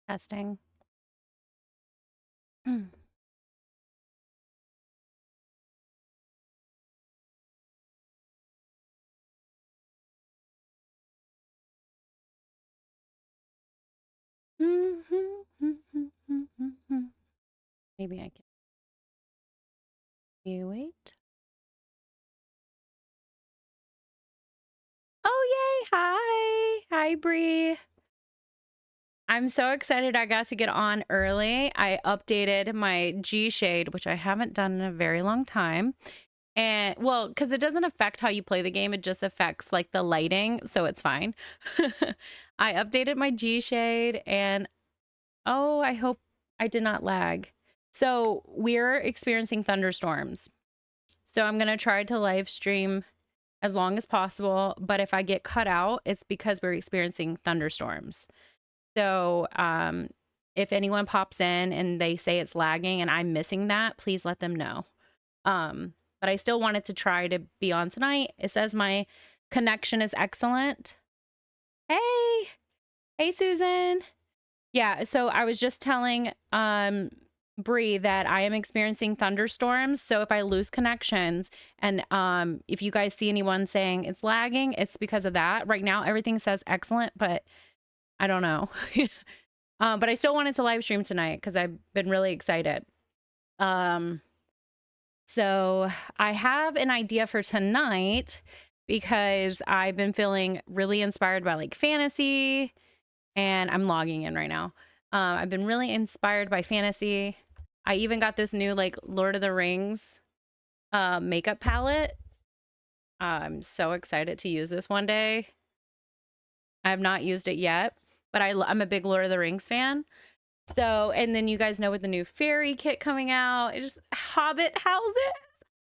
Testing. Maybe I can. You wait. Oh, yay. Hi. Hi, Bree. I'm so excited I got to get on early. I updated my G shade, which I haven't done in a very long time. And well, because it doesn't affect how you play the game, it just affects like the lighting, so it's fine. I updated my G shade and oh, I hope I did not lag. So we're experiencing thunderstorms. So I'm gonna try to live stream as long as possible, but if I get cut out, it's because we're experiencing thunderstorms. So if anyone pops in and they say it's lagging and I'm missing that, please let them know. But I still wanted to try to be on tonight. It says my connection is excellent. Hey, hey, Susan. Yeah, so I was just telling Bree that I am experiencing thunderstorms. So if I lose connections and if you guys see anyone saying it's lagging, it's because of that. Right now, everything says excellent, but I don't know. But I still wanted to live stream tonight because I've been really excited. So I have an idea for tonight because I've been feeling really inspired by like fantasy and I'm logging in right now. I've been really inspired by fantasy. I even got this new like Lord of the Rings makeup palette. I'm so excited to use this one day. I have not used it yet, but I'm a big Lord of the Rings fan. So, and then you guys know with the new fairy kit coming out, it just Hobbit houses.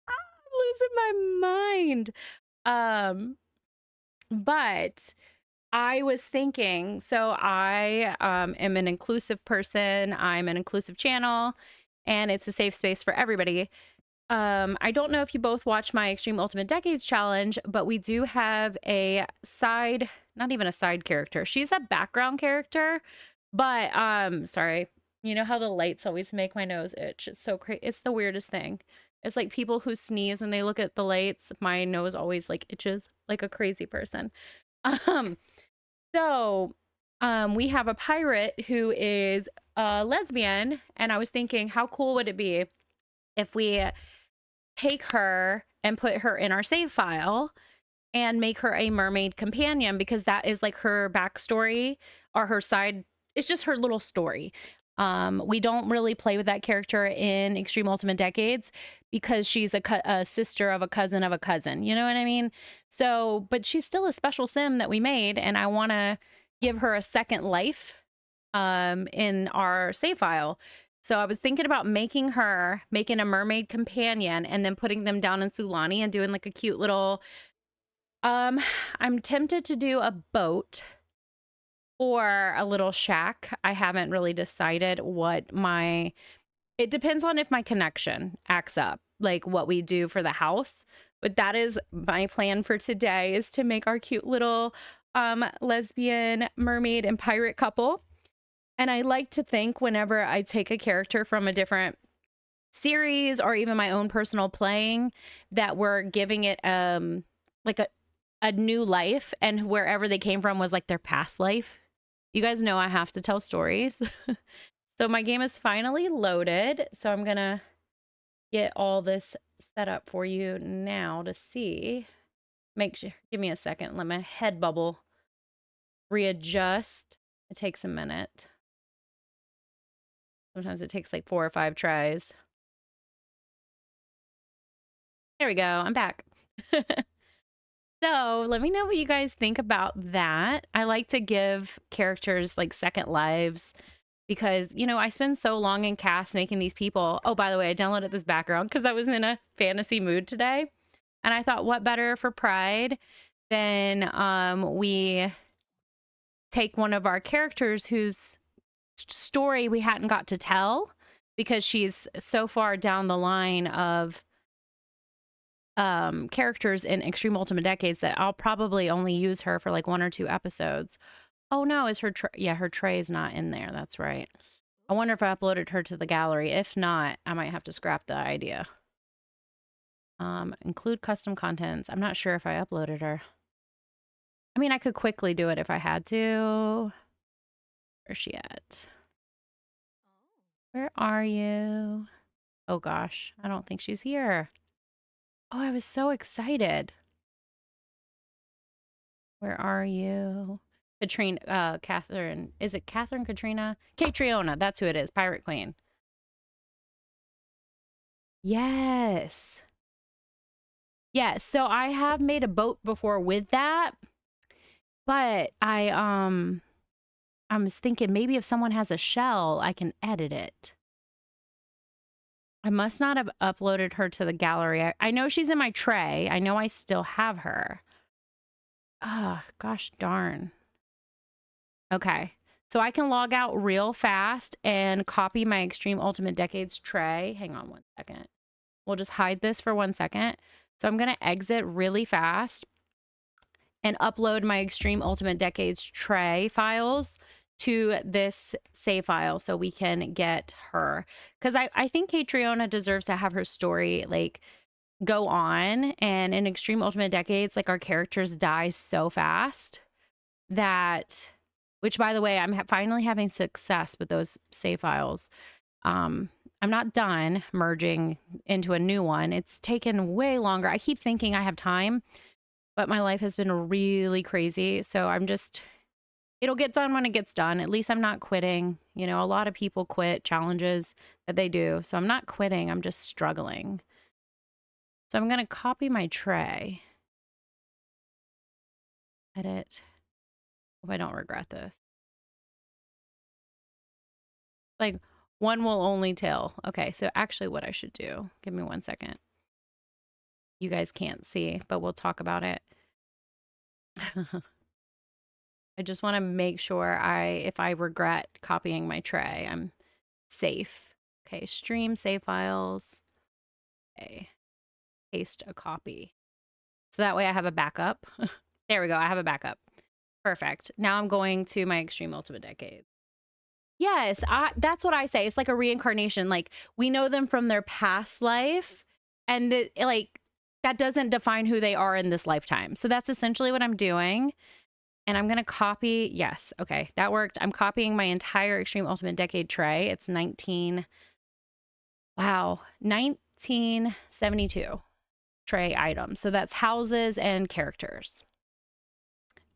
I'm losing my mind. But I was thinking, so I am an inclusive person. I'm an inclusive channel, and it's a safe space for everybody. I don't know if you both watch my Extreme Ultimate Decades Challenge, but we do have a side, not even a side character. She's a background character, but sorry. You know how the lights always make my nose itch? It's so crazy. It's the weirdest thing. It's like people who sneeze when they look at the lights. My nose always like itches like a crazy person. Um, so we have a pirate who is a lesbian, and I was thinking, how cool would it be if we take her and put her in our save file and make her a mermaid companion, because that is like her backstory or her side. It's just her little story. We don't really play with that character in Extreme Ultimate Decades because she's a sister of a cousin of a cousin. You know what I mean? So, but she's still a special sim that we made, and I want to give her a second life in our save file. So I was thinking about making a mermaid companion and then putting them down in Sulani and doing like a cute little I'm tempted to do a boat or a little shack. I haven't really decided it depends on if my connection acts up, like what we do for the house. But that is my plan for today, is to make our cute little lesbian mermaid and pirate couple. And I like to think whenever I take a character from a different series or even my own personal playing, that we're giving it like a new life, and wherever they came from was like their past life. You guys know I have to tell stories. So my game is finally loaded. So I'm gonna get all this set up for you now to see. Give me a second. Let my head bubble readjust. It takes a minute. Sometimes it takes like 4 or 5 tries. There we go. I'm back. So let me know what you guys think about that. I like to give characters like second lives because, you know, I spend so long in cast making these people. Oh, by the way, I downloaded this background because I was in a fantasy mood today. And I thought, what better for Pride than we take one of our characters whose story we hadn't got to tell because she's so far down the line of characters in Extreme Ultimate Decades that I'll probably only use her for like 1 or 2 episodes. Oh no, is her yeah, her tray is not in there. That's right. I wonder if I uploaded her to the gallery. If not, I might have to scrap the idea. Include custom contents. I'm not sure if I uploaded her. I mean, I could quickly do it if I had to. Where's she at? Where are you? Oh gosh, I don't think she's here. Oh, I was so excited. Where are you? Katrina, Catherine. Is it Catherine, Katrina? Catriona, that's who it is. Pirate Queen. Yes. Yes, so I have made a boat before with that. But I was thinking maybe if someone has a shell, I can edit it. I must not have uploaded her to the gallery. I know she's in my tray. I know I still have her. Ah, gosh darn. Okay. So I can log out real fast and copy my Extreme Ultimate Decades tray. Hang on one second. We'll just hide this for 1 second. So I'm going to exit really fast and upload my Extreme Ultimate Decades tray files to this save file so we can get her. Because I think Catriona deserves to have her story like go on. And in Extreme Ultimate Decades, like our characters die so fast that, which by the way, I'm finally having success with those save files. I'm not done merging into a new one. It's taken way longer. I keep thinking I have time, but my life has been really crazy. So I'm just, it'll get done when it gets done. At least I'm not quitting. You know, a lot of people quit challenges that they do. So I'm not quitting. I'm just struggling. So I'm going to copy my tray. Edit. Hope I don't regret this. Like, one will only tell. Okay, so actually what I should do, give me 1 second. You guys can't see, but we'll talk about it. I just want to make sure if I regret copying my tray, I'm safe. Okay, stream save files. Okay, paste a copy. So that way I have a backup. There we go, I have a backup. Perfect. Now I'm going to my Extreme Ultimate Decade. Yes, that's what I say. It's like a reincarnation. Like, we know them from their past life, and like that doesn't define who they are in this lifetime. So that's essentially what I'm doing. And I'm going to copy. Yes. Okay. That worked. I'm copying my entire Extreme Ultimate Decade tray. It's 1972 tray items. So that's houses and characters.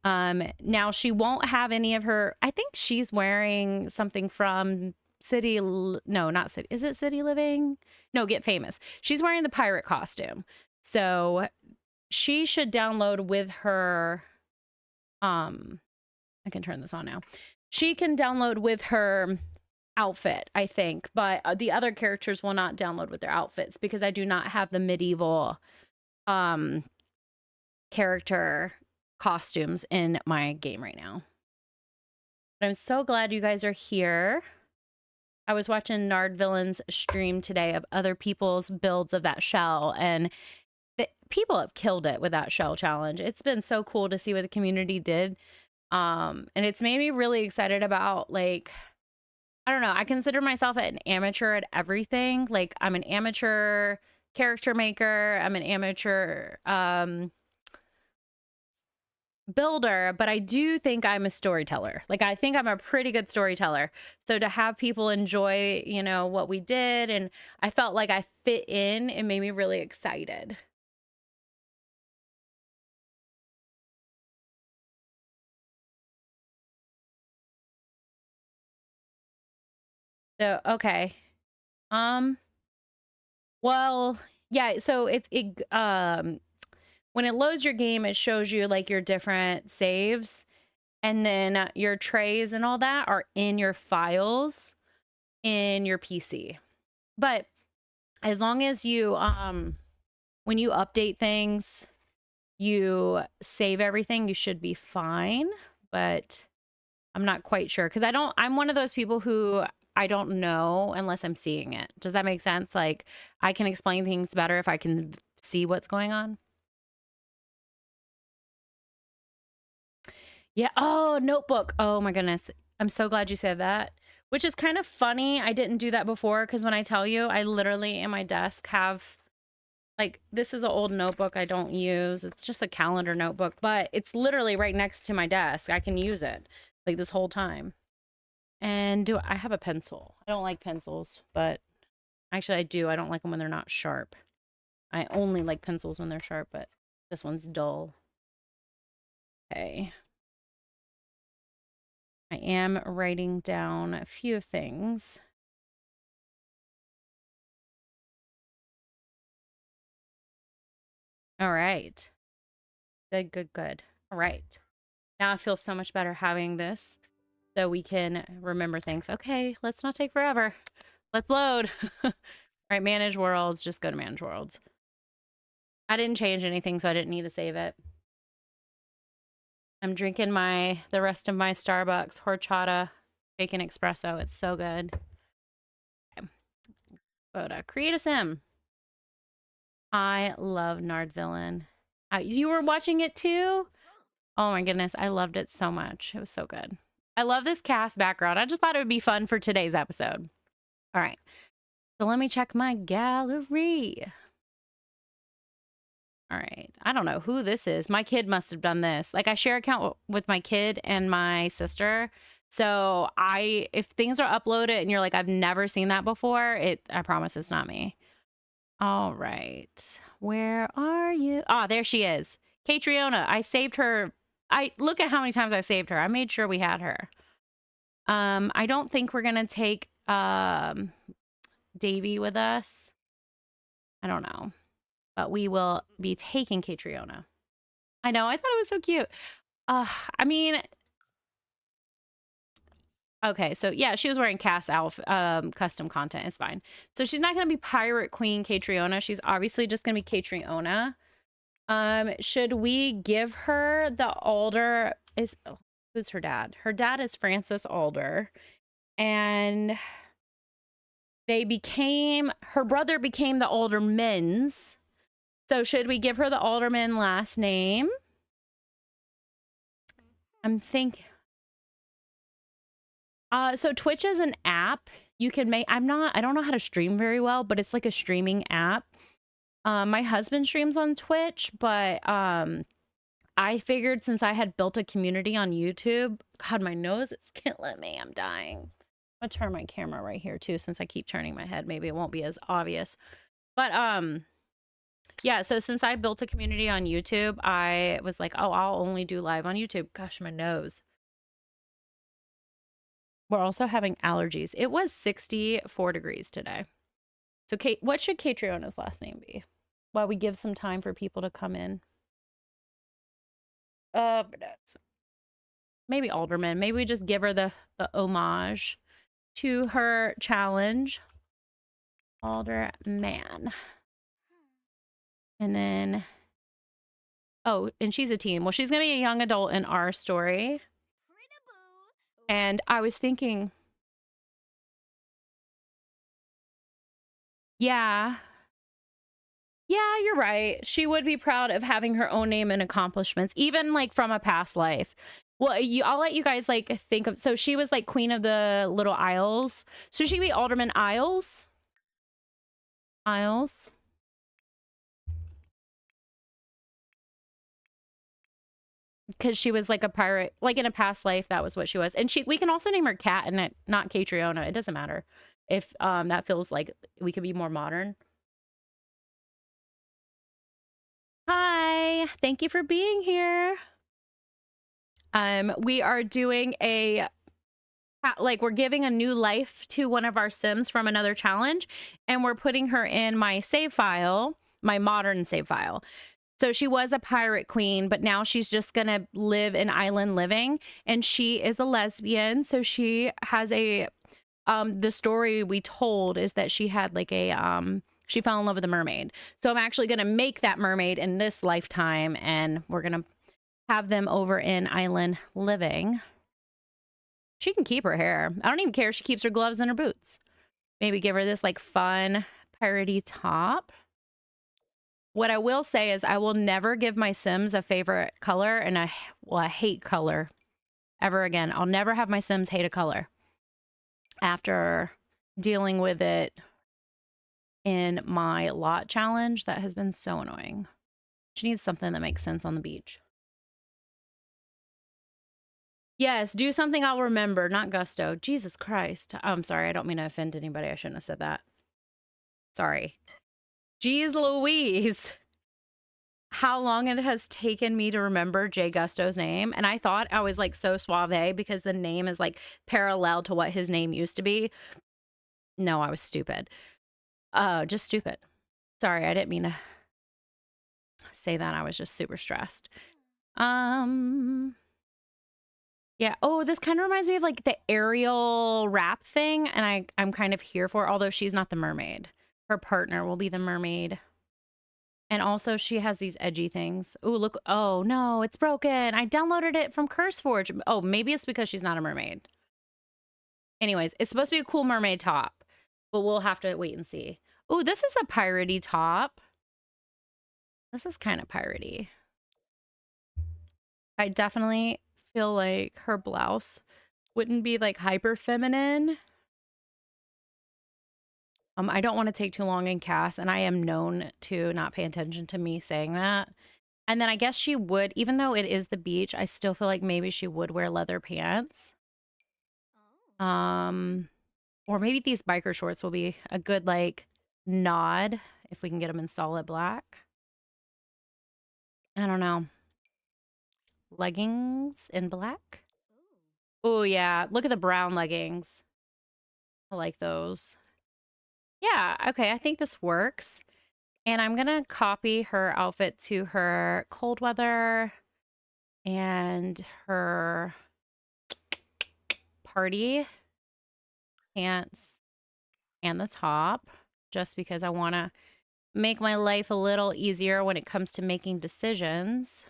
Now she won't have any of her, I think she's wearing something from no, not City. Is it City Living? No, Get Famous. She's wearing the pirate costume. So she should download with her, I can turn this on now. She can download with her outfit, I think, but the other characters will not download with their outfits because I do not have the medieval character costumes in my game right now. But I'm so glad you guys are here. I was watching Nard Villain's stream today of other people's builds of that shell, and people have killed it with that shell challenge. It's been so cool to see what the community did. And it's made me really excited about, like, I don't know, I consider myself an amateur at everything. Like, I'm an amateur character maker, I'm an amateur builder, but I do think I'm a storyteller. Like, I think I'm a pretty good storyteller. So to have people enjoy, you know, what we did, and I felt like I fit in, it made me really excited. So, okay. Well, yeah, so when it loads your game, it shows you like your different saves, and then your trays and all that are in your files in your PC. But as long as you when you update things, you save everything, you should be fine. But I'm not quite sure because I'm one of those people who I don't know unless I'm seeing it. Does that make sense? Like, I can explain things better if I can see what's going on. Yeah. Oh, notebook. Oh my goodness. I'm so glad you said that. Which is kind of funny. I didn't do that before because when I tell you, I literally in my desk have like this is an old notebook I don't use. It's just a calendar notebook, but it's literally right next to my desk. I can use it like this whole time. And do I have a pencil? I don't like pencils, but actually I do. I don't like them when they're not sharp. I only like pencils when they're sharp, but this one's dull. Okay. I am writing down a few things. All right. Good, good, good. All right. Now I feel so much better having this so we can remember things. Okay, let's not take forever. Let's load. All right, manage worlds. Just go to manage worlds. I didn't change anything, so I didn't need to save it. I'm drinking the rest of my Starbucks horchata bacon espresso. It's so good. Okay. Go to create a sim. I love Nard Villain. You were watching it too? Oh my goodness, I loved it so much. It was so good. I love this cast background. I just thought it would be fun for today's episode. All right, so let me check my gallery. All right, I don't know who this is. My kid must have done this. Like I share account with my kid and my sister. So if things are uploaded and you're like, I've never seen that before, I promise it's not me. All right, where are you? Ah, there she is. Catriona, I saved her. Look at how many times I saved her. I made sure we had her. I don't think we're gonna take Davy with us. I don't know, but we will be taking Catriona. I know. I thought it was so cute. I mean, okay, so yeah, she was wearing cast custom content. It's fine. So she's not gonna be Pirate Queen Catriona. She's obviously just gonna be Catriona. Should we give her the Alder? Who's her dad? Her dad is Francis Alder, and her brother became the Aldermans. So should we give her the Alderman last name? I'm thinking. So Twitch is an app you can make. I don't know how to stream very well, but it's like a streaming app. My husband streams on Twitch, but I figured since I had built a community on YouTube, God, my nose, it can't let me. I'm dying. I'm gonna turn my camera right here too, since I keep turning my head. Maybe it won't be as obvious. But yeah, so since I built a community on YouTube, I was like, oh, I'll only do live on YouTube. Gosh, my nose. We're also having allergies. It was 64 degrees today. So Kate, what should Catriona's last name be? While we give some time for people to come in. Maybe Alderman. Maybe we just give her the homage to her challenge. Alderman. And then, oh, and she's a teen. Well, she's going to be a young adult in our story. And I was thinking, yeah. Yeah, you're right. She would be proud of having her own name and accomplishments, even like from a past life. Well, I'll let you guys like think of. So she was like Queen of the Little Isles. So she could be Alderman Isles. Isles. Because she was like a pirate, like in a past life, that was what she was. And we can also name her Cat and not Catriona. It doesn't matter if that feels like we could be more modern. Hi, thank you for being here. We are doing we're giving a new life to one of our Sims from another challenge, and we're putting her in my save file, my modern save file. So she was a pirate queen, but now she's just gonna live in island living, and she is a lesbian. So she has the story we told is that she had like she fell in love with a mermaid. So I'm actually gonna make that mermaid in this lifetime, and we're gonna have them over in island living. She can keep her hair. I don't even care if she keeps her gloves and her boots. Maybe give her this like fun piratey top. What I will say is I will never give my Sims a favorite color and a hate color. ever again. I'll never have my Sims hate a color after dealing with it in my lot challenge. That has been so annoying. She needs something that makes sense on the beach. Yes, do something I'll remember, not gusto. Jesus Christ. Oh, I'm sorry. I don't mean to offend anybody. I shouldn't have said that. Sorry. Jeez Louise. How long it has taken me to remember Jay Gusto's name. And I thought I was like so suave because the name is like parallel to what his name used to be. No, I was stupid. Just stupid. Sorry, I didn't mean to say that. I was just super stressed. Yeah. Oh, this kind of reminds me of like the aerial wrap thing. And I'm kind of here for it, although she's not the mermaid. Her partner will be the mermaid. And also she has these edgy things. Oh, look. Oh, no, it's broken. I downloaded it from CurseForge. Oh, maybe it's because she's not a mermaid. Anyways, it's supposed to be a cool mermaid top, but we'll have to wait and see. Oh, this is a piratey top. This is kind of piratey. I definitely feel like her blouse wouldn't be like hyper feminine. I don't want to take too long in cast, and I am known to not pay attention to me saying that. And then I guess she would, even though it is the beach, I still feel like maybe she would wear leather pants. Or maybe these biker shorts will be a good like nod if we can get them in solid black. I don't know. Leggings in black. Oh yeah, look at the brown leggings. I like those. Yeah, okay, I think this works. And I'm gonna copy her outfit to her cold weather and her party pants and the top, just because I want to make my life a little easier when it comes to making decisions.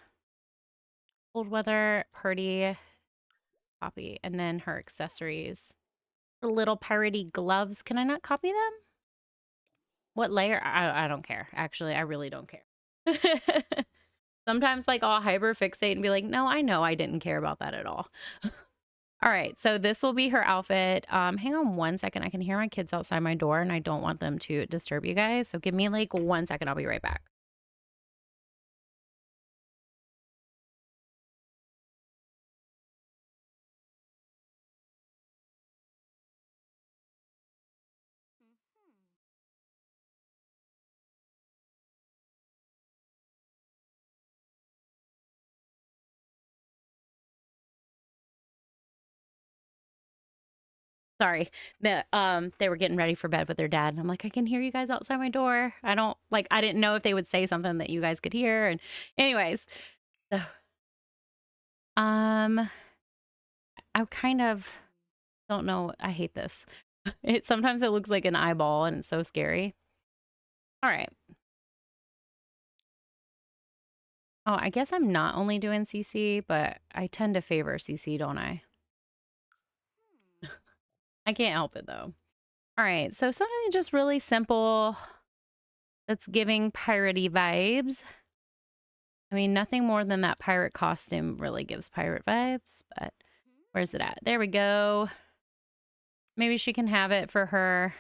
Cold weather, party, copy, and then her accessories. Her little piratey gloves. Can I not copy them? What layer? I don't care. Actually, I really don't care. Sometimes like I'll hyper fixate and be like, no, I know I didn't care about that at all. All right, so this will be her outfit. Hang on 1 second. I can hear my kids outside my door and I don't want them to disturb you guys. So give me like 1 second. I'll be right back. Sorry, they were getting ready for bed with their dad. And I'm like, I can hear you guys outside my door. I didn't know if they would say something that you guys could hear. And anyways, so, I kind of don't know. I hate this. Sometimes it looks like an eyeball and it's so scary. All right. Oh, I guess I'm not only doing CC, but I tend to favor CC, don't I? I can't help it though. All right, so something just really simple that's giving piratey vibes. I mean, nothing more than that pirate costume really gives pirate vibes, but where's it at? There we go. Maybe she can have it for her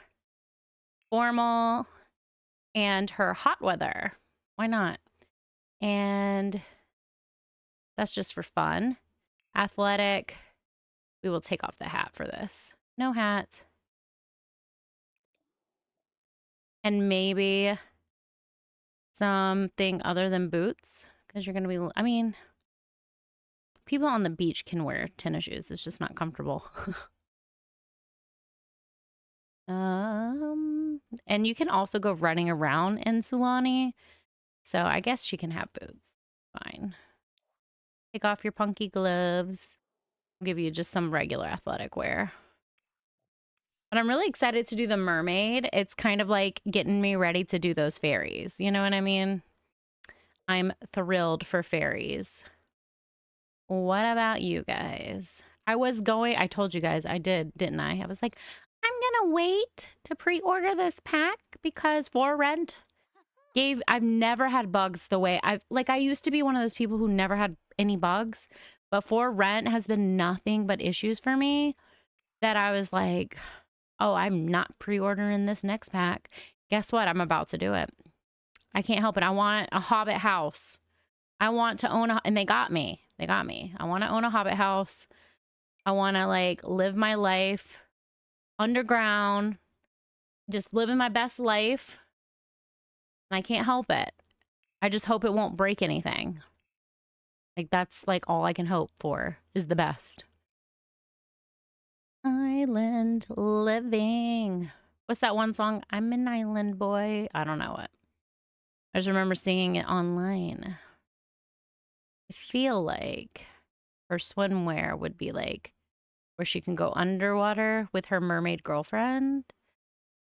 formal and her hot weather. Why not? And that's just for fun. Athletic. We will take off the hat for this. No hat. And maybe something other than boots, because you're going to be, I mean, people on the beach can wear tennis shoes. It's just not comfortable. And you can also go running around in Sulani. So I guess she can have boots. Fine. Take off your punky gloves. I'll give you just some regular athletic wear. But I'm really excited to do the mermaid. It's kind of like getting me ready to do those fairies. You know what I mean? I'm thrilled for fairies. What about you guys? I told you guys I did, didn't I? I was like, I'm gonna wait to pre-order this pack because For Rent I've never had bugs the way I used to be one of those people who never had any bugs. But for rent has been nothing but issues for me that I was like, oh, I'm not pre-ordering this next pack. Guess what? I'm about to do it. I can't help it. I want a Hobbit house. I want to own and they got me. They got me. I want to own a Hobbit house. I want to like live my life underground, just living my best life. And I can't help it. I just hope it won't break anything. Like that's like all I can hope for is the best. Island living. What's that one song? I'm an island boy. I don't know it. I just remember singing it online. I feel like her swimwear would be like where she can go underwater with her mermaid girlfriend.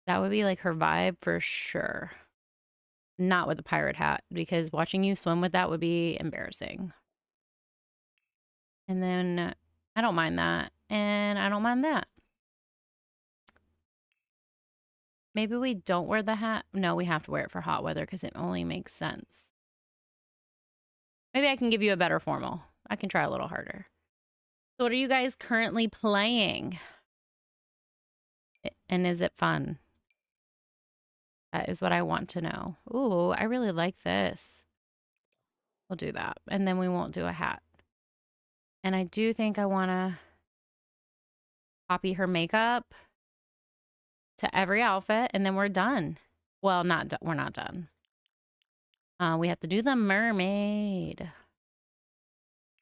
That would be like her vibe for sure. Not with a pirate hat, because watching you swim with that would be embarrassing. And then I don't mind that. And I don't mind that. Maybe we don't wear the hat. No, we have to wear it for hot weather because it only makes sense. Maybe I can give you a better formal. I can try a little harder. So what are you guys currently playing? And is it fun? That is what I want to know. Ooh, I really like this. We'll do that. And then we won't do a hat. And I do think I want to copy her makeup to every outfit, and then we're done. Well, we're not done. We have to do the mermaid. Did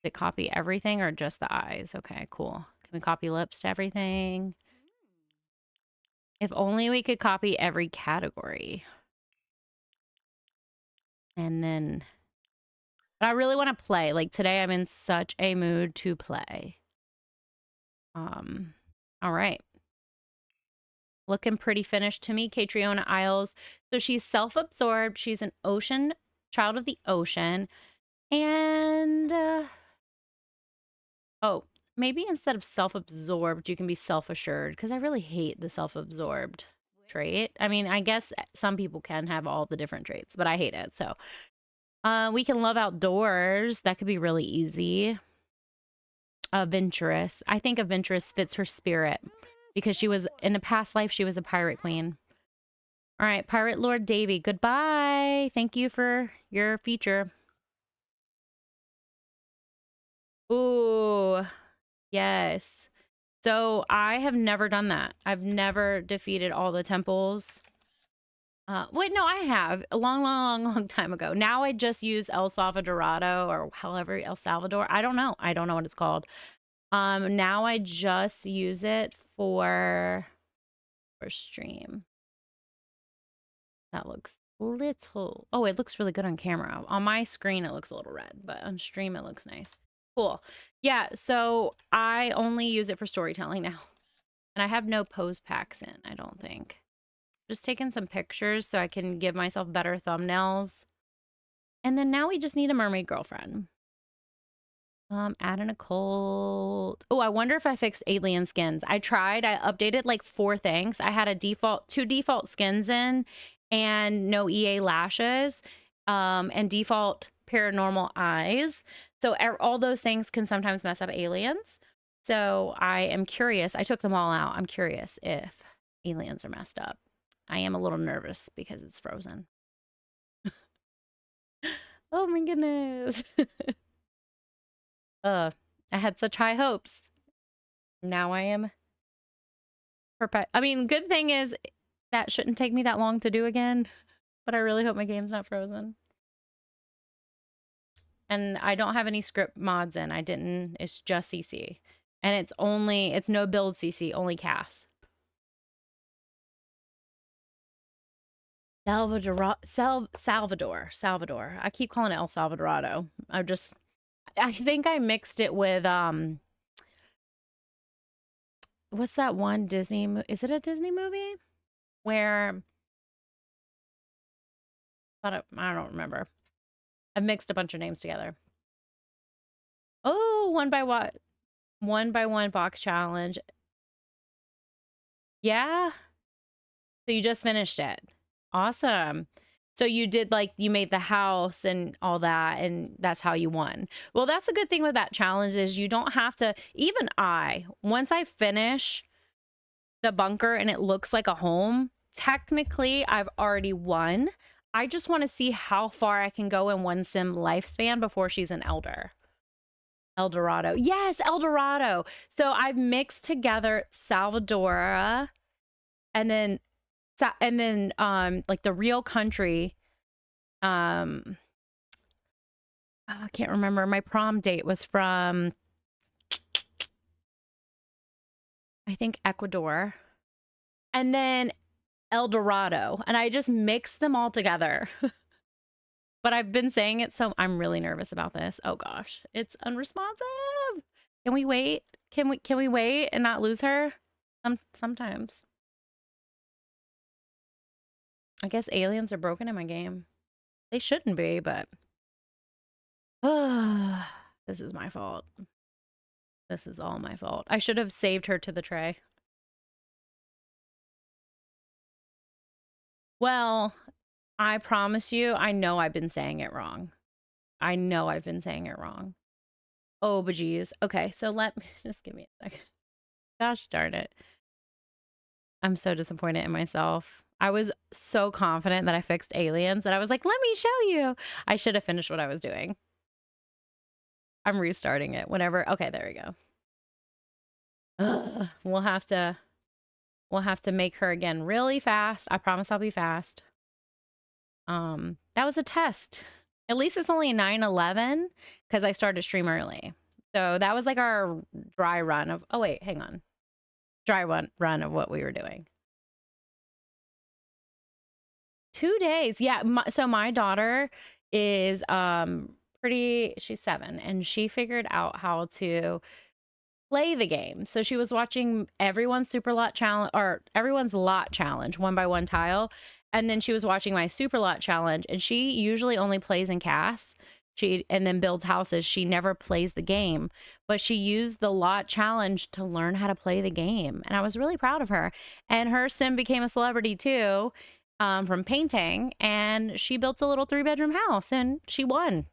it copy everything or just the eyes? Okay, cool. Can we copy lips to everything? If only we could copy every category. And then... But I really want to play. Like, today I'm in such a mood to play. All right. Looking pretty finished to me. Catriona Isles. So she's self-absorbed. She's an ocean, child of the ocean. And, oh, maybe instead of self-absorbed, you can be self-assured. Because I really hate the self-absorbed trait. I mean, I guess some people can have all the different traits, but I hate it. So we can love outdoors. That could be really easy. Adventurous. I think adventurous fits her spirit because she was, in a past life, she was a pirate queen. All right, Pirate Lord Davy, goodbye. Thank you for your feature. Ooh, yes. So I have never done that. I've never defeated all the temples. Wait, no, I have a long time ago. Now I just use El Salvadorado or however El Salvador. I don't know. I don't know what it's called. Now I just use it for stream. That looks little. Oh, it looks really good on camera. On my screen, it looks a little red, but on stream, it looks nice. Cool. Yeah, so I only use it for storytelling now. And I have no pose packs in, I don't think. Just taking some pictures so I can give myself better thumbnails. And then now we just need a mermaid girlfriend. Add in a cult. Oh, I wonder if I fixed alien skins. I tried. I updated like 4 things. I had a 2 default skins in and no EA lashes and default paranormal eyes. So all those things can sometimes mess up aliens. So I am curious. I took them all out. I'm curious if aliens are messed up. I am a little nervous because it's frozen. Oh my goodness. I had such high hopes. Now I am I mean, good thing is that shouldn't take me that long to do again, but I really hope my game's not frozen. And I don't have any script mods in. I didn't. It's just CC. And it's no build CC, only CAS. Salvador. I keep calling it El Salvadorado. I think I mixed it with what's that one Disney is it a Disney movie where I don't remember. I've mixed a bunch of names together. Oh, one by one box challenge. Yeah. So you just finished it. Awesome. So you did like, you made the house and all that, and that's how you won. Well, that's a good thing with that challenge is you don't have to, even once I finish the bunker and it looks like a home, technically I've already won. I just want to see how far I can go in one sim lifespan before she's an elder. El Dorado. Yes, El Dorado. So I've mixed together Salvadora and then like the real country. I can't remember. My prom date was from, I think, Ecuador. And then El Dorado. And I just mixed them all together. But I've been saying it, so I'm really nervous about this. Oh gosh, it's unresponsive. Can we wait? Can we wait and not lose her? Sometimes. I guess aliens are broken in my game. They shouldn't be, but this is my fault. This is all my fault. I should have saved her to the tray. Well, I promise you, I know I've been saying it wrong. I know I've been saying it wrong. Oh, bejeez. Okay, so let me just give me a second. Gosh darn it. I'm so disappointed in myself. I was so confident that I fixed aliens that I was like, let me show you. I should have finished what I was doing. I'm restarting it whenever. Okay, there we go. We'll have to make her again really fast. I promise I'll be fast. That was a test. At least it's only 9/11 because I started stream early. So that was like our dry run of, oh wait, hang on. Dry run of what we were doing. 2 days. Yeah. So my daughter is she's 7 and she figured out how to play the game. So she was watching everyone's super lot challenge or everyone's lot challenge 1x1 tile. And then she was watching my super lot challenge, and she usually only plays in casts. And then builds houses. She never plays the game, but she used the lot challenge to learn how to play the game. And I was really proud of her. And her sim became a celebrity too, from painting. And she built a little 3-bedroom house and she won.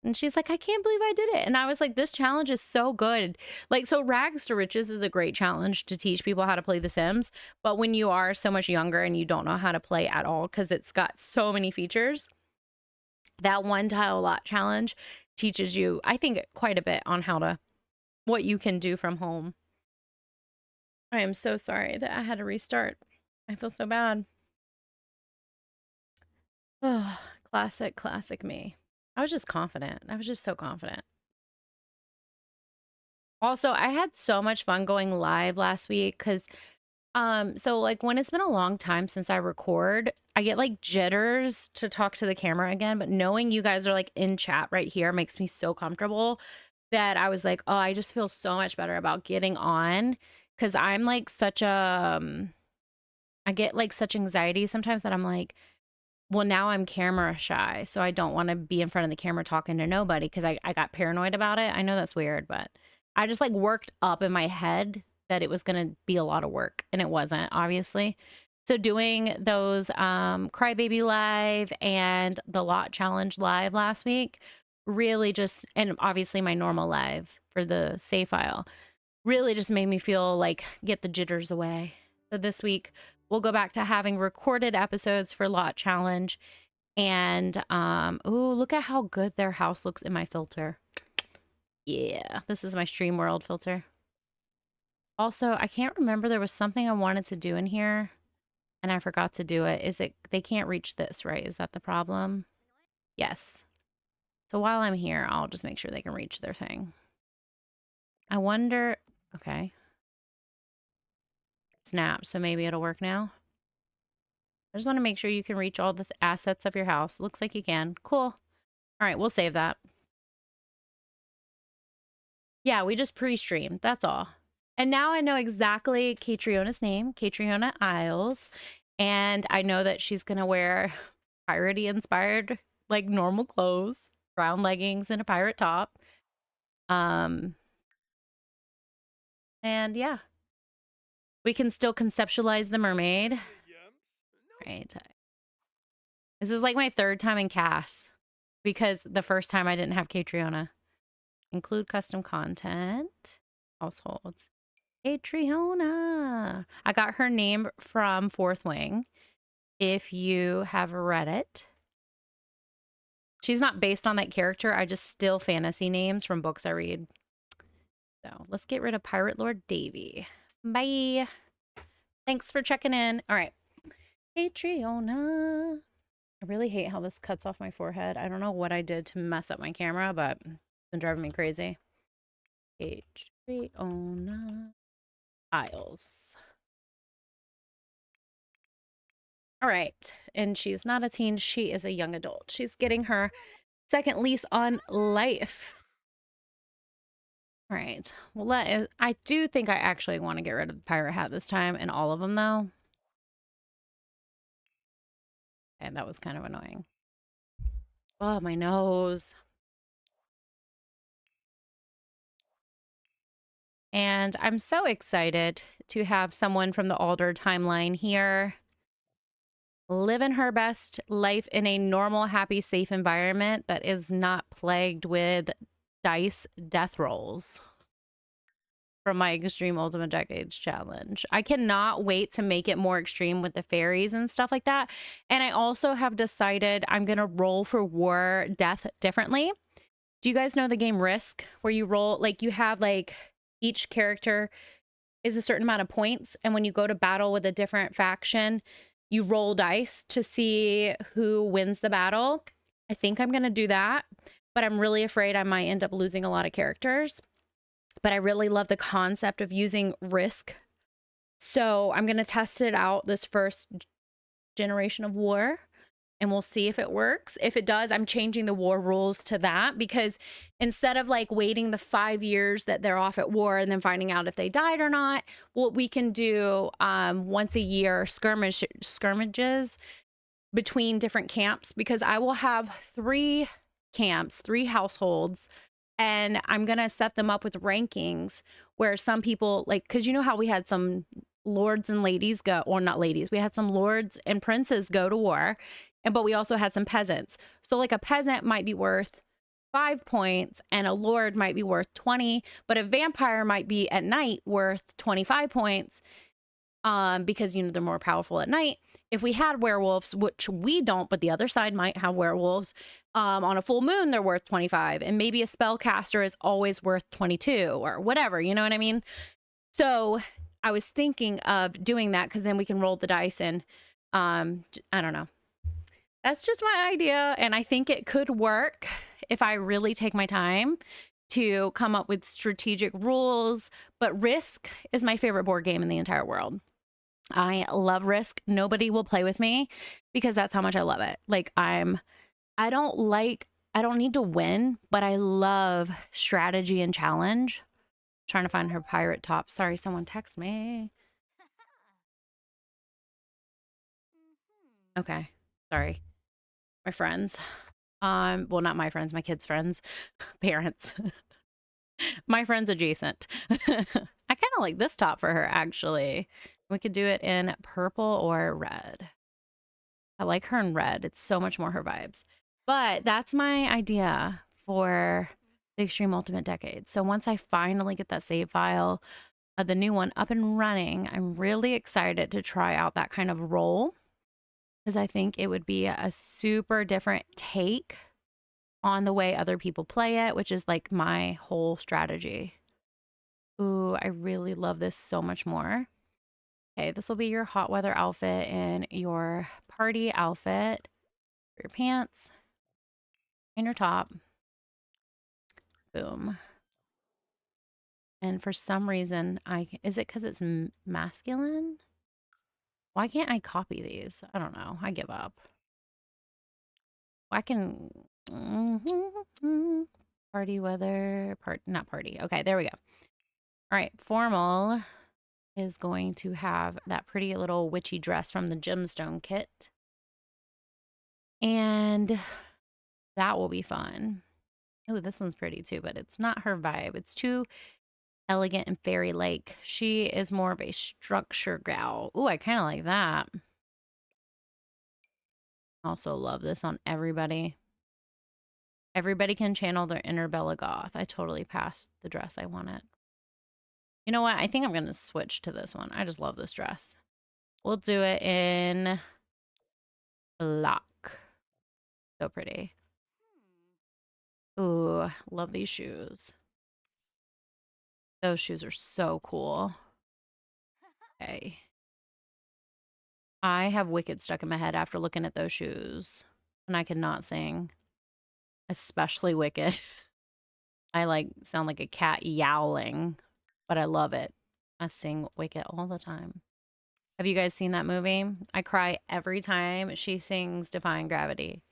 And she's like, I can't believe I did it. And I was like, this challenge is so good. Like, so Rags to Riches is a great challenge to teach people how to play The Sims. But when you are so much younger and you don't know how to play at all, because it's got so many features, that 1 tile lot challenge teaches you, I think, quite a bit on what you can do from home. I am so sorry that I had to restart. I feel so bad. Oh, classic me. I was just confident. I was just so confident. Also, I had so much fun going live last week because, so like when it's been a long time since I record, I get like jitters to talk to the camera again. But knowing you guys are like in chat right here makes me so comfortable that I was like, oh, I just feel so much better about getting on because I'm like I get like such anxiety sometimes that I'm like, well, now I'm camera shy, so I don't want to be in front of the camera talking to nobody because I got paranoid about it. I know that's weird, but I just like worked up in my head that it was going to be a lot of work, and it wasn't, obviously. So doing those Crybaby Live and the Lot Challenge Live last week really just, and obviously my normal live for the save file, really just made me feel like get the jitters away. So this week we'll go back to having recorded episodes for Lot Challenge. And ooh, look at how good their house looks in my filter. Yeah, this is my Stream World filter. Also, I can't remember, there was something I wanted to do in here and I forgot to do it. They can't reach this, right? Is that the problem? Yes. So while I'm here, I'll just make sure they can reach their thing. I wonder, okay. Snap, so maybe it'll work now. I just want to make sure you can reach all the assets of your house. Looks like you can. Cool. All right, we'll save that. Yeah, we just pre-streamed. That's all. And now I know exactly Catriona's name, Catriona Isles. And I know that she's going to wear piratey-inspired, like, normal clothes, brown leggings and a pirate top. And yeah. We can still conceptualize the mermaid. Right. This is like my third time in Cass because the first time I didn't have Catriona. Include custom content. Households. Catriona. I got her name from Fourth Wing. If you have read it. She's not based on that character. I just steal fantasy names from books I read. So let's get rid of Pirate Lord Davy. Bye. Thanks for checking in. All right. Catriona. I really hate how this cuts off my forehead. I don't know what I did to mess up my camera, but it's been driving me crazy. Catriona Isles. All right. And she's not a teen. She is a young adult. She's getting her second lease on life. All right. Well, I do think I actually want to get rid of the pirate hat this time and all of them, though. And that was kind of annoying. Oh, my nose. And I'm so excited to have someone from the Alder timeline here living her best life in a normal, happy, safe environment that is not plagued with dice death rolls from my Extreme Ultimate Decades challenge. I cannot wait to make it more extreme with the fairies and stuff like that. And I also have decided I'm going to roll for war death differently. Do you guys know the game Risk, where you roll, like you have like each character is a certain amount of points, and when you go to battle with a different faction, you roll dice to see who wins the battle. I think I'm going to do that, but I'm really afraid I might end up losing a lot of characters. But I really love the concept of using Risk. So I'm going to test it out this first generation of war, and we'll see if it works. If it does, I'm changing the war rules to that, because instead of like waiting the 5 years that they're off at war and then finding out if they died or not, what we can do once a year skirmishes between different camps, because I will have 3 camps, 3 households, and I'm going to set them up with rankings where some people, like, because you know how we had some lords and ladies go, or not ladies, we had some lords and princes go to war, but we also had some peasants. So like a peasant might be worth 5 points and a lord might be worth 20, but a vampire might be at night worth 25 points because, you know, they're more powerful at night. If we had werewolves, which we don't, but the other side might have werewolves, on a full moon, they're worth 25. And maybe a spellcaster is always worth 22 or whatever, you know what I mean? So I was thinking of doing that because then we can roll the dice and I don't know. That's just my idea. And I think it could work if I really take my time to come up with strategic rules. But Risk is my favorite board game in the entire world. I love Risk. Nobody will play with me because that's how much I love it. Like I don't need to win, but I love strategy and challenge. Trying to find her pirate top. Sorry, someone text me. Okay. Sorry. My friends. Well, not my friends, my kids' friends, parents. My friends adjacent. I kind of like this top for her, actually. We could do it in purple or red. I like her in red. It's so much more her vibes. But that's my idea for the Extreme Ultimate Decade. So once I finally get that save file of the new one up and running, I'm really excited to try out that kind of role, because I think it would be a super different take on the way other people play it, which is like my whole strategy. Ooh, I really love this so much more. Okay, this will be your hot weather outfit and your party outfit, your pants and your top. Boom. And for some reason, is it because it's masculine? Why can't I copy these? I don't know. I give up. I can party weather, not party. Okay, there we go. All right, formal is going to have that pretty little witchy dress from the gemstone kit. And that will be fun. Oh, this one's pretty too, but it's not her vibe. It's too elegant and fairy-like. She is more of a structure gal. Ooh, I kind of like that. Also love this on everybody. Everybody can channel their inner Bella Goth. I totally passed the dress. I want it. You know what? I think I'm going to switch to this one. I just love this dress. We'll do it in black. So pretty. Ooh, love these shoes. Those shoes are so cool. Okay. I have Wicked stuck in my head after looking at those shoes. And I cannot sing. Especially Wicked. I like sound like a cat yowling. But I love it. I sing Wicked all the time. Have you guys seen that movie? I cry every time she sings Defying Gravity.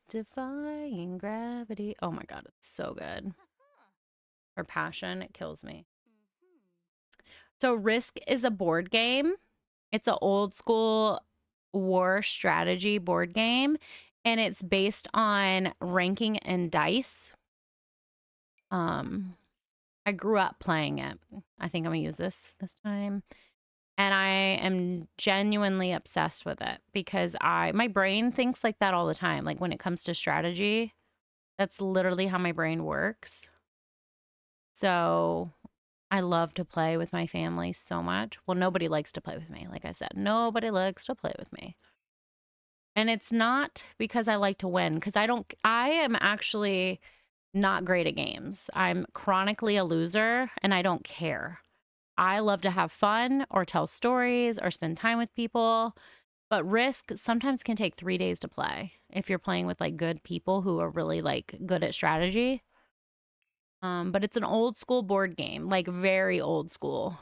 Defying Gravity. Oh my god, it's so good. Her passion, it kills me. So Risk is a board game. It's an old school war strategy board game, and it's based on ranking and dice. I grew up playing it. I think I'm gonna use this time. And I am genuinely obsessed with it because my brain thinks like that all the time. Like when it comes to strategy, that's literally how my brain works. So I love to play with my family so much. Well, nobody likes to play with me. Like I said, nobody likes to play with me. And it's not because I like to win, because I am actually not great at games. I'm chronically a loser and I don't care. I love to have fun or tell stories or spend time with people. But Risk sometimes can take 3 days to play if you're playing with like good people who are really like good at strategy. But it's an old school board game, like very old school.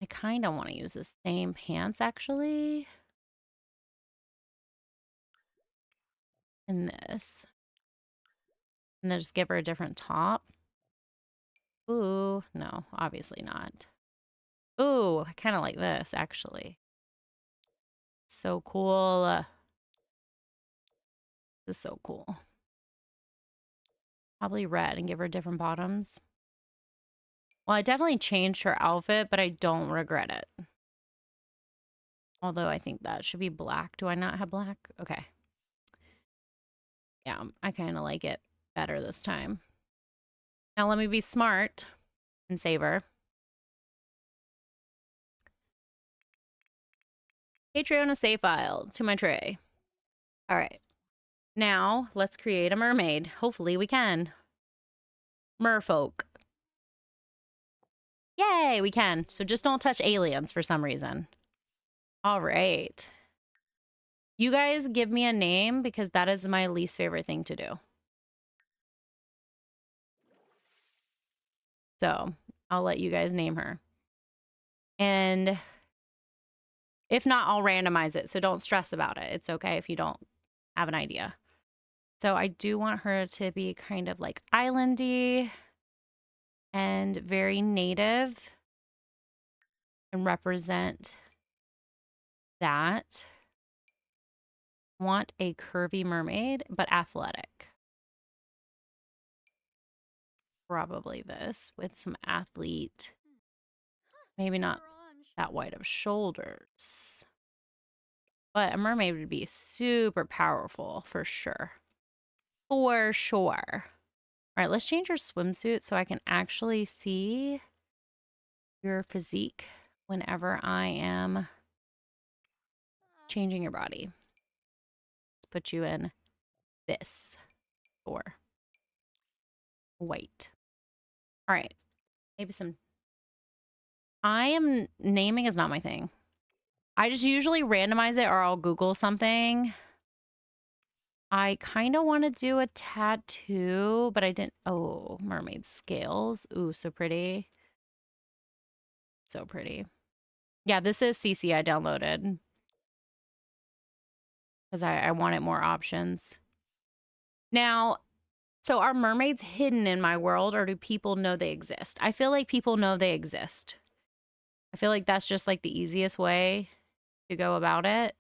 I kind of want to use the same pants actually. In this. And then just give her a different top. Ooh, no, obviously not. Ooh, I kind of like this actually. So cool. This is so cool. Probably red and give her different bottoms. Well, I definitely changed her outfit, but I don't regret it. Although I think that should be black. Do I not have black? Okay. Yeah, I kind of like it better this time. Now let me be smart and save her. Patreon a save file to my tray. All right. Now let's create a mermaid. Hopefully we can. Merfolk. Yay, we can. So just don't touch aliens for some reason. All right. You guys give me a name because that is my least favorite thing to do. So I'll let you guys name her. And if not, I'll randomize it. So don't stress about it. It's okay if you don't have an idea. So I do want her to be kind of like islandy and very native and represent that. Want a curvy mermaid, but athletic. Probably this with some athlete. Maybe not that wide of shoulders. But a mermaid would be super powerful for sure. For sure. All right, let's change your swimsuit so I can actually see your physique whenever I am changing your body. Let's put you in this or white. All right, maybe some. Naming is not my thing. I just usually randomize it or I'll Google something. I kind of want to do a tattoo, but I didn't. Oh, mermaid scales. Ooh, so pretty. So pretty. Yeah, this is CC I downloaded. Because I wanted more options. Now, so are mermaids hidden in my world or do people know they exist? I feel like people know they exist. I feel like that's just like the easiest way to go about it.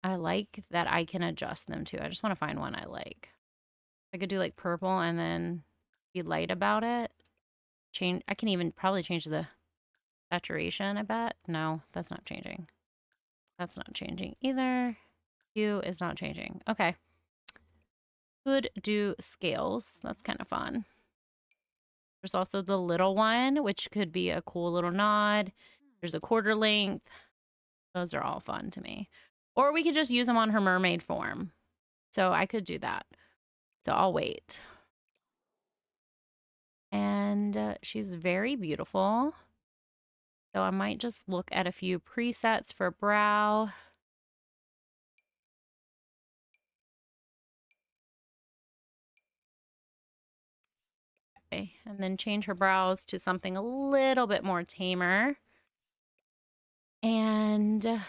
I like that I can adjust them too. I just want to find one I like. I could do like purple and then be light about it. I can even probably change the Saturation, I bet. No, that's not changing. That's not changing either. Hue is not changing. Okay. Could do scales. That's kind of fun. There's also the little one, which could be a cool little nod. There's a quarter length. Those are all fun to me. Or we could just use them on her mermaid form. So I could do that. So I'll wait. And she's very beautiful. So I might just look at a few presets for brow. Okay, and then change her brows to something a little bit more tamer. And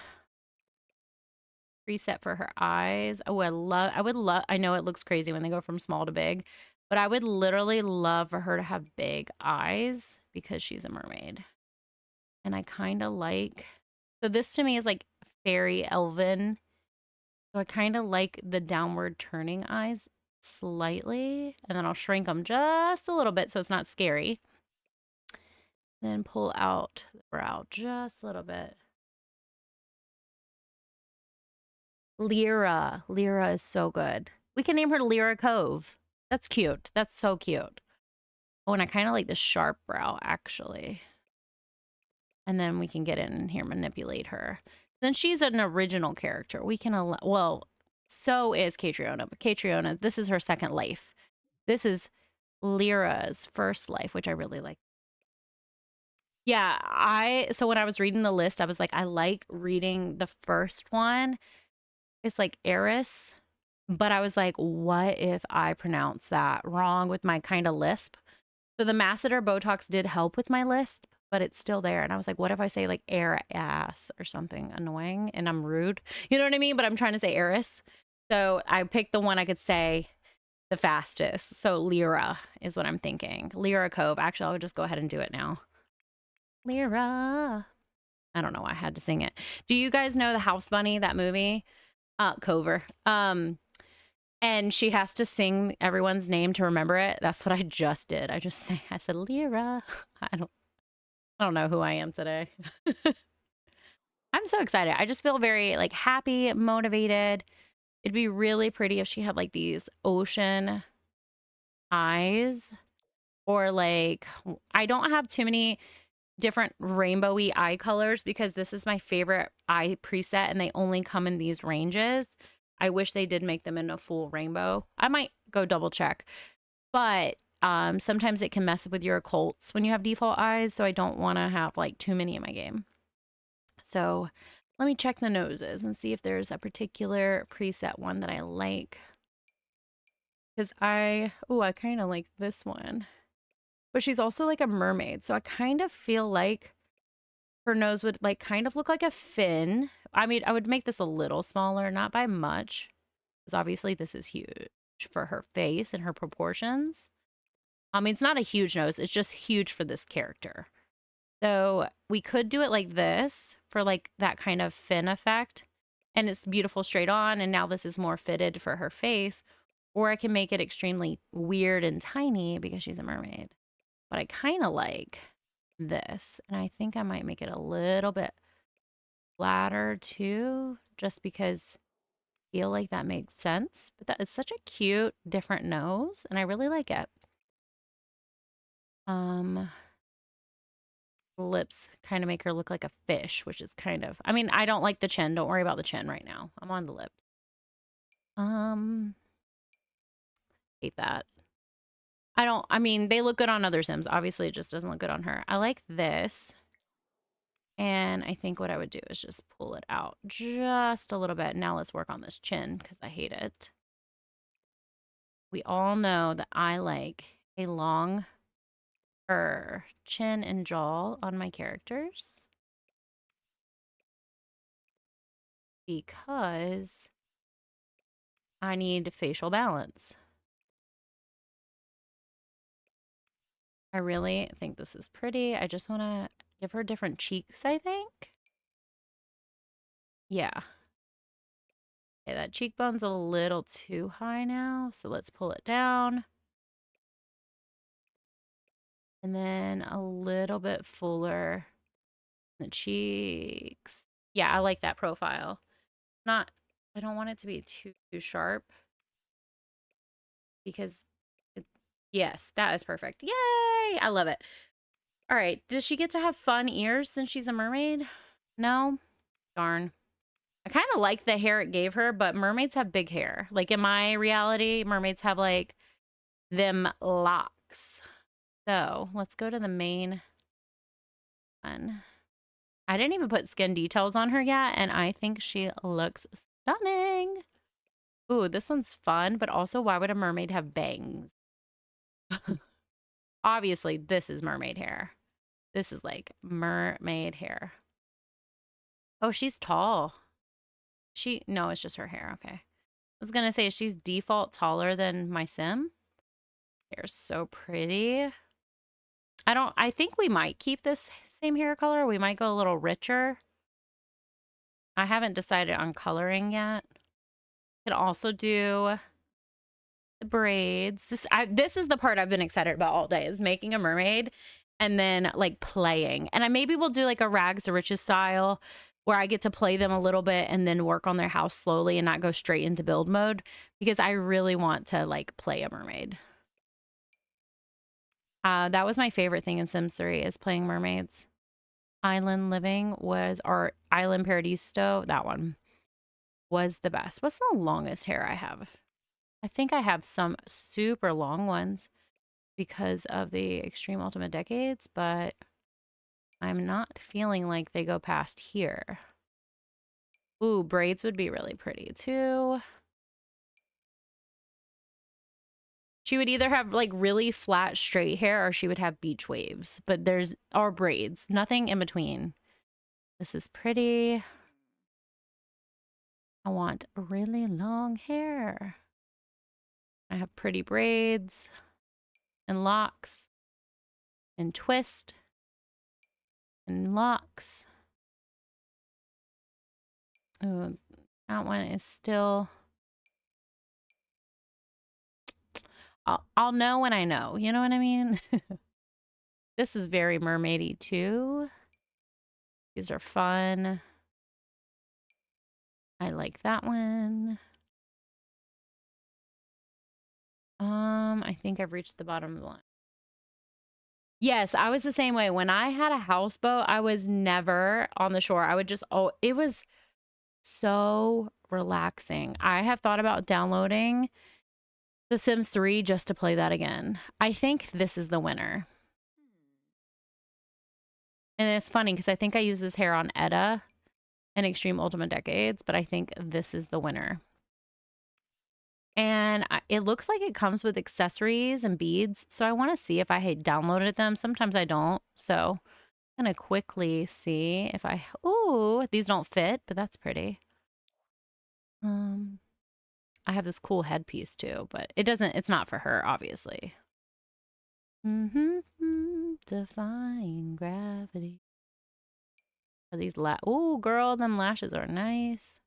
preset for her eyes. Oh, I know it looks crazy when they go from small to big, but I would literally love for her to have big eyes because she's a mermaid. And I kind of like, so this to me is like fairy elven. So I kind of like the downward turning eyes slightly, and then I'll shrink them just a little bit so it's not scary. Then pull out the brow just a little bit. Lyra. Lyra is so good. We can name her Lyra Cove. That's cute. That's so cute. Oh, and I kind of like the sharp brow, actually. And then we can get in here, manipulate her. Then she's an original character. We can, well, so is Catriona. But Catriona, this is her second life. This is Lyra's first life, which I really like. Yeah, so when I was reading the list, I was like, I like reading the first one. It's like Eris, but I was like, what if I pronounce that wrong with my kind of lisp? So the masseter Botox did help with my lisp, but it's still there. And I was like, what if I say like air ass or something annoying and I'm rude? You know what I mean? But I'm trying to say Eris. So I picked the one I could say the fastest. So Lyra is what I'm thinking. Lyra Cove. Actually, I'll just go ahead and do it now. Lyra. I don't know why I had to sing it. Do you guys know the House Bunny, that movie? Cover. And she has to sing everyone's name to remember it. That's what I just did. I said Lyra. I don't know who I am today. I'm so excited. I just feel very like happy, motivated. It'd be really pretty if she had like these ocean eyes, or like, I don't have too many different rainbowy eye colors because this is my favorite eye preset and they only come in these ranges. I wish they did make them in a full rainbow. I might go double check, but sometimes it can mess with your occults when you have default eyes, so I don't want to have like too many in my game. So let me check the noses and see if there's a particular preset one that I like, because I kind of like this one. But she's also like a mermaid, so I kind of feel like her nose would like kind of look like a fin. I mean, I would make this a little smaller, not by much, because obviously this is huge for her face and her proportions. I mean, it's not a huge nose, it's just huge for this character. So we could do it like this for like that kind of fin effect, and it's beautiful straight on, and now this is more fitted for her face. Or I can make it extremely weird and tiny because she's a mermaid. But I kind of like this, and I think I might make it a little bit flatter too, just because I feel like that makes sense. But it's such a cute, different nose, and I really like it. Lips kind of make her look like a fish, which is kind of, I mean, I don't like the chin. Don't worry about the chin right now. I'm on the lips. Hate that. I mean, they look good on other Sims. Obviously, it just doesn't look good on her. I like this. And I think what I would do is just pull it out just a little bit. Now let's work on this chin because I hate it. We all know that I like a long chin and jaw on my characters because I need facial balance. I really think this is pretty. I just want to give her different cheeks, I think. Yeah. Okay, that cheekbone's a little too high now, so let's pull it down. And then a little bit fuller The cheeks. Yeah, I like that profile. Not, I don't want it to be too sharp because yes, that is perfect. Yay! I love it. All right, does she get to have fun ears since she's a mermaid? No? Darn. I kind of like the hair it gave her, but mermaids have big hair. Like in my reality, mermaids have like them locks. So let's go to the main one. I didn't even put skin details on her yet, and I think she looks stunning. Ooh, this one's fun, but also why would a mermaid have bangs? Obviously, this is mermaid hair. This is like mermaid hair. Oh, she's tall. No, it's just her hair. Okay. I was gonna say she's default taller than my sim. Hair's so pretty. I think we might keep this same hair color. We might go a little richer. I haven't decided on coloring yet. Could also do the braids. This is the part I've been excited about all day, is making a mermaid and then like playing. And maybe we'll do like a rags to riches style where I get to play them a little bit and then work on their house slowly and not go straight into build mode, because I really want to like play a mermaid. That was my favorite thing in Sims 3, is playing mermaids. Island Living was, or Island Paradiso, that one was the best. What's the longest hair I have? I think I have some super long ones because of the Extreme Ultimate Decades, but I'm not feeling like they go past here. Ooh, braids would be really pretty too. She would either have like really flat straight hair or she would have beach waves, but or braids, nothing in between. This is pretty. I want really long hair. I have pretty braids and locks and twist and locks. Ooh, that one is still... I'll know when I know. You know what I mean? This is very mermaidy too. These are fun. I like that one. I think I've reached the bottom of the line. Yes, I was the same way. When I had a houseboat, I was never on the shore. I would just, it was so relaxing. I have thought about downloading The Sims 3 just to play that again. I think this is the winner. And it's funny because I think I use this hair on Edda in Extreme Ultimate Decades, but I think this is the winner. And it looks like it comes with accessories and beads, so I want to see if I had downloaded them. Sometimes I don't, so I'm going to quickly see if I... Ooh, these don't fit, but that's pretty. I have this cool headpiece too, but it's not for her, obviously. Defying gravity. Are these ooh, girl, them lashes are nice.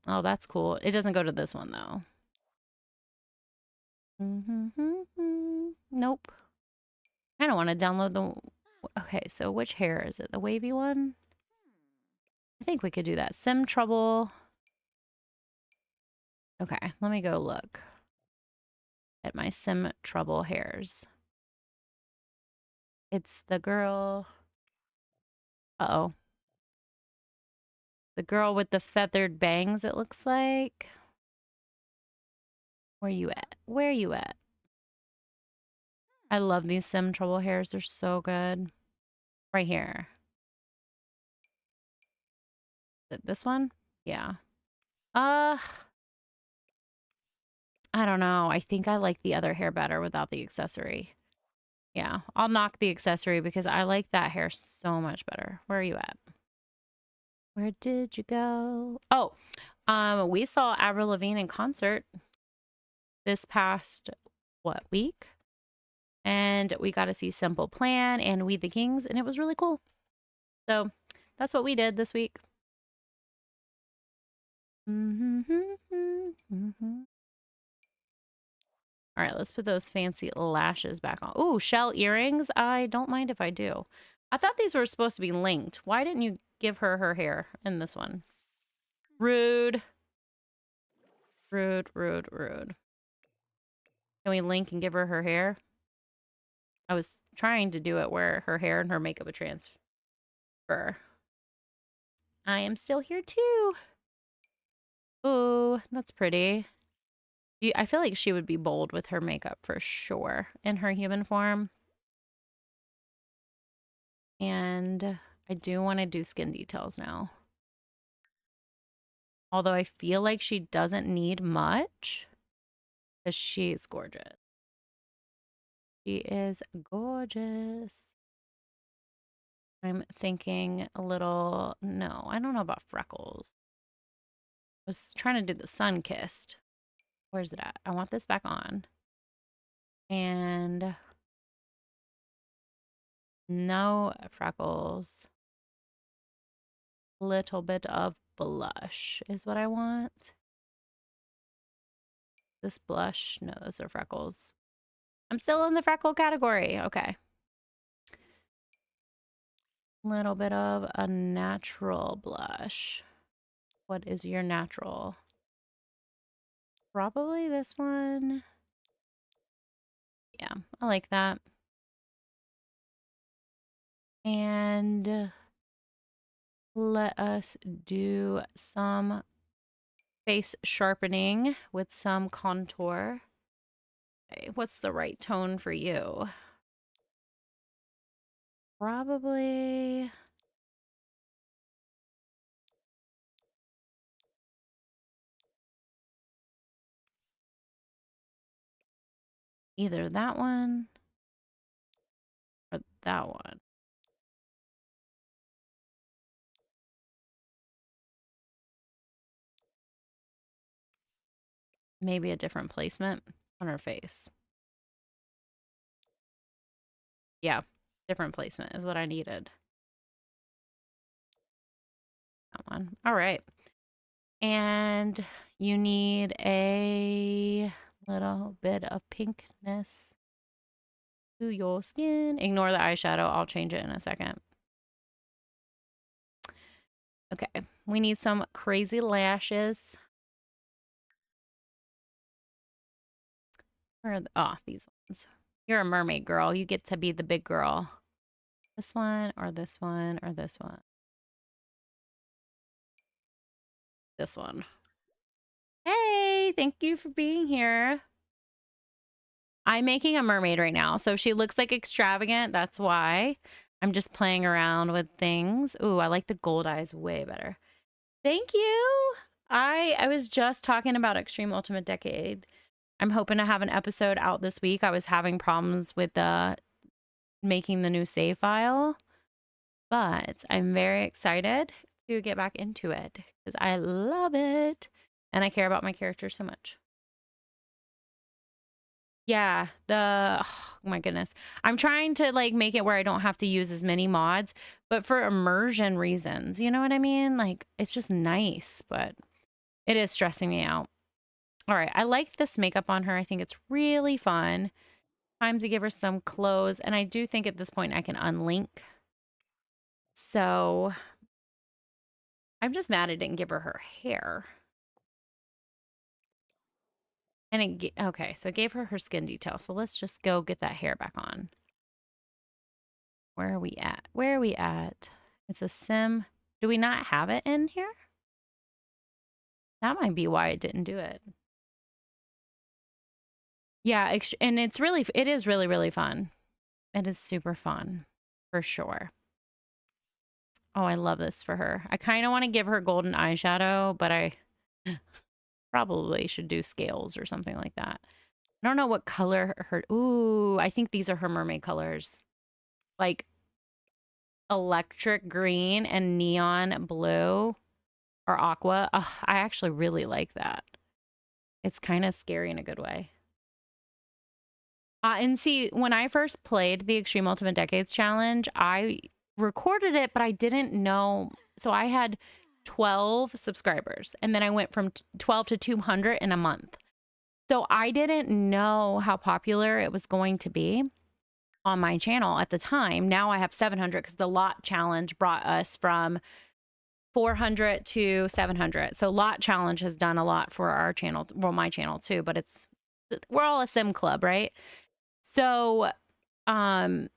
Oh, that's cool. It doesn't go to this one though. Nope. I don't want to download the... Okay, so which hair is it? The wavy one? I think we could do that. Sim Trouble. Okay, let me go look at my Sim Trouble hairs. It's the girl... Uh-oh. The girl with the feathered bangs, it looks like. Where you at? Where you at? I love these Sim Trouble hairs. They're so good. Right here. Is it this one? Yeah. I don't know. I think I like the other hair better without the accessory. Yeah, I'll knock the accessory because I like that hair so much better. Where are you at? Where did you go? Oh, we saw Avril Lavigne in concert this past, week? And we got to see Simple Plan and We the Kings, and it was really cool. So that's what we did this week. All right, let's put those fancy lashes back on. Ooh, shell earrings. I don't mind if I do. I thought these were supposed to be linked. Why didn't you give her her hair in this one? Rude. Rude, rude, rude. Can we link and give her her hair? I was trying to do it where her hair and her makeup would transfer. I am still here too. Ooh, that's pretty. I feel like she would be bold with her makeup for sure in her human form. And I do want to do skin details now. Although I feel like she doesn't need much because she's gorgeous. She is gorgeous. I'm thinking a little, no, I don't know about freckles. I was trying to do the sun-kissed. Where's it at? I want this back on. And no freckles. Little bit of blush is what I want. This blush, no, those are freckles. I'm still in the freckle category. Okay. Little bit of a natural blush. What is your natural? Probably this one. Yeah, I like that. And let us do some face sharpening with some contour. Okay, what's the right tone for you? Probably either that one or that one. Maybe a different placement on her face. Yeah, different placement is what I needed. That one. All right. And you need a little bit of pinkness to your skin. Ignore the eyeshadow. I'll change it in a second. Okay. We need some crazy lashes. Where are oh, these ones. You're a mermaid girl. You get to be the big girl. This one or this one or this one. This one. Hey, thank you for being here. I'm making a mermaid right now. So if she looks like extravagant, that's why. I'm just playing around with things. Ooh, I like the gold eyes way better. Thank you. I was just talking about Extreme Ultimate Decade. I'm hoping to have an episode out this week. I was having problems with making the new save file, but I'm very excited to get back into it because I love it and I care about my character so much. Yeah, oh my goodness. I'm trying to like make it where I don't have to use as many mods, but for immersion reasons, you know what I mean? Like it's just nice, but it is stressing me out. All right, I like this makeup on her. I think it's really fun. Time to give her some clothes, and I do think at this point I can unlink. So I'm just mad I didn't give her her hair. And okay, so I gave her her skin detail. So let's just go get that hair back on. Where are we at? Where are we at? It's a sim. Do we not have it in here? That might be why it didn't do it. Yeah, and it is really, really fun. It is super fun, for sure. Oh, I love this for her. I kind of want to give her golden eyeshadow, but I probably should do scales or something like that. I don't know what color her... Ooh, I think these are her mermaid colors. Like electric green and neon blue or aqua. Oh, I actually really like that. It's kind of scary in a good way. And see, when I first played the Extreme Ultimate Decades Challenge, I recorded it, but I didn't know. So I had 12 subscribers, and then I went from 12 to 200 in a month. So I didn't know how popular it was going to be. on my channel at the time. Now I have 700 because the lot challenge brought us from 400 to 700. So lot challenge has done a lot for our channel, well, my channel too, but we're all a sim club, right? So I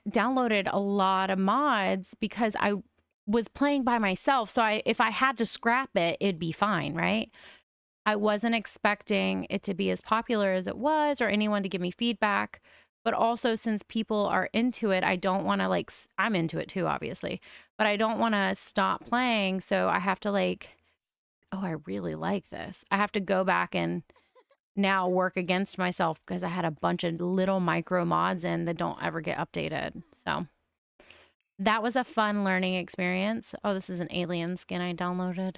downloaded a lot of mods because I was playing by myself. So if I had to scrap it, it'd be fine, right? I wasn't expecting it to be as popular as it was or anyone to give me feedback. But also, since people are into it, I don't want to I'm into it too, obviously, but I don't want to stop playing. So I have to oh, I really like this. I have to go back and now work against myself because I had a bunch of little micro mods in that don't ever get updated. So that was a fun learning experience. Oh, this is an alien skin I downloaded.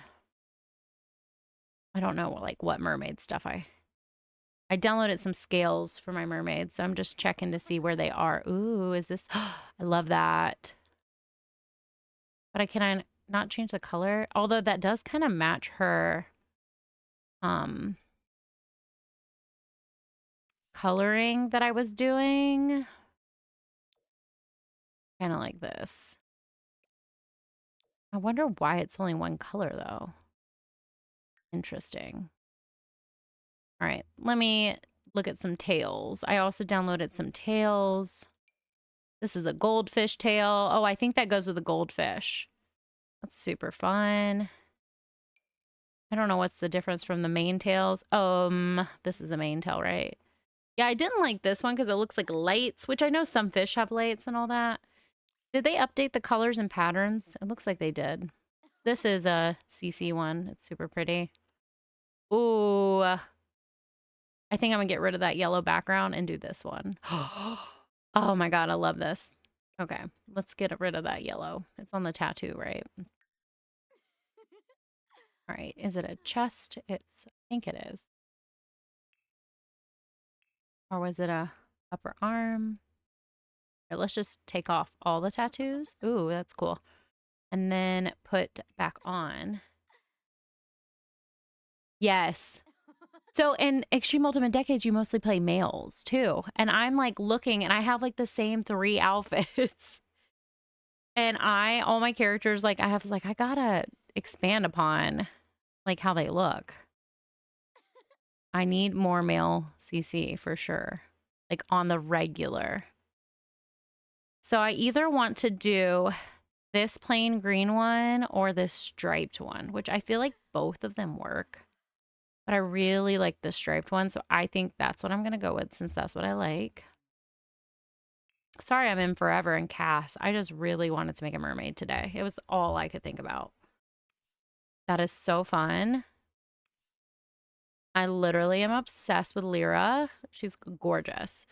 I don't know what mermaid stuff I downloaded some scales for my mermaid, so I'm just checking to see where they are. Ooh, is this? I love that. But can I not change the color? Although that does kind of match her coloring that I was doing. Kind of like this. I wonder why it's only one color though. Interesting. All right, let me look at some tails. I also downloaded some tails. This is a goldfish tail. Oh, I think that goes with a goldfish. That's super fun. I don't know what's the difference from the main tails. This is a main tail, right? Yeah, I didn't like this one because it looks like lights, which I know some fish have lights and all that. Did they update the colors and patterns? It looks like they did. This is a CC one. It's super pretty. Ooh. I think I'm gonna get rid of that yellow background and do this one. Oh my god, I love this. Okay, let's get rid of that yellow. It's on the tattoo, right? All right, is it a chest? I think it is. Or was it a upper arm? Here, let's just take off all the tattoos. Ooh, that's cool. And then put back on. Yes. So in Extreme Ultimate Decades, you mostly play males too. And I'm looking and I have the same 3 outfits. And all my characters, I gotta expand upon how they look. I need more male CC for sure. On the regular. So I either want to do this plain green one or this striped one, which I feel like both of them work. But I really like the striped one, so I think that's what I'm going to go with since that's what I like. Sorry I'm in forever and Cass. I just really wanted to make a mermaid today. It was all I could think about. That is so fun. I literally am obsessed with Lyra. She's gorgeous.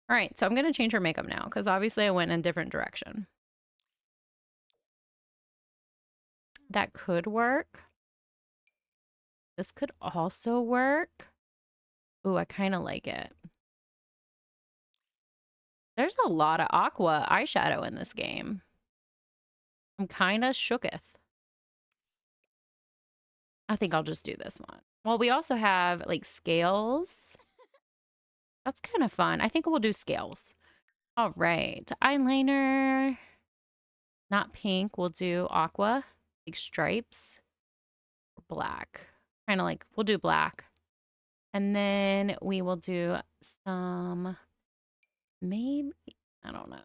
All right, so I'm going to change her makeup now because obviously I went in a different direction. That could work. This could also work. Ooh, I kind of like it. There's a lot of aqua eyeshadow in this game. I'm kind of shooketh. I think I'll just do this one. Well, we also have scales. That's kind of fun. I think we'll do scales. All right. Eyeliner. Not pink. We'll do aqua. Stripes. Black. Kind of we'll do black. And then we will do some, maybe, I don't know.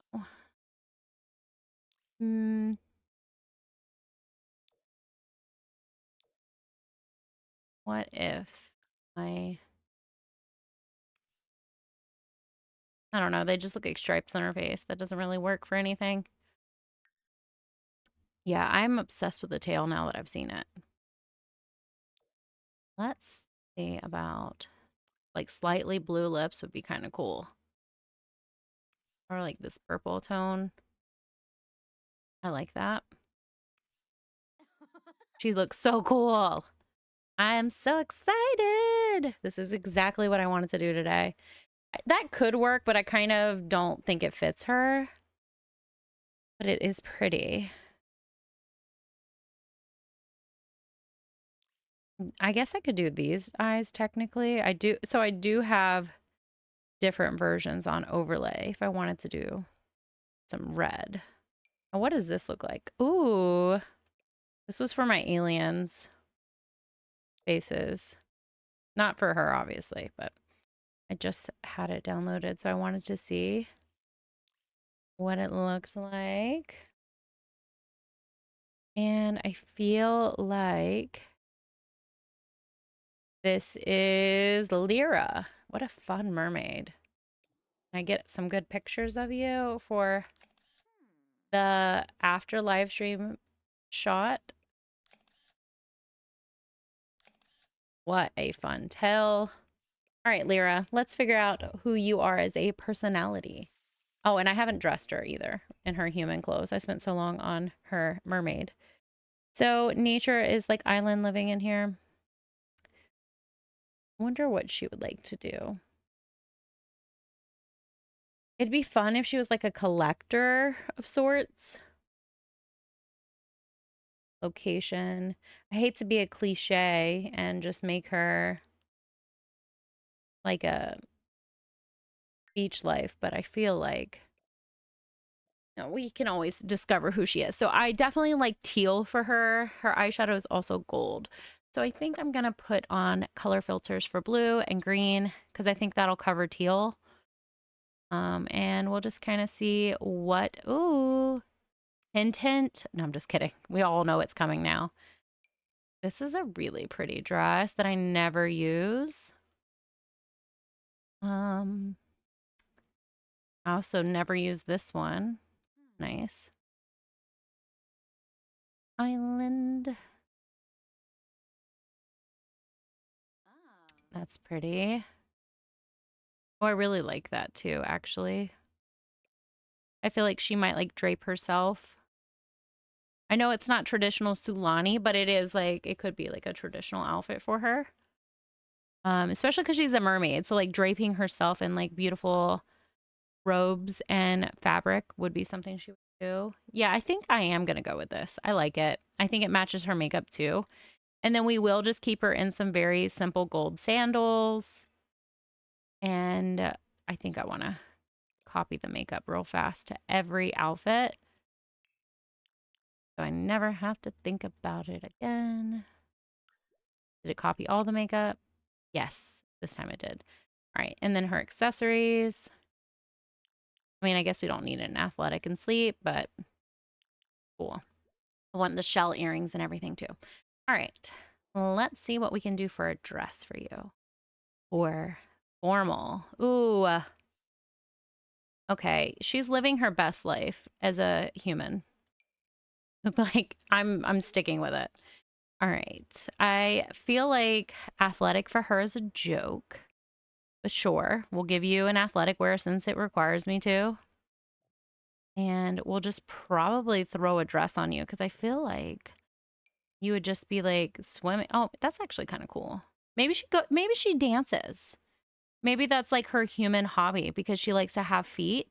What if I don't know. They just look like stripes on her face. That doesn't really work for anything. Yeah, I'm obsessed with the tail now that I've seen it. Let's see about slightly blue lips would be kind of cool. Or this purple tone. I like that. She looks so cool. I'm so excited. This is exactly what I wanted to do today. That could work, but I kind of don't think it fits her. But it is pretty. I guess I could do these eyes technically. I do. So I do have different versions on overlay if I wanted to do some red. Now, what does this look like? Ooh, this was for my aliens faces. Not for her, obviously, but I just had it downloaded, so I wanted to see what it looked like. And I feel like this is Lyra. What a fun mermaid. Can I get some good pictures of you for the after live stream shot? What a fun tale. All right, Lyra, let's figure out who you are as a personality. Oh, and I haven't dressed her either in her human clothes. I spent so long on her mermaid. So nature is like island living in here. I wonder what she would like to do. It'd be fun if she was like a collector of sorts. Location. I hate to be a cliche and just make her like a beach life, but I feel like we can always discover who she is. So I definitely like teal for her. Her eyeshadow is also gold. So I think I'm going to put on color filters for blue and green because I think that'll cover teal. And we'll just kind of see what, ooh, hint, hint. No, I'm just kidding. We all know it's coming now. This is a really pretty dress that I never use. I also never use this one. Nice. Island. That's pretty. Oh, I really like that too, actually. I feel like she might like drape herself. I know it's not traditional Sulani, but it is like, it could be like a traditional outfit for her. Especially because she's a mermaid. So like draping herself in like beautiful robes and fabric would be something she would do. Yeah, I think I am going to go with this. I like it. I think it matches her makeup too. And then we will just keep her in some very simple gold sandals. And I think I want to copy the makeup real fast to every outfit. So I never have to think about it again. Did it copy all the makeup? Yes, this time it did. All right, and then her accessories. I mean, I guess we don't need an athletic and sleep, but cool. I want the shell earrings and everything too. All right, let's see what we can do for a dress for you. Or formal. Ooh. Okay, she's living her best life as a human. Like, I'm sticking with it. All right. I feel like athletic for her is a joke. But sure, we'll give you an athletic wear since it requires me to. And we'll just probably throw a dress on you because I feel like you would just be like swimming. Oh, that's actually kind of cool. Maybe she dances. Maybe that's like her human hobby because she likes to have feet.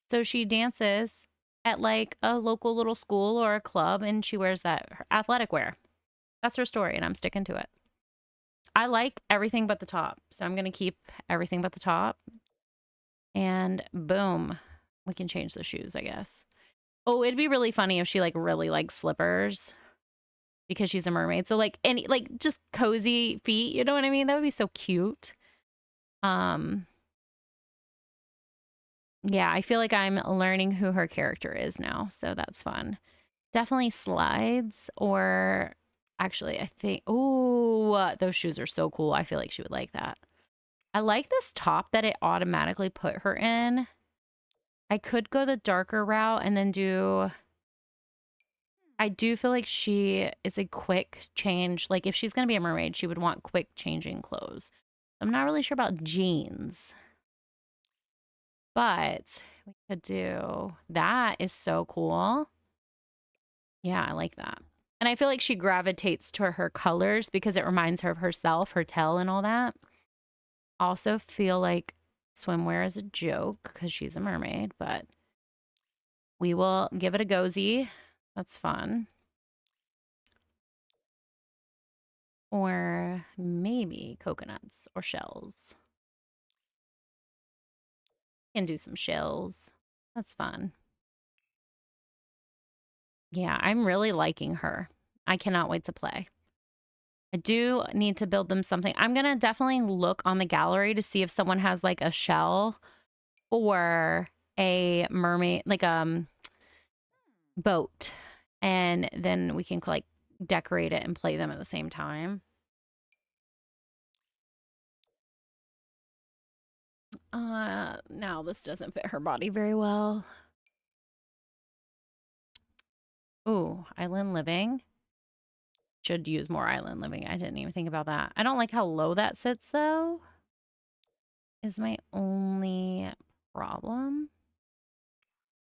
So she dances at like a local little school or a club and she wears that athletic wear. That's her story and I'm sticking to it. I like everything but the top. So I'm going to keep everything but the top. And boom, we can change the shoes, I guess. Oh, it'd be really funny if she like really likes slippers because she's a mermaid. So like any like just cozy feet, you know what I mean? That would be so cute. Yeah, I feel like I'm learning who her character is now, so that's fun. Definitely slides or actually I think oh, those shoes are so cool. I feel like she would like that. I like this top that it automatically put her in. I could go the darker route and then I do feel like she is a quick change. Like if she's going to be a mermaid, she would want quick changing clothes. I'm not really sure about jeans. But we could do that is so cool. Yeah, I like that. And I feel like she gravitates to her colors because it reminds her of herself, her tail and all that. Also feel like swimwear is a joke because she's a mermaid, but we will give it a go-zy. That's fun. Or maybe coconuts or shells. Can do some shells. That's fun. Yeah, I'm really liking her. I cannot wait to play. I do need to build them something. I'm going to definitely look on the gallery to see if someone has like a shell or a mermaid, like boat. And then we can like decorate it and play them at the same time. Now this doesn't fit her body very well. Ooh, island living. Should use more island living. I didn't even think about that. I don't like how low that sits though. Is my only problem.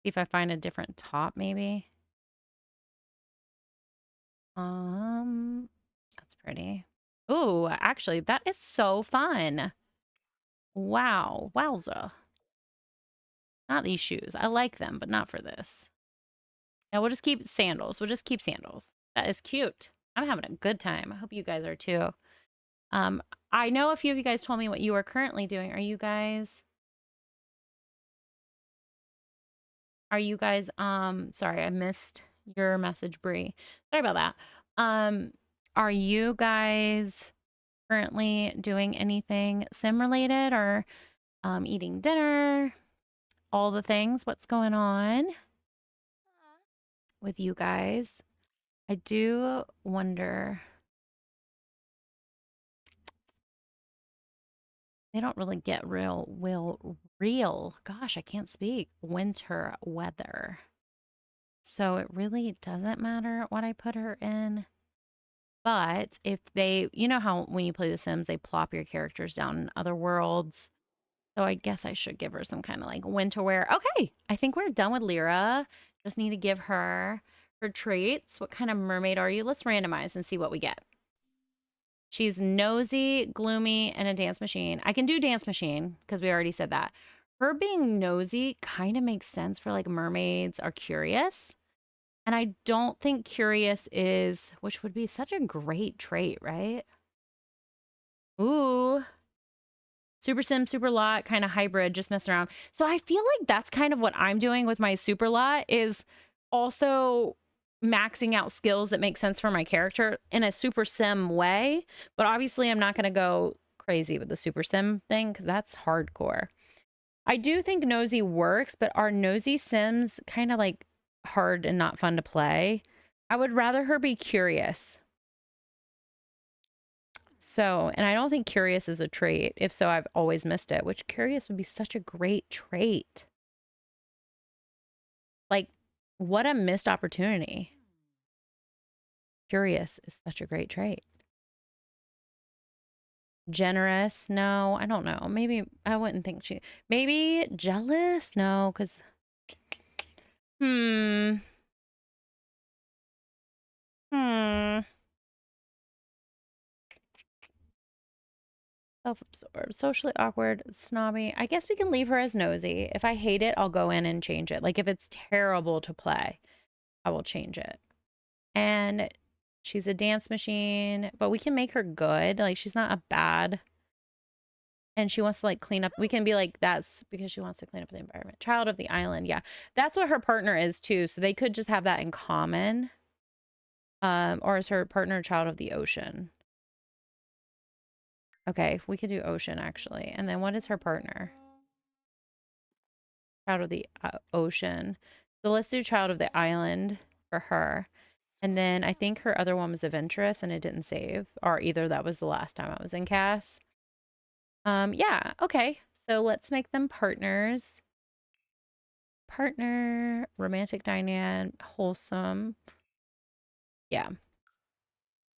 See if I find a different top maybe. That's pretty. Ooh, actually that is so fun. Wow, wowza. Not these shoes. I like them, but not for this. Now we'll just keep sandals. We'll just keep sandals. That is cute. I'm having a good time. I hope you guys are too. I know a few of you guys told me what you are currently doing. Are you guys, sorry, I missed your message, Bree. Sorry about that. Are you guys currently doing anything sim related or eating dinner? All the things. What's going on with you guys? I do wonder. They don't really get real, gosh, I can't speak, winter weather. So it really doesn't matter what I put her in. But if they, you know how when you play The Sims, they plop your characters down in other worlds. So I guess I should give her some kind of like winter wear. Okay, I think we're done with Lyra. Just need to give her her traits. What kind of mermaid are you? Let's randomize and see what we get. She's nosy, gloomy, and a dance machine. I can do dance machine because we already said that. Her being nosy kind of makes sense for like mermaids are curious. And I don't think curious is, which would be such a great trait, right? Ooh. Super sim, super lot, kind of hybrid, just mess around. So I feel like that's kind of what I'm doing with my super lot is also maxing out skills that make sense for my character in a super sim way. But obviously I'm not going to go crazy with the super sim thing because that's hardcore. I do think nosy works, but are nosy sims kind of like hard and not fun to play? I would rather her be curious. So, and I don't think curious is a trait. If so, I've always missed it, which curious would be such a great trait. Like, what a missed opportunity. Curious is such a great trait. Generous? No, I don't know. Maybe I wouldn't think she, maybe jealous? No, because, hmm. Self-absorbed, socially awkward, snobby. I guess we can leave her as nosy. If I hate it, I'll go in and change it. Like if it's terrible to play, I will change it. And she's a dance machine, but we can make her good. Like she's not a bad. And she wants to like clean up. We can be like, that's because she wants to clean up the environment. Child of the island. Yeah. That's what her partner is too. So they could just have that in common. Or is her partner child of the ocean? Okay, we could do ocean actually. And then what is her partner? Child of the ocean. So let's do child of the island for her. And then I think her other one was adventurous and it didn't save. Or either that was the last time I was in Cass. Yeah, okay. So let's make them partners. Partner, romantic dynamic, wholesome. Yeah.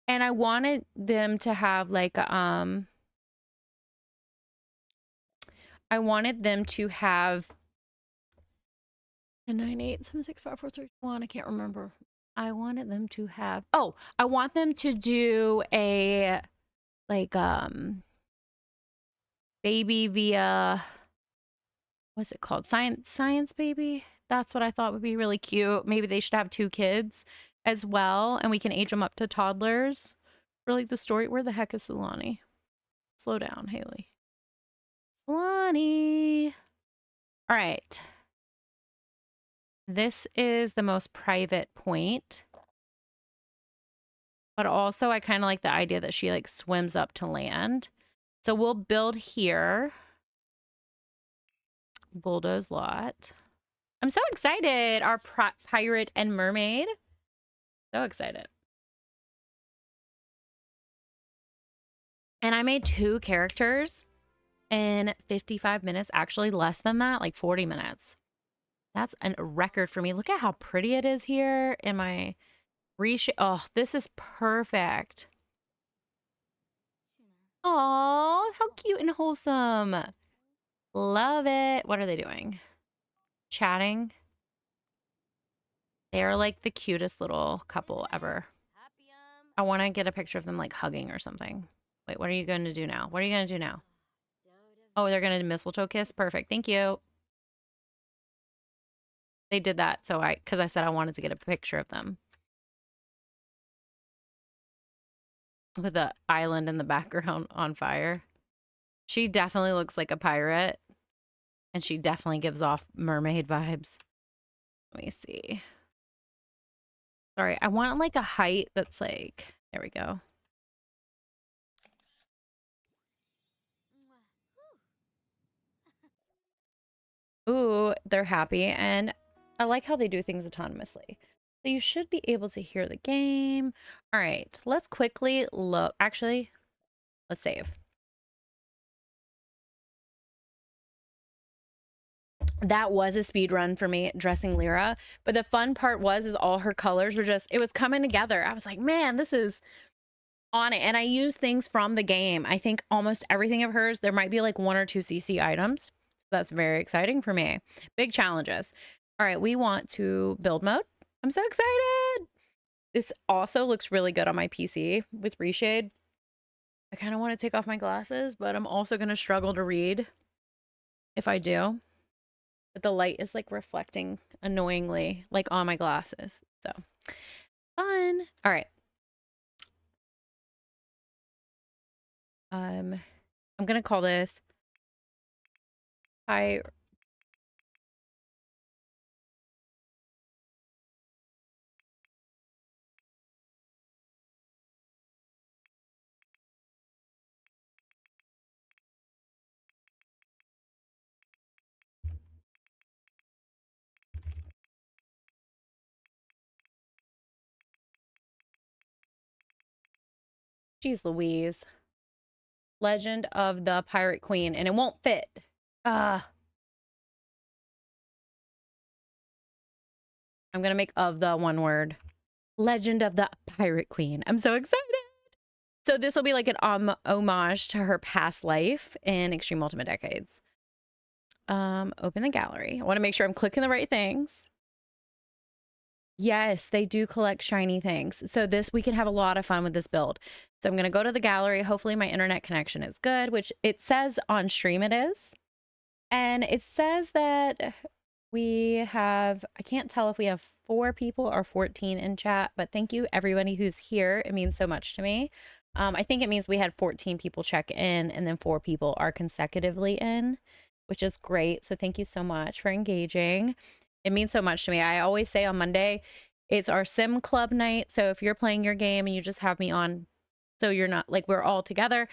And I wanted them to have like I wanted them to have a 987654321. I can't remember. I wanted them to have, oh, I want them to do a like baby via, what's it called? Science baby. That's what I thought would be really cute. Maybe they should have 2 kids as well, and we can age them up to toddlers. For like the story. Where the heck is Sulani? Slow down, Haley. Sulani. All right. This is the most private point. But also I kind of like the idea that she like swims up to land. So we'll build here. Bulldoze lot. I'm so excited. Our pirate and mermaid. So excited. And I made 2 characters in 55 minutes. Actually, less than that, like 40 minutes. That's a record for me. Look at how pretty it is here in my reshape. Oh, this is perfect. Oh, how cute and wholesome. Love it. What are they doing? Chatting. They're like the cutest little couple ever. I want to get a picture of them like hugging or something. Wait, what are you going to do now? What are you going to do now? Oh, they're going to mistletoe kiss? Perfect. Thank you. They did that so because I said I wanted to get a picture of them. With the island in the background on fire. She definitely looks like a pirate. And she definitely gives off mermaid vibes. Let me see. Sorry, I want like a height that's like, there we go. Ooh, they're happy. And I like how they do things autonomously. So you should be able to hear the game. All right, let's quickly look. Actually, let's save. That was a speed run for me dressing Lyra. But the fun part is all her colors were just, it was coming together. I was like, man, this is on it. And I use things from the game. I think almost everything of hers, there might be like 1 or 2 CC items. So that's very exciting for me. Big challenges. All right, we want to build mode. I'm so excited. This also looks really good on my PC with reshade. I kind of want to take off my glasses, but I'm also going to struggle to read if I do. But the light is like reflecting annoyingly like on my glasses. So fun. All right. I'm going to call this Jeez Louise. Legend of the Pirate Queen, and it won't fit. I'm gonna make of the one word. Legend of the Pirate Queen. I'm so excited. So this will be like an homage to her past life in Extreme Ultimate Decades. Open the gallery. I want to make sure I'm clicking the right things. Yes, they do collect shiny things. So we can have a lot of fun with this build. So I'm going to go to the gallery. Hopefully my internet connection is good, which it says on stream it is. And it says that we have, I can't tell if we have 4 people or 14 in chat, but thank you everybody who's here. It means so much to me. I think it means we had 14 people check in and then 4 people are consecutively in, which is great. So thank you so much for engaging. It means so much to me. I always say on Monday, it's our sim club night. So if you're playing your game and you just have me on, so you're not like we're all together,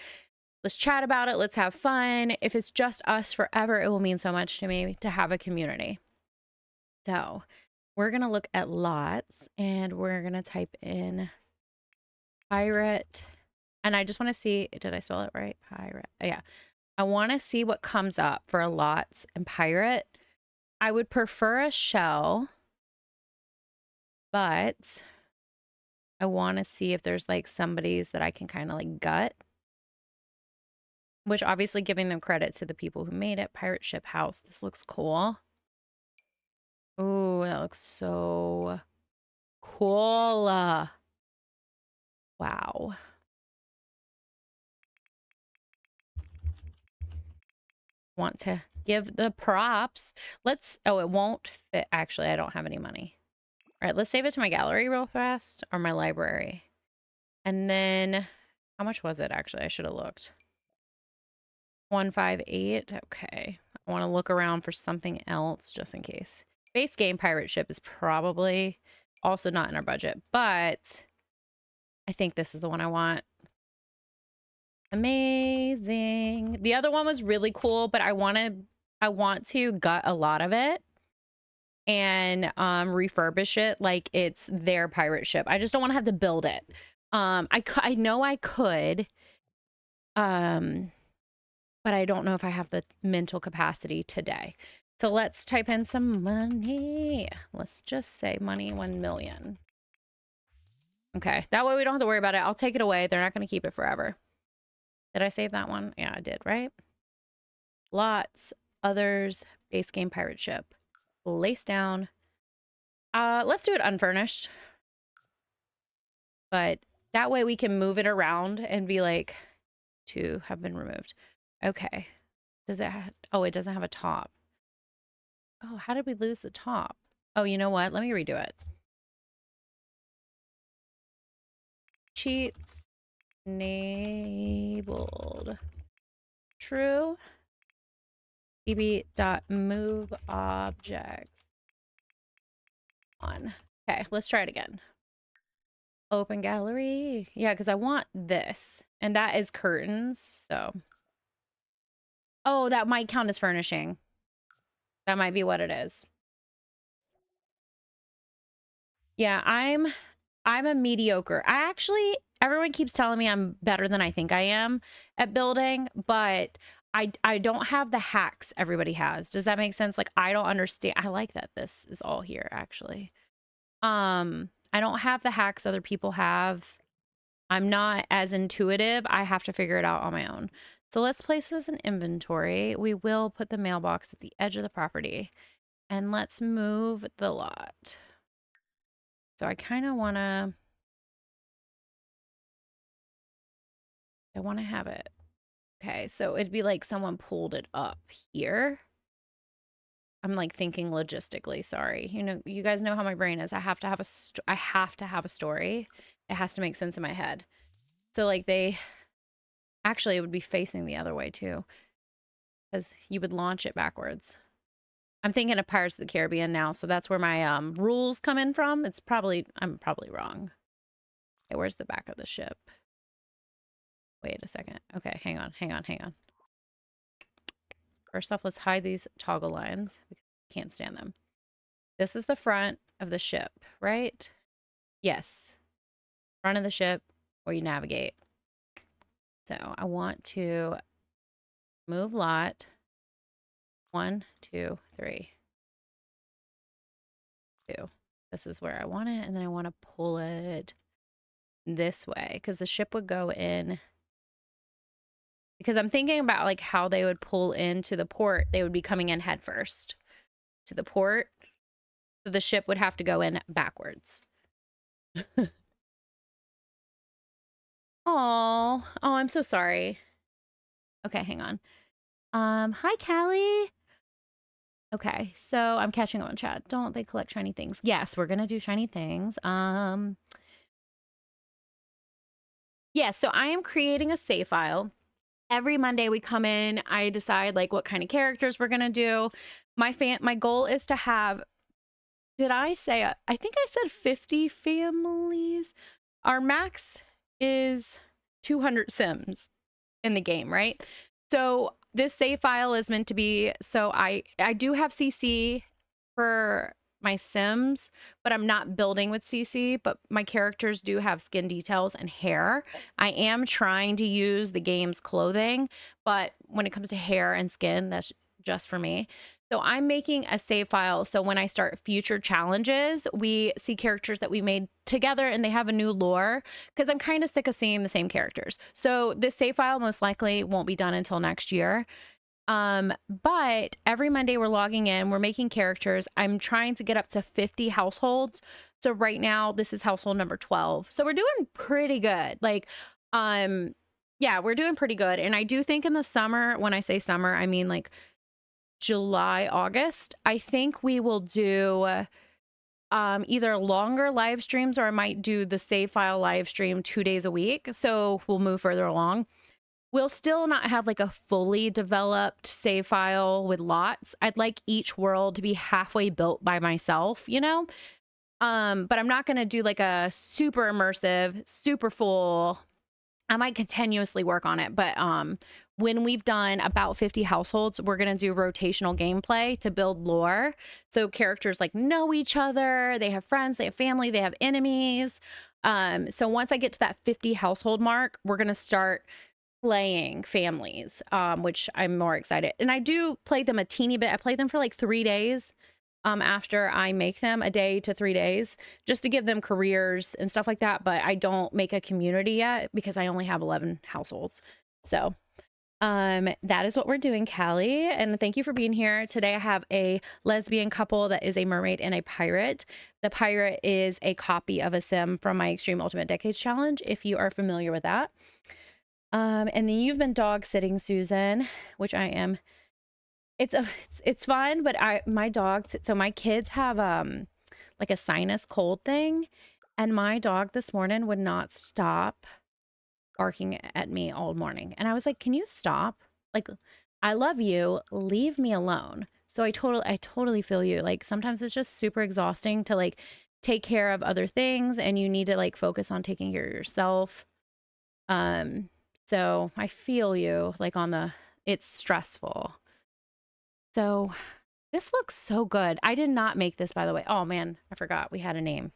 let's chat about it. Let's have fun. If it's just us forever, it will mean so much to me to have a community. So we're going to look at lots and we're going to type in pirate. And I just want to see, did I spell it right? Pirate. Oh, yeah. I want to see what comes up for lots and pirate. I would prefer a shell, but I want to see if there's like somebody's that I can kind of like gut. Which obviously giving them credit to the people who made it. Pirate ship house. This looks cool. Oh, that looks so cool. Wow. Want to give the props. Oh, it won't fit. Actually, I don't have any money. All right, let's save it to my gallery real fast or my library. And then how much was it? Actually, I should have looked. 158. Okay. I want to look around for something else just in case. Base game pirate ship is probably also not in our budget, but I think this is the one I want. Amazing. The other one was really cool, but I want to gut a lot of it and refurbish it like it's their pirate ship. I just don't want to have to build it. I know I could, but I don't know if I have the mental capacity today. So let's type in some money. Let's just say money 1 million. Okay, that way we don't have to worry about it. I'll take it away. They're not going to keep it forever. Did I save that one? Yeah, I did, right? Lots. Others. Base game pirate ship. Lace down. Let's do it unfurnished. But that way we can move it around and be like, to have been removed. Okay. Does it have, oh, it doesn't have a top. Oh, how did we lose the top? Oh, you know what? Let me redo it. Cheats enabled. True. bb.move objects on. Okay, let's try it again. Open gallery. Yeah, because I want this. And that is curtains, so. Oh, that might count as furnishing. That might be what it is. Yeah, I'm a mediocre. Everyone keeps telling me I'm better than I think I am at building, but I don't have the hacks everybody has. Does that make sense? Like, I don't understand. I like that this is all here, actually. I don't have the hacks other people have. I'm not as intuitive. I have to figure it out on my own. So let's place this in inventory. We will put the mailbox at the edge of the property. And let's move the lot. So I kind of want to... I want to have it. Okay, so it'd be like someone pulled it up here. I'm like thinking logistically, sorry. You know, you guys know how my brain is. I have to have a story. It has to make sense in my head. So like actually it would be facing the other way too, because you would launch it backwards. I'm thinking of Pirates of the Caribbean now, so that's where my rules come in from. I'm probably wrong. Okay, where's the back of the ship? Wait a second. Okay, hang on. First off, let's hide these toggle lines because I can't stand them. This is the front of the ship, right? Yes. Front of the ship where you navigate. So I want to move lot 1, 2, 3. 2. This is where I want it, and then I want to pull it this way because the ship would go in. Because I'm thinking about like how they would pull into the port. They would be coming in head first to the port. So the ship would have to go in backwards. Oh, I'm so sorry. Okay, hang on. Hi, Callie. Okay, so I'm catching on chat. Don't they collect shiny things? Yes, we're gonna do shiny things. Yeah, so I am creating a save file. Every Monday we come in, I decide like what kind of characters we're gonna do. My goal is to have, did I say, I think I said 50 families. Our max is 200 Sims in the game, right? So this save file is meant to be, so I do have CC for my Sims, but I'm not building with CC, but my characters do have skin details and hair. I am trying to use the game's clothing, but when it comes to hair and skin, that's just for me. So I'm making a save file. So when I start future challenges, we see characters that we made together and they have a new lore, because I'm kind of sick of seeing the same characters. So this save file most likely won't be done until next year. But every Monday we're logging in, we're making characters. I'm trying to get up to 50 households. So right now this is household number 12. So we're doing pretty good. Like, yeah, we're doing pretty good. And I do think in the summer, when I say summer, I mean like July, August, I think we will do either longer live streams, or I might do the save file live stream 2 days a week. So we'll move further along. We'll still not have like a fully developed save file with lots. I'd like each world to be halfway built by myself, you know? But I'm not going to do like a super immersive, super full. I might continuously work on it, but when we've done about 50 households, we're going to do rotational gameplay to build lore. So characters like know each other, they have friends, they have family, they have enemies. So once I get to that 50 household mark, we're going to start playing families, which I'm more excited. And I do play them a teeny bit. I play them for like 3 days after I make them, a day to 3 days, just to give them careers and stuff like that. But I don't make a community yet because I only have 11 households. So that is what we're doing, Callie. And thank you for being here. Today I have a lesbian couple that is a mermaid and a pirate. The pirate is a copy of a sim from my Extreme Ultimate Decades Challenge, if you are familiar with that. And then you've been dog sitting, Susan, which I am. It's fun, but my dogs, so my kids have like a sinus cold thing, and my dog this morning would not stop barking at me all morning. And I was like, "Can you stop? Like, I love you, leave me alone." So I totally feel you. Like sometimes it's just super exhausting to like take care of other things, and you need to like focus on taking care of yourself. So I feel you like it's stressful. So this looks so good. I did not make this, by the way. Oh man, I forgot we had a name.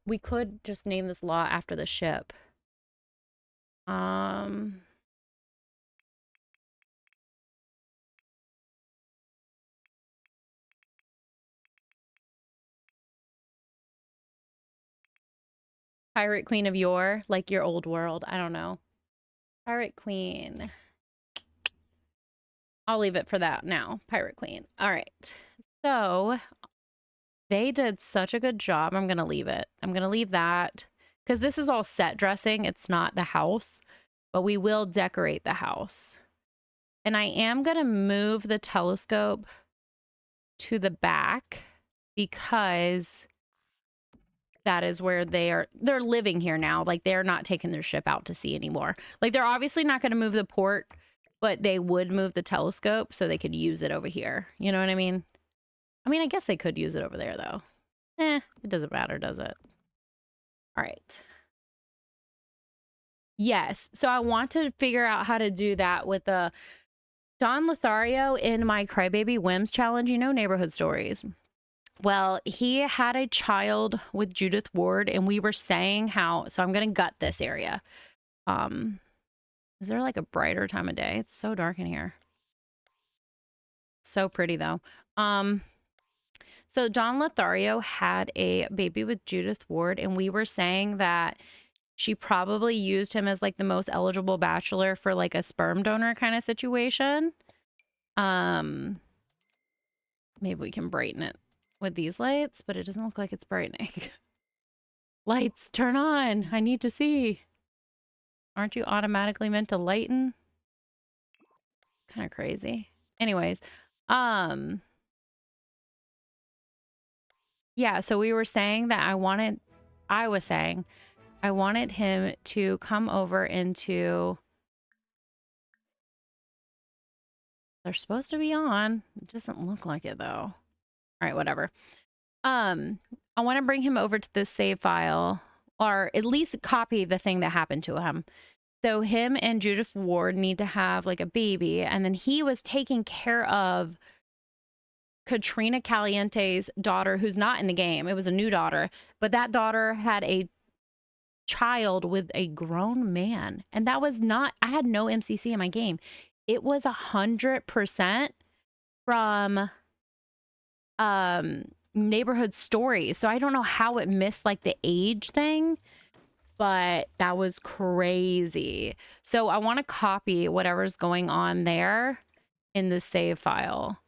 We could just name this lot after the ship. Pirate Queen of Yore, like your old world. I don't know. Pirate Queen. I'll leave it for that now. Pirate Queen. All right. So they did such a good job. I'm going to leave it. I'm going to leave that because this is all set dressing. It's not the house, but we will decorate the house. And I am going to move the telescope to the back because that is where they're living here now. Like they're not taking their ship out to sea anymore. Like they're obviously not going to move the port, but they would move the telescope so they could use it over here. You know what I mean? I guess they could use it over there though. It doesn't matter, does it? All right. Yes. So I want to figure out how to do that with the Don Lothario in my Crybaby Whims challenge, you know, neighborhood stories. Well, he had a child with Judith Ward, and we were saying how, so I'm going to gut this area. Is there like a brighter time of day? It's so dark in here. So pretty though. So Don Lothario had a baby with Judith Ward, and we were saying that she probably used him as like the most eligible bachelor for like a sperm donor kind of situation. Maybe we can brighten it with these lights, but it doesn't look like it's brightening. Lights, turn on. I need to see. Aren't you automatically meant to lighten? Kind of crazy. Anyways, yeah, so we were saying that I was saying I wanted him to come over into, they're supposed to be on. It doesn't look like it though. All right, whatever. I want to bring him over to this save file, or at least copy the thing that happened to him. So him and Judith Ward need to have like a baby, and then he was taking care of Katrina Caliente's daughter, who's not in the game. It was a new daughter, but that daughter had a child with a grown man, and that was not, I had no MCC in my game. It was 100% from neighborhood stories. So I don't know how it missed like the age thing, but that was crazy. So I want to copy whatever's going on there in the save file.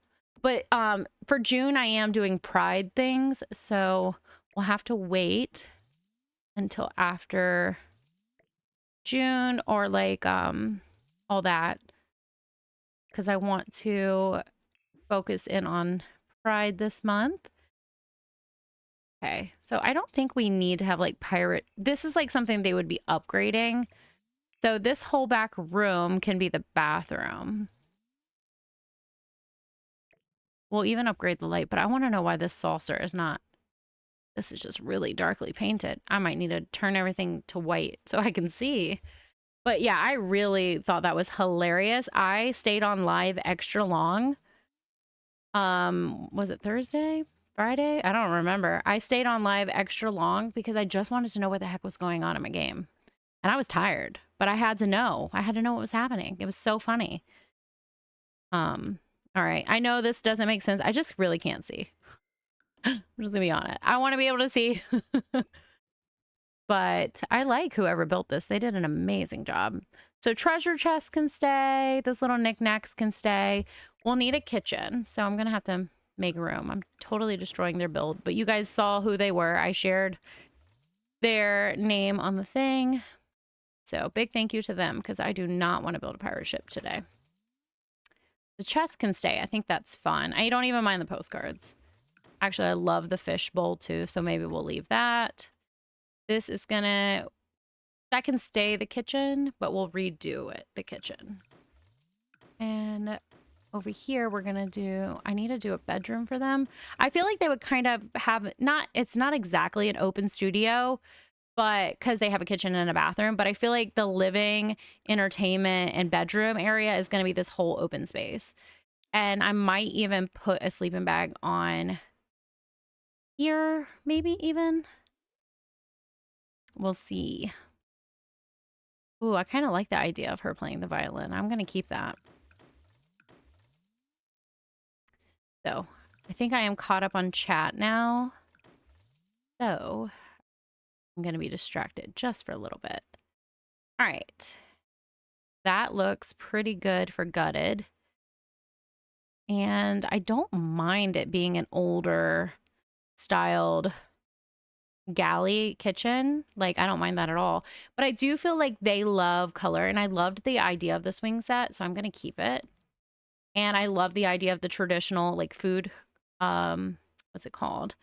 But for June, I am doing Pride things, so we'll have to wait until after June or like all that, because I want to focus in on Pride this month. Okay, Okay, so I don't think we need to have like pirate. This is like something they would be upgrading. So this whole back room can be the bathroom. We'll even upgrade the light, but I want to know why this saucer is not. This is just really darkly painted. I might need to turn everything to white so I can see. But yeah, I really thought that was hilarious. I stayed on live extra long. Was it Thursday? Friday? I don't remember. I stayed on live extra long because I just wanted to know what the heck was going on in my game. And I was tired, but I had to know. I had to know what was happening. It was so funny. All right. I know this doesn't make sense. I just really can't see. I'm just gonna be on it. I want to be able to see. But I like whoever built this. They did an amazing job. So treasure chests can stay. Those little knickknacks can stay. We'll need a kitchen. So I'm going to have to make room. I'm totally destroying their build. But you guys saw who they were. I shared their name on the thing. So big thank you to them because I do not want to build a pirate ship today. The chest can stay. I think that's fun. I don't even mind the postcards. Actually, I love the fish bowl too. So maybe we'll leave that. This is gonna, that can stay the kitchen, but we'll redo it, the kitchen. And over here, we're gonna do, I need to do a bedroom for them. I feel like they would kind of have, not, it's not exactly an open studio, but because they have a kitchen and a bathroom, but I feel like the living, entertainment, and bedroom area is gonna be this whole open space. And I might even put a sleeping bag on here, maybe even. We'll see. Ooh, I kind of like the idea of her playing the violin. I'm going to keep that. So, I think I am caught up on chat now. So, I'm going to be distracted just for a little bit. All right. That looks pretty good for gutted. And I don't mind it being an older styled galley kitchen. Like, I don't mind that at all. But I do feel like they love color, and I loved the idea of the swing set, so I'm going to keep it. And I love the idea of the traditional, like, food, what's it called?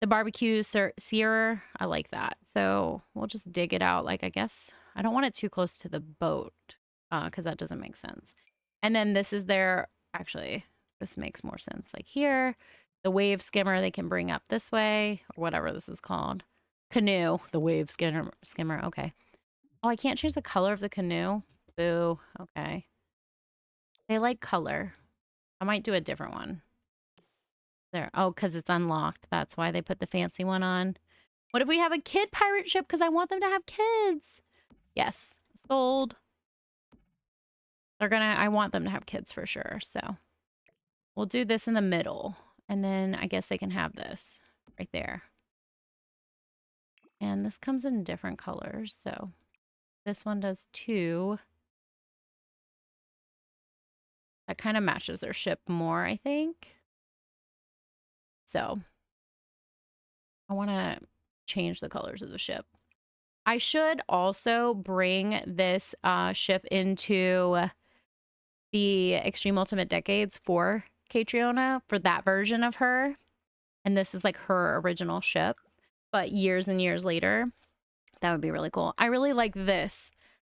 The barbecue sear. I like that. So we'll just dig it out. Like, I guess I don't want it too close to the boat because that doesn't make sense. And then this is their, actually, this makes more sense. Like here, the wave skimmer they can bring up this way, or whatever this is called. Canoe, the wave skimmer. Okay. Oh, I can't change the color of the canoe. Boo. Okay. They like color. I might do a different one. There. Oh, because it's unlocked. That's why they put the fancy one on. What if we have a kid pirate ship? Because I want them to have kids. Yes. Sold. They're gonna, I want them to have kids for sure. So we'll do this in the middle. And then I guess they can have this right there. And this comes in different colors. So this one does too. That kind of matches their ship more, I think. So I want to change the colors of the ship. I should also bring this ship into the Extreme Ultimate Decades for Catriona, for that version of her. And this is like her original ship, but years and years later. That would be really cool. I really like this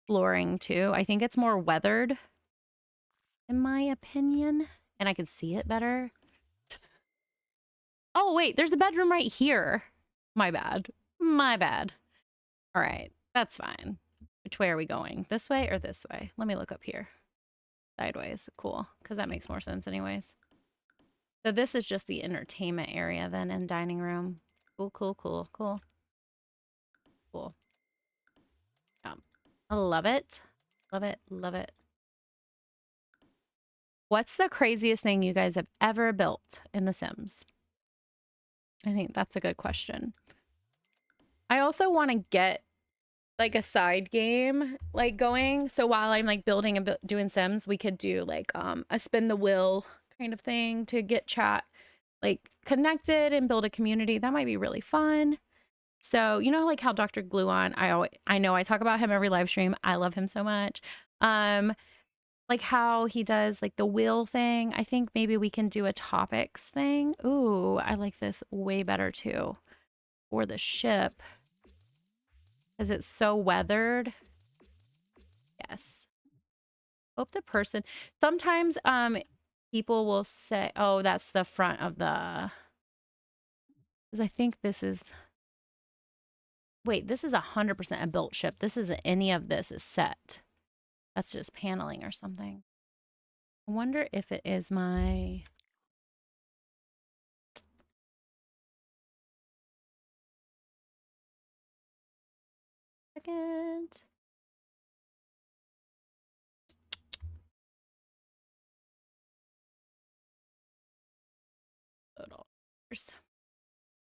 flooring too. I think it's more weathered, in my opinion, and I can see it better. Oh, wait, there's a bedroom right here. My bad. My bad. All right, that's fine. Which way are we going? This way or this way? Let me look up here. Sideways. Cool, because that makes more sense anyways. So this is just the entertainment area then and dining room. Cool, cool, cool, cool. Cool. I love it. Love it. Love it. What's the craziest thing you guys have ever built in The Sims? I think that's a good question. I also want to get like a side game like going. So while I'm like building and doing Sims, we could do like a spin the wheel kind of thing to get chat like connected and build a community. That might be really fun. So, you know, like how Dr. Gluon, I know I talk about him every live stream. I love him so much. Like how he does like the wheel thing. I think maybe we can do a topics thing. Ooh, I like this way better too. for the ship. Because it's so weathered. Yes. Hope the person... Sometimes people will say, oh, that's the front of the... Because I think this is... Wait, this is 100% a built ship. This isn't any of this is set. That's just paneling or something. I wonder if it is my... Second.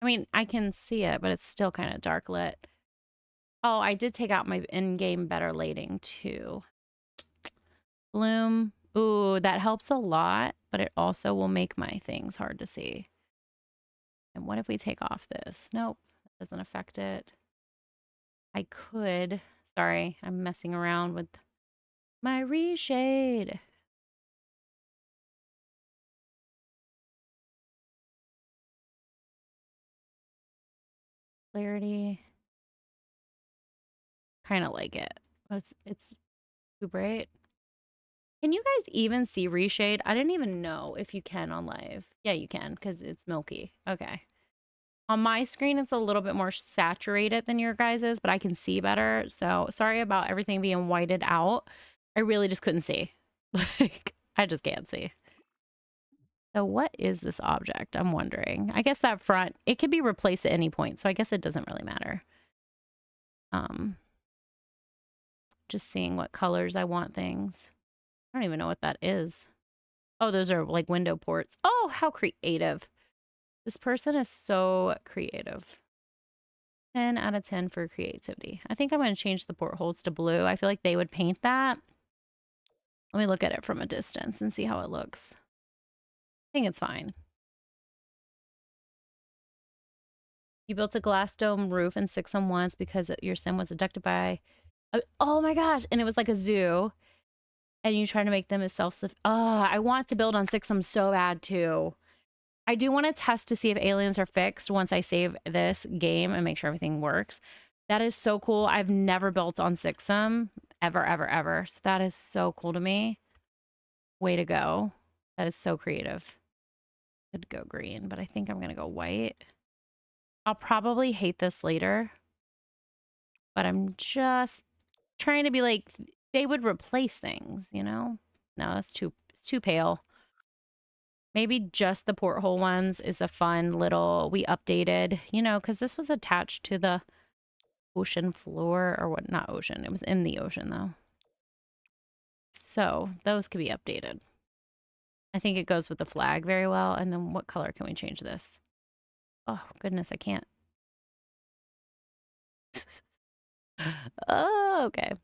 I mean, I can see it, but it's still kind of dark lit. Oh, I did take out my in-game better lighting too. Bloom. Ooh, that helps a lot, but it also will make my things hard to see. And what if we take off this? Nope, that doesn't affect it. I could. Sorry, I'm messing around with my reshade. Clarity. Kind of like it. It's too bright. Can you guys even see reshade? I didn't even know if you can on live. Yeah, you can because it's milky. Okay. On my screen, it's a little bit more saturated than your guys's, but I can see better. So sorry about everything being whited out. I really just couldn't see. Like, I just can't see. So what is this object? I'm wondering. I guess that front, it could be replaced at any point. So I guess it doesn't really matter. Just seeing what colors I want things. I don't even know what that is. Oh, those are like window ports. Oh, how creative. This person is so creative. 10 out of 10 for creativity. I think I'm going to change the portholes to blue. I feel like they would paint that. Let me look at it from a distance and see how it looks. I think it's fine. You built a glass dome roof in 6 once because your sim was abducted by... Oh my gosh. And it was like a zoo. And you try to make them as self-sufficient. Oh, I want to build on 6 so bad too. I do want to test to see if aliens are fixed once I save this game and make sure everything works. That is so cool. I've never built on 6 ever, ever, ever. So that is so cool to me. Way to go. That is so creative. Could go green, but I think I'm going to go white. I'll probably hate this later. But I'm just trying to be like, they would replace things, you know? No, it's too pale. Maybe just the porthole ones is a fun little, we updated, you know, because this was attached to the ocean floor or what, not ocean. It was in the ocean though. So those could be updated. I think it goes with the flag very well. And then what color can we change this? Oh, goodness, I can't. Oh, okay.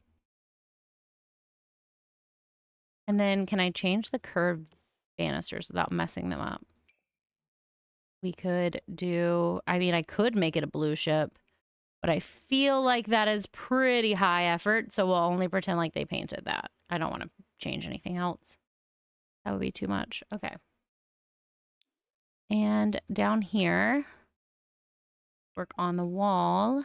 And then can I change the curved banisters without messing them up? We could do, I mean, I could make it a blue ship, but I feel like that is pretty high effort. So we'll only pretend like they painted that. I don't want to change anything else. That would be too much. Okay. And down here, work on the wall.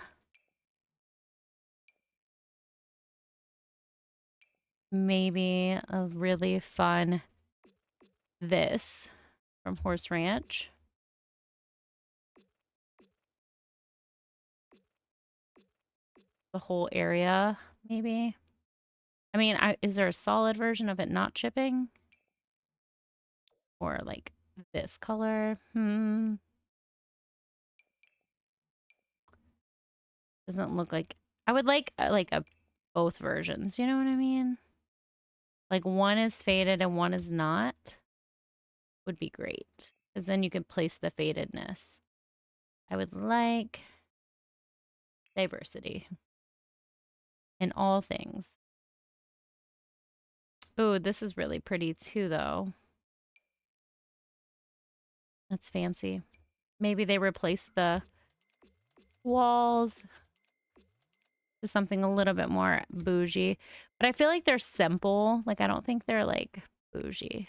Maybe a really fun this from Horse Ranch. The whole area, maybe. I mean, is there a solid version of it not chipping? Or like this color? Doesn't look like... I would like a both versions, you know what I mean? Like one is faded and one is not. Would be great. Because then you can place the fadedness. I would like diversity in all things. Oh, this is really pretty too, though. That's fancy. Maybe they replace the walls to something a little bit more bougie. But I feel like they're simple. Like, I don't think they're, like, bougie.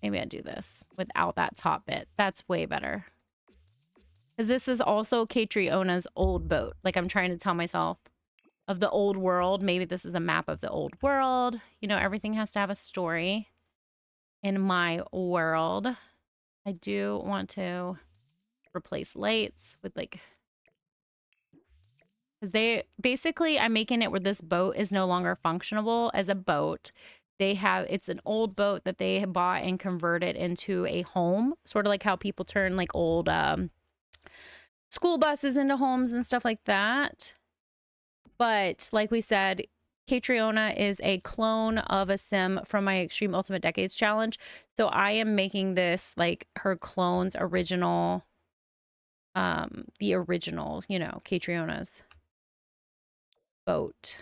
Maybe I do this without that top bit. That's way better. Because this is also Catriona's old boat. Like, I'm trying to tell myself of the old world. Maybe this is a map of the old world. You know, everything has to have a story in my world. I do want to replace lights with like, because they basically, I'm making it where this boat is no longer functionable as a boat. They have, it's an old boat that they have bought and converted into a home, sort of like how people turn like old school buses into homes and stuff like that. But like we said, Catriona is a clone of a sim from my Extreme Ultimate Decades challenge. So I am making this like her clone's original, the original, you know, Catriona's boat.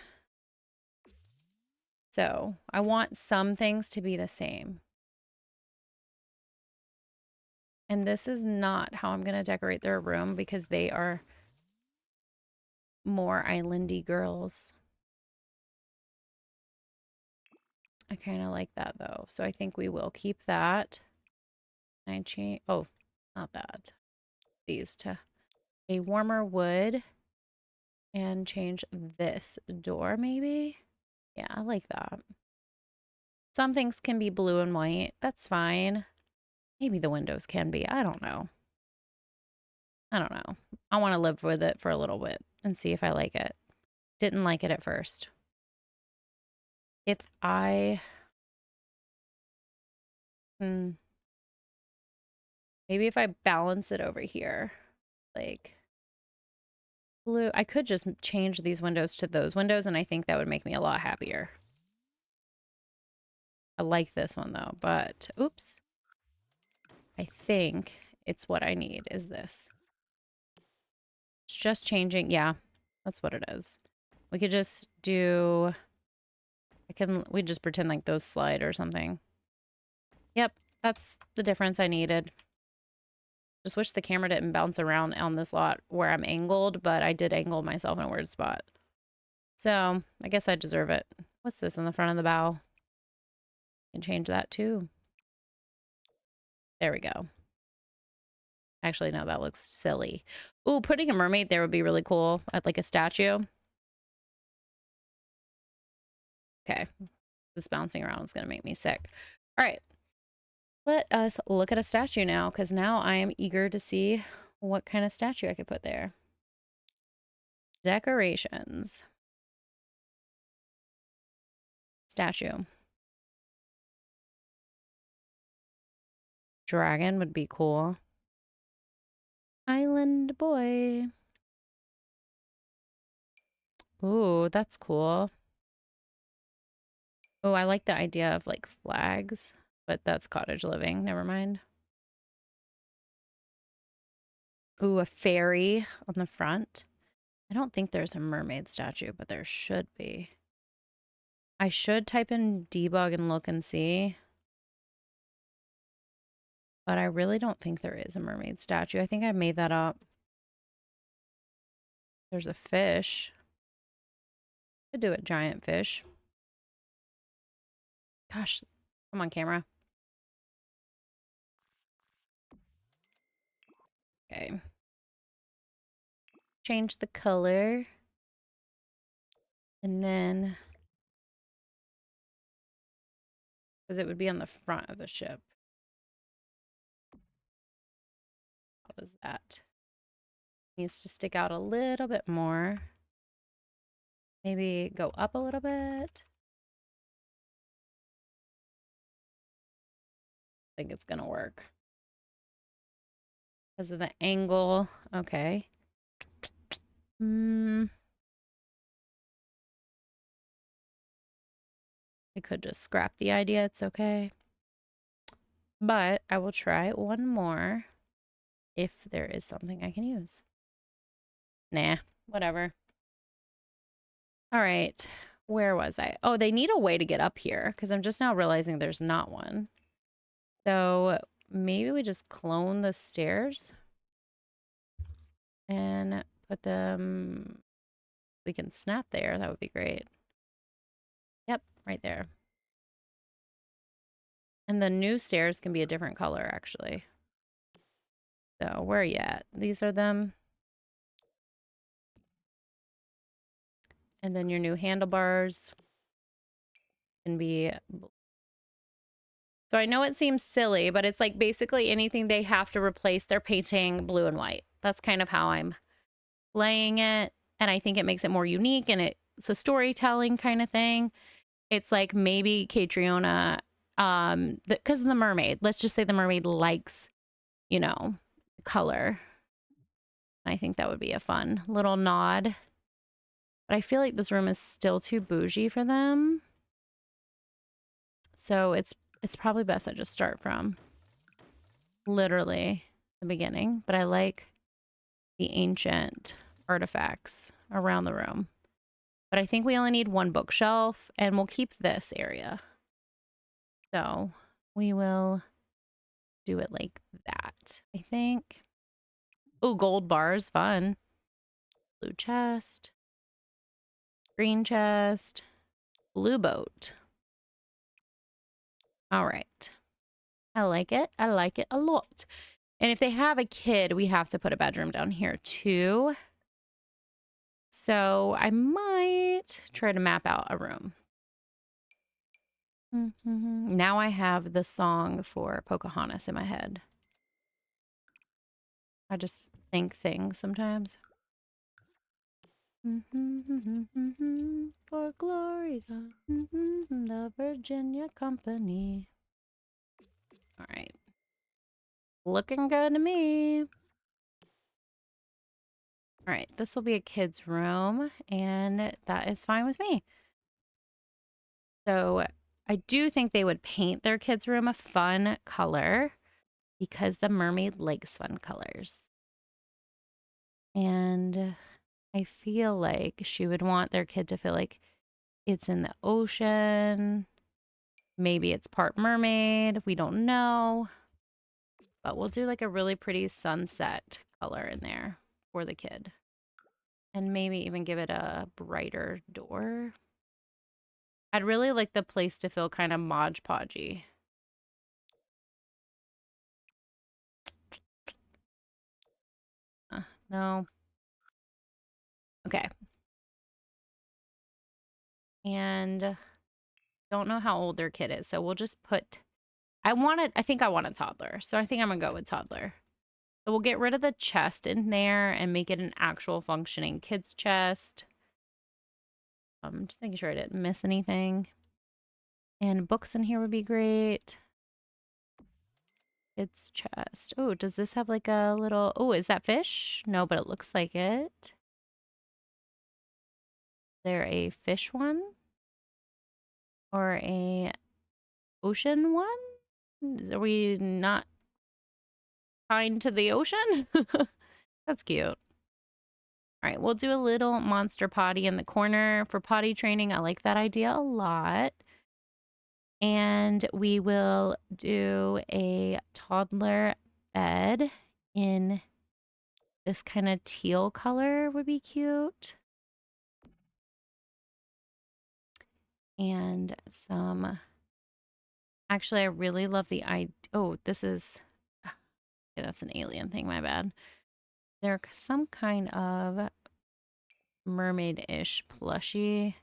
So I want some things to be the same. And this is not how I'm going to decorate their room because they are more islandy girls. I kind of like that though. So I think we will keep that. And I change, oh, not that. These to a warmer wood and change this door maybe. Yeah, I like that. Some things can be blue and white. That's fine. Maybe the windows can be. I don't know. I don't know. I want to live with it for a little bit and see if I like it. Didn't like it at first. If I... maybe if I balance it over here, like blue, I could just change these windows to those windows and I think that would make me a lot happier. I like this one though, but oops. I think it's what I need is this. It's just changing. Yeah, that's what it is. We could just do, we just pretend like those slide or something. Yep, that's the difference I needed. Just wish the camera didn't bounce around on this lot where I'm angled, but I did angle myself in a weird spot. So I guess I deserve it. What's this in the front of the bow? Can change that too. There we go. Actually, no, that looks silly. Ooh, putting a mermaid there would be really cool. I'd like a statue. Okay. This bouncing around is going to make me sick. All right. Let us look at a statue now, because now I am eager to see what kind of statue I could put there. Decorations. Statue. Dragon would be cool. Island boy. Ooh, that's cool. Oh, I like the idea of like flags, but that's cottage living. Never mind. Ooh, a fairy on the front. I don't think there's a mermaid statue, but there should be. I should type in debug and look and see. But I really don't think there is a mermaid statue. I think I made that up. There's a fish. Could do it, giant fish. Gosh, come on, camera. Okay. Change the color. And then, because it would be on the front of the ship. How does that? Needs to stick out a little bit more. Maybe go up a little bit. I think it's gonna work. Because of the angle. Okay. I could just scrap the idea. It's okay. But I will try one more if there is something I can use. Nah, whatever. All right. Where was I? Oh, they need a way to get up here because I'm just now realizing there's not one. So maybe we just clone the stairs and put them, we can snap there. That would be great. Yep, right there. And the new stairs can be a different color, actually. So where are you at? These are them. And then your new handlebars can be... So I know it seems silly, but it's like basically anything they have to replace, they're painting blue and white. That's kind of how I'm laying it. And I think it makes it more unique, and it's a storytelling kind of thing. It's like maybe Catriona, because of the mermaid. Let's just say the mermaid likes, you know, color. I think that would be a fun little nod. But I feel like this room is still too bougie for them. So it's probably best I just start from literally the beginning. But I like the ancient artifacts around the room. But I think we only need one bookshelf, and we'll keep this area. So we will do it like that, I think. Oh, gold bars, fun. Blue chest. Green chest. Blue boat. All right. I like it. I like it a lot. And if they have a kid, we have to put a bedroom down here too. So I might try to map out a room. Now I have the song for Pocahontas in my head. I just think things sometimes. For glory, the Virginia Company. All right. Looking good to me. All right, this will be a kid's room, and that is fine with me. So I do think they would paint their kids' room a fun color because the mermaid likes fun colors. And I feel like she would want their kid to feel like it's in the ocean. Maybe it's part mermaid. We don't know. But we'll do like a really pretty sunset color in there for the kid. And maybe even give it a brighter door. I'd really like the place to feel kind of Mod Podgy. No. Okay. And don't know how old their kid is, so we'll just put... I think I want a toddler, so I think I'm gonna go with toddler. So we'll get rid of the chest in there and make it an actual functioning kid's chest. I'm just making sure I didn't miss anything. And books in here would be great. Kids chest. Oh, does this have like a little... Oh, is that fish? No, but it looks like it. Is there a fish one? Or a ocean one? Are we not kind to the ocean? That's cute. All right, we'll do a little monster potty in the corner for potty training. I like that idea a lot. And we will do a toddler bed in this kind of teal color would be cute. And some... Actually, I really love the idea. Oh, this is... Yeah, that's an alien thing, my bad. They're some kind of mermaid-ish plushie.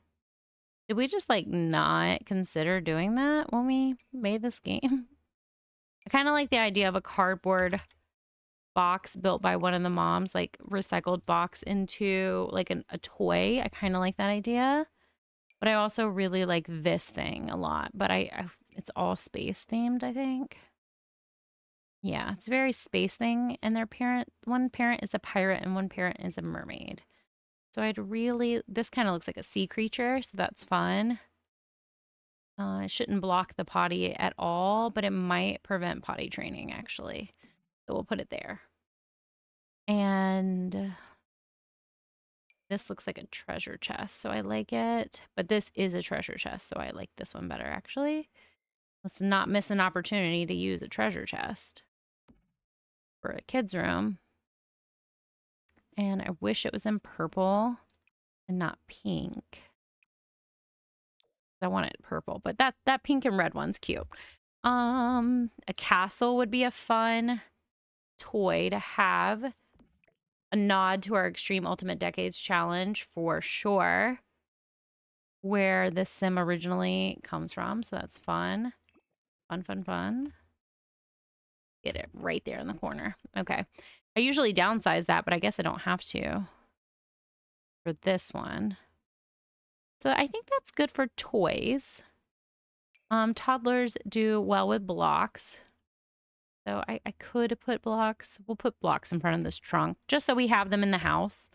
Did we just like not consider doing that when we made this game? I kind of like the idea of a cardboard box built by one of the moms, like recycled box into like a toy. I kind of like that idea. But I also really like this thing a lot. But it's all space themed, I think. Yeah, it's very space thing. And one parent is a pirate and one parent is a mermaid. So this kind of looks like a sea creature, so that's fun. It shouldn't block the potty at all, but it might prevent potty training, actually. So we'll put it there. And this looks like a treasure chest, so I like it. But this is a treasure chest, so I like this one better, actually. Let's not miss an opportunity to use a treasure chest for a kid's room. And I wish it was in purple and not pink. I want it purple, but that pink and red one's cute. A castle would be a fun toy to have. A nod to our Extreme Ultimate Decades Challenge for sure, where this sim originally comes from. So that's fun. Fun, fun, fun. Get it right there in the corner. Okay. I usually downsize that, but I guess I don't have to for this one. So I think that's good for toys. Toddlers do well with blocks. So I could put blocks. We'll put blocks in front of this trunk just so we have them in the house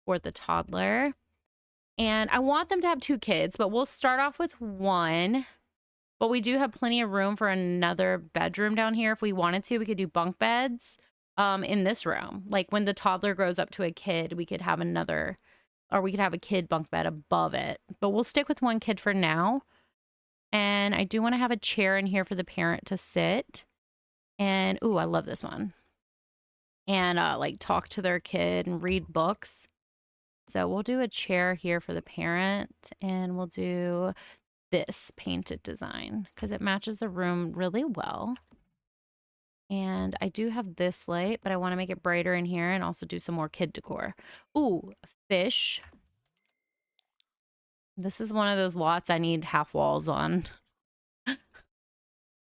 for the toddler. And I want them to have 2 kids, but we'll start off with 1. But we do have plenty of room for another bedroom down here. If we wanted to, we could do bunk beds in this room. Like when the toddler grows up to a kid, we could have another, or we could have a kid bunk bed above it. But we'll stick with 1 kid for now. And I do want to have a chair in here for the parent to sit. And, ooh, I love this one. And like talk to their kid and read books. So we'll do a chair here for the parent, and we'll do this painted design because it matches the room really well. And I do have this light, but I want to make it brighter in here and also do some more kid decor. Ooh, fish. This is one of those lots I need half walls on.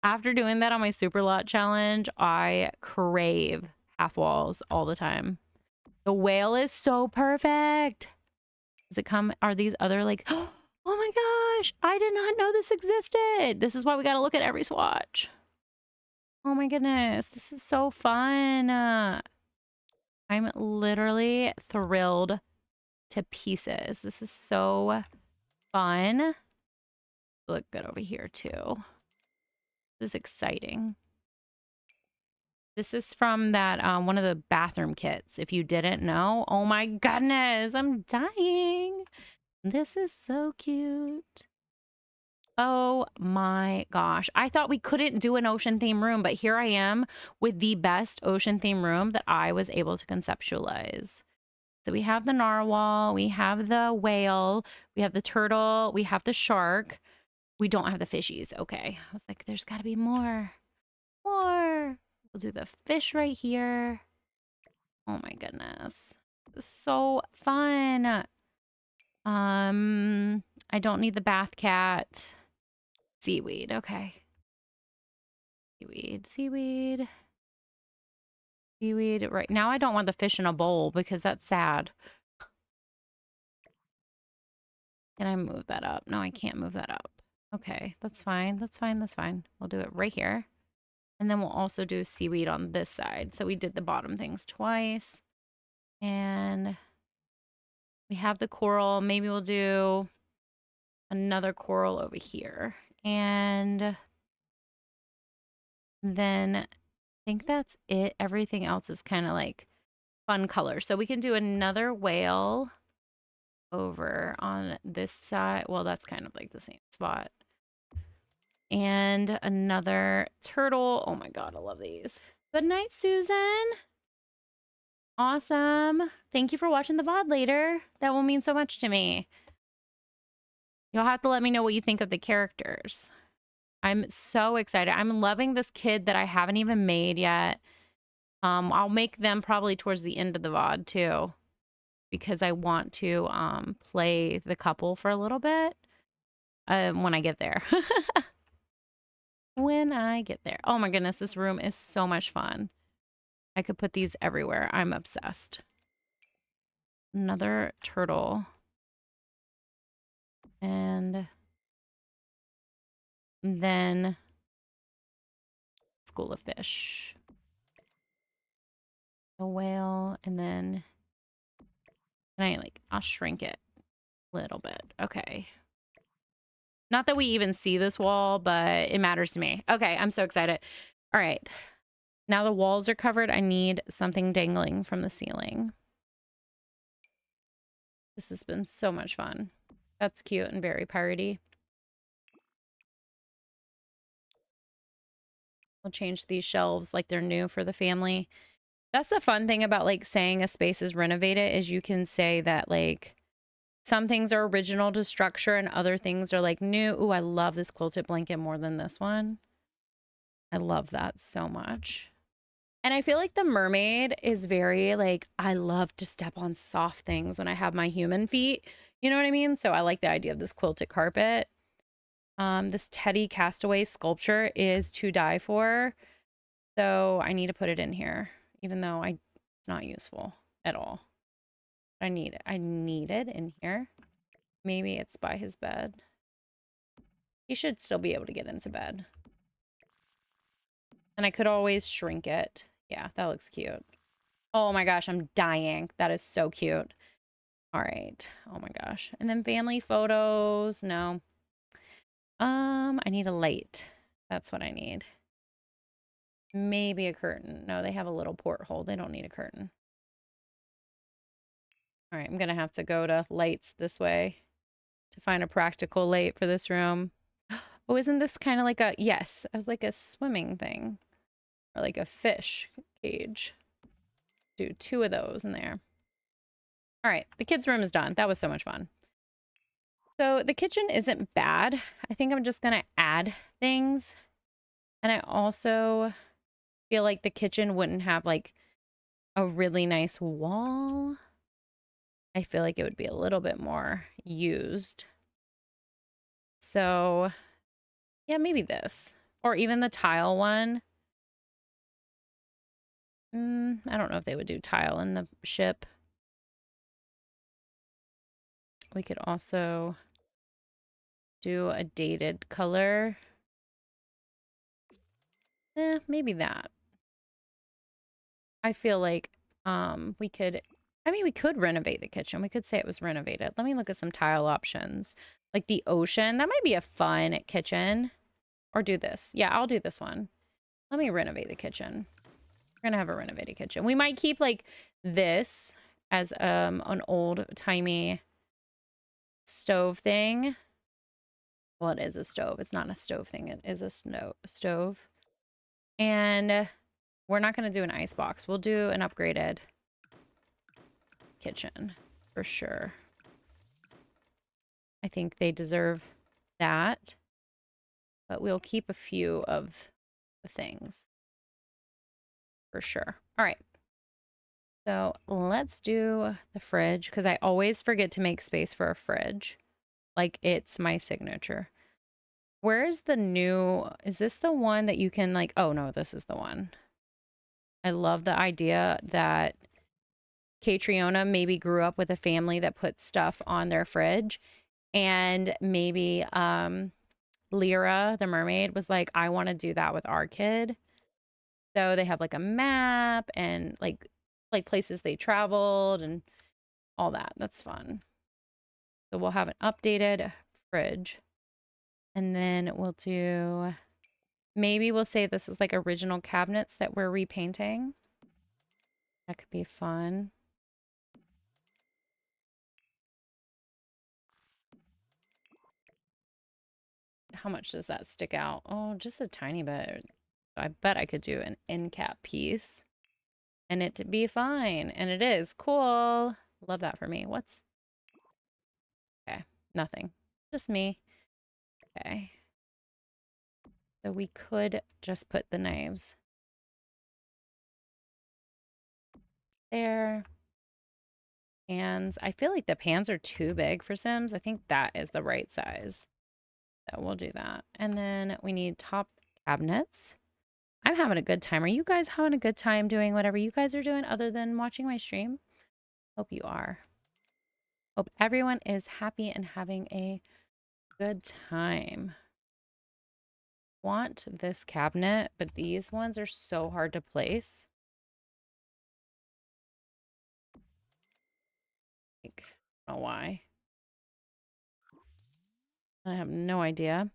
After doing that on my super lot challenge, I crave half walls all the time. The whale is so perfect. Does it come? Are these other like, oh my gosh, I did not know this existed. This is why we got to look at every swatch. Oh my goodness, this is so fun. I'm literally thrilled to pieces. This is so fun. Look good over here too. This is exciting. This is from that one of the bathroom kits. If you didn't know, oh my goodness, I'm dying. This is so cute. Oh my gosh. I thought we couldn't do an ocean theme room, but here I am with the best ocean theme room that I was able to conceptualize. So we have the narwhal, we have the whale, we have the turtle, we have the shark. We don't have the fishies. Okay. I was like, there's got to be more. More. We'll do the fish right here. Oh my goodness. This is so fun. I don't need the bath cat. Seaweed. Okay. Seaweed. Seaweed. Seaweed. Right now I don't want the fish in a bowl because that's sad. Can I move that up? No, I can't move that up. Okay, that's fine. That's fine. That's fine. We'll do it right here. And then we'll also do seaweed on this side. So we did the bottom things twice. And we have the coral. Maybe we'll do another coral over here. And then I think that's it. Everything else is kind of like fun colors. So we can do another whale over on this side. Well, that's kind of like the same spot. And another turtle. Oh my God, I love these. Good night, Susan. Awesome. Thank you for watching the VOD later. That will mean so much to me. You'll have to let me know what you think of the characters. I'm so excited. I'm loving this kid that I haven't even made yet. I'll make them probably towards the end of the VOD too, because I want to play the couple for a little bit when I get there. When I get there. Oh my goodness, this room is so much fun. I could put these everywhere. I'm obsessed. Another turtle. And then school of fish. A whale. And then I'll shrink it a little bit. Okay. Not that we even see this wall, but it matters to me. Okay, I'm so excited. All right. Now the walls are covered. I need something dangling from the ceiling. This has been so much fun. That's cute and very piratey. We'll change these shelves like they're new for the family. That's the fun thing about like saying a space is renovated is you can say that like some things are original to structure and other things are like new. Ooh, I love this quilted blanket more than this one. I love that so much. And I feel like the mermaid is very like, I love to step on soft things when I have my human feet. You know what I mean? So I like the idea of this quilted carpet. This Teddy Castaway sculpture is to die for. So I need to put it in here, even though it's not useful at all. I need it in here. Maybe it's by his bed. He should still be able to get into bed. And I could always shrink it. Yeah, that looks cute. Oh my gosh, I'm dying. That is so cute. All right. Oh my gosh. And then family photos. No. I need a light. That's what I need. Maybe a curtain. No, they have a little porthole. They don't need a curtain. All right, I'm going to have to go to lights this way to find a practical light for this room. Oh, isn't this kind of like a, yes, like a swimming thing or like a fish cage? Do 2 of those in there. All right, the kids' room is done. That was so much fun. So the kitchen isn't bad. I think I'm just going to add things. And I also feel like the kitchen wouldn't have like a really nice wall. I feel like it would be a little bit more used. So yeah, maybe this. Or even the tile one. I don't know if they would do tile in the ship. We could also do a dated color. Maybe that. I feel like we could, I mean, we could renovate the kitchen. We could say it was renovated. Let me look at some tile options. Like the ocean, that might be a fun kitchen. Or do this. Yeah, I'll do this one. Let me renovate the kitchen. We're gonna have a renovated kitchen. We might keep like this as an old-timey stove thing. Well, it is a stove. It's not a stove thing. It is a stove. And we're not going to do an ice box. We'll do an upgraded kitchen for sure. I think they deserve that. But we'll keep a few of the things for sure. All right. So let's do the fridge because I always forget to make space for a fridge. Like it's my signature. Where is the new, is this the one that you can like, oh no, this is the one. I love the idea that Catriona maybe grew up with a family that put stuff on their fridge and maybe Lyra, the mermaid, was like, I want to do that with our kid. So they have like a map and like places they traveled and all that. That's fun. So we'll have an updated fridge. And then we'll do, maybe we'll say this is like original cabinets that we're repainting. That could be fun. How much does that stick out? Oh, just a tiny bit. I bet I could do an end cap piece and it to be fine. And it is cool. Love that for me. What's okay? Nothing. Just me. Okay. So we could just put the knives there. Pans. I feel like the pans are too big for Sims. I think that is the right size. So we'll do that. And then we need top cabinets. I'm having a good time. Are you guys having a good time doing whatever you guys are doing other than watching my stream? Hope you are. Hope everyone is happy and having a good time. Want this cabinet, but these ones are so hard to place. Like, I don't know why. I have no idea.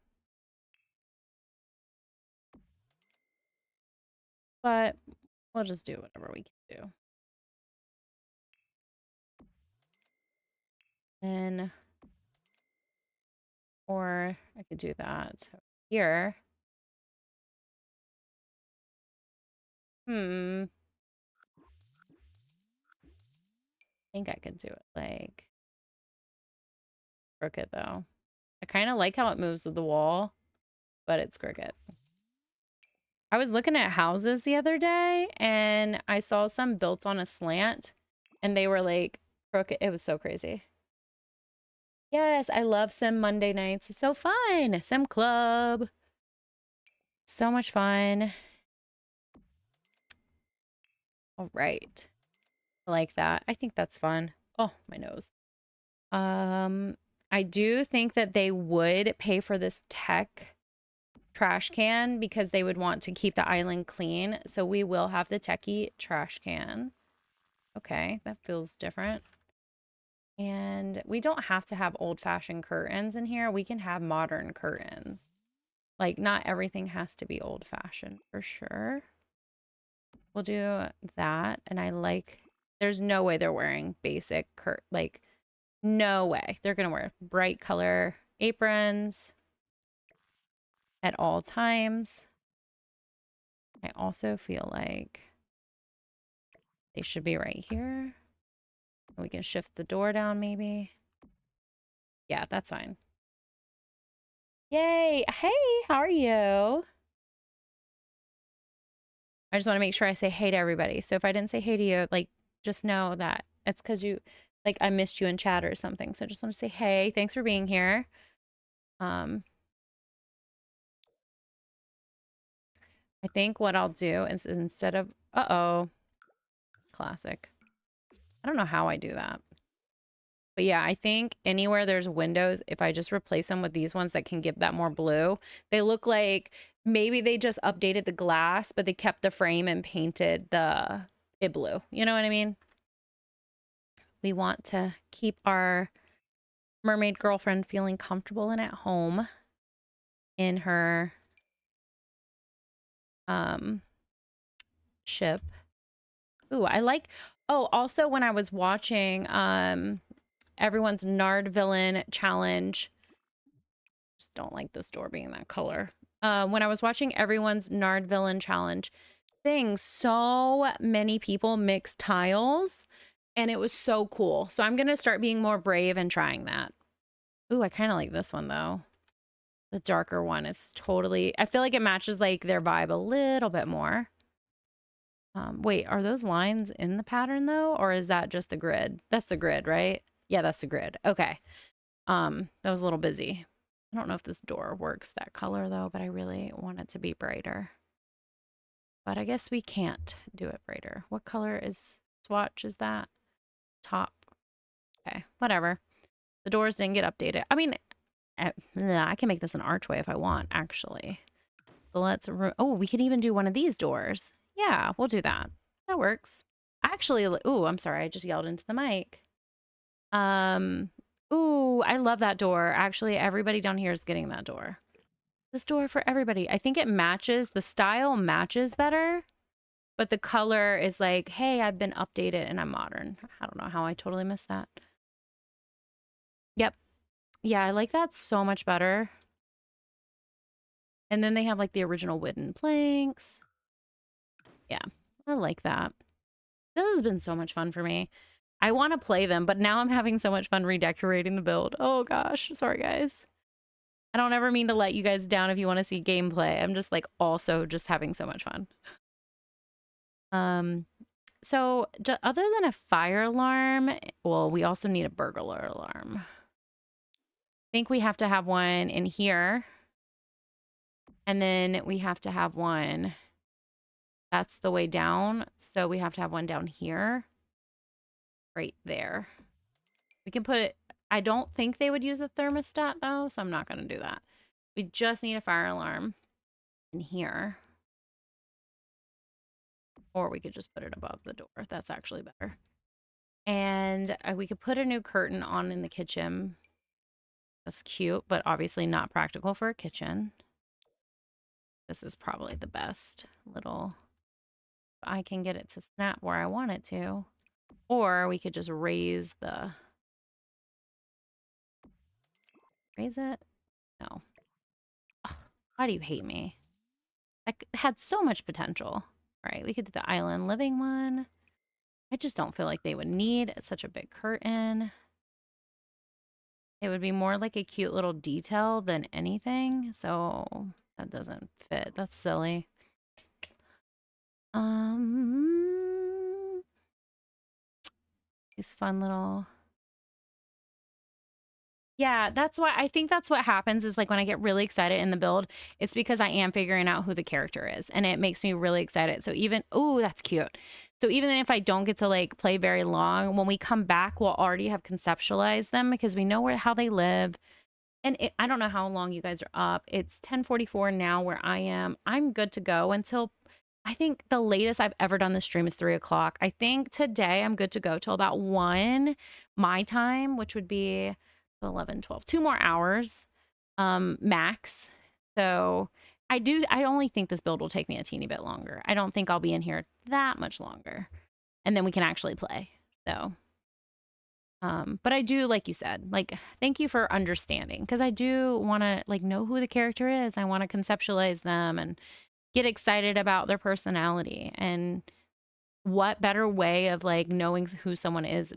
But we'll just do whatever we can do. Then, or I could do that here. I think I could do it like crooked though. I kind of like how it moves with the wall, but it's crooked. I was looking at houses the other day and I saw some built on a slant and they were like crooked. It was so crazy. Yes, I love Sim Monday nights. It's so fun. Sim Club. So much fun. All right. I like that. I think that's fun. Oh, my nose. I do think that they would pay for this tech trash can because they would want to keep the island clean. So we will have the techie trash can. Okay, that feels different. And we don't have to have old-fashioned curtains in here. We can have modern curtains. Like, not everything has to be old-fashioned for sure. We'll do that. And I like, there's no way they're wearing basic like, no way. They're going to wear bright color aprons at all times. I also feel like they should be right here. We can shift the door down maybe. Yeah, that's fine. Yay. Hey, how are you? I just want to make sure I say hey to everybody. So if I didn't say hey to you, like, just know that it's because you, like, I missed you in chat or something. So I just want to say hey, thanks for being here. I think what I'll do is instead of, classic. I don't know how I do that. But yeah, I think anywhere there's windows, if I just replace them with these ones that can give that more blue, they look like maybe they just updated the glass, but they kept the frame and painted it blue. You know what I mean? We want to keep our mermaid girlfriend feeling comfortable and at home in her ship. Ooh, I like, oh, also when I was watching everyone's Nard Villain challenge, just don't like this door being that color. When I was watching everyone's Nard Villain challenge thing, so many people mixed tiles and it was so cool. So I'm gonna start being more brave and trying that. Ooh, I kind of like this one though. The darker one is totally, I feel like it matches like their vibe a little bit more. Wait, are those lines in the pattern though? Or is that just the grid? That's the grid, right? Yeah, that's the grid. Okay. That was a little busy. I don't know if this door works that color though, but I really want it to be brighter. But I guess we can't do it brighter. What color is swatch is that? Top. Okay, whatever. The doors didn't get updated. I mean, I can make this an archway if I want, actually. So let's, oh, we could even do one of these doors. Yeah, we'll do that. That works. Actually, ooh, I'm sorry. I just yelled into the mic. Ooh, I love that door. Actually, everybody down here is getting that door. This door for everybody. I think it matches, the style matches better, but the color is like, hey, I've been updated and I'm modern. I don't know how I totally missed that. Yep. Yeah, I like that so much better. And then they have like the original wooden planks. Yeah, I like that. This has been so much fun for me. I want to play them, but now I'm having so much fun redecorating the build. Oh gosh, sorry guys. I don't ever mean to let you guys down if you want to see gameplay. I'm just like also just having so much fun. So other than a fire alarm, well, we also need a burglar alarm. I think we have to have one in here. And then we have to have one. That's the way down. So we have to have one down here. Right there. We can put it, I don't think they would use a thermostat though, so I'm not going to do that. We just need a fire alarm in here. Or we could just put it above the door. That's actually better. And we could put a new curtain on in the kitchen. That's cute, but obviously not practical for a kitchen. This is probably the best little, I can get it to snap where I want it to. Or we could just raise it? No. Ugh, why do you hate me? That had so much potential. All right, we could do the island living one. I just don't feel like they would need such a big curtain. It would be more like a cute little detail than anything. So that doesn't fit. That's silly. These fun little. Yeah, that's why I think that's what happens is like when I get really excited in the build, it's because I am figuring out who the character is and it makes me really excited. So even, oh, that's cute. So even if I don't get to like play very long, when we come back, we'll already have conceptualized them because we know how they live. And I don't know how long you guys are up. It's 10:44 now where I am. I'm good to go until I think the latest I've ever done the stream is 3 o'clock. I think today I'm good to go till about 1 my time, which would be 11, 12, 2 more hours max. So I only think this build will take me a teeny bit longer. I don't think I'll be in here that much longer. And then we can actually play. So but I do, like you said, like, thank you for understanding because I do want to like know who the character is. I want to conceptualize them and get excited about their personality. And what better way of like knowing who someone is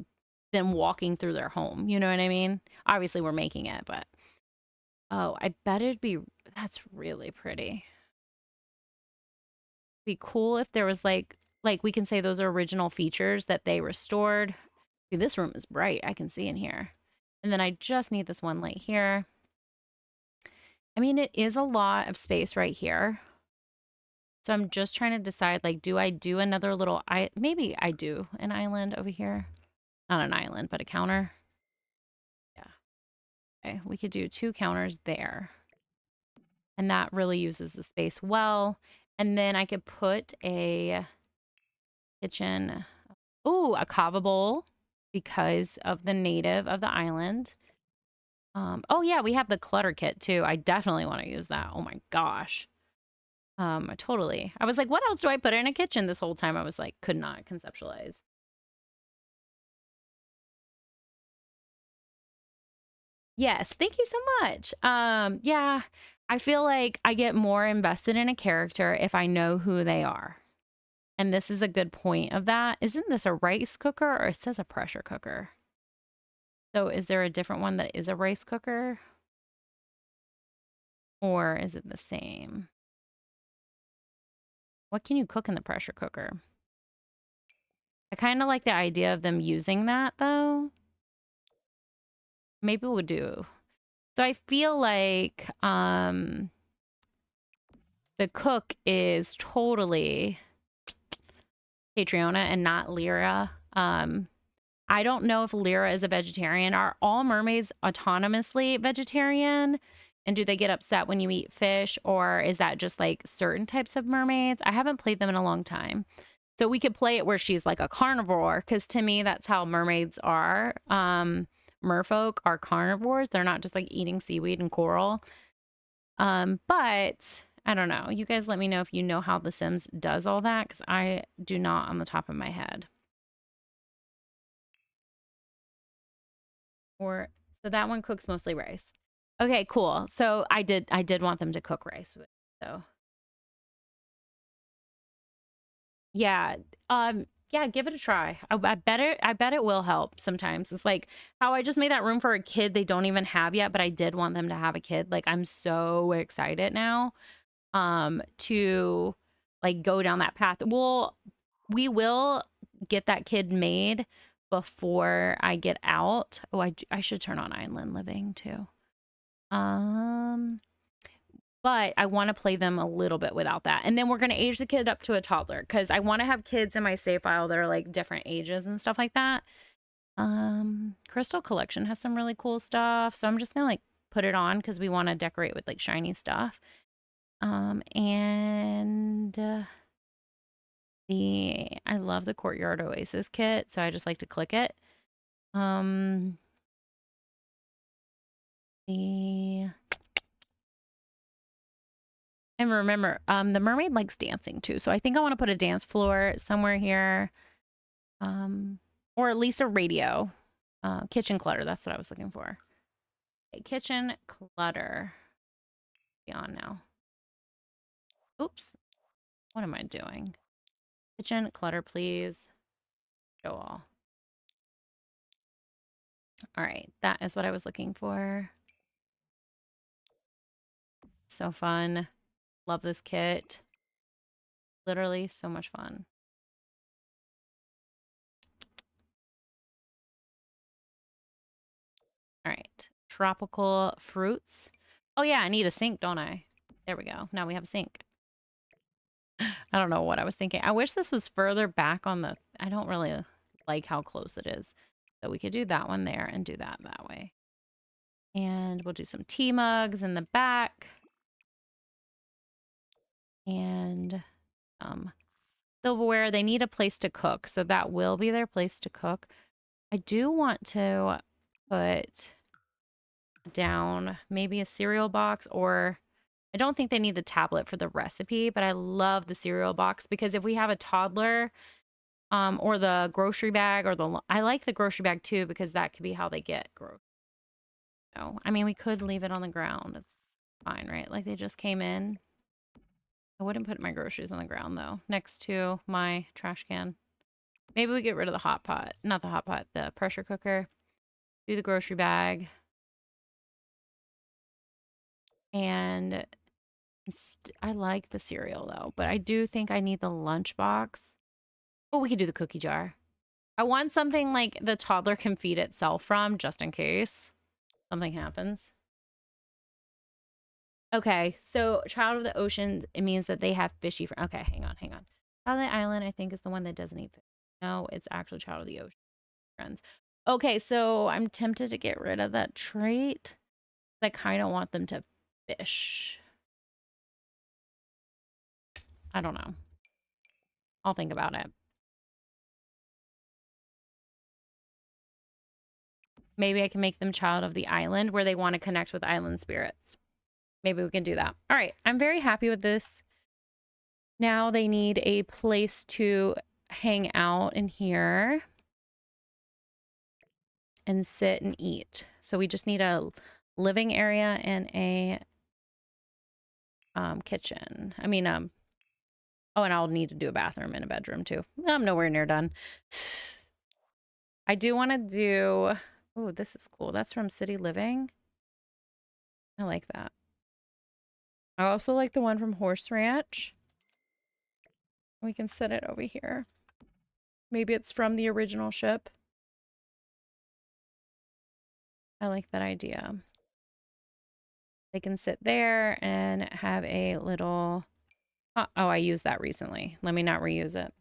than walking through their home? You know what I mean? Obviously, we're making it, but oh, I bet it'd be that's really pretty. Be cool if there was like we can say those are original features that they restored. See, this room is bright. I can see in here. And then I just need this one light here. I mean, it is a lot of space right here. So I'm just trying to decide, like, do I do another little, maybe I do an island over here. Not an island, but a counter. Yeah. Okay, we could do 2 counters there. And that really uses the space well. And then I could put a kitchen. Ooh, a kava bowl because of the native of the island. Oh yeah, we have the clutter kit too. I definitely want to use that. Oh my gosh. Totally. I was like, what else do I put in a kitchen this whole time? I was like, could not conceptualize. Yes, thank you so much. Yeah, I feel like I get more invested in a character if I know who they are. And this is a good point of that. Isn't this a rice cooker or it says a pressure cooker? So is there a different one that is a rice cooker? Or is it the same? What can you cook in the pressure cooker? I kind of like the idea of them using that though. Maybe we'll do. So I feel like the cook is totally Catriona and not Lyra. I don't know if Lyra is a vegetarian. Are all mermaids autonomously vegetarian? And do they get upset when you eat fish? Or is that just like certain types of mermaids? I haven't played them in a long time. So we could play it where she's like a carnivore, because to me, that's how mermaids are. Merfolk are carnivores. They're not just like eating seaweed and coral. But I don't know. You guys let me know if you know how The Sims does all that, because I do not on the top of my head. Or so that one cooks mostly rice. Okay, cool. So I did want them to cook rice. So yeah. Yeah, give it a try. I bet it will help sometimes. It's like how I just made that room for a kid they don't even have yet, but I did want them to have a kid. Like I'm so excited now to like go down that path. We will get that kid made before I get out. Oh, I should turn on island living too. But I want to play them a little bit without that. And then we're going to age the kid up to a toddler because I want to have kids in my save file that are like different ages and stuff like that. Crystal Collection has some really cool stuff. So I'm just going to like put it on because we want to decorate with like shiny stuff. And I love the Courtyard Oasis kit. So I just like to click it. And remember, the mermaid likes dancing too. So I think I want to put a dance floor somewhere here. Or at least a radio. Kitchen clutter, that's what I was looking for. Okay, kitchen clutter. Be on now. Oops. What am I doing? Kitchen clutter, please. Show all. All right, that is what I was looking for. So fun. Love this kit. Literally so much fun. All right. Tropical fruits. Oh yeah, I need a sink, don't I? There we go. Now we have a sink. I don't know what I was thinking. I wish this was further back on the... I don't really like how close it is. So we could do that one there and do that way. And we'll do some tea mugs in the back. And silverware. They need a place to cook. So that will be their place to cook. I do want to put down maybe a cereal box, or I don't think they need the tablet for the recipe, but I love the cereal box because if we have a toddler or the grocery bag or I like the grocery bag too, because that could be how they get groceries. No, I mean, we could leave it on the ground. It's fine, right? Like they just came in. I wouldn't put my groceries on the ground though, next to my trash can. Maybe we get rid of the hot pot, not the hot pot, the pressure cooker. Do the grocery bag. And I like the cereal though, but I do think I need the lunchbox. Oh, we could do the cookie jar. I want something like the toddler can feed itself from, just in case something happens. Okay, so Child of the Ocean, it means that they have fishy friends. Okay, hang on. Child of the Island, I think, is the one that doesn't eat fish. No, it's actually Child of the Ocean friends. Okay, so I'm tempted to get rid of that trait. I kind of want them to fish. I don't know. I'll think about it. Maybe I can make them Child of the Island, where they want to connect with island spirits. Maybe we can do that. All right, I'm very happy with this. Now they need a place to hang out in here and sit and eat. So we just need a living area and a kitchen. I mean, oh, and I'll need to do a bathroom and a bedroom too. I'm nowhere near done. I do want to do... Oh, this is cool. That's from City Living. I like that. I also like the one from Horse Ranch. We can set it over here. Maybe it's from the original ship. I like that idea. They can sit there and have a little... Oh, I used that recently. Let me not reuse it.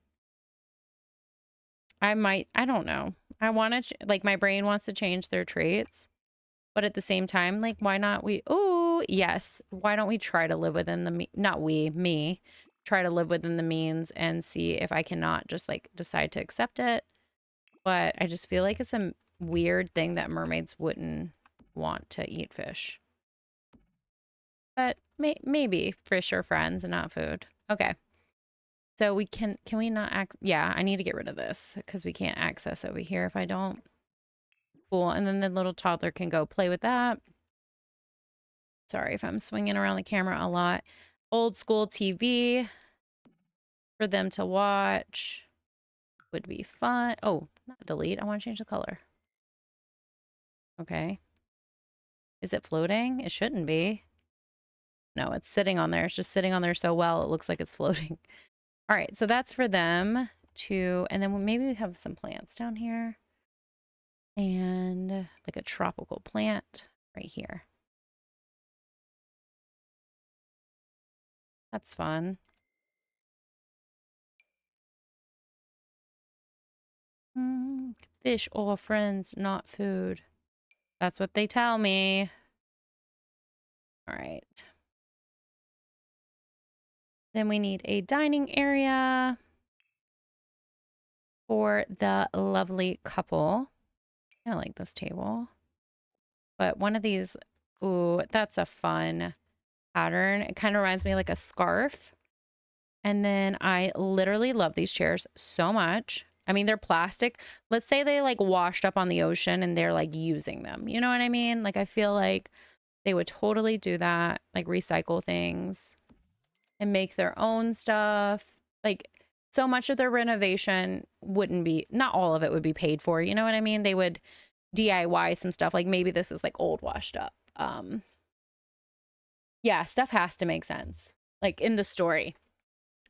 I don't know. I want to, like, my brain wants to change their traits. But at the same time, like, why not oh, yes. Why don't we try to live within me. Try to live within the means and see if I cannot just, like, decide to accept it. But I just feel like it's a weird thing that mermaids wouldn't want to eat fish. But maybe fish are friends and not food. Okay. So we can we not yeah, I need to get rid of this because we can't access over here if I don't. Cool. And then the little toddler can go play with that. Sorry if I'm swinging around the camera a lot. Old school TV for them to watch would be fun. Oh, not delete. I want to change the color. Okay. Is it floating? It shouldn't be. No, it's sitting on there. It's just sitting on there so well, it looks like it's floating. All right, so that's for them to, and then maybe we have some plants down here. And like a tropical plant right here. That's fun. Fish or friends, not food. That's what they tell me. All right. Then we need a dining area for the lovely couple. I like this table. But one of these, ooh, that's a fun pattern. It kind of reminds me like a scarf. And then I literally love these chairs so much. I mean, they're plastic. Let's say they like washed up on the ocean and they're like using them. You know what I mean? Like, I feel like they would totally do that, like recycle things and make their own stuff. Like, so much of their renovation wouldn't be, not all of it would be paid for. You know what I mean? They would DIY some stuff. Like maybe this is like old washed up. Yeah, stuff has to make sense. Like in the story.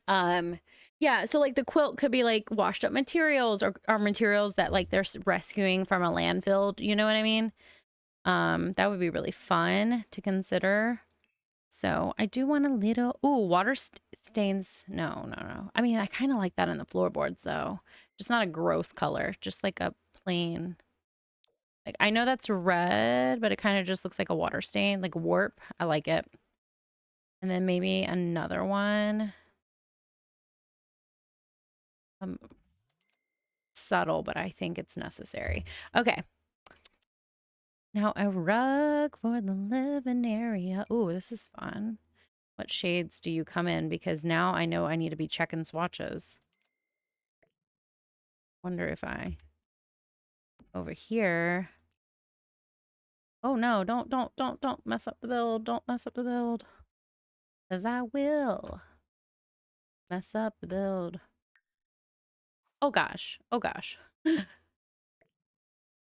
Yeah, so like the quilt could be like washed up materials or materials that like they're rescuing from a landfill, you know what I mean? That would be really fun to consider. So I do want a little, ooh, water stains. No, no, no. I mean, I kind of like that in the floorboards though. Just not a gross color, just like a plain, like I know that's red, but it kind of just looks like a water stain, like warp. I like it. And then maybe another one. Subtle, but I think it's necessary. Okay. Now a rug for the living area. Ooh, this is fun. What shades do you come in? Because now I know I need to be checking swatches. Wonder if I over here. Oh no, don't mess up the build. Don't mess up the build. Because I will mess up the build. Oh gosh. Oh gosh.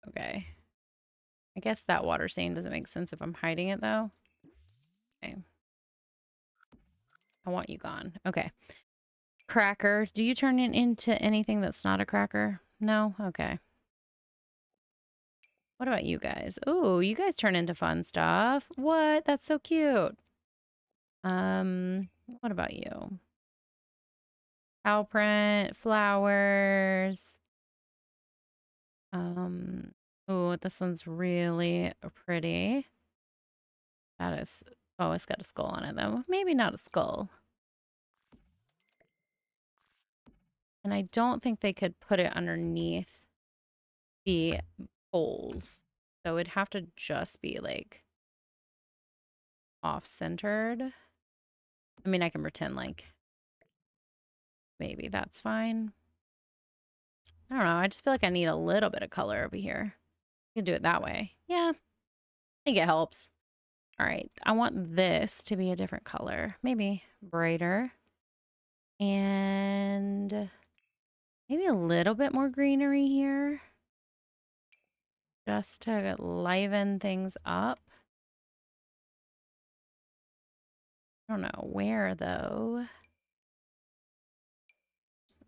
Okay. I guess that water stain doesn't make sense if I'm hiding it though. Okay. I want you gone. Okay. Cracker. Do you turn it into anything that's not a cracker? No? Okay. What about you guys? Oh, you guys turn into fun stuff. What? That's so cute. What about you? Cow print, flowers. Oh, this one's really pretty. That is, oh, it's got a skull on it though. Maybe not a skull. And I don't think they could put it underneath the poles. So it'd have to just be like off-centered. I mean, I can pretend like maybe that's fine. I don't know. I just feel like I need a little bit of color over here. You can do it that way. Yeah, I think it helps. All right. I want this to be a different color. Maybe brighter. And maybe a little bit more greenery here. Just to liven things up. I don't know where though.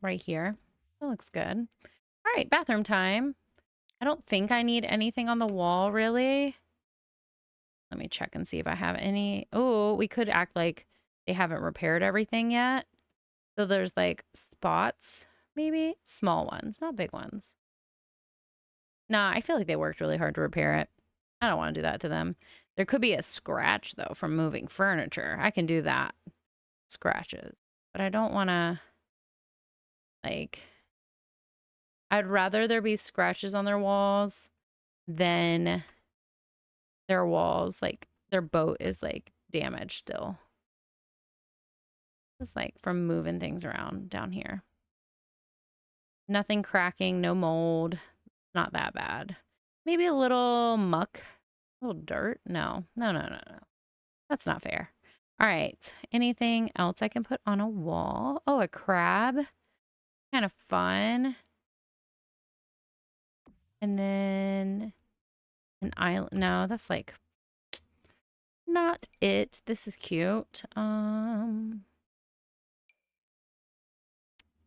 Right here. That looks good. All right, bathroom time. I don't think I need anything on the wall really. Let me check and see if I have any. Oh, we could act like they haven't repaired everything yet. So there's like spots, maybe small ones, not big ones. Nah, I feel like they worked really hard to repair it. I don't want to do that to them. There could be a scratch though from moving furniture. I can do that. Scratches. But I don't want to like, I'd rather there be scratches on their walls than their walls, like their boat is like damaged still. Just like from moving things around down here. Nothing cracking, no mold. Not that bad. Maybe a little muck, a little dirt. No. That's not fair. All right. Anything else I can put on a wall? Oh, a crab. Kind of fun. And then an island. No, that's like not it. This is cute.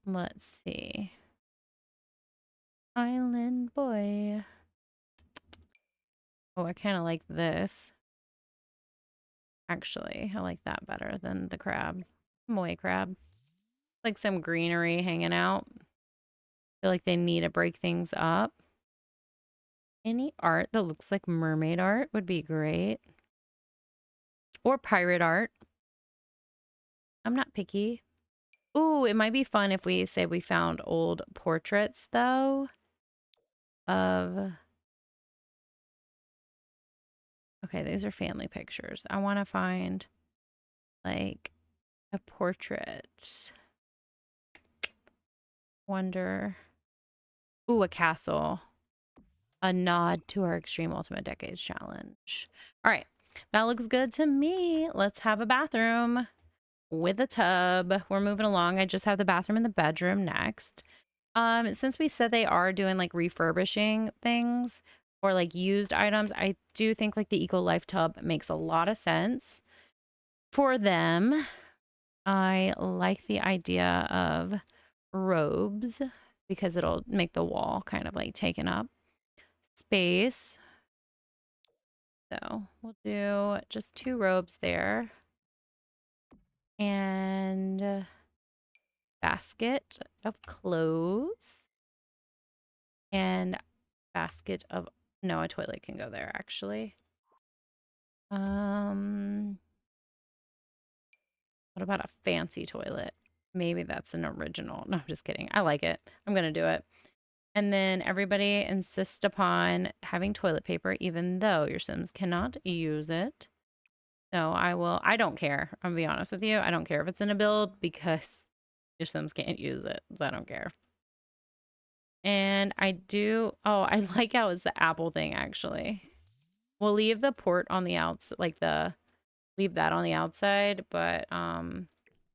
Let's see. Island boy. Oh, I kind of like this. Actually, I like that better than the crab. Moy crab. Like some greenery hanging out. Feel like they need to break things up. Any art that looks like mermaid art would be great. Or pirate art. I'm not picky. Ooh, it might be fun if we say we found old portraits, though, of... Okay, these are family pictures. I want to find, like, a portrait. Wonder... Ooh, a castle. A nod to our Extreme Ultimate Decades Challenge. All right, that looks good to me. Let's have a bathroom with a tub. We're moving along. I just have the bathroom and the bedroom next. Since we said they are doing like refurbishing things or like used items, I do think like the Eco Life tub makes a lot of sense for them. I like the idea of robes because it'll make the wall kind of like taken up space. So we'll do just 2 robes there. And basket of clothes. And basket of, no, a toilet can go there actually. What about a fancy toilet? Maybe that's an original. No, I'm just kidding. I like it. I'm gonna do it. And then everybody insist upon having toilet paper, even though your Sims cannot use it. So I don't care. I'm gonna be honest with you. I don't care if it's in a build because your Sims can't use it. So I don't care. And I I like how it's the apple thing actually. We'll leave the port on the outside, leave that on the outside, but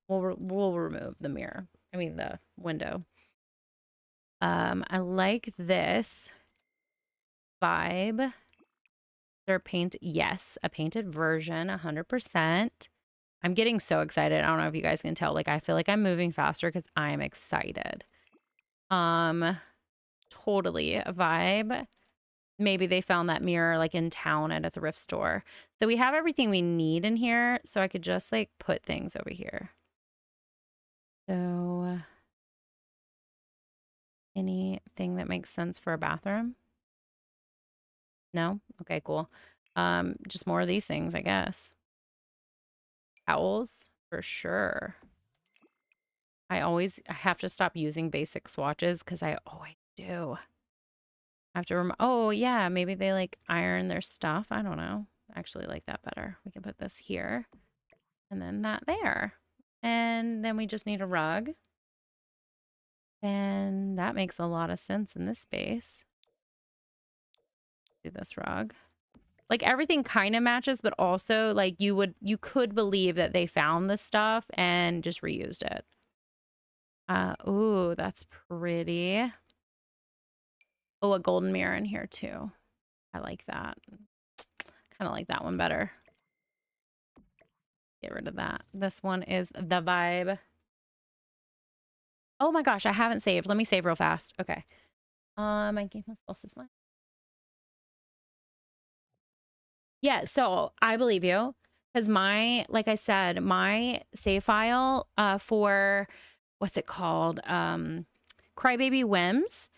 we'll remove the mirror. I mean the window. I like this vibe. Their paint, yes, a painted version, 100%. I'm getting so excited. I don't know if you guys can tell. Like I feel like I'm moving faster because I'm excited. Totally a vibe. Maybe they found that mirror like in town at a thrift store. So we have everything we need in here. So I could just like put things over here. So anything that makes sense for a bathroom? No? Okay, cool. Just more of these things, I guess. Towels for sure. I have to stop using basic swatches because I always do. I have to oh yeah, maybe they like iron their stuff. I don't know. I actually like that better. We can put this here and then that there. And then we just need a rug. And that makes a lot of sense in this space. Do this rug. Like everything kind of matches, but also like you could believe that they found this stuff and just reused it. Ooh, that's pretty. Oh, a golden mirror in here too. I like that. Kind of like that one better. Get rid of that. This one is the vibe. Oh my gosh, I haven't saved. Let me save real fast. Okay. My game lost its mind. Yeah, so I believe you. Because like I said, my save file for what's it called? Crybaby Whims.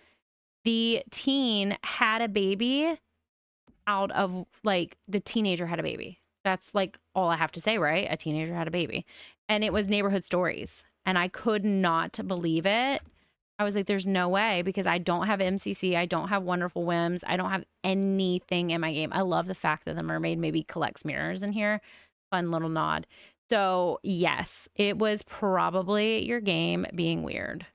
The teen had a baby out of like the teenager had a baby. That's like all I have to say, right? A teenager had a baby. And it was Neighborhood Stories. And I could not believe it. I was like, there's no way because I don't have MCC. I don't have Wonderful Whims. I don't have anything in my game. I love the fact that the mermaid maybe collects mirrors in here. Fun little nod. So yes, it was probably your game being weird.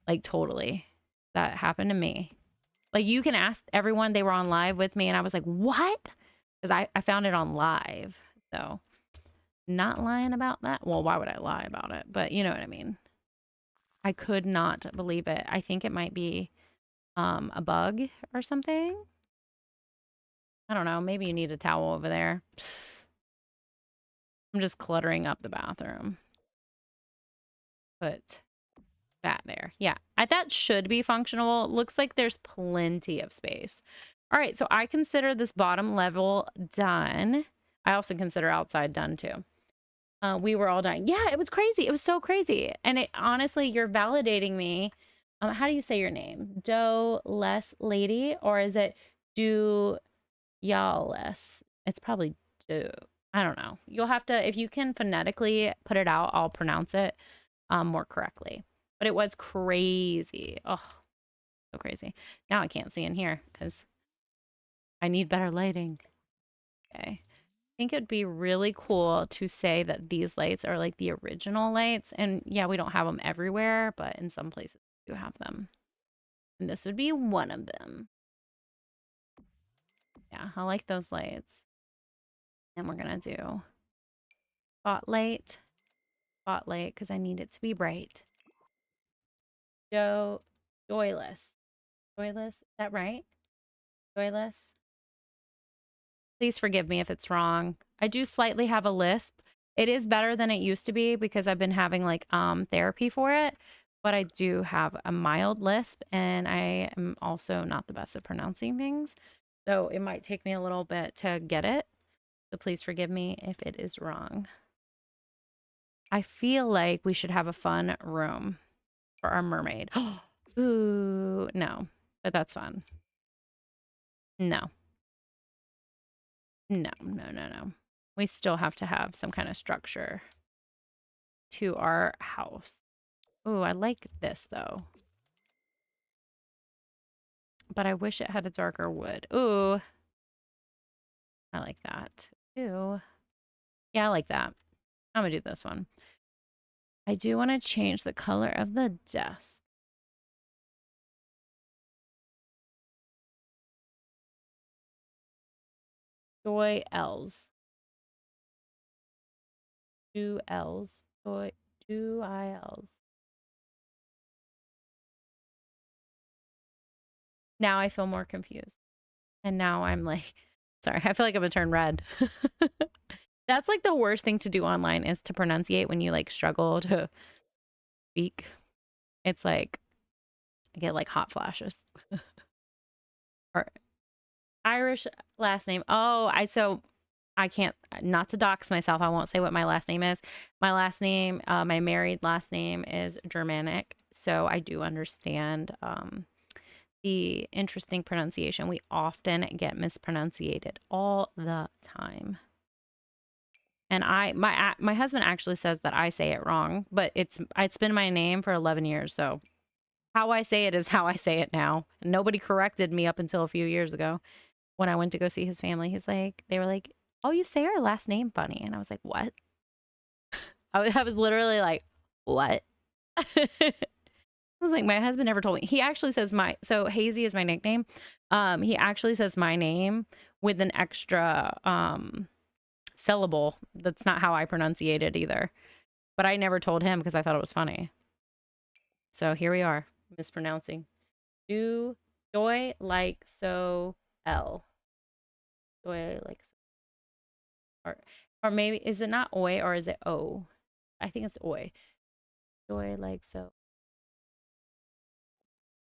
Like totally. That happened to me. Like you can ask everyone, they were on live with me and I was like, what? Because I found it on live. So not lying about that. Well, why would I lie about it? But you know what I mean? I could not believe it. I think it might be a bug or something. I don't know. Maybe you need a towel over there. I'm just cluttering up the bathroom. Put that there. Yeah, that should be functional. Looks like there's plenty of space. All right, so I consider this bottom level done. I also consider outside done too. We were all done. Yeah, it was crazy. It was so crazy. And it honestly, you're validating me. How do you say your name? Do less lady, or is it do y'all less? It's probably do. I don't know. You'll have to, if you can phonetically put it out, I'll pronounce it more correctly. But it was crazy. Oh, so crazy. Now I can't see in here because I need better lighting. Okay. I think it'd be really cool to say that these lights are like the original lights. And yeah, we don't have them everywhere, but in some places we do have them. And this would be one of them. Yeah, I like those lights. And we're going to do spotlight, because I need it to be bright. Joyless. Joyless, is that right? Joyless. Please forgive me if it's wrong. I do slightly have a lisp, It is better than it used to be because I've been having like therapy for it, but I do have a mild lisp and I am also not the best at pronouncing things. So it might take me a little bit to get it. So please forgive me if it is wrong. I feel like we should have a fun room for our mermaid. Ooh, no, but that's fun. No. No, no, no, no. We still have to have some kind of structure to our house. Ooh, I like this though. But I wish it had a darker wood. Ooh. I like that. Ooh. Yeah, I like that. I'm gonna do this one. I do want to change the color of the desk. Joy L's. 2 L's. Joy. 2 ILs. Now I feel more confused. And now I'm like, sorry, I feel like I'm gonna turn red. That's like the worst thing to do online is to pronunciate when you like struggle to speak. It's like, I get like hot flashes. Or Irish last name. Oh, so I can't, not to dox myself, I won't say what my last name is. My last name, my married last name is Germanic. So I do understand the interesting pronunciation. We often get mispronunciated all the time. And my husband actually says that I say it wrong, but it's been my name for 11 years. So how I say it is how I say it now. Nobody corrected me up until a few years ago when I went to go see his family. They were like, "Oh, you say our last name funny." And I was like, "What?" I was literally like, "What?" I was like, my husband never told me. He actually says so Haysie is my nickname. He actually says my name with an extra syllable. That's not how I pronunciate it either. But I never told him because I thought it was funny. So here we are, mispronouncing. Joy like so L. Joy like so. Or maybe, is it not oi or is it o? I think it's oi. Joy like so.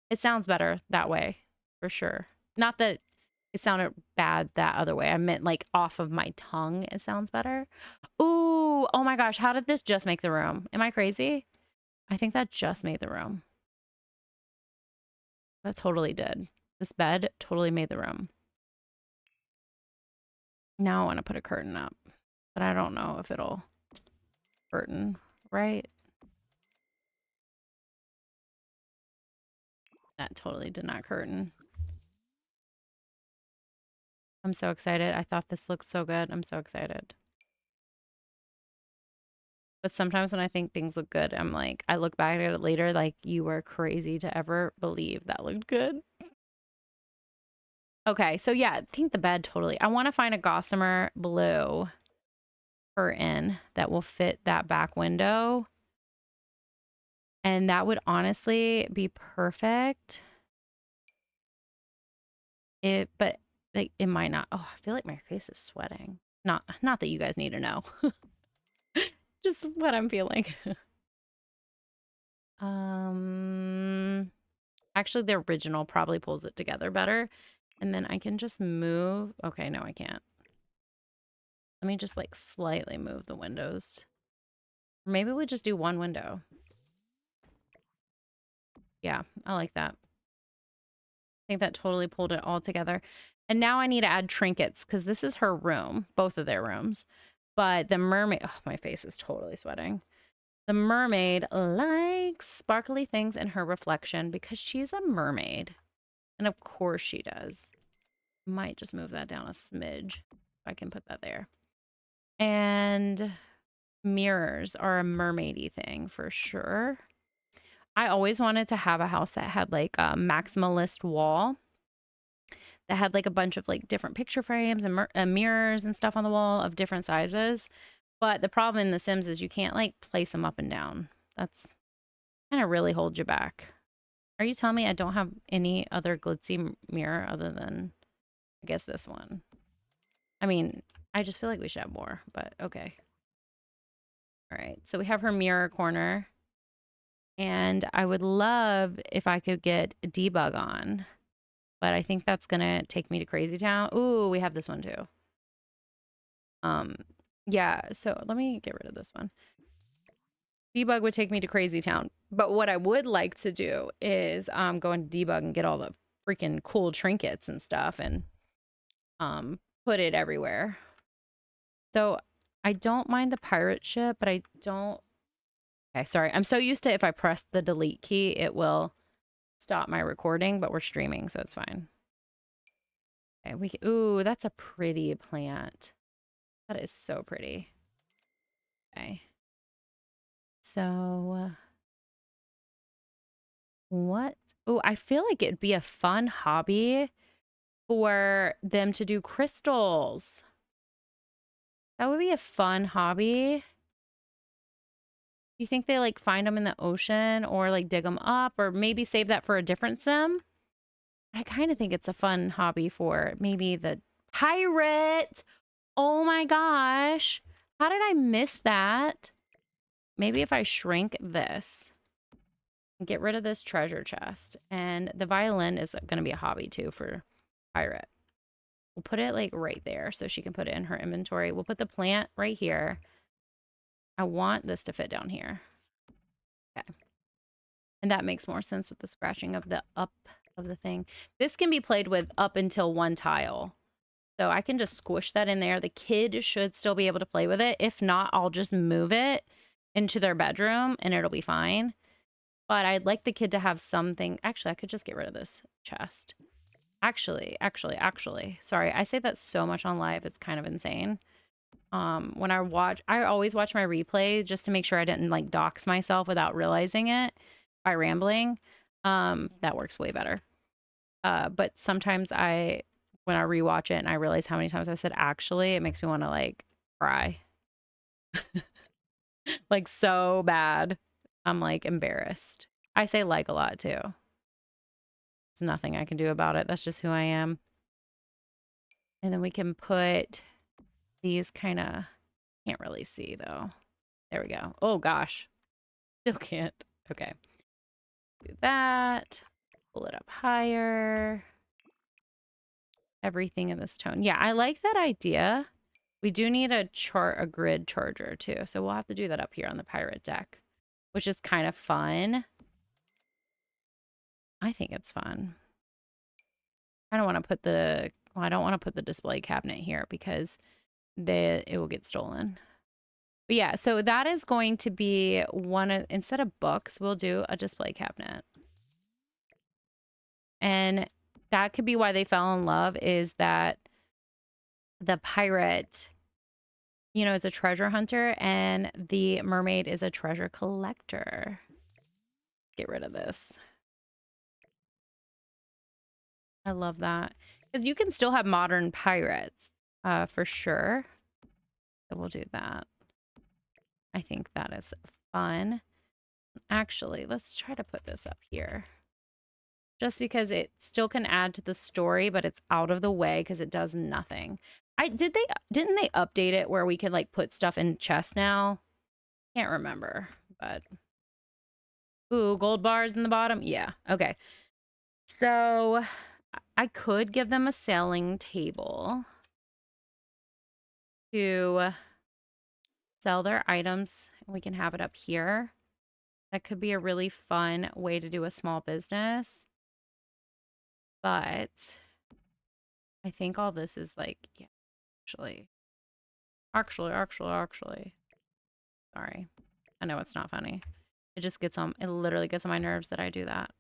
It sounds better that way, for sure. Not that it sounded bad that other way. I meant like off of my tongue, it sounds better. Ooh, oh my gosh, how did this just make the room? Am I crazy? I think that just made the room. That totally did. This bed totally made the room. Now I want to put a curtain up, but I don't know if it'll curtain, right? That totally did not curtain. I'm so excited. I thought this looked so good. I'm so excited. But sometimes when I think things look good, I'm like, I look back at it later like, you were crazy to ever believe that looked good. Okay, so yeah, I think the bed totally. I want to find a gossamer blue curtain that will fit that back window. And that would honestly be perfect. But like, it might not. Oh, I feel like my face is sweating. Not that you guys need to know. Just what I'm feeling. Actually, the original probably pulls it together better. And then I can just move. Okay, no, I can't. Let me just like slightly move the windows. Maybe we just do one window. Yeah, I like that. I think that totally pulled it all together. And now I need to add trinkets because this is her room, both of their rooms. But the mermaid, oh, my face is totally sweating. The mermaid likes sparkly things in her reflection because she's a mermaid. And of course she does. Might just move that down a smidge. If I can put that there. And mirrors are a mermaidy thing for sure. I always wanted to have a house that had like a maximalist wall that had like a bunch of like different picture frames and mirrors and stuff on the wall of different sizes. But the problem in The Sims is you can't like place them up and down. That's kind of really holds you back. Are you telling me I don't have any other glitzy mirror other than, I guess, this one? I mean, I just feel like we should have more, but okay. All right, so we have her mirror corner. And I would love if I could get a debug on. But I think that's going to take me to Crazy Town. Ooh, we have this one too. Yeah, so let me get rid of this one. Debug would take me to Crazy Town. But what I would like to do is go into debug and get all the freaking cool trinkets and stuff and put it everywhere. So I don't mind the pirate ship, but I don't... Okay, sorry. I'm so used to if I press the delete key, it will stop my recording, but we're streaming, so it's fine. Okay, ooh, that's a pretty plant. That is so pretty. Okay. So, what? Oh, I feel like it'd be a fun hobby for them to do crystals. That would be a fun hobby. Do you think they like find them in the ocean or like dig them up or maybe save that for a different sim? I kind of think it's a fun hobby for maybe the pirate. Oh my gosh. How did I miss that? Maybe if I shrink this and get rid of this treasure chest, and the violin is going to be a hobby too for pirate. We'll put it like right there so she can put it in her inventory. We'll put the plant right here. I want this to fit down here. Okay. And that makes more sense with the scratching of the up of the thing. This can be played with up until one tile. So I can just squish that in there. The kid should still be able to play with it. If not, I'll just move it into their bedroom and it'll be fine. But I'd like the kid to have something. Actually, I could just get rid of this chest. Actually. Sorry, I say that so much on live. It's kind of insane. When I always watch my replay just to make sure I didn't like dox myself without realizing it by rambling. That works way better. But sometimes when I rewatch it and I realize how many times I said actually, it makes me want to like cry. Like so bad. I'm like embarrassed. I say like a lot too. There's nothing I can do about it. That's just who I am. And then we can put these kind of, can't really see though. There we go. Oh gosh. Still can't. Okay. Do that. Pull it up higher. Everything in this tone. Yeah, I like that idea. We do need a grid charger too. So we'll have to do that up here on the pirate deck, which is kind of fun. I think it's fun. I don't want to put I don't want to put the display cabinet here because it will get stolen. But yeah, so that is going to be instead of books, we'll do a display cabinet. And that could be why they fell in love, is that the pirate, you know, is a treasure hunter and the mermaid is a treasure collector. Get rid of this. I love that. Because you can still have modern pirates, for sure. So we'll do that. I think that is fun. Actually, let's try to put this up here. Just because it still can add to the story, but it's out of the way because it does nothing. Didn't they update it where we could like put stuff in chests now? Can't remember, but ooh, gold bars in the bottom. Yeah, okay. So I could give them a sailing table to sell their items. We can have it up here. That could be a really fun way to do a small business. But I think all this is like, yeah, actually. Sorry. I know it's not funny. It literally gets on my nerves that I do that.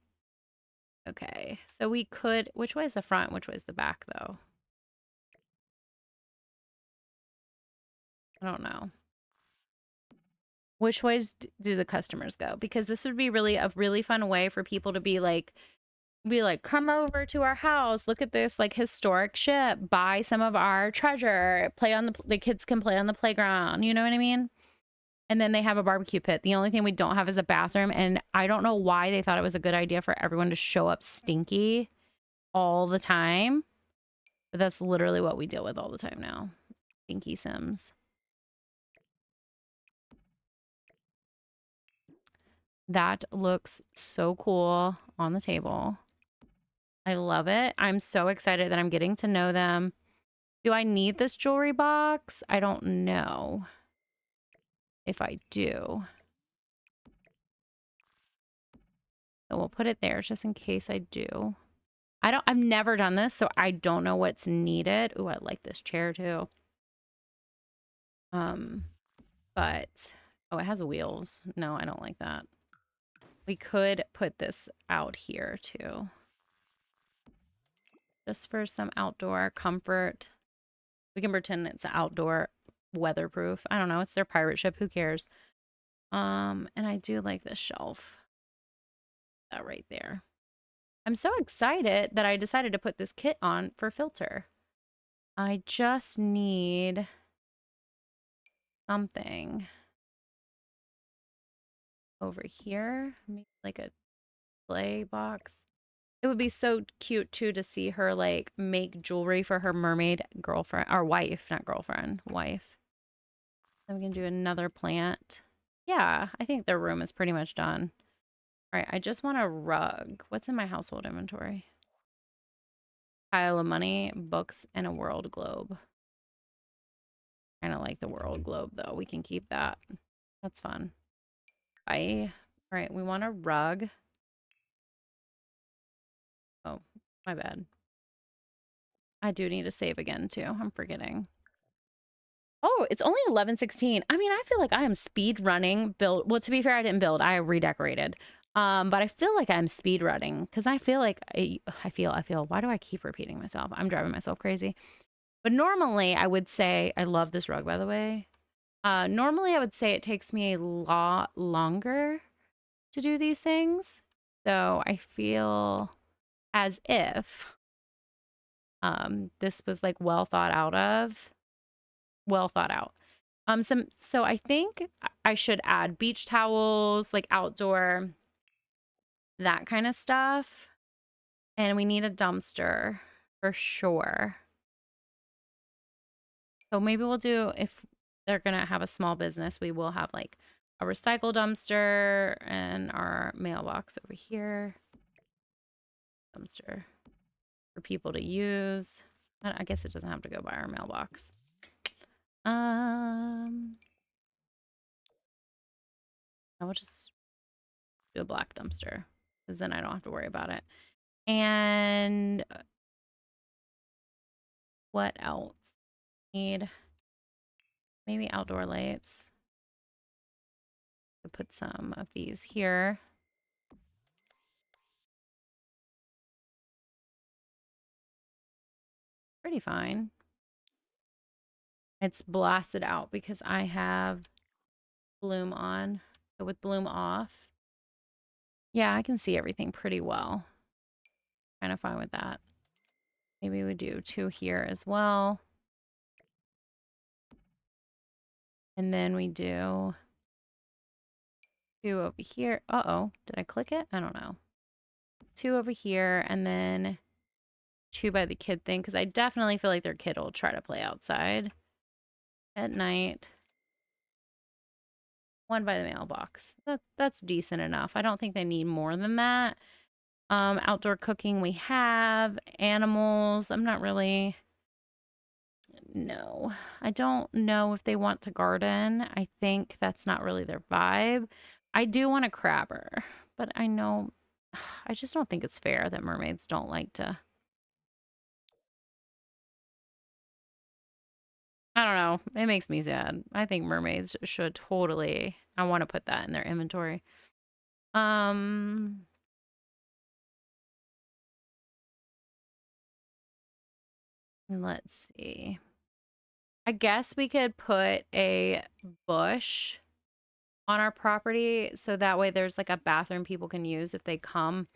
Okay. So we could, which way is the front? Which way is the back though? I don't know. Which ways do the customers go? Because this would be really a really fun way for people to be like, come over to our house, look at this like historic ship, buy some of our treasure, play on the kids can play on the playground, you know what I mean? And then they have a barbecue pit. The only thing we don't have is a bathroom, and I don't know why they thought it was a good idea for everyone to show up stinky all the time, but that's literally what we deal with all the time now. Stinky Sims. That looks so cool on the table. I love it. I'm so excited that I'm getting to know them. Do I need this jewelry box? I don't know if I do. So we'll put it there just in case I do. I've never done this, so I don't know what's needed. Ooh, I like this chair too. But oh, it has wheels. No, I don't like that. We could put this out here too. Just for some outdoor comfort. We can pretend it's outdoor weatherproof. I don't know. It's their pirate ship. Who cares? And I do like this shelf. That right there. I'm so excited that I decided to put this kit on for filter. I just need something over here. Maybe like a display box. It would be so cute too to see her like make jewelry for her mermaid girlfriend or wife, not girlfriend, wife. Then we can do another plant. Yeah, I think their room is pretty much done. All right, I just want a rug. What's in my household inventory? Pile of money, books, and a world globe. Kind of like the world globe though. We can keep that. That's fun. Bye. All right, we want a rug. Oh, my bad. I do need to save again too. I'm forgetting. Oh, it's only 11:16. I mean, I feel like I am speed running build. Well, to be fair, I didn't build. I redecorated. But I feel like I'm speed running because I feel like I feel. Why do I keep repeating myself? I'm driving myself crazy. But normally I would say, I love this rug, by the way. Normally I would say it takes me a lot longer to do these things. So I feel as if this was like well thought out. So I think I should add beach towels, like outdoor, that kind of stuff. And we need a dumpster for sure. So maybe we'll do, if they're gonna have a small business, we will have like a recycle dumpster and our mailbox over here. Dumpster for people to use. I guess it doesn't have to go by our mailbox. I will just do a black dumpster because then I don't have to worry about it. And what else? Need maybe outdoor lights. I'll put some of these here. Pretty fine. It's blasted out because I have bloom on. So with bloom off, yeah, I can see everything pretty well. Kind of fine with that. Maybe we do 2 here as well. And then we do 2 over here. Uh-oh, did I click it? I don't know. 2 over here and then 2 by the kid thing because I definitely feel like their kid will try to play outside at night. 1 by the mailbox. That's decent enough. I don't think they need more than that. Outdoor cooking we have. Animals. I'm not really... No. I don't know if they want to garden. I think that's not really their vibe. I do want a crabber, but I know... I just don't think it's fair that mermaids don't like to... I don't know. It makes me sad. I think mermaids should totally... I want to put that in their inventory. Let's see. I guess we could put a bush on our property so that way there's like a bathroom people can use if they come.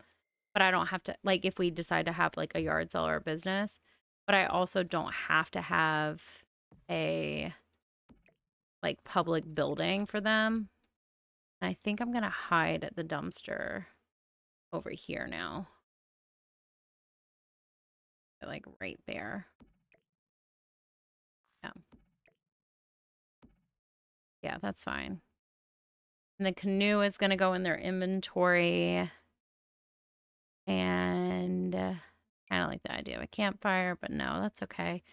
But I don't have to, like, if we decide to have like a yard sale or a business. But I also don't have to have a like public building for them. And I think I'm going to hide the dumpster over here now. Like right there. Yeah. Yeah, that's fine. And the canoe is going to go in their inventory. And I don't like the idea of a campfire, but no, that's okay.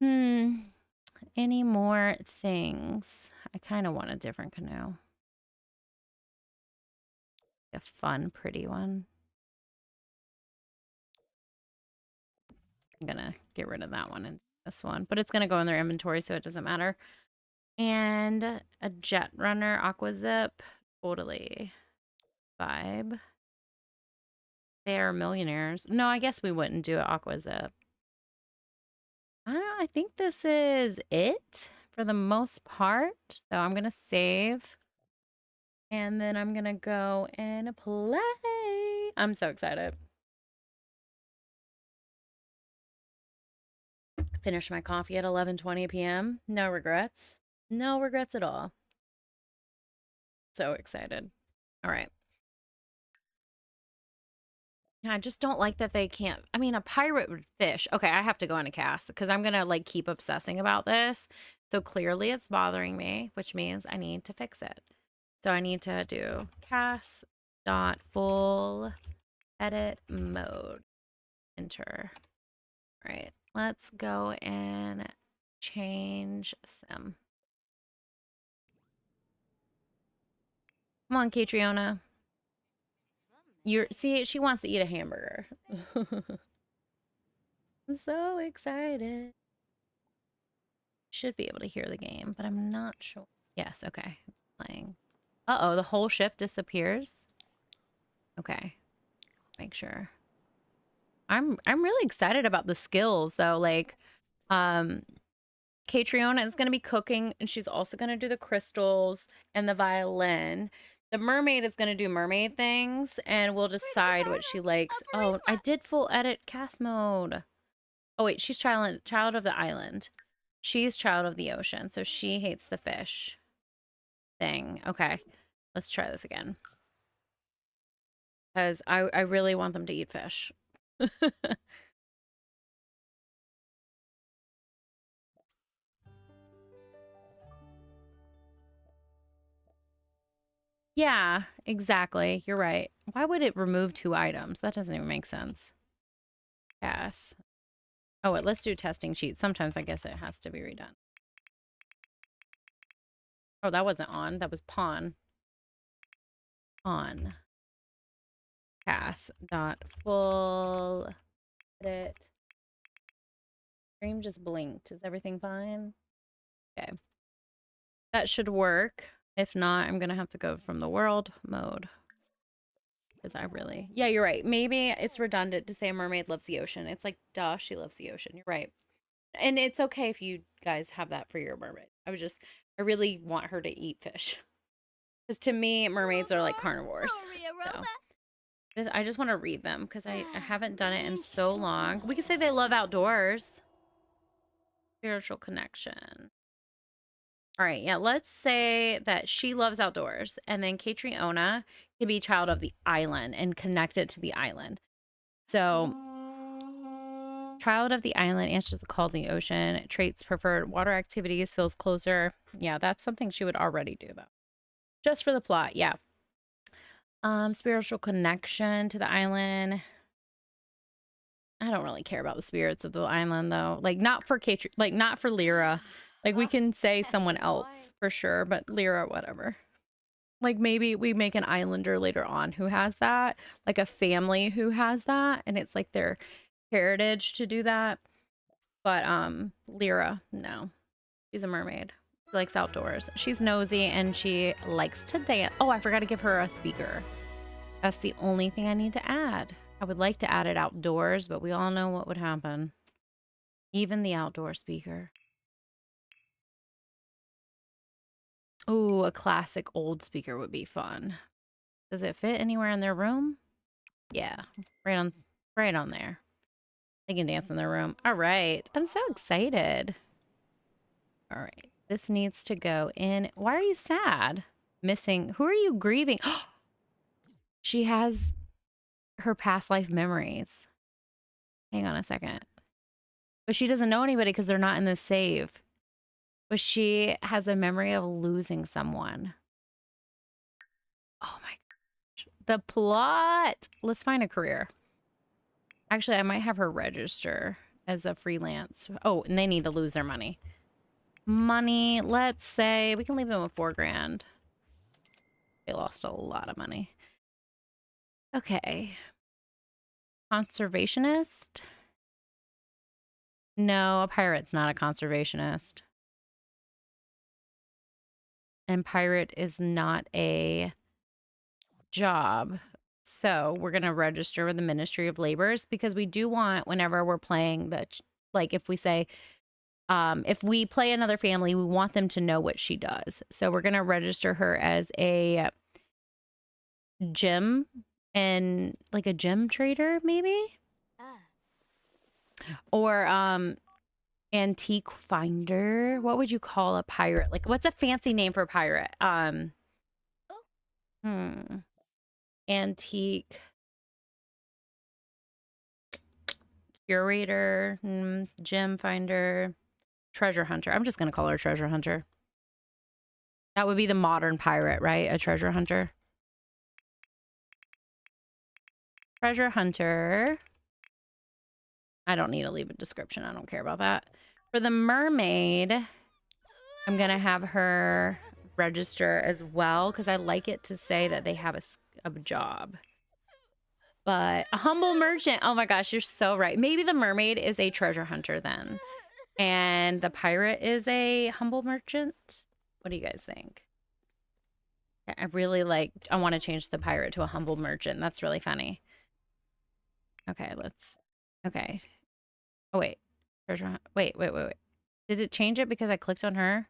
Any more things? I kind of want a different canoe. A fun, pretty one. I'm gonna get rid of that one and this one, but it's gonna go in their inventory, so it doesn't matter. And a jet runner, aqua zip, totally vibe. They are millionaires. No, I guess we wouldn't do an aqua zip. I think this is it for the most part. So I'm gonna save, and then I'm gonna go and play. I'm so excited. Finished my coffee at 11:20 p.m. No regrets. No regrets at all. So excited. All right. I just don't like that they can't. I mean, a pirate would fish. Okay, I have to go on a cast because I'm going to like keep obsessing about this. So clearly it's bothering me, which means I need to fix it. So I need to do cast dot full edit mode. Enter. All right, let's go and change sim. Come on, Catriona. See, she wants to eat a hamburger. I'm so excited. Should be able to hear the game, but I'm not sure. Yes, okay. Playing. Uh-oh, the whole ship disappears. Okay. Make sure. I'm really excited about the skills though. Like, Catriona is gonna be cooking, and she's also gonna do the crystals and the violin. The mermaid is gonna do mermaid things, and we'll decide what she likes. Oh, I did full edit cast mode. Oh wait, she's child of the island. She's child of the ocean, so she hates the fish thing. Okay, let's try this again. Because I really want them to eat fish. Yeah, exactly. You're right. Why would it remove 2 items? That doesn't even make sense. Yes. Oh, wait, let's do testing sheets. Sometimes I guess it has to be redone. Oh, that wasn't on. That was pawn. On. Pass. Dot full edit. Stream just blinked. Is everything fine? Okay. That should work. If not, I'm going to have to go from the world mode. Because I really... Yeah, you're right. Maybe it's redundant to say a mermaid loves the ocean. It's like, duh, she loves the ocean. You're right. And it's okay if you guys have that for your mermaid. I really want her to eat fish. Because to me, mermaids are like carnivores. So. I just want to read them because I haven't done it in so long. We could say they love outdoors. Spiritual connection. All right, yeah, let's say that she loves outdoors, and then Catriona can be child of the island and connected to the island. So, child of the island answers the call of the ocean. Traits preferred water activities, feels closer. Yeah, that's something she would already do, though. Just for the plot, yeah. Spiritual connection to the island. I don't really care about the spirits of the island, though. Like, not for not for Lyra. Like, we can say someone else for sure, but Lyra, whatever. Like, maybe we make an islander later on who has that. Like, a family who has that, and it's like their heritage to do that. But, Lyra, no. She's a mermaid. She likes outdoors. She's nosy, and she likes to dance. Oh, I forgot to give her a speaker. That's the only thing I need to add. I would like to add it outdoors, but we all know what would happen. Even the outdoor speaker. Ooh, a classic old speaker would be fun. Does it fit anywhere in their room? Yeah, right on there. They can dance in their room. All right. I'm so excited. All right. This needs to go in. Why are you sad? Missing. Who are you grieving? She has her past life memories. Hang on a second. But she doesn't know anybody because they're not in this save. But she has a memory of losing someone. Oh my gosh. The plot. Let's find a career. Actually, I might have her register as a freelance. Oh, and they need to lose their money. Money, let's say we can leave them with 4 grand. They lost a lot of money. Okay. Conservationist? No, a pirate's not a conservationist. And pirate is not a job. So we're going to register with the Ministry of Labors because we do want, whenever we're playing the, like if we say, if we play another family, we want them to know what she does. So we're going to register her as a gem and like a gem trader, maybe? Or antique finder. What would you call a pirate? Like, what's a fancy name for a pirate? Antique curator, gem finder, treasure hunter. I'm just gonna call her treasure hunter. That would be the modern pirate, right? A treasure hunter. Treasure hunter. I don't need to leave a description. I don't care about that. For the mermaid, I'm gonna have her register as well because I like it to say that they have a job. But a humble merchant. Oh my gosh, you're so right. Maybe the mermaid is a treasure hunter then. And the pirate is a humble merchant. What do you guys think? I really like, I want to change the pirate to a humble merchant. That's really funny. Okay, okay. Oh, wait. Treasure hunt. Wait. Did it change it because I clicked on her?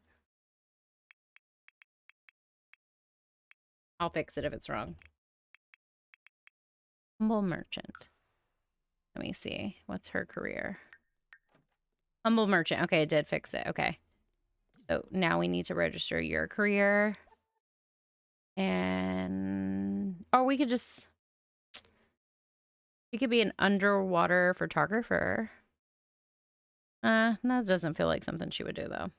I'll fix it if it's wrong. Humble merchant. Let me see. What's her career? Humble merchant. Okay, it did fix it. Okay. So now we need to register your career. And... or we could just... She could be an underwater photographer. That doesn't feel like something she would do, though.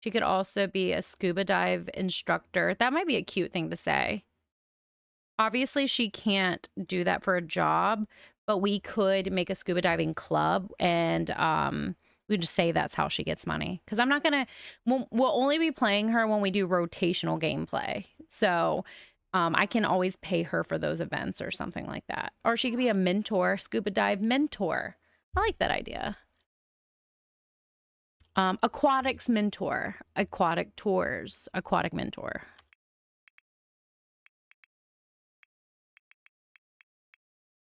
She could also be a scuba dive instructor. That might be a cute thing to say. Obviously, she can't do that for a job, but we could make a scuba diving club and we just say that's how she gets money. Because I'm not going to... We'll only be playing her when we do rotational gameplay. So I can always pay her for those events or something like that. Or she could be a mentor, scuba dive mentor. I like that idea. Aquatics mentor, aquatic tours, aquatic mentor.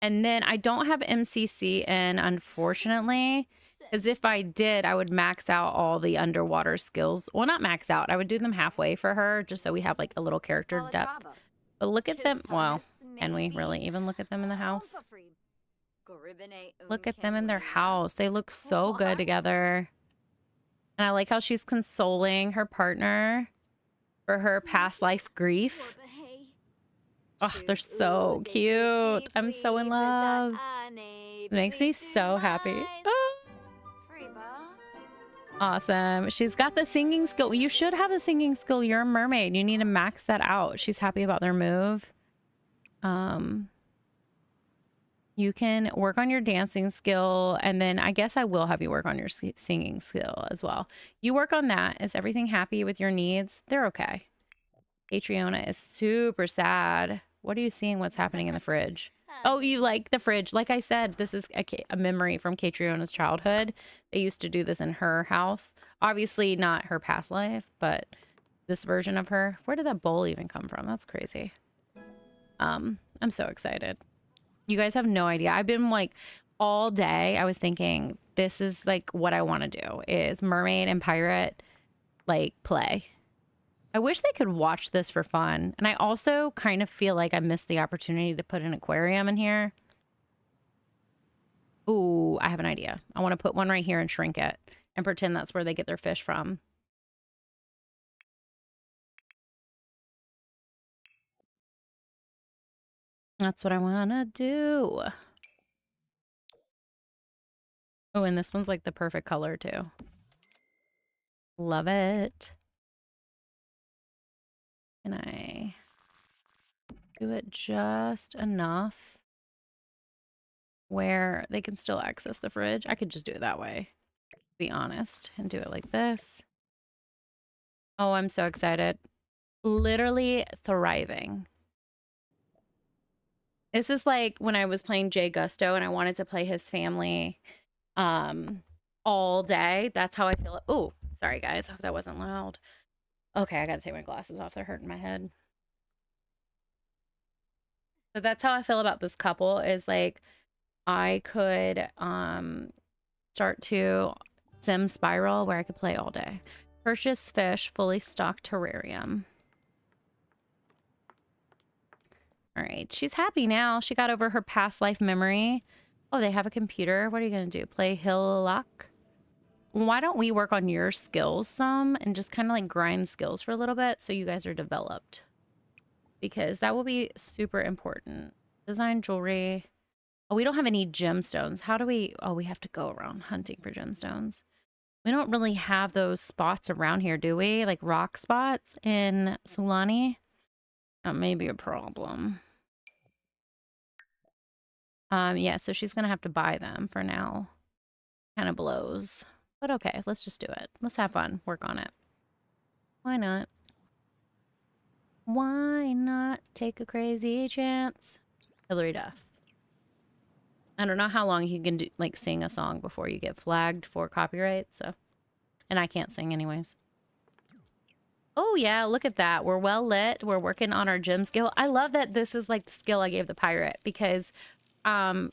And then I don't have MCC in, unfortunately, because if I did, I would max out all the underwater skills. Well, not max out. I would do them halfway for her just so we have like a little character depth. But look at them. Well, can we really even look at them in the house? Look at them in their house. They look so good together. And I like how she's consoling her partner for her past life grief. Oh, they're so cute. I'm so in love. It makes me so happy. Oh. Awesome. She's got the singing skill. You should have a singing skill. You're a mermaid. You need to max that out. She's happy about their move. You can work on your dancing skill, and then I guess I will have you work on your singing skill as well. You work on that. Is everything happy with your needs? They're okay. Catriona is super sad. What are you seeing? What's happening in the fridge? Oh, you like the fridge. Like I said, this is a memory from Catriona's childhood. They used to do this in her house. Obviously not her past life, but this version of her. Where did that bowl even come from? That's crazy. I'm so excited. You guys have no idea. I've been like all day. I was thinking this is like what I want to do is mermaid and pirate like play. I wish they could watch this for fun. And I also kind of feel like I missed the opportunity to put an aquarium in here. Ooh, I have an idea. I want to put one right here and shrink it and pretend that's where they get their fish from. That's what I want to do. Oh, and this one's like the perfect color too. Love it. Can I... do it just enough where they can still access the fridge. I could just do it that way, to be honest, and do it like this. Oh, I'm so excited. Literally thriving. This is like when I was playing Jay Gusto and I wanted to play his family all day. That's how I feel. Oh, sorry guys. I hope that wasn't loud. Okay, I gotta take my glasses off. They're hurting my head. So that's how I feel about this couple, is like I could start to sim spiral where I could play all day. Purchase fish, fully stocked terrarium. All right, she's happy now. She got over her past life memory. Oh, they have a computer. What are you gonna do? Play Hillock? Why don't we work on your skills some and just kind of like grind skills for a little bit so you guys are developed? Because that will be super important. Design jewelry. Oh, we don't have any gemstones. How do we... Oh, we have to go around hunting for gemstones. We don't really have those spots around here, do we? Like rock spots in Sulani? That may be a problem. Yeah, so she's gonna have to buy them for now. Kind of blows. But okay, let's just do it. Let's have fun. Work on it. Why not? Why not take a crazy chance? Hillary Duff. I don't know how long you can do, like, sing a song before you get flagged for copyright, so... And I can't sing anyways. Oh, yeah, look at that. We're well lit. We're working on our gym skill. I love that this is, like, the skill I gave the pirate, because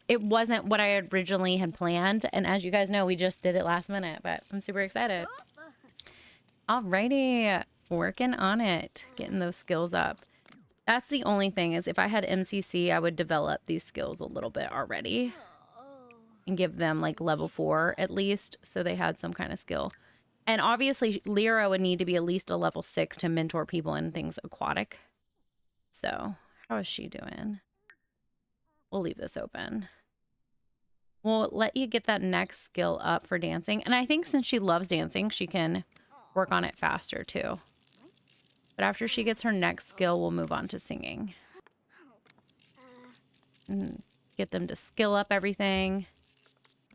it wasn't what I originally had planned. And as you guys know, we just did it last minute, but I'm super excited. Alrighty. Working on it. Getting those skills up. That's the only thing, is if I had MCC, I would develop these skills a little bit already and give them like level 4 at least, so they had some kind of skill. And obviously Lyra would need to be at least a level 6 to mentor people in things aquatic. So how is she doing? We'll leave this open. We'll let you get that next skill up for dancing. And I think since she loves dancing, she can work on it faster too. But after she gets her next skill, we'll move on to singing. And get them to skill up everything.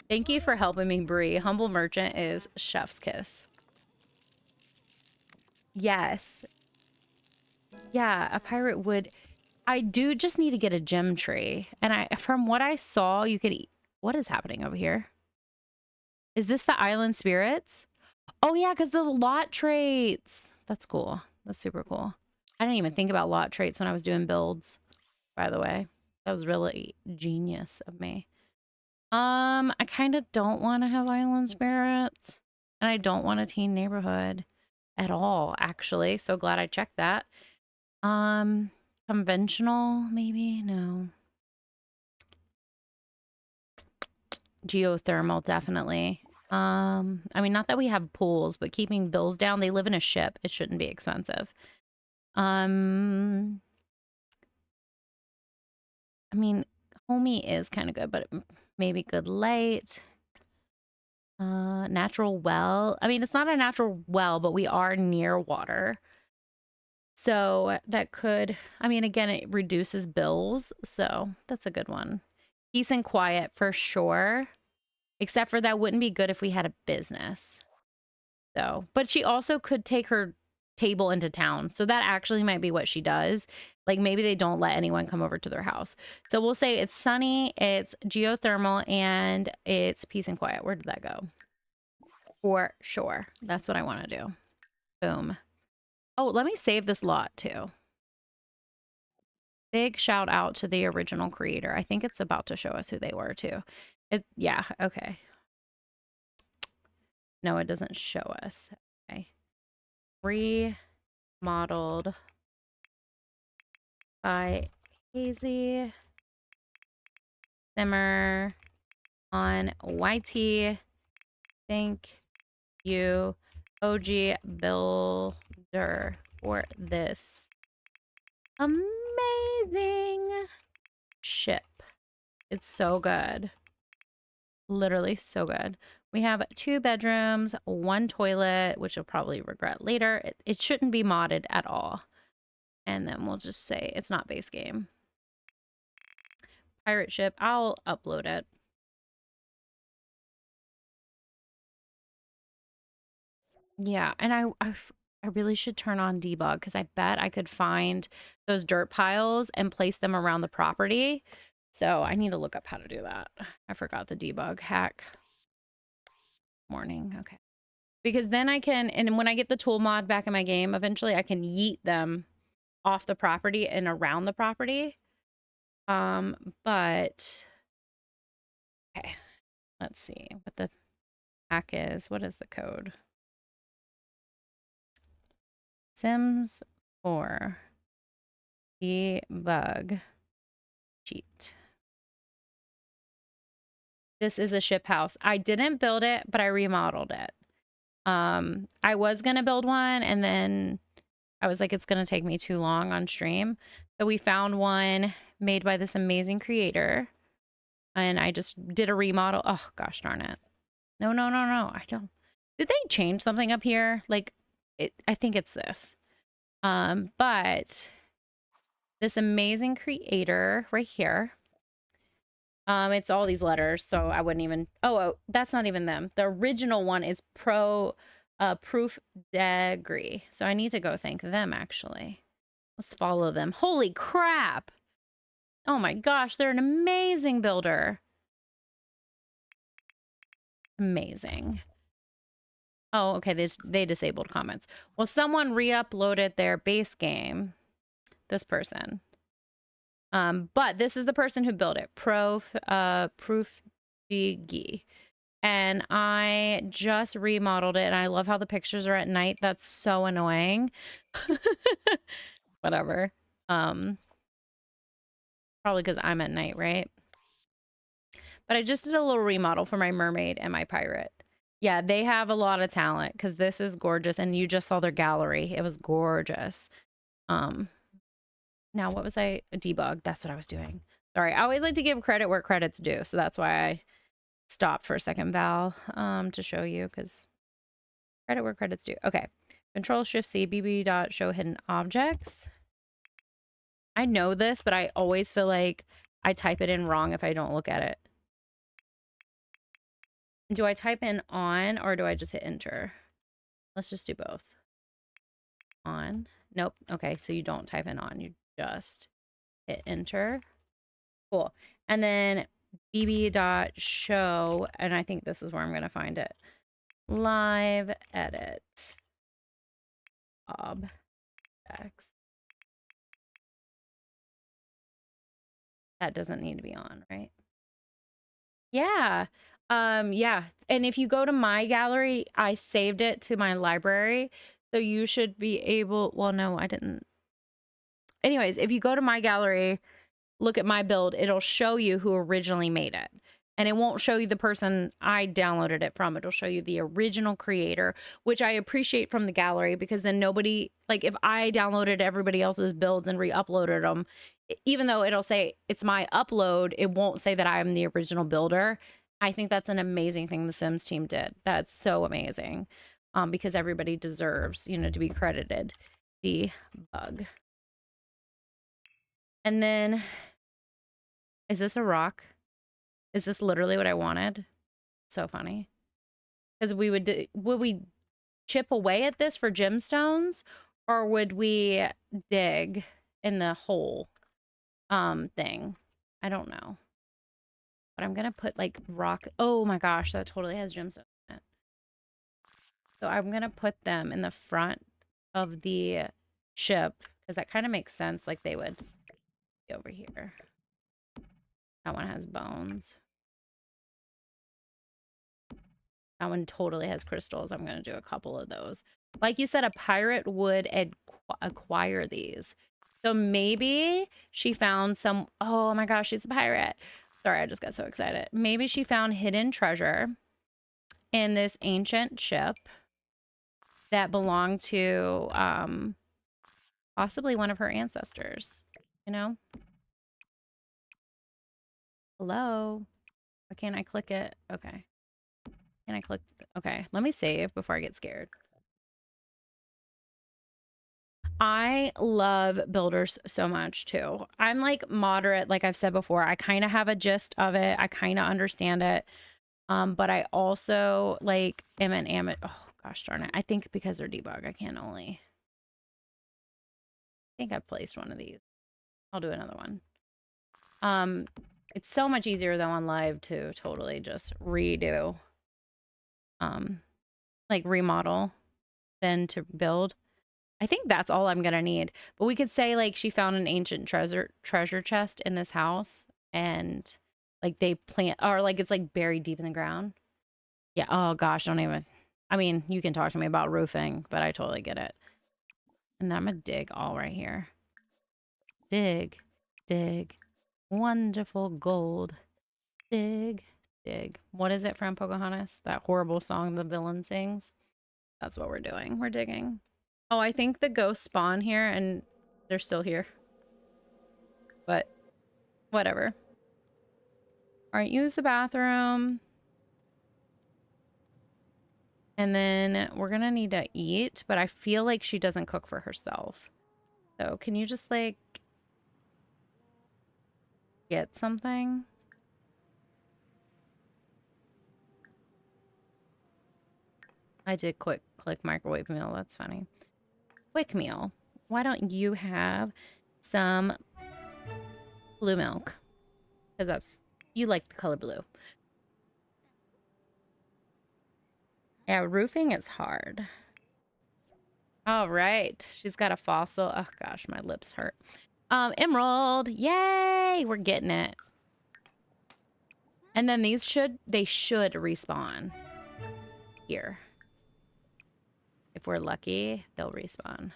Thank you for helping me, Bree. Humble Merchant is chef's kiss. Yes. Yeah, a pirate would... I do just need to get a gem tree. And from what I saw, you could eat... What is happening over here? Is this the island spirits? Oh yeah, because the lot traits. That's cool. That's super cool. I didn't even think about lot traits when I was doing builds, by the way. That was really genius of me. I kind of don't want to have island spirits. And I don't want a teen neighborhood at all, actually. So glad I checked that. Conventional, maybe? No. Geothermal, definitely. I mean, not that we have pools, but keeping bills down. They live in a ship. It shouldn't be expensive. I mean, homey is kind of good, but maybe good light. Natural well. I mean, it's not a natural well, but we are near water. So that could, I mean, again, it reduces bills. So that's a good one. Peace and quiet for sure. Except for that wouldn't be good if we had a business. So, but she also could take her table into town. So that actually might be what she does. Like maybe they don't let anyone come over to their house. So we'll say it's sunny, it's geothermal, and it's peace and quiet. Where did that go? For sure. That's what I want to do. Boom. Oh, let me save this lot too. Big shout out to the original creator. I think it's about to show us who they were too. Yeah, okay. No, it doesn't show us. Okay. Remodeled by Haysie. Simmer on YT. Thank you, OG Builder, for this amazing ship. It's so good. Literally so good. We have 2 bedrooms, 1 toilet, which you'll probably regret later. It shouldn't be modded at all. And then we'll just say it's not base game. Pirate ship. I'll upload it. Yeah, and I really should turn on debug because I bet I could find those dirt piles and place them around the property. So I need to look up how to do that. I forgot the debug hack. Morning. Okay. Because then I can, and when I get the tool mod back in my game, eventually I can yeet them off the property and around the property. But okay, let's see what the hack is. What is the code? Sims 4 debug cheat. This is a ship house. I didn't build it, but I remodeled it. I was gonna build one, and then I was like, it's gonna take me too long on stream. So we found one made by this amazing creator, and I just did a remodel. Oh gosh darn it. No, no, no, no. I don't. Did they change something up here? Like, I think it's this. But this amazing creator right here. It's all these letters, so I wouldn't even. Oh, that's not even them. The original one is Proof Degree. So I need to go thank them actually. Let's follow them. Holy crap! Oh my gosh, they're an amazing builder. Amazing. Oh, okay. They disabled comments. Well, someone re-uploaded their base game. This person. But this is the person who built it. Proof Digi. And I just remodeled it, and I love how the pictures are at night. That's so annoying. Whatever. Probably because I'm at night, right? But I just did a little remodel for my mermaid and my pirate. Yeah, they have a lot of talent because this is gorgeous, and you just saw their gallery. It was gorgeous. Now what was I? Debug. That's what I was doing. Sorry, I always like to give credit where credit's due, so that's why I stopped for a second, Val, to show you, because credit where credit's due. Okay, Control Shift C, BB dot show hidden objects. I know this, but I always feel like I type it in wrong if I don't look at it. Do I type in on, or do I just hit enter? Let's just do both. On. Nope. Okay, so you don't type in on, you just hit enter. Cool. And then bb.show, and I think this is where I'm going to find it. Live edit objects. That doesn't need to be on, right? Yeah. Yeah. And if you go to my gallery, I saved it to my library. So you should be able, well, no, I didn't. Anyways, if you go to my gallery, look at my build, it'll show you who originally made it. And it won't show you the person I downloaded it from. It'll show you the original creator, which I appreciate from the gallery, because then nobody, like if I downloaded everybody else's builds and re-uploaded them, even though it'll say it's my upload, it won't say that I'm the original builder. I think that's an amazing thing the Sims team did. That's so amazing, because everybody deserves, you know, to be credited. Debug. And then, is this a rock? Is this literally what I wanted? So funny. Because would we chip away at this for gemstones, or would we dig in the hole thing? I don't know. But I'm gonna put like rock. Oh my gosh, that totally has gemstones in it. So I'm gonna put them in the front of the ship, because that kind of makes sense. Like they would be over here. That one has bones. That one totally has crystals. I'm going to do a couple of those. Like you said, a pirate would acquire these. So maybe she found some... Oh my gosh, she's a pirate. Sorry, I just got so excited. Maybe she found hidden treasure in this ancient ship that belonged to possibly one of her ancestors. You know? Hello? Why can't I click it? Okay. Can I click? Okay, let me save before I get scared. I love builders so much too. I'm like moderate, like I've said before. I kind of have a gist of it. I kind of understand it. But I also like am an amateur. Oh gosh darn it. I think because they're debug, I can't only. I think I've placed one of these. I'll do another one. It's so much easier though on live to totally just redo. Like remodel than to build. I think that's all I'm gonna need. But we could say like she found an ancient treasure chest in this house, and like they plant, or like it's like buried deep in the ground. Yeah. Oh gosh, don't even. I mean, you can talk to me about roofing, but I totally get it. And then I'm gonna dig all right here. Dig, dig, wonderful gold. Dig, dig. What is it from Pocahontas? That horrible song the villain sings? That's what we're doing. We're digging. Oh, I think the ghosts spawn here and they're still here. But whatever. All right, use the bathroom. And then we're gonna need to eat, but I feel like she doesn't cook for herself. So can you just like get something? I did click microwave meal. That's funny. Quick meal. Why don't you have some blue milk? Because that's, you like the color blue. Yeah, roofing is hard. All right. She's got a fossil. Oh gosh, my lips hurt. Emerald. Yay! We're getting it. And then these should respawn here. If we're lucky, they'll respawn.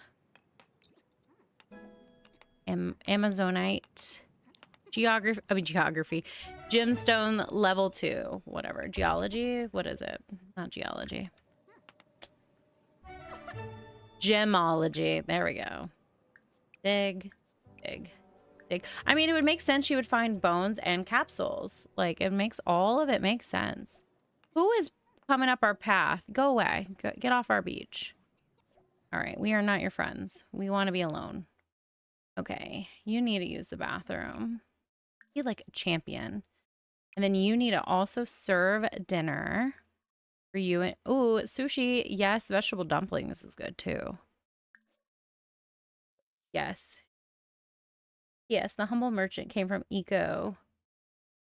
Amazonite. Geography. Gemstone level 2. Whatever. Geology? What is it? Not geology. Gemology. There we go. Dig. Dig. Dig. I mean, it would make sense she would find bones and capsules. Like, it makes all of it make sense. Who is coming up our path? Go away. Get off our beach. All right. We are not your friends. We want to be alone. Okay. You need to use the bathroom. Be like a champion. And then you need to also serve dinner for you. And ooh, sushi. Yes, vegetable dumpling. This is good too. Yes. Yes, the humble merchant came from Eco.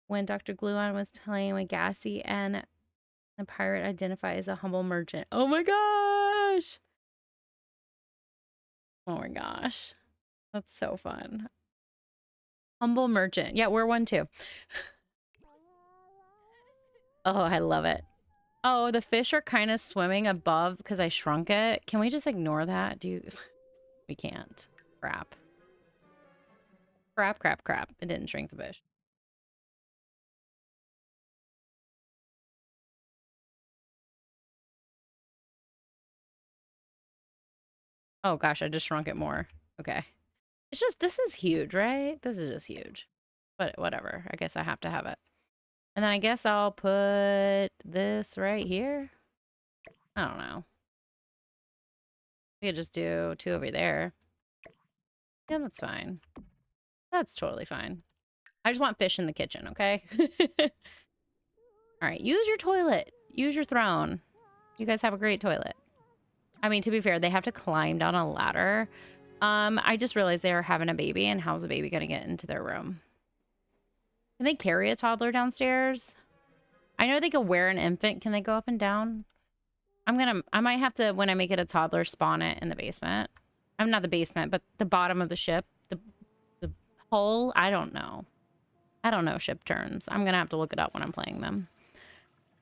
When Dr. Gluon was playing with Gassy and the pirate identified as a humble merchant. Oh my gosh. Oh my gosh. That's so fun. Humble merchant. Yeah, we're one too. Oh, I love it. Oh, the fish are kind of swimming above because I shrunk it. Can we just ignore that? We can't. Crap. Crap, crap, crap. It didn't shrink the fish. Oh gosh, I just shrunk it more. Okay. It's just, this is huge, right? This is just huge. But whatever. I guess I have to have it. And then I guess I'll put this right here. I don't know. We could just do 2 over there. Yeah, that's fine. That's totally fine. I just want fish in the kitchen, okay? All right, use your toilet. Use your throne. You guys have a great toilet. I mean, to be fair, they have to climb down a ladder. I just realized they are having a baby, and how's the baby gonna get into their room? Can they carry a toddler downstairs? I know they could wear an infant. Can they go up and down? I might have to, when I make it a toddler, spawn it in the basement. I'm not the basement, but the bottom of the ship. The hull. I don't know. I don't know ship terms. I'm gonna have to look it up when I'm playing them.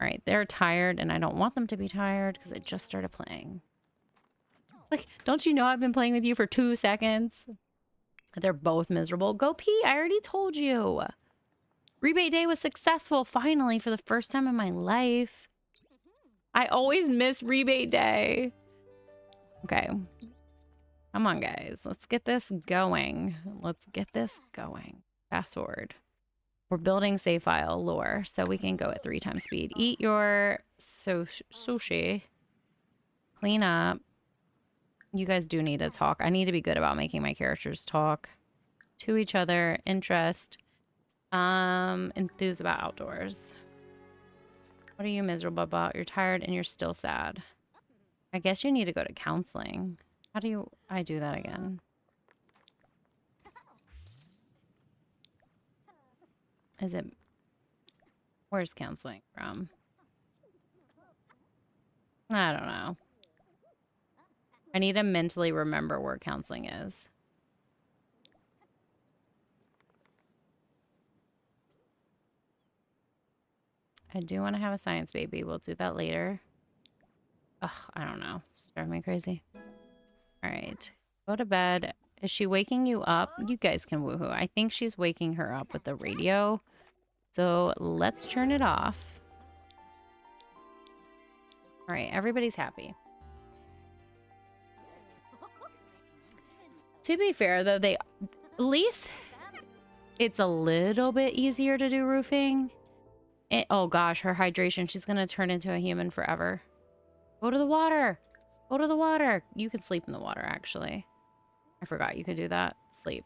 All right, they're tired, and I don't want them to be tired because I just started playing. Like, don't you know I've been playing with you for 2 seconds? They're both miserable. Go pee. I already told you. Rebate day was successful, finally, for the first time in my life. I always miss rebate day. Okay. Come on, guys. Let's get this going. Let's get this going. Fast forward. We're building save file lore, so we can go at 3 times speed. Eat your sushi. Clean up. You guys do need to talk. I need to be good about making my characters talk to each other. Interest. Enthused about outdoors. What are you miserable about? You're tired and you're still sad. I guess you need to go to counseling. How do I do that again? Is it... Where's counseling from? I don't know. I need to mentally remember where counseling is. I do want to have a science baby. We'll do that later. Ugh, I don't know. It's driving me crazy. All right. Go to bed. Is she waking you up? You guys can woohoo. I think she's waking her up with the radio. So let's turn it off. All right. Everybody's happy. To be fair, though, at least it's a little bit easier to do roofing. Oh gosh, her hydration. She's going to turn into a human forever. Go to the water. Go to the water. You can sleep in the water, actually. I forgot you could do that. Sleep.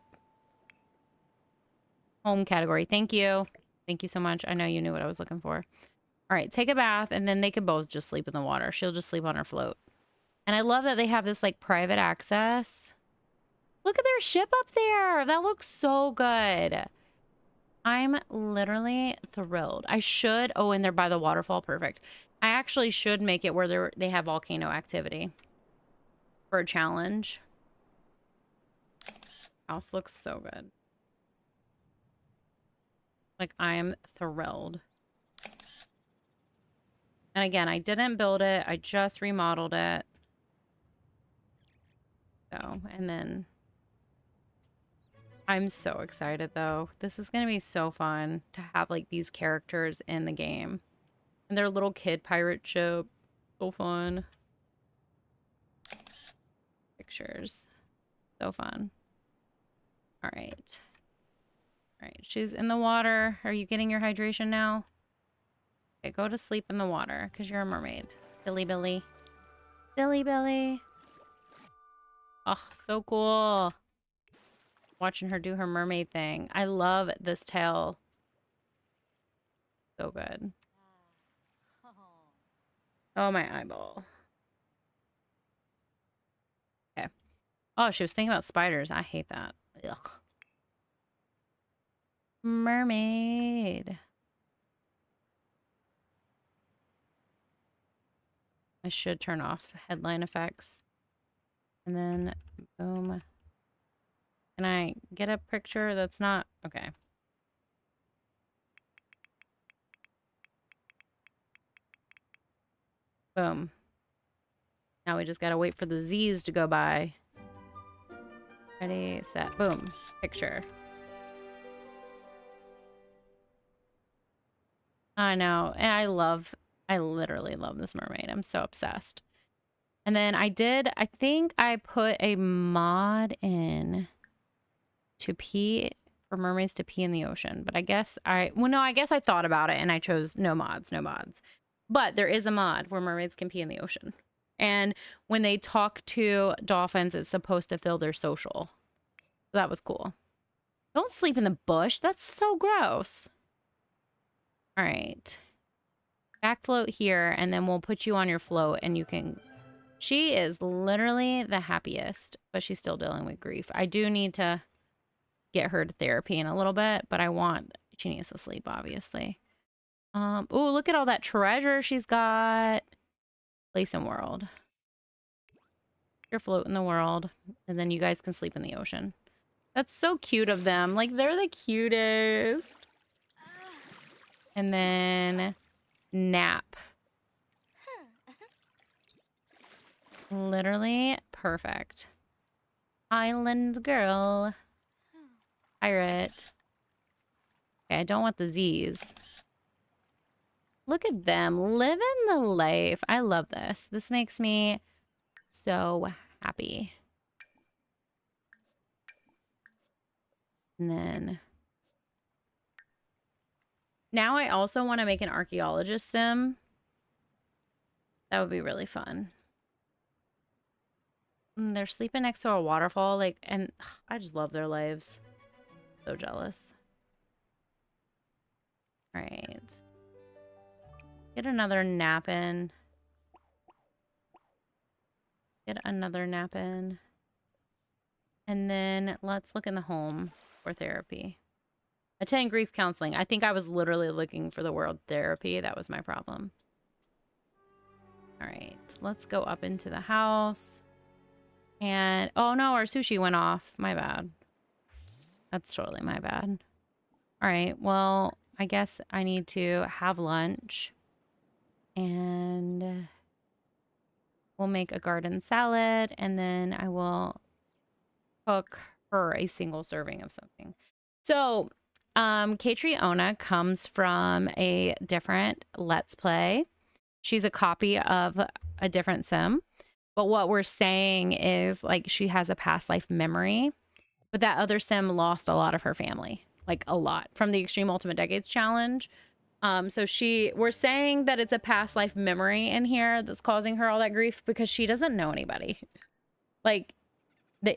Home category. Thank you. Thank you so much. I know you knew what I was looking for. All right, take a bath, and then they could both just sleep in the water. She'll just sleep on her float. And I love that they have this, like, private access. Look at their ship up there. That looks so good. I'm literally thrilled. I should... Oh, and they're by the waterfall. Perfect. I actually should make it where they have volcano activity for a challenge. House looks so good. Like, I am thrilled. And again, I didn't build it. I just remodeled it. So, and then... I'm so excited, though. This is going to be so fun to have, like, these characters in the game. And their little kid pirate ship. So fun. Pictures. So fun. All right. All right. She's in the water. Are you getting your hydration now? Okay, go to sleep in the water because you're a mermaid. Silly Billy. Silly Billy. Oh, so cool. Watching her do her mermaid thing. I love this tail. So good. Oh, my eyeball. Okay. Oh, she was thinking about spiders. I hate that. Ugh. Mermaid. I should turn off headline effects. And then, boom. Can I get a picture that's not... Okay. Boom. Now we just gotta wait for the Z's to go by. Ready, set, boom. Picture. I know. And I literally love this mermaid. I'm so obsessed. And then I think I put a mod in to pee, for mermaids to pee in the ocean. But I guess I guess I thought about it and I chose no mods. But there is a mod where mermaids can pee in the ocean. And when they talk to dolphins, it's supposed to fill their social. So that was cool. Don't sleep in the bush. That's so gross. All right. Back float here, and then we'll put you on your float, and you can... She is literally the happiest, but she's still dealing with grief. I do need to get her to therapy in a little bit, but she needs to sleep, obviously. Oh, look at all that treasure she's got. Place in world. Your float in the world, and then you guys can sleep in the ocean. That's so cute of them. Like, they're the cutest. And then nap. Literally perfect. Island girl. Pirate. Okay, I don't want the Z's. Look at them living the life. I love this. This makes me so happy. And then now I also want to make an archaeologist sim. That would be really fun. they're sleeping next to a waterfall, like, and I just love their lives. So jealous. All right. Get another nap in. Get another nap in. And then let's look in the home for therapy. Attend grief counseling. I think I was literally looking for the word therapy. That was my problem. All right, let's go up into the house. And, oh no, our sushi went off. My bad. That's totally my bad. All right, well, I guess I need to have lunch. And we'll make a garden salad. And then I will cook her a single serving of something. So, Catriona comes from a different Let's Play. She's a copy of a different sim. But what we're saying is, like, she has a past life memory. But that other sim lost a lot of her family. Like, a lot. From the Extreme Ultimate Decades Challenge. So we're saying that it's a past life memory in here that's causing her all that grief because she doesn't know anybody. Like,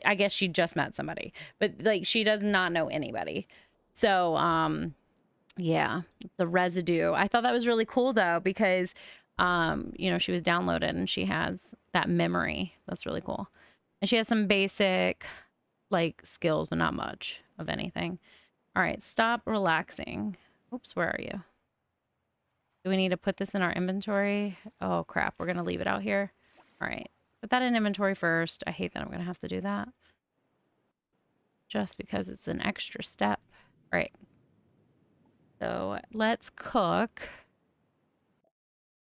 I guess she just met somebody. But, like, she does not know anybody. So, yeah, the residue. I thought that was really cool, though, because... you know, she was downloaded and she has that memory. That's really cool. And she has some basic, like, skills, but not much of anything. All right, stop relaxing. Oops, where are you? Do we need to put this in our inventory? Oh, crap. We're going to leave it out here. All right, put that in inventory first. I hate that I'm going to have to do that. Just because it's an extra step. All right. So let's cook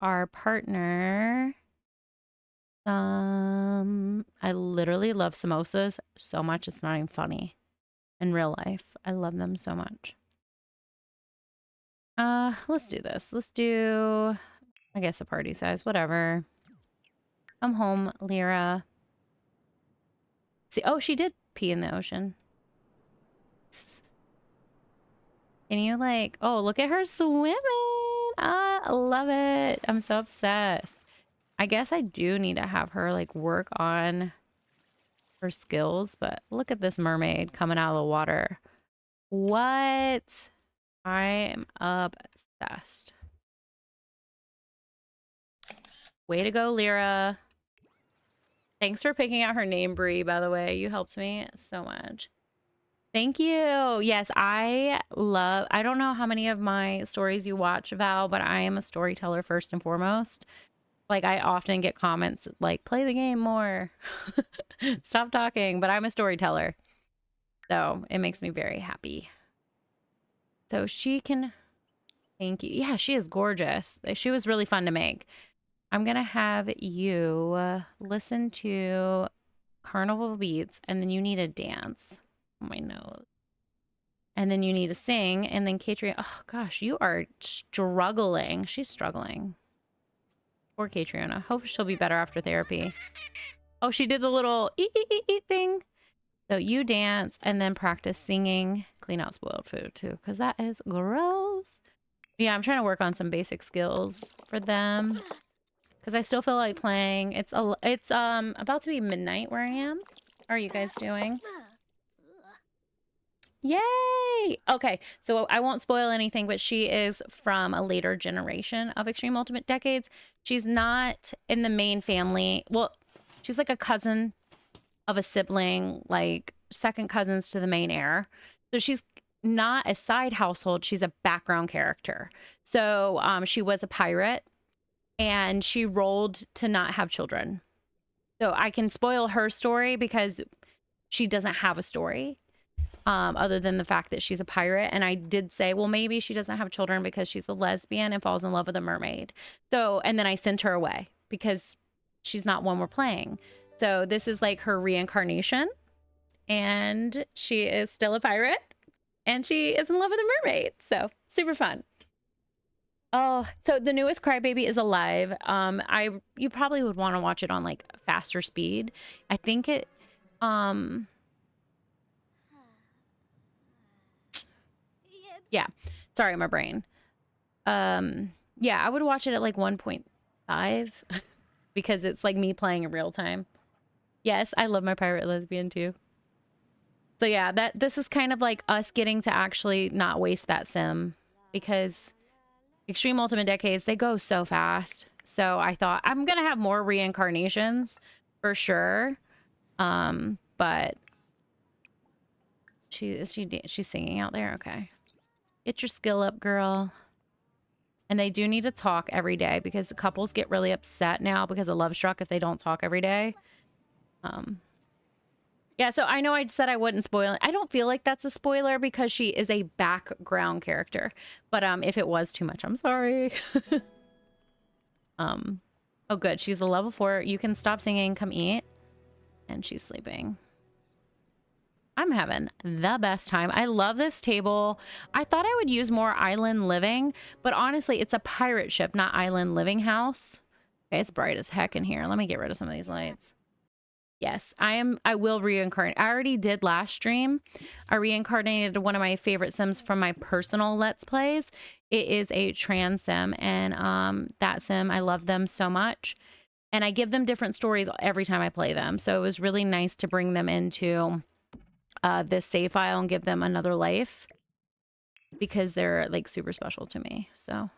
our partner. I literally love samosas so much it's not even funny. In real life, I love them so much. Let's do this. Let's do, I guess, a party size, whatever. Come home, Lyra. See, oh, she did pee in the ocean. Can you, like, oh, look at her swimming. I love it. I'm so obsessed. I guess I do need to have her, like, work on her skills, but look at this mermaid coming out of the water. What? I'm obsessed. Way to go, Lyra. Thanks for picking out her name, Bree, by the way. You helped me so much. Thank you. Yes, I don't know how many of my stories you watch, Val, but I am a storyteller first and foremost. Like, I often get comments like, play the game more. Stop talking, but I'm a storyteller. So it makes me very happy. So she can, thank you. Yeah, she is gorgeous. She was really fun to make. I'm going to have you listen to Carnival Beats, and then you need to dance. Oh, my nose. And then you need to sing, and then Catriona, oh gosh, you are struggling. She's struggling. Poor Catriona. Hopefully she'll be better after therapy. Oh, she did the little eat, eat, eat, eat thing. So you dance and then practice singing. Clean out spoiled food too, because that is gross. Yeah, I'm trying to work on some basic skills for them because I still feel like playing. It's about to be midnight where I am. How are you guys doing? Yay! Okay, so I won't spoil anything, but she is from a later generation of Extreme Ultimate Decades. She's not in the main family. Well, she's like a cousin of a sibling, like second cousins to the main heir. So she's not a side household. She's a background character. So she was a pirate and she rolled to not have children. So I can spoil her story because she doesn't have a story. Other than the fact that she's a pirate. And I did say, well, maybe she doesn't have children because she's a lesbian and falls in love with a mermaid. So, and then I sent her away because she's not one we're playing. So this is like her reincarnation. And she is still a pirate. And she is in love with a mermaid. So super fun. Oh, so the newest Crybaby is alive. You probably would want to watch it on like faster speed. I think it, yeah, sorry, my brain. Yeah, I would watch it at like 1.5 because it's like me playing in real time. Yes, I love my pirate lesbian too. So yeah, this is kind of like us getting to actually not waste that sim, because Extreme Ultimate Decades, they go so fast. So I thought I'm gonna have more reincarnations for sure. But she's singing out there. Okay, get your skill up, girl. And they do need to talk every day, because the couples get really upset now because of Love Struck if they don't talk every day. Yeah, so I know I said I wouldn't spoil it. I don't feel like that's a spoiler because she is a background character. But if it was too much, I'm sorry. Oh good, she's a level 4. You can stop singing, come eat. And she's sleeping. I'm having the best time. I love this table. I thought I would use more island living, but honestly, it's a pirate ship, not island living house. Okay, it's bright as heck in here. Let me get rid of some of these lights. Yes, I will reincarnate. I already did last stream. I reincarnated one of my favorite sims from my personal Let's Plays. It is a trans sim, and that sim, I love them so much. And I give them different stories every time I play them. So it was really nice to bring them into this save file and give them another life, because they're like super special to me. So, all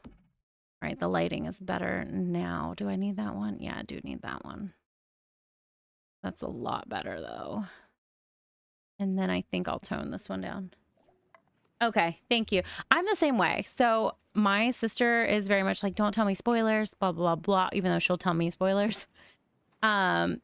right, the lighting is better now. Do I need that one? Yeah, I do need that one. That's a lot better though. And then I think I'll tone this one down. Okay, thank you. I'm the same way. So my sister is very much like, don't tell me spoilers, blah, blah, blah, even though she'll tell me spoilers. Well,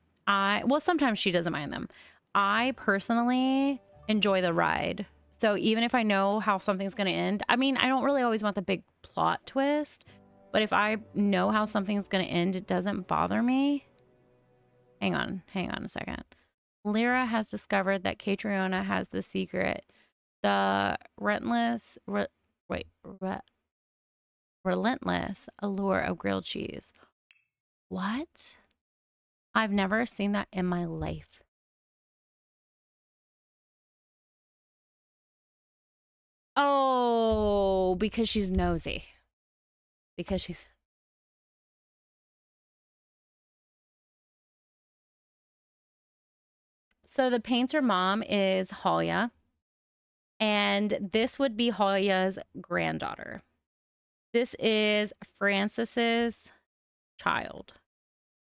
sometimes she doesn't mind them. I personally enjoy the ride. So even if I know how something's going to end, I mean, I don't really always want the big plot twist, but if I know how something's going to end, it doesn't bother me. Hang on a second. Lyra has discovered that Catriona has the secret. The relentless allure of grilled cheese. What? I've never seen that in my life. Oh, because she's nosy. Because she's... So the painter mom is Halia. And this would be Halia's granddaughter. This is Francis's child.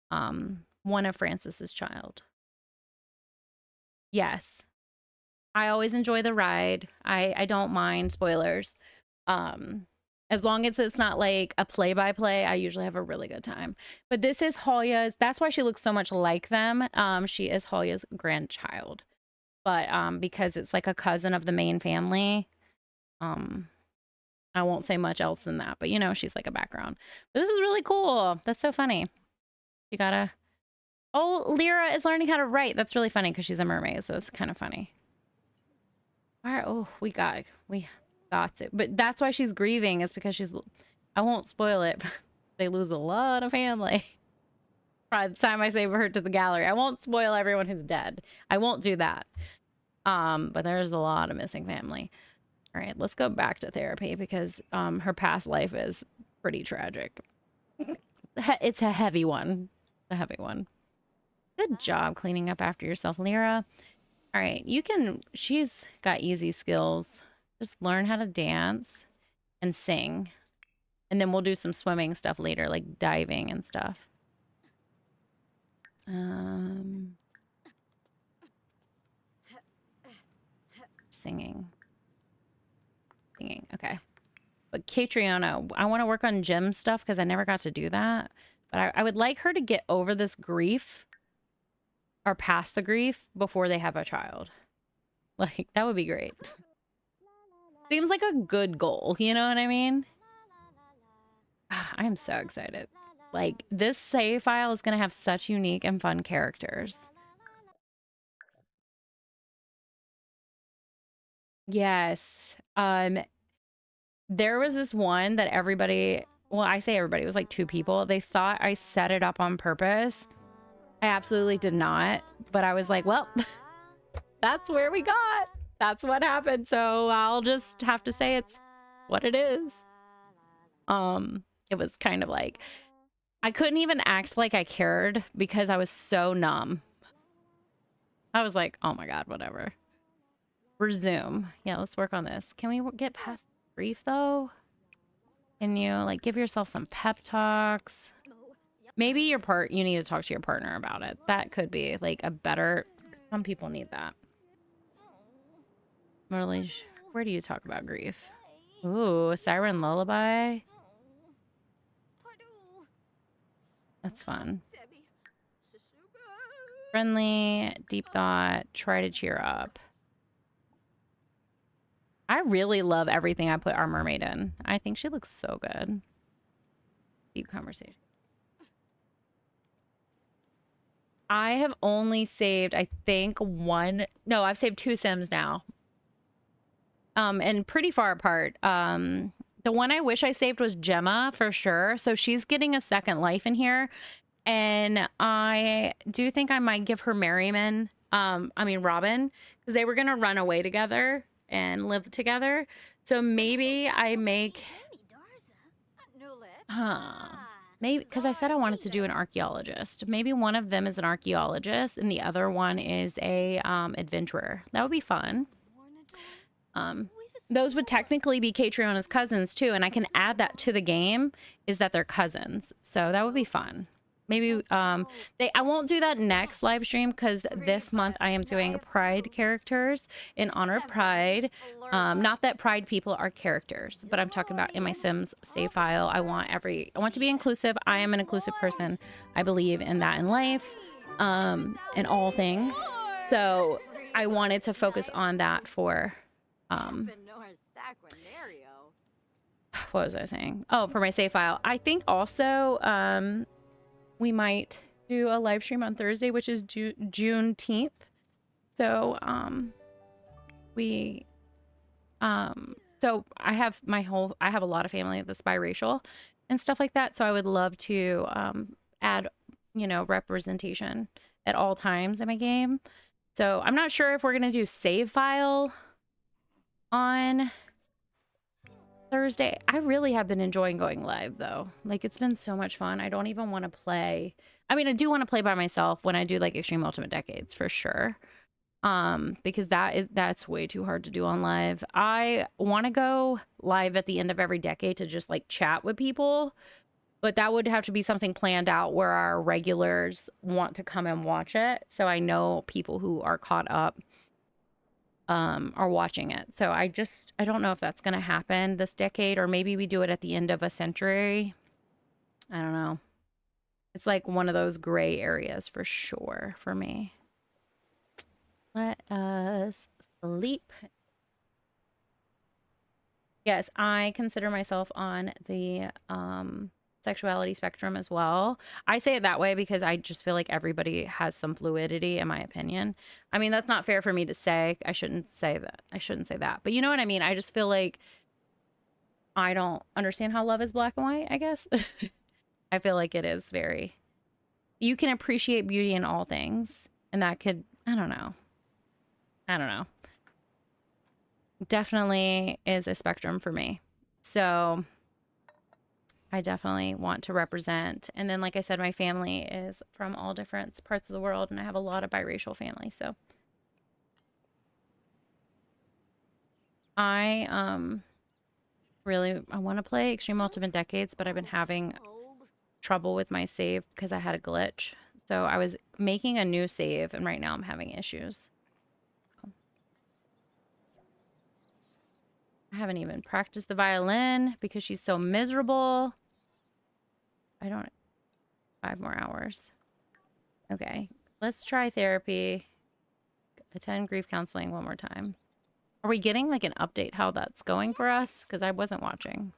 One of Francis's child. Yes. I always enjoy the ride. I don't mind spoilers. As long as it's not like a play-by-play, I usually have a really good time. But this is Halia's. That's why she looks so much like them. She is Halia's grandchild. But because it's like a cousin of the main family, I won't say much else than that. But you know, she's like a background. But this is really cool. That's so funny. You gotta... Oh, Lyra is learning how to write. That's really funny because she's a mermaid, so it's kind of funny. All right. Oh, we got to. But that's why she's grieving, is because she's... I won't spoil it. They lose a lot of family. By the time I save her to the gallery, I won't spoil everyone who's dead. I won't do that. But there's a lot of missing family. All right, let's go back to therapy, because her past life is pretty tragic. It's a heavy one. A heavy one. Good job cleaning up after yourself, Lyra. All right, you can... She's got easy skills. Just learn how to dance and sing. And then we'll do some swimming stuff later, like diving and stuff. Singing. Okay. But Catriona, I want to work on gym stuff because I never got to do that. But I would like her to get over this grief, or past the grief, before they have a child. Like, that would be great. Seems like a good goal, you know what I mean? I'm so excited. Like, this save file is going to have such unique and fun characters. Yes. There was this one that everybody... Well, I say everybody. It was like 2 people. They thought I set it up on purpose. I absolutely did not. But I was like, well, that's where we got. That's what happened. So I'll just have to say it's what it is. It was kind of like... I couldn't even act like I cared because I was so numb. I was like, oh my God, whatever. Resume. Yeah, let's work on this. Can we get past grief though? Can you like give yourself some pep talks? Maybe you need to talk to your partner about it. That could be like a better, some people need that. Really, where do you talk about grief? Ooh, Siren Lullaby. That's fun. Friendly, deep thought, try to cheer up. I really love everything I put our mermaid in. I think she looks so good. Deep conversation. I have only saved, I think, I've saved 2 Sims now. And pretty far apart. The one I wish I saved was Gemma for sure. So she's getting a second life in here. And I do think I might give her Robin, because they were going to run away together and live together. So maybe I make, maybe, because I said I wanted to do an archaeologist. Maybe one of them is an archaeologist and the other one is a adventurer. That would be fun. Those would technically be Catriona's cousins too, and I can add that to the game, is that they're cousins. So that would be fun. Maybe I won't do that next live stream because this month I am doing Pride characters in honor of Pride. Not that Pride people are characters, but I'm talking about in my Sims save file. I want to be inclusive. I am an inclusive person. I believe in that in life, in all things. So I wanted to focus on that for what was I saying? Oh, for my save file. I think also we might do a live stream on Thursday, which is Juneteenth. So so I have a lot of family that's biracial and stuff like that. So I would love to add, representation at all times in my game. So I'm not sure if we're gonna do save file on Thursday. I really have been enjoying going live though. Like it's been so much fun. I don't even want to play. I mean, I do want to play by myself when I do like Extreme Ultimate Decades for sure. Because that's way too hard to do on live. I want to go live at the end of every decade to just like chat with people, but that would have to be something planned out where our regulars want to come and watch it. So I know people who are caught up are watching it. So I don't know if that's going to happen this decade, or maybe we do it at the end of a century. I don't know. It's like one of those gray areas for sure for me. Let us sleep. Yes, I consider myself on the sexuality spectrum as well. I say it that way because I just feel like everybody has some fluidity, in my opinion. I mean, that's not fair for me to say. I shouldn't say that. But you know what I mean? I just feel like I don't understand how love is black and white, I guess. I feel like it is very... You can appreciate beauty in all things. And that could... I don't know. Definitely is a spectrum for me. So... I definitely want to represent. And then, like I said, my family is from all different parts of the world, and I have a lot of biracial family. So I want to play Extreme Ultimate Decades, but I've been having trouble with my save because I had a glitch. So I was making a new save, and right now I'm having issues. I haven't even practiced the violin because she's so miserable. 5 more hours. Okay, let's try therapy. Attend grief counseling one more time. Are we getting like an update how that's going for us? Because I wasn't watching.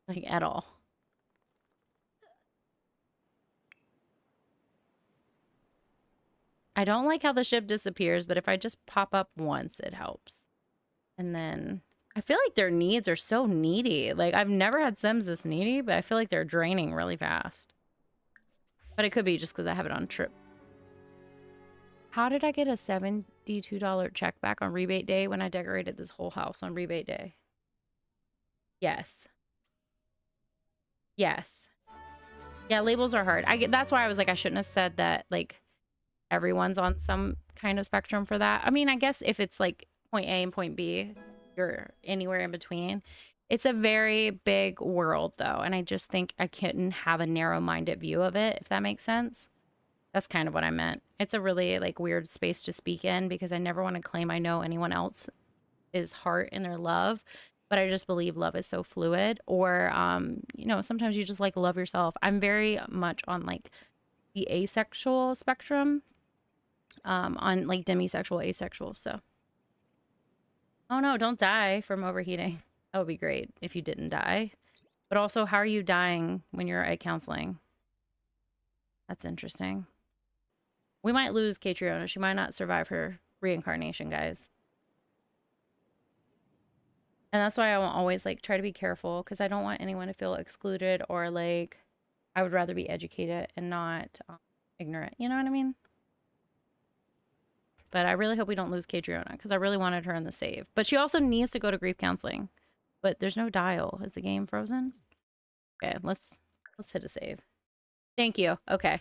Like at all. I don't like how the ship disappears, but if I just pop up once, it helps. And then I feel like their needs are so needy. Like I've never had Sims this needy, but I feel like they're draining really fast. But it could be just because I have it on trip. How did I get a $72 check back on rebate day when I decorated this whole house on rebate day? Yes. Yes. Yeah, labels are hard. That's why I was like, I shouldn't have said that. Like, everyone's on some kind of spectrum for that. I mean, I guess if it's like point A and point B, you're anywhere in between. It's a very big world though, and I just think I couldn't have a narrow-minded view of it, if that makes sense. That's kind of what I meant. It's a really like weird space to speak in because I never want to claim I know anyone else's heart and their love, but I just believe love is so fluid. Or you know, sometimes you just like love yourself. I'm very much on like the asexual spectrum, on like demisexual, asexual. So, oh no, don't die from overheating. That would be great if you didn't die. But also, how are you dying when you're at counseling? That's interesting. We might lose Catriona. She might not survive her reincarnation, guys. And that's why I will always like try to be careful because I don't want anyone to feel excluded or like I would rather be educated and not ignorant. You know what I mean? But I really hope we don't lose Catriona because I really wanted her in the save. But she also needs to go to grief counseling. But there's no dial. Is the game frozen? Okay, let's hit a save. Thank you. Okay.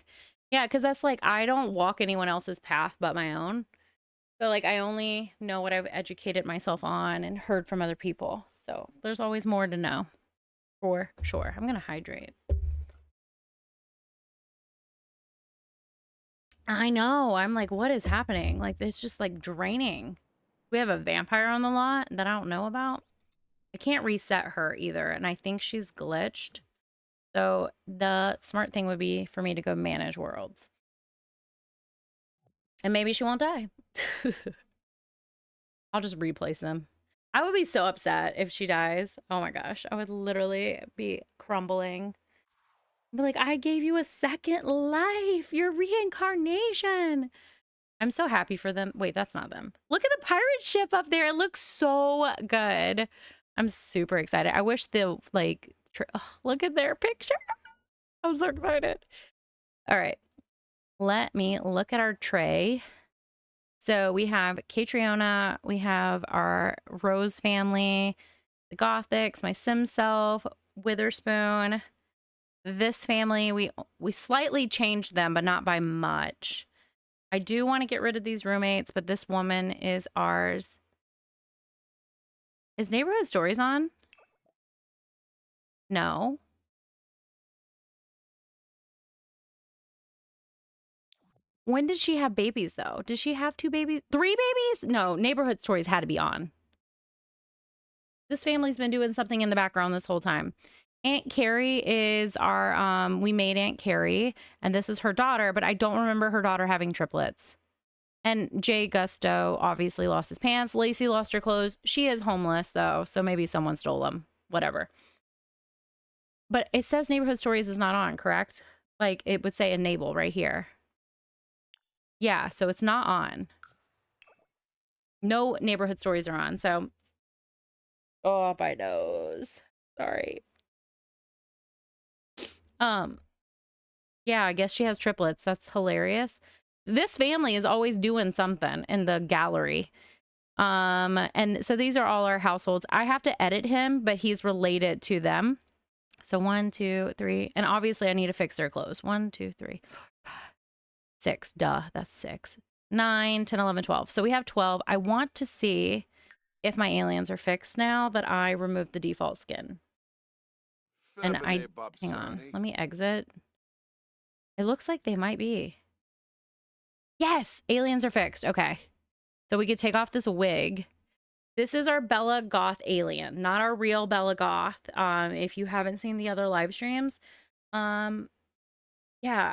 Yeah, because that's like, I don't walk anyone else's path but my own. So like, I only know what I've educated myself on and heard from other people. So there's always more to know. For sure. I'm going to hydrate. I know. I'm like, what is happening? Like, it's just like draining. We have a vampire on the lot that I don't know about. I can't reset her either. And I think she's glitched. So the smart thing would be for me to go manage worlds. And maybe she won't die. I'll just replace them. I would be so upset if she dies. Oh my gosh. I would literally be crumbling. Be like, I gave you a second life. Your reincarnation. I'm so happy for them. Wait, that's not them. Look at the pirate ship up there. It looks so good. I'm super excited. I wish the, like, look at their picture. I'm so excited. All right. Let me look at our tray. So we have Catriona, we have our Rose family, the Gothics, my Sim self, Witherspoon. This family, we slightly changed them, but not by much. I do want to get rid of these roommates, but this woman is ours. Is Neighborhood Stories on? No. When did she have babies, though? Did she have 2 babies? 3 babies? No, Neighborhood Stories had to be on. This family's been doing something in the background this whole time. Aunt Carrie is our, we made Aunt Carrie, and this is her daughter, but I don't remember her daughter having triplets. And Jay Gusto obviously lost his pants. Lacey lost her clothes. She is homeless, though, so maybe someone stole them. Whatever. But it says Neighborhood Stories is not on, correct? Like, it would say enable right here. Yeah, so it's not on. No Neighborhood Stories are on, so... Oh, my nose. Sorry. Yeah, I guess she has triplets. That's hilarious. This family is always doing something in the gallery. And so these are all our households. I have to edit him, but he's related to them. So 1, 2, 3, and obviously I need to fix their clothes. 1, 2, 3, 4, 5, 6. Duh, that's 6. 9, 10, 11, 12. So we have 12. I want to see if my aliens are fixed now that I removed the default skin. And hang on, let me exit. It looks like they might be. Yes, aliens are fixed. Okay. So we could take off this wig. This is our Bella Goth alien, not our real Bella Goth. If you haven't seen the other live streams, yeah,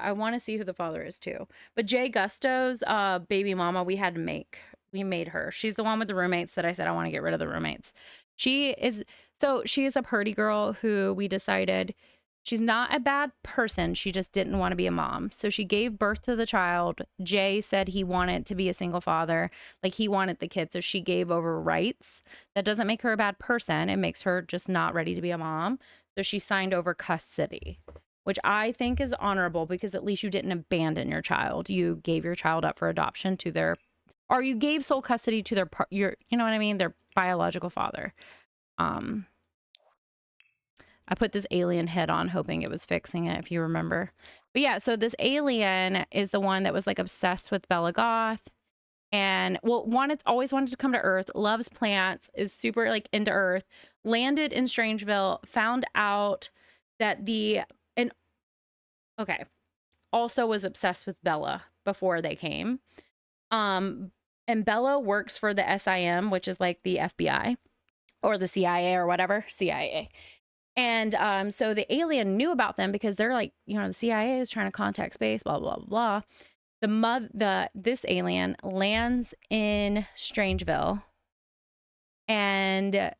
I want to see who the father is too. But Jay Gusto's baby mama, we made her. She's the one with the roommates that I said I want to get rid of the roommates. She is a purdy girl who we decided she's not a bad person. She just didn't want to be a mom. So she gave birth to the child. Jay said he wanted to be a single father. Like he wanted the kid. So she gave over rights. That doesn't make her a bad person. It makes her just not ready to be a mom. So she signed over custody, which I think is honorable because at least you didn't abandon your child. You gave your child up for adoption to their, or you gave sole custody to their, you know what I mean? Their biological father. I put this alien head on hoping it was fixing it, if you remember. But yeah, so this alien is the one that was like obsessed with Bella Goth. And well, always wanted to come to Earth, loves plants, is super like into Earth, landed in Strangeville, found out that also was obsessed with Bella before they came. And Bella works for the SIM, which is like the FBI or the CIA or whatever, CIA. And so the alien knew about them because they're like, you know, the CIA is trying to contact space, blah, blah, blah. This alien lands in Strangeville and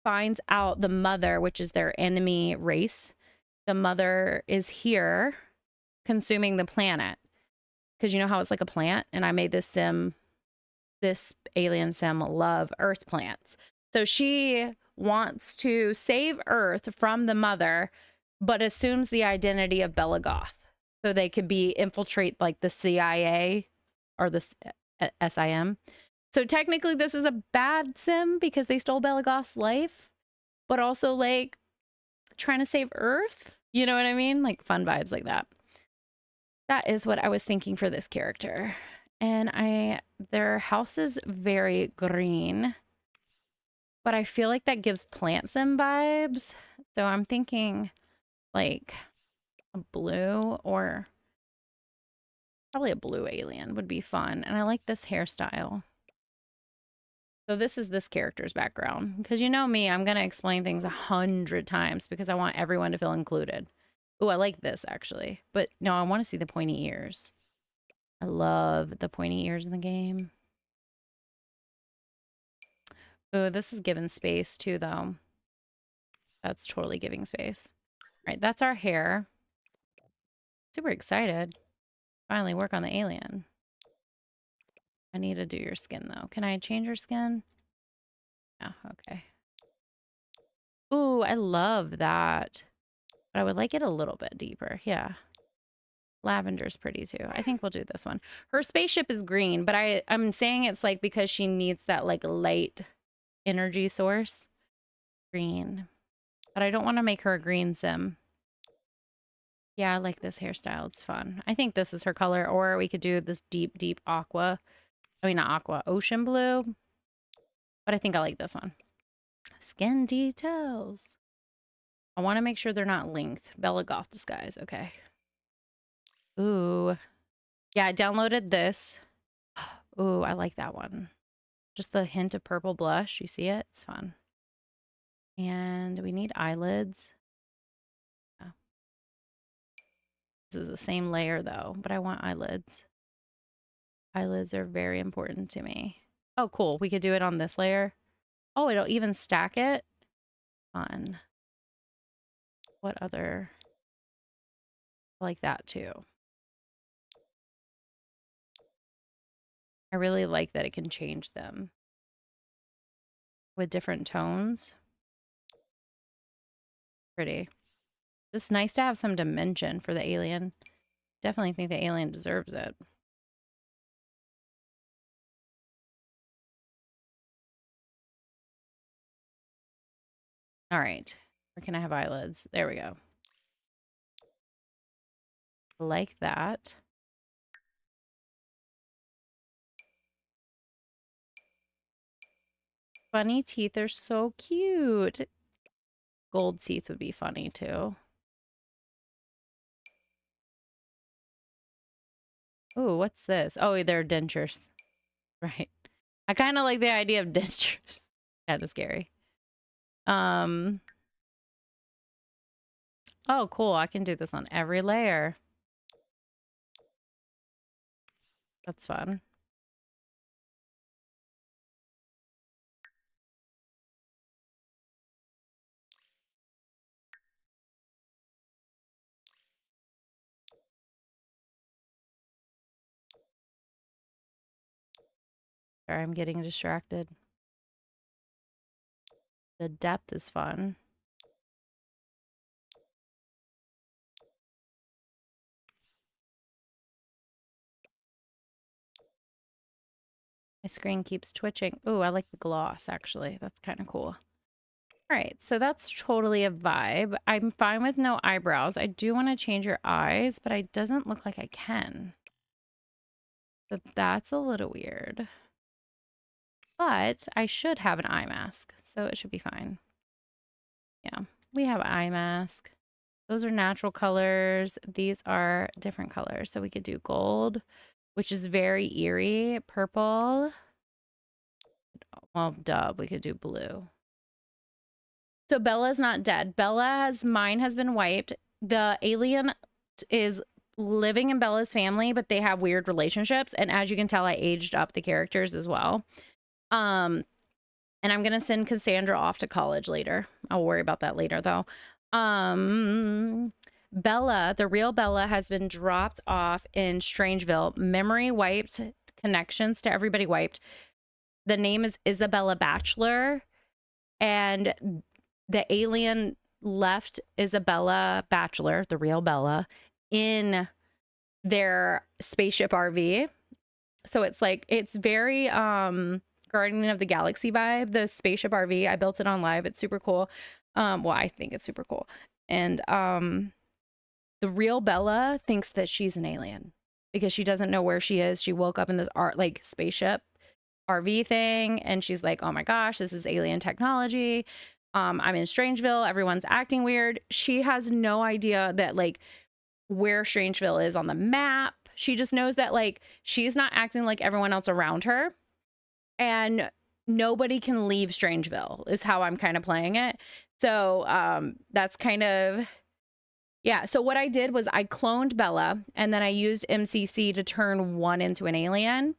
finds out the mother, which is their enemy race. The mother is here consuming the planet. Because you know how it's like a plant? And I made this alien sim love Earth plants. So she wants to save Earth from the mother, but assumes the identity of Bella Goth. So they could infiltrate like the CIA or the SIM. So technically this is a bad sim because they stole Bella Goth's life, but also like trying to save Earth. You know what I mean? Like fun vibes like that. That is what I was thinking for this character. And their house is very green, but I feel like that gives plant sim vibes. So I'm thinking like a blue, or probably a blue alien would be fun. And I like this hairstyle. So this is this character's background. Because you know me, I'm going to explain things 100 times because I want everyone to feel included. Oh, I like this actually. But no, I want to see the pointy ears. I love the pointy ears in the game. Oh, this is giving space too, though. That's totally giving space. All right, that's our hair. Super excited. Finally work on the alien. I need to do your skin, though. Can I change your skin? Yeah, okay. Ooh, I love that. But I would like it a little bit deeper. Yeah. Lavender's pretty, too. I think we'll do this one. Her spaceship is green, but I'm saying it's like because she needs that like light energy source. Green. But I don't want to make her a green sim. Yeah, I like this hairstyle. It's fun. I think this is her color. Or we could do this deep, deep aqua. I mean, not aqua. Ocean blue. But I think I like this one. Skin details. I want to make sure they're not linked. Bella Goth disguise. Okay. Ooh. Yeah, I downloaded this. Ooh, I like that one. Just the hint of purple blush. You see it? It's fun. And we need eyelids. Oh. This is the same layer, though, but I want eyelids. Eyelids are very important to me. Oh, cool. We could do it on this layer. Oh, it'll even stack it. Fun. What other? I like that, too. I really like that it can change them with different tones. Pretty. It's nice to have some dimension for the alien. Definitely think the alien deserves it. All right. Where can I have eyelids? There we go. Like that. Bunny teeth are so cute. Gold teeth would be funny too. Ooh, what's this? Oh, they're dentures. Right. I kind of like the idea of dentures. Kind of scary. Oh, cool. I can do this on every layer. That's fun. Sorry, I'm getting distracted. The depth is fun. My screen keeps twitching. Ooh, I like the gloss, actually. That's kind of cool. All right, so that's totally a vibe. I'm fine with no eyebrows. I do want to change your eyes, but it doesn't look like I can. So that's a little weird. But I should have an eye mask, so it should be fine. Yeah, we have an eye mask. Those are natural colors. These are different colors. So we could do gold, which is very eerie. Purple. Well, duh, we could do blue. So Bella's not dead. Mine has been wiped. The alien is living in Bella's family, but they have weird relationships. And as you can tell, I aged up the characters as well. And I'm going to send Cassandra off to college later. I'll worry about that later, though. Bella, the real Bella, has been dropped off in Strangeville. Memory wiped, connections to everybody wiped. The name is Isabella Batchelor, and the alien left Isabella Batchelor, the real Bella, in their spaceship RV. So it's like, it's very Guardian of the Galaxy vibe, the spaceship RV. I built it on live. It's super cool. Well, I think it's super cool. And the real Bella thinks that she's an alien because she doesn't know where she is. She woke up in this spaceship RV thing, and she's like, oh my gosh, this is alien technology. I'm in Strangeville. Everyone's acting weird. She has no idea that like where Strangeville is on the map. She just knows that like she's not acting like everyone else around her, and nobody can leave Strangeville is how I'm kind of playing it. So that's kind of, yeah. So what I did was I cloned Bella, and then I used MCC to turn one into an alien.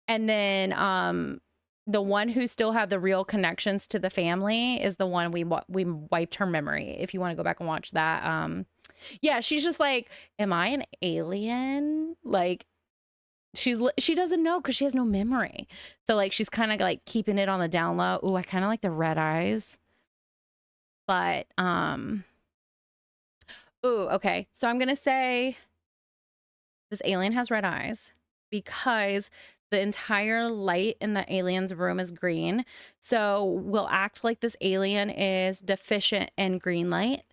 And then the one who still had the real connections to the family is the one we wiped her memory. If you want to go back and watch that. Yeah, she's just like, am I an alien? Like, she doesn't know because she has no memory. So like she's kind of like keeping it on the down low. Ooh, I kind of like the red eyes. But ooh, okay. So I'm gonna say this alien has red eyes because the entire light in the alien's room is green. So we'll act like this alien is deficient in green light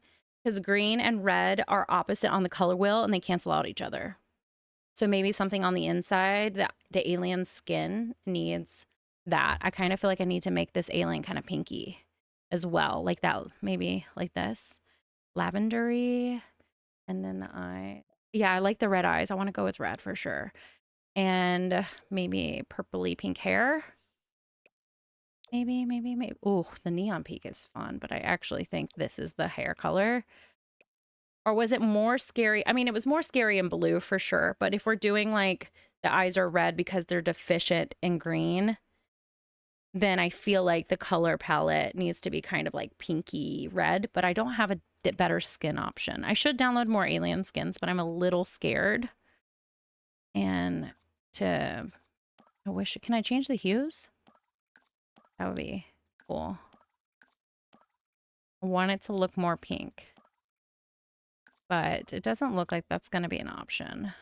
because green and red are opposite on the color wheel and they cancel out each other. So maybe something on the inside, that the alien's skin needs that. I kind of feel like I need to make this alien kind of pinky as well. Like that, maybe like this. Lavendery. And then the eye. Yeah, I like the red eyes. I want to go with red for sure. And maybe purpley pink hair. Maybe. Oh, the neon peak is fun, but I actually think this is the hair color. Or was it more scary? I mean, it was more scary in blue for sure. But if we're doing like the eyes are red because they're deficient in green, then I feel like the color palette needs to be kind of like pinky red. But I don't have a better skin option. I should download more alien skins, but I'm a little scared. And I wish, can I change the hues? That would be cool. I want it to look more pink. But it doesn't look like that's going to be an option.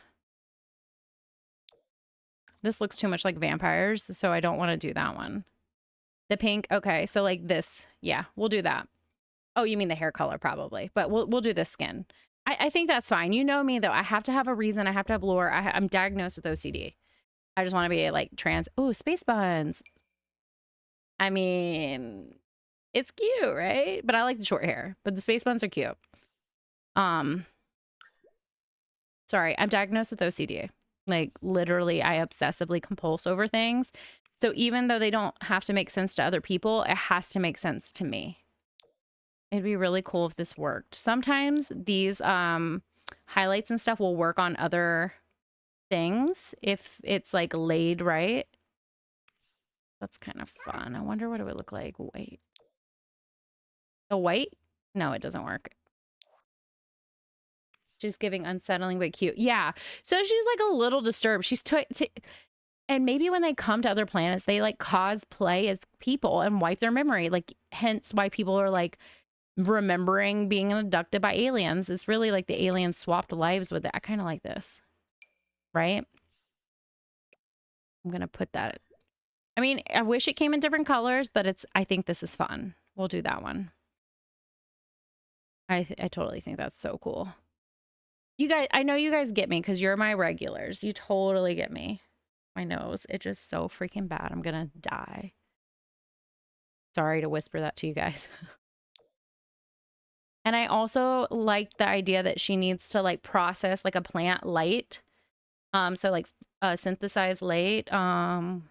This looks too much like vampires, so I don't want to do that one. The pink, okay, so like this, yeah, we'll do that. Oh, you mean the hair color probably, but we'll do this skin. I think that's fine. You know me though, I have to have a reason, I have to have lore. I'm diagnosed with OCD. I just want to be like trans. Ooh, space buns. I mean, it's cute, right? But I like the short hair, but the space buns are cute. Sorry, I'm diagnosed with OCD. Like literally I obsessively compulse over things. So even though they don't have to make sense to other people, it has to make sense to me. It'd be really cool if this worked. Sometimes these highlights and stuff will work on other things if it's like laid right. That's kind of fun. I wonder what it would look like. Wait. The white? No, it doesn't work. She's giving unsettling but cute. Yeah. So she's like a little disturbed. She's and maybe when they come to other planets, they like cosplay as people and wipe their memory. Like hence why people are like remembering being abducted by aliens. It's really like the aliens swapped lives with it. I kind of like this. Right? I'm going to put that. I mean, I wish it came in different colors, but I think this is fun. We'll do that one. I totally think that's so cool. You guys, I know you guys get me because you're my regulars. You totally get me. My nose, it's just so freaking bad. I'm gonna die. Sorry to whisper that to you guys. And I also like the idea that she needs to like process like a plant light. So like synthesize light. And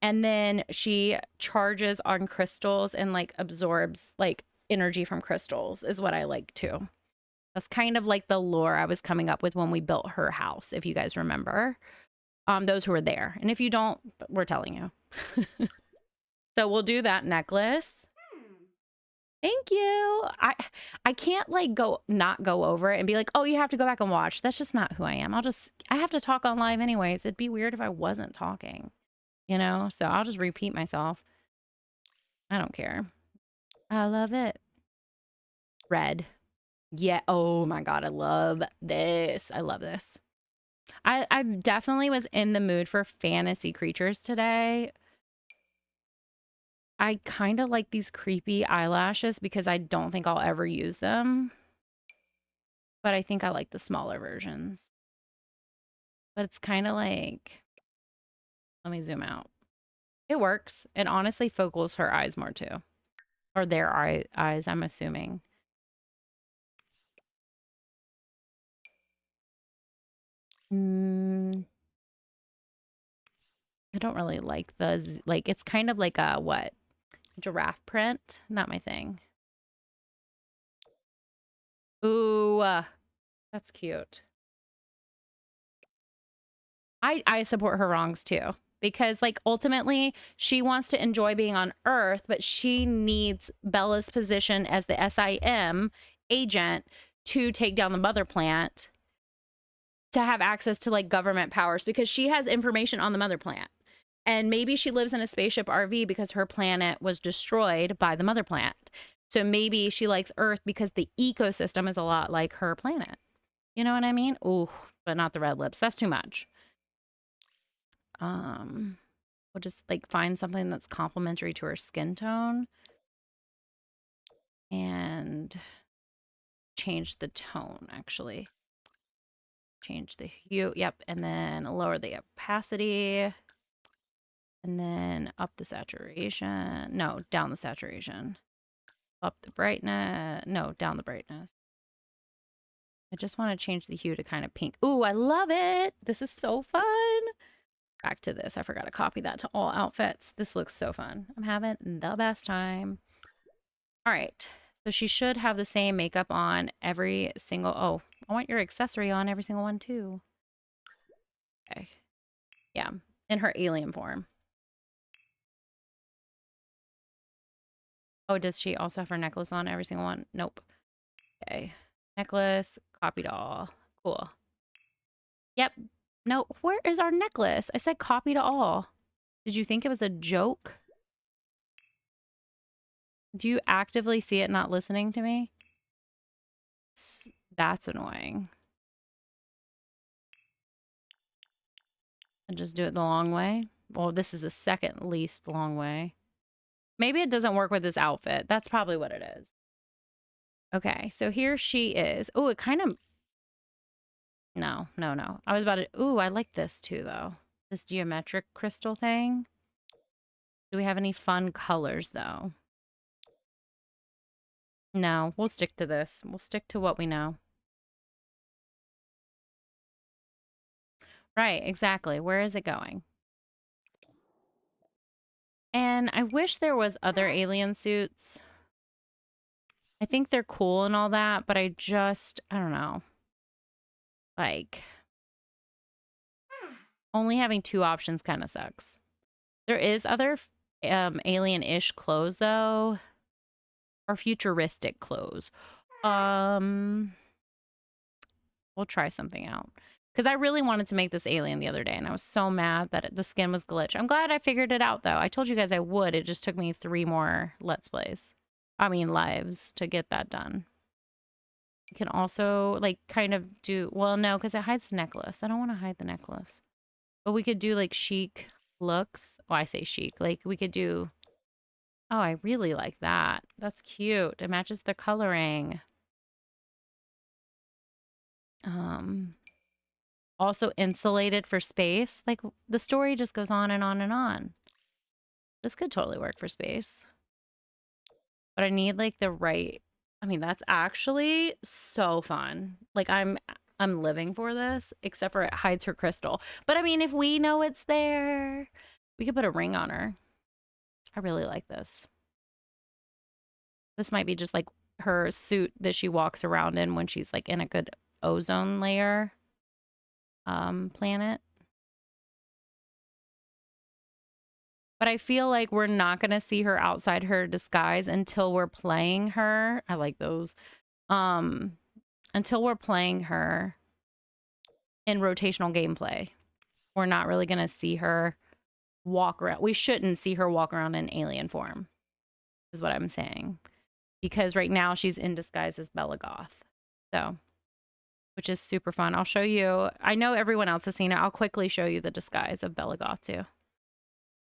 then she charges on crystals and like absorbs like energy from crystals is what I like too. That's kind of like the lore I was coming up with when we built her house, if you guys remember. Those who were there. And if you don't, we're telling you. So we'll do that necklace. Thank you. I can't like not go over it and be like, oh, you have to go back and watch. That's just not who I am. I have to talk on live anyways. It'd be weird if I wasn't talking, you know? So I'll just repeat myself. I don't care. I love it. Red. Yeah. Oh my God. I love this. I love this. I definitely was in the mood for fantasy creatures today. I kind of like these creepy eyelashes because I don't think I'll ever use them. But I think I like the smaller versions. But it's kind of like, let me zoom out. It works. It honestly focals her eyes more too. Or their eyes, I'm assuming. I don't really like the, like, it's kind of like a, what? Giraffe print? Not my thing. Ooh, that's cute. I support her wrongs too. Because, like, ultimately, she wants to enjoy being on Earth, but she needs Bella's position as the SIM agent to take down the mother plant to have access to, like, government powers because she has information on the mother plant. And maybe she lives in a spaceship RV because her planet was destroyed by the mother plant. So maybe she likes Earth because the ecosystem is a lot like her planet. You know what I mean? Ooh, but not the red lips. That's too much. We'll just like find something that's complementary to her skin tone and change the tone, actually. Change the hue. Yep. And then lower the opacity. And then up the saturation. No, down the saturation. Up the brightness. No, down the brightness. I just want to change the hue to kind of pink. Ooh, I love it. This is so fun. Back to this. I forgot to copy that to all outfits. This looks so fun. I'm having the best time. All right. So she should have the same makeup on every single... Oh, I want your accessory on every single one too. Okay. Yeah. In her alien form. Oh, does she also have her necklace on every single one? Nope. Okay. Necklace. Copied all. Cool. Yep. No, where is our necklace? I said copy to all. Did you think it was a joke? Do you actively see it not listening to me? That's annoying. And just do it the long way. Well, this is the second least long way. Maybe it doesn't work with this outfit. That's probably what it is. Okay, so here she is. Oh, it kind of... No. I was about to... Ooh, I like this too, though. This geometric crystal thing. Do we have any fun colors, though? No, we'll stick to this. We'll stick to what we know. Right, exactly. Where is it going? And I wish there was other alien suits. I think they're cool and all that, but I don't know. Like, only having two options kind of sucks. There is other alien-ish clothes, though. Or futuristic clothes. We'll try something out. Because I really wanted to make this alien the other day, and I was so mad that the skin was glitched. I'm glad I figured it out, though. I told you guys I would. It just took me 3 more Let's Plays. I mean, lives to get that done. You can also, like, kind of do... Well, no, because it hides the necklace. I don't want to hide the necklace. But we could do, like, chic looks. Oh, I say chic. Like, we could do... Oh, I really like that. That's cute. It matches the coloring. Also insulated for space. Like, the story just goes on and on and on. This could totally work for space. But I need like the right, I mean, that's actually so fun. Like, I'm living for this, except for it hides her crystal. But I mean, if we know it's there, we could put a ring on her. I really like this. This might be just like her suit that she walks around in when she's like in a good ozone layer planet. But I feel like we're not going to see her outside her disguise until we're playing her. I like those. Until we're playing her in rotational gameplay. We're not really going to see her walk around. We shouldn't see her walk around in alien form, is what I'm saying. Because right now she's in disguise as Bella Goth. So, which is super fun. I'll show you. I know everyone else has seen it. I'll quickly show you the disguise of Bella Goth too.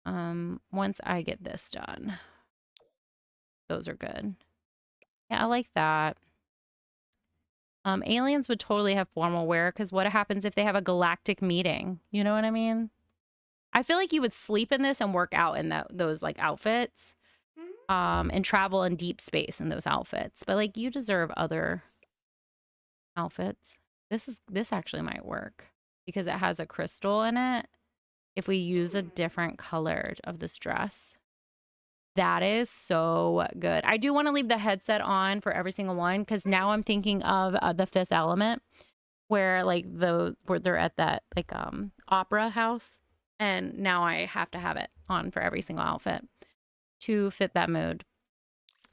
Once I get this done. Those are good. Yeah, I like that. Aliens would totally have formal wear, because what happens if they have a galactic meeting? You know what I mean? I feel like you would sleep in this and work out in those like outfits. And travel in deep space in those outfits. But like, you deserve other outfits. This actually might work because it has a crystal in it. If we use a different color of this dress, that is so good. I do want to leave the headset on for every single one, because now I'm thinking of the Fifth Element, where like where they're at that like opera house, and now I have to have it on for every single outfit to fit that mood.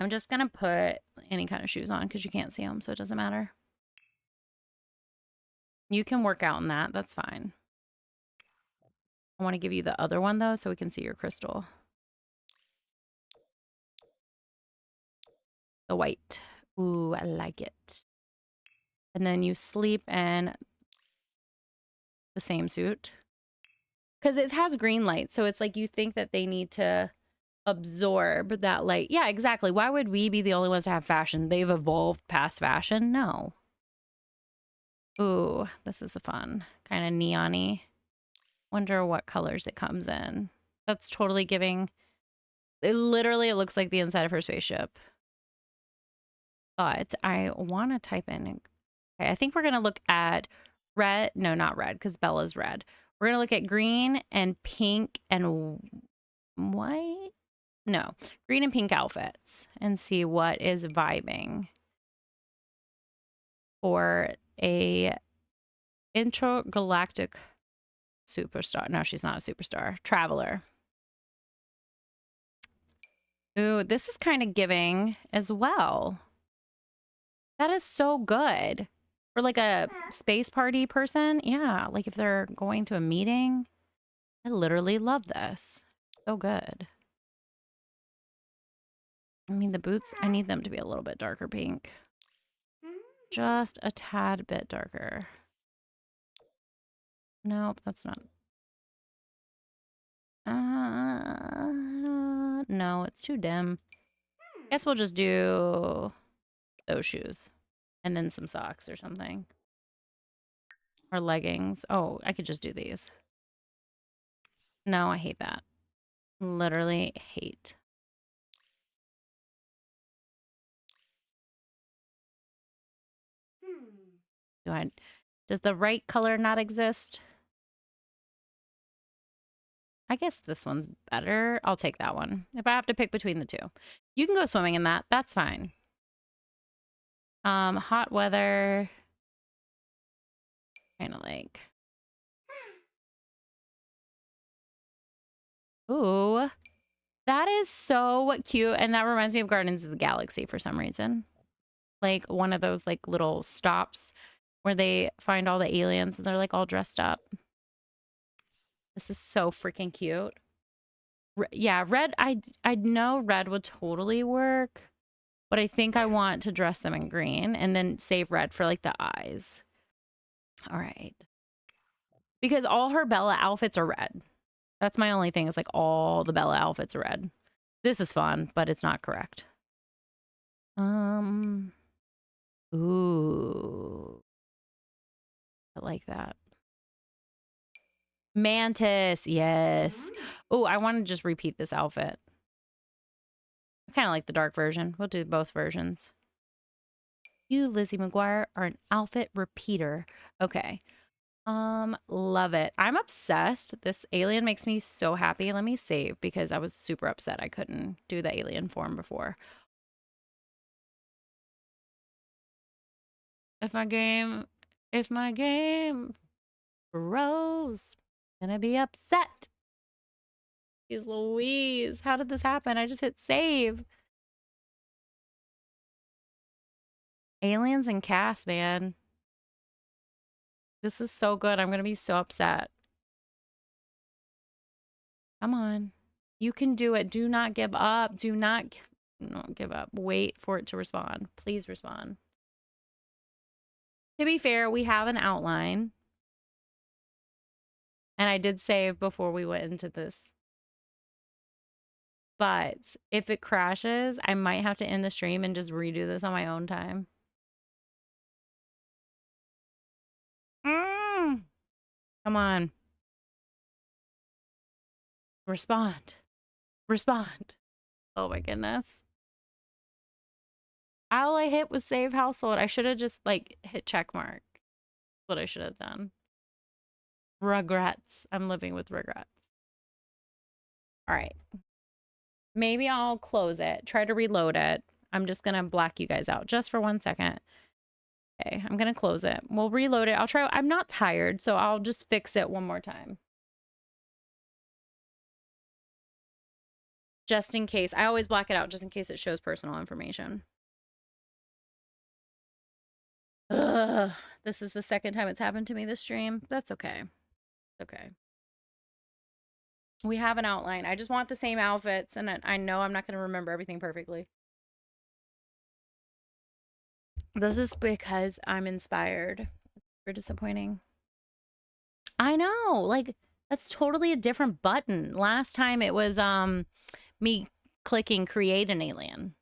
I'm just gonna put any kind of shoes on because you can't see them, so it doesn't matter. You can work out in that. That's fine. I want to give you the other one, though, so we can see your crystal. The white. Ooh, I like it. And then you sleep in the same suit. Because it has green light, so it's like you think that they need to absorb that light. Yeah, exactly. Why would we be the only ones to have fashion? They've evolved past fashion? No. Ooh, this is a fun. Kind of neon-y. Wonder what colors it comes in. That's totally giving... It literally looks like the inside of her spaceship. But I want to type in... Okay, I think we're going to look at red. No, not red, because Bella's red. We're going to look at green and pink and white. No, green and pink outfits and see what is vibing for a intergalactic superstar. No, she's not a superstar. Traveler. Ooh, this is kind of giving as well. That is so good. For like a space party person. Yeah, like if they're going to a meeting. I literally love this. So good. I mean, the boots, I need them to be a little bit darker pink. Just a tad bit darker. Nope, that's not. No, it's too dim. Guess we'll just do those shoes. And then some socks or something. Or leggings. Oh, I could just do these. No, I hate that. Literally hate. Does the right color not exist? I guess this one's better. I'll take that one. If I have to pick between the two. You can go swimming in that. That's fine. Hot weather. Kind of like. Ooh. That is so cute. And that reminds me of Guardians of the Galaxy for some reason. Like one of those like little stops where they find all the aliens and they're like all dressed up. This is so freaking cute. Yeah, red. I know red would totally work, but I think I want to dress them in green and then save red for like the eyes. All right. Because all her Bella outfits are red. That's my only thing is like all the Bella outfits are red. This is fun, but it's not correct. Ooh. I like that. Mantis, yes. Oh, I want to just repeat this outfit. I kind of like the dark version. We'll do both versions. You, Lizzie McGuire, are an outfit repeater. Okay. Love it. I'm obsessed. This alien makes me so happy. Let me save because I was super upset I couldn't do the alien form before. If my game froze, gonna be upset. Jeez Louise, how did this happen? I just hit save. Aliens and cast, man. This is so good. I'm gonna be so upset. Come on. You can do it. Do not give up. Do not give up. Wait for it to respond. Please respond. To be fair, we have an outline. And I did save before we went into this. But if it crashes, I might have to end the stream and just redo this on my own time. Come on. Respond. Respond. Oh my goodness. All I hit was save household. I should have just like hit check mark. That's what I should have done. Regrets. I'm living with regrets. All right. Maybe I'll close it. Try to reload it. I'm just going to black you guys out just for 1 second. Okay, I'm going to close it. We'll reload it. I'll try. I'm not tired, so I'll just fix it one more time. Just in case. I always black it out just in case it shows personal information. Ugh, this is the second time it's happened to me this stream. That's okay. Okay. We have an outline. I just want the same outfits, and I know I'm not going to remember everything perfectly. This is because I'm inspired. For disappointing. I know. Like, that's totally a different button. Last time it was me clicking create an alien.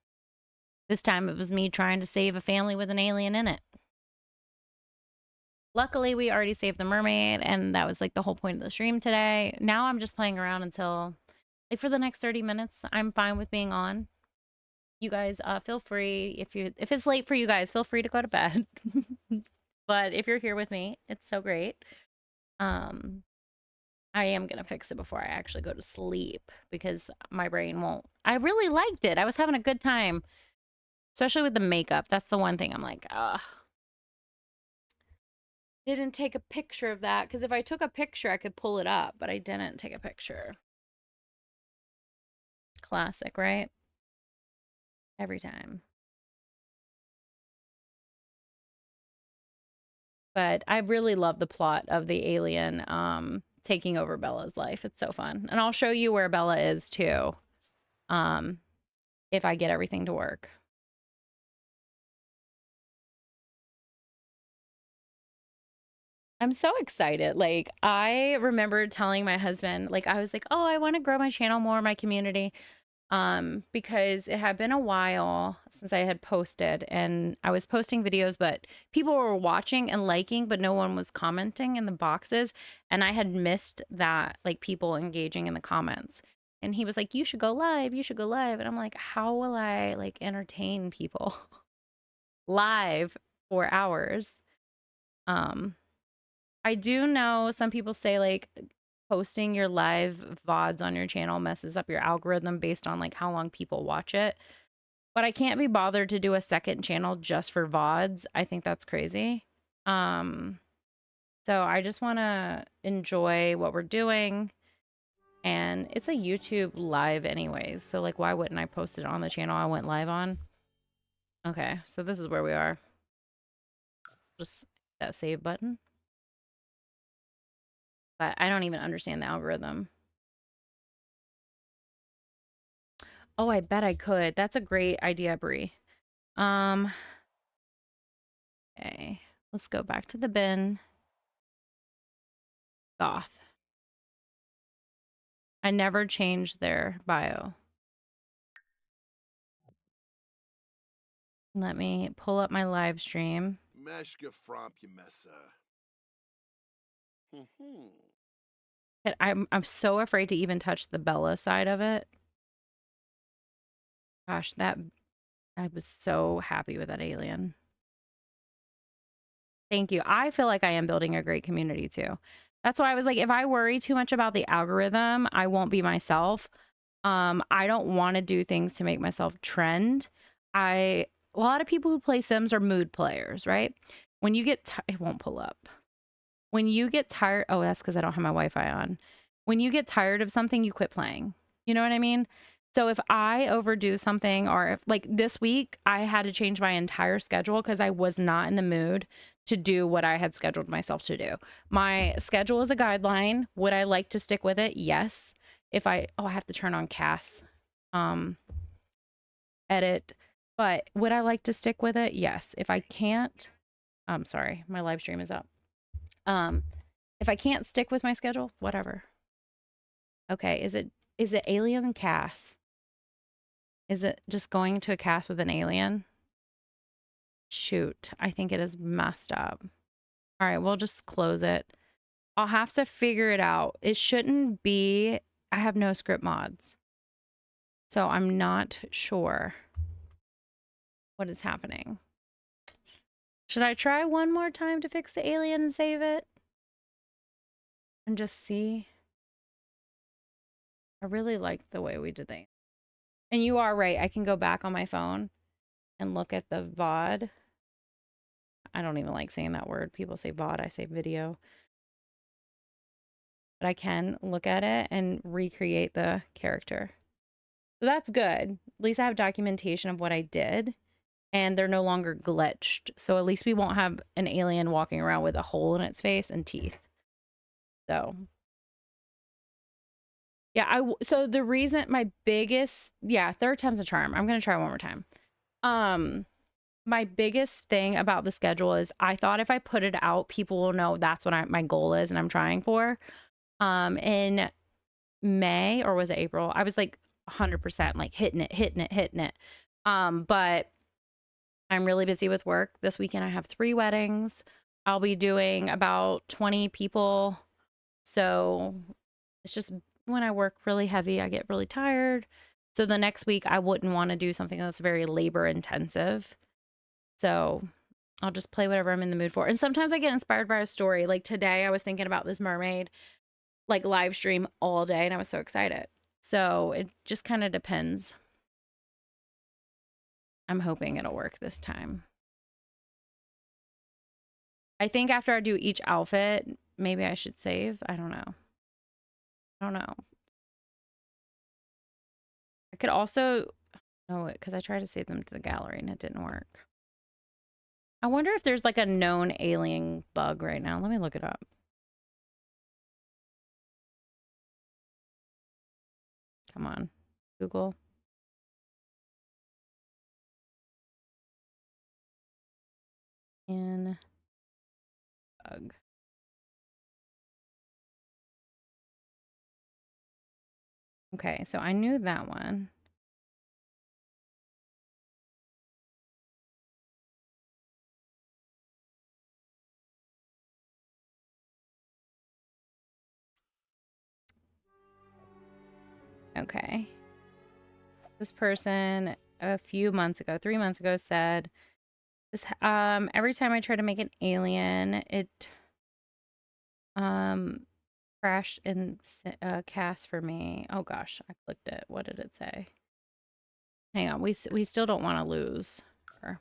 This time it was me trying to save a family with an alien in it. Luckily, we already saved the mermaid, and that was like the whole point of the stream today. Now I'm just playing around until, like, for the next 30 minutes. I'm fine with being on. You guys, feel free, if it's late for you guys, feel free to go to bed. But if you're here with me, it's so great. I am gonna fix it before I actually go to sleep because my brain won't. I really liked it. I was having a good time, especially with the makeup. That's the one thing I'm like, ugh. Didn't take a picture of that because if I took a picture, I could pull it up, but I didn't take a picture. Classic, right? Every time. But I really love the plot of the alien taking over Bella's life. It's so fun. And I'll show you where Bella is too. If I get everything to work. I'm so excited. Like, I remember telling my husband, like, I was like, oh, I want to grow my channel more, my community. Because it had been a while since I had posted, and I was posting videos, but people were watching and liking, but no one was commenting in the boxes. And I had missed that, like, people engaging in the comments. And he was like, you should go live. You should go live. And I'm like, how will I, like, entertain people live for hours? I do know some people say, like, posting your live VODs on your channel messes up your algorithm based on, like, how long people watch it. But I can't be bothered to do a second channel just for VODs. I think that's crazy. So I just want to enjoy what we're doing. And it's a YouTube live anyways. So, like, why wouldn't I post it on the channel I went live on? Okay, so this is where we are. Just that save button. But I don't even understand the algorithm. Oh, I bet I could. That's a great idea, Brie. Okay. Let's go back to the bin. Goth. I never changed their bio. Let me pull up my live stream. Meshka fromp you messa. I'm so afraid to even touch the Bella side of it. Gosh, I was so happy with that alien. Thank you. I feel like I am building a great community too. That's why I was like, if I worry too much about the algorithm, I won't be myself. I don't want to do things to make myself trend. A lot of people who play Sims are mood players, right? When you get, it won't pull up. When you get tired, oh, that's because I don't have my Wi-Fi on. When you get tired of something, you quit playing. You know what I mean? So if I overdo something, or if like this week, I had to change my entire schedule because I was not in the mood to do what I had scheduled myself to do. My schedule is a guideline. Would I like to stick with it? Yes. If I have to turn on CAS, edit, but would I like to stick with it? Yes. If I can't, I'm sorry, my live stream is up. If I can't stick with my schedule, whatever. Okay, is it alien CAS? Is it just going to a CAS with an alien? Shoot, I think it is messed up. All right, we'll just close it. I'll have to figure it out. It shouldn't be, I have no script mods. So I'm not sure what is happening. Should I try one more time to fix the alien and save it? And just see? I really like the way we did that. And you are right. I can go back on my phone and look at the VOD. I don't even like saying that word. People say VOD, I say video. But I can look at it and recreate the character. So that's good. At least I have documentation of what I did. And they're no longer glitched. So at least we won't have an alien walking around with a hole in its face and teeth. So yeah, so the reason my biggest, third time's a charm. I'm going to try one more time. My biggest thing about the schedule is I thought if I put it out, people will know that's what my goal is and I'm trying for. In May, or was it April? I was like 100% like hitting it. But I'm really busy with work. This weekend I have 3 weddings. I'll be doing about 20 people. So it's just when I work really heavy, I get really tired. So the next week I wouldn't want to do something that's very labor intensive. So I'll just play whatever I'm in the mood for. And sometimes I get inspired by a story. Like today I was thinking about this mermaid, like live stream all day, and I was so excited. So it just kind of depends. I'm hoping it'll work this time. I think after I do each outfit, maybe I should save. I don't know. I could also, because I tried to save them to the gallery and it didn't work. I wonder if there's like a known alien bug right now. Let me look it up. Come on, Google. In bug. Okay, so I knew that one. Okay. This person a few months ago, 3 months ago, said this every time I try to make an alien, it crashed in cast for me. Oh gosh, I clicked it. What did it say? Hang on, we still don't want to lose her.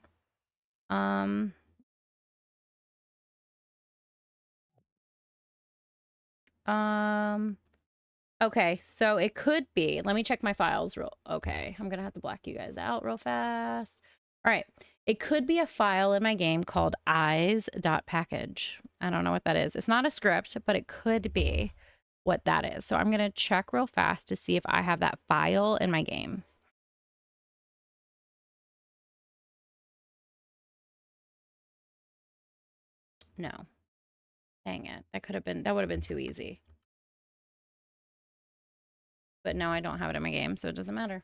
Okay, so it could be, let me check my files okay, I'm gonna have to black you guys out real fast. All right, it could be a file in my game called eyes.package. I don't know what that is. It's not a script, but it could be what that is. So I'm gonna check real fast to see if I have that file in my game. No. Dang it. That would have been too easy. But no, I don't have it in my game, so it doesn't matter.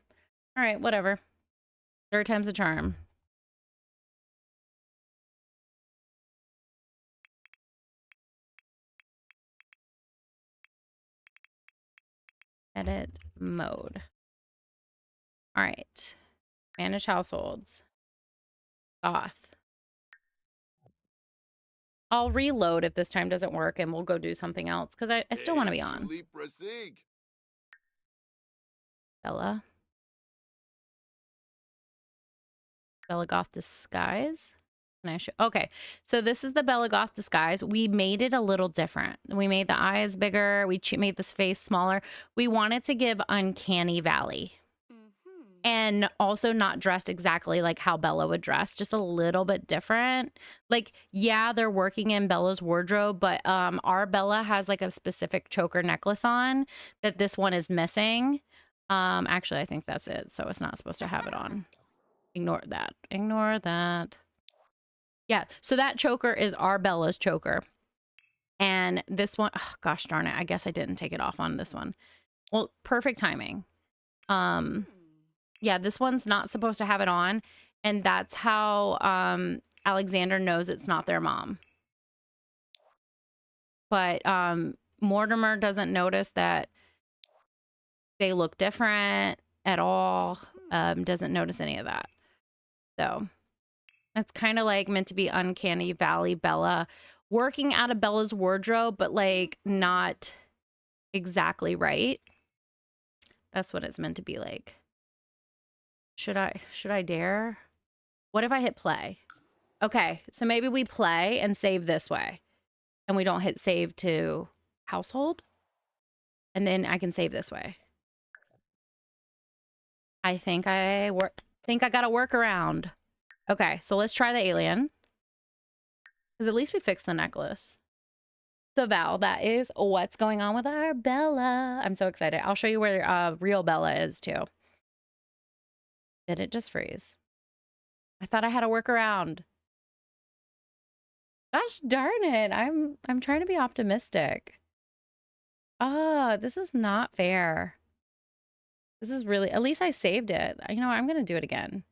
All right, whatever. Third time's a charm. Edit mode. All right. Manage households. Goth. I'll reload if this time doesn't work and we'll go do something else because I still want to be on. Bella. Bella Goth disguise. Can I show? Okay, so this is the Bella Goth disguise. We made it a little different. We made the eyes bigger. We made this face smaller. We wanted to give Uncanny Valley. And also not dressed exactly like how Bella would dress, just a little bit different. Like, yeah, they're working in Bella's wardrobe, but our Bella has like a specific choker necklace on that this one is missing. Actually, I think that's it. So it's not supposed to have it on. Ignore that. Ignore that. Yeah, so that choker is our Bella's choker. And this one, oh, gosh darn it, I guess I didn't take it off on this one. Well, perfect timing. Yeah, this one's not supposed to have it on. And that's how Alexander knows it's not their mom. But Mortimer doesn't notice that they look different at all. Doesn't notice any of that. So it's kind of like meant to be Uncanny Valley Bella working out of Bella's wardrobe, but like not exactly right. That's what it's meant to be like. Should I dare? What if I hit play? Okay, so maybe we play and save this way. And we don't hit save to household. And then I can save this way. I think I got a workaround. Okay, so let's try the alien. Because at least we fixed the necklace. So Val, that is what's going on with our Bella. I'm so excited. I'll show you where real Bella is too. Did it just freeze? I thought I had a workaround. Gosh darn it. I'm trying to be optimistic. Ah, this is not fair. This is really, at least I saved it. You know, I'm going to do it again.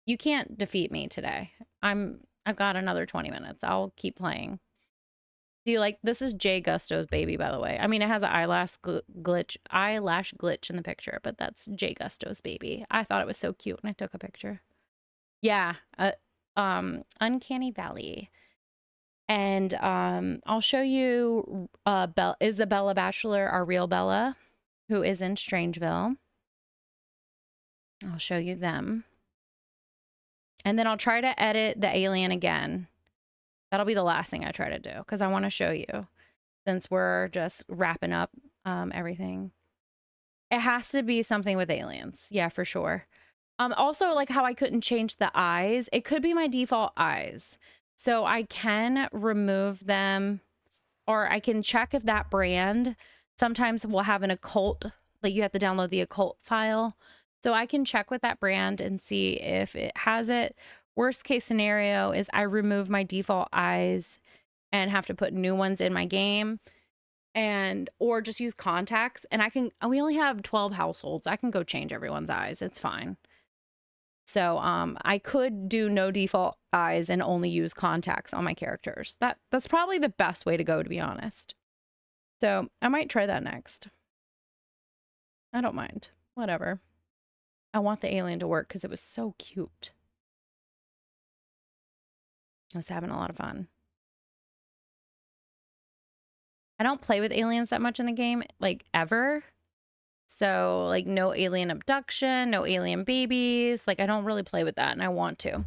You can't defeat me today. I've got another 20 minutes. I'll keep playing. Do you like, this is Jay Gusto's baby, by the way. I mean, it has an eyelash glitch in the picture, but that's Jay Gusto's baby. I thought it was so cute when I took a picture. Yeah, Uncanny Valley. And I'll show you Isabella Bachelor, our real Bella, who is in Strangeville. I'll show you them. And then I'll try to edit the alien again. That'll be the last thing I try to do because I want to show you since we're just wrapping up everything. It has to be something with aliens. Yeah, for sure. Also, like how I couldn't change the eyes. It could be my default eyes. So I can remove them or I can check if that brand sometimes will have an occult, like you have to download the occult file. So I can check with that brand and see if it has it. Worst case scenario is I remove my default eyes and have to put new ones in my game or just use contacts. And we only have 12 households. I can go change everyone's eyes. It's fine. So I could do no default eyes and only use contacts on my characters. That's probably the best way to go, to be honest. So I might try that next. I don't mind. Whatever. I want the alien to work because it was so cute. I was having a lot of fun. I don't play with aliens that much in the game, like ever. So like no alien abduction, no alien babies. Like I don't really play with that and I want to.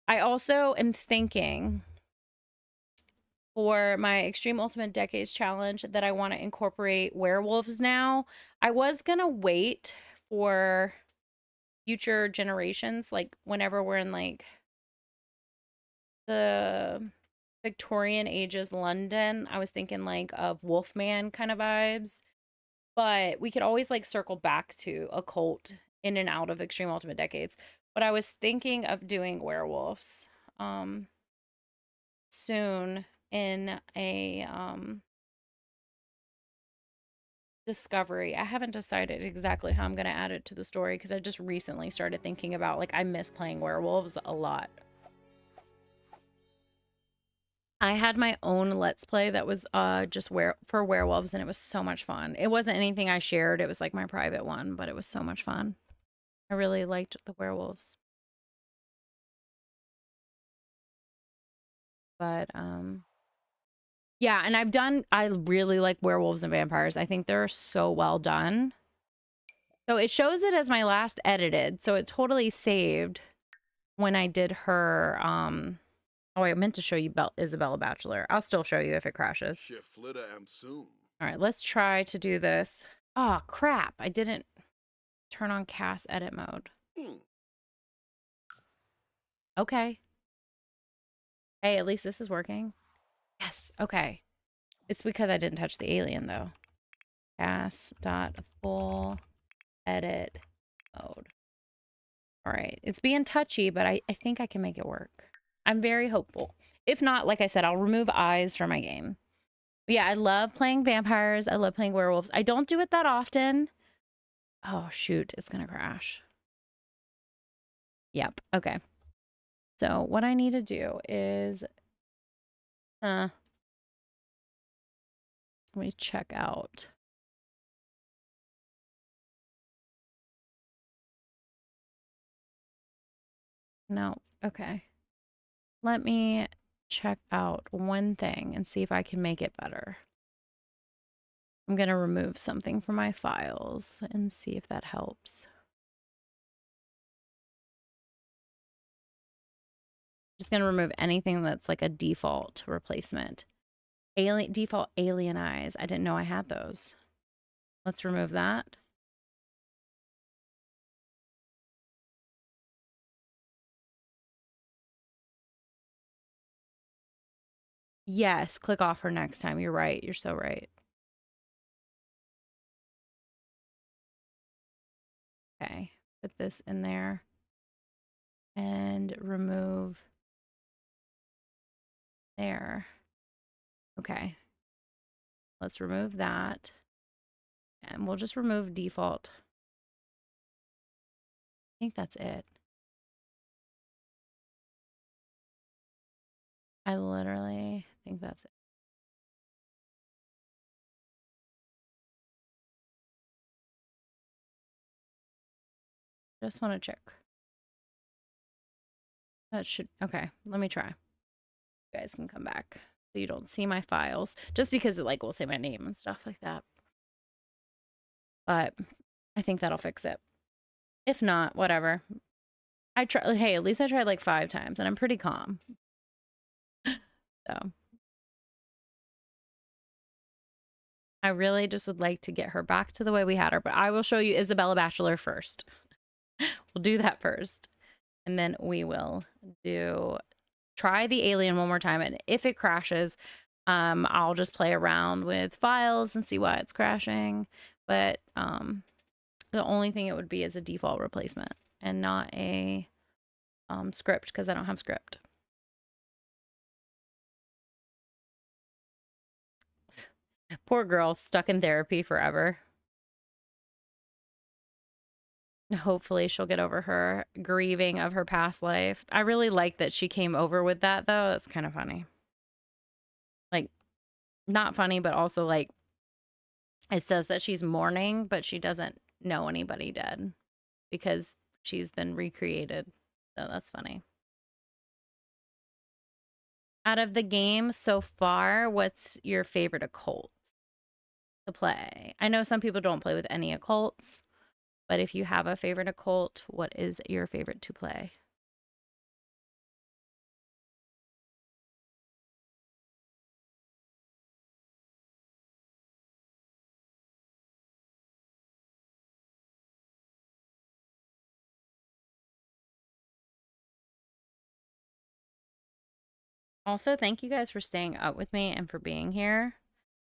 I also am thinking for my Extreme Ultimate Decades Challenge that I want to incorporate werewolves now. I was going to wait for future generations, like whenever we're in like the Victorian ages London. I was thinking like of Wolfman kind of vibes. But we could always like circle back to occult in and out of Extreme Ultimate Decades. But I was thinking of doing werewolves soon in a discovery. I haven't decided exactly how I'm going to add it to the story because I just recently started thinking about like I miss playing werewolves a lot. I had my own Let's Play that was just for werewolves, and it was so much fun. It wasn't anything I shared. It was like my private one, but it was so much fun. I really liked the werewolves. But yeah, and I really like werewolves and vampires. I think they're so well done. So it shows it as my last edited, so it totally saved when I did her oh, I meant to show you Isabella Bachelor. I'll still show you if it crashes. Flitter am soon. All right, let's try to do this. Oh, crap. I didn't turn on cast edit mode. Okay. Hey, at least this is working. Yes, okay. It's because I didn't touch the alien, though. Cast.full edit mode. All right, it's being touchy, but I think I can make it work. I'm very hopeful. If not, like I said, I'll remove eyes from my game. But yeah, I love playing vampires. I love playing werewolves. I don't do it that often. Oh, shoot. It's going to crash. Yep. Okay. So what I need to do is... let me check out. No. Okay. Let me check out one thing and see if I can make it better. I'm going to remove something from my files and see if that helps. Just going to remove anything that's like a default replacement. Default alien eyes. I didn't know I had those. Let's remove that. Yes, click off her next time. You're right. You're so right. Okay, put this in there and remove there. Okay, let's remove that. And we'll just remove default. I think that's it. I literally think that's it. Just want to check. That should, okay, let me try. You guys can come back so you don't see my files. Just because it like will say my name and stuff like that. But I think that'll fix it. If not, whatever. I try, hey, at least I tried like 5 times and I'm pretty calm. So I really just would like to get her back to the way we had her, but I will show you Isabella Bachelor first. We'll do that first. And then we will try the alien one more time. And if it crashes, I'll just play around with files and see why it's crashing. But the only thing it would be is a default replacement and not a script, because I don't have script. Poor girl, stuck in therapy forever. Hopefully she'll get over her grieving of her past life. I really like that she came over with that, though. That's kind of funny. Like, not funny, but also, like, it says that she's mourning, but she doesn't know anybody dead because she's been recreated. So that's funny. Out of the game so far, what's your favorite occult to play? I know some people don't play with any occults, but if you have a favorite occult, what is your favorite to play? Also, thank you guys for staying up with me and for being here.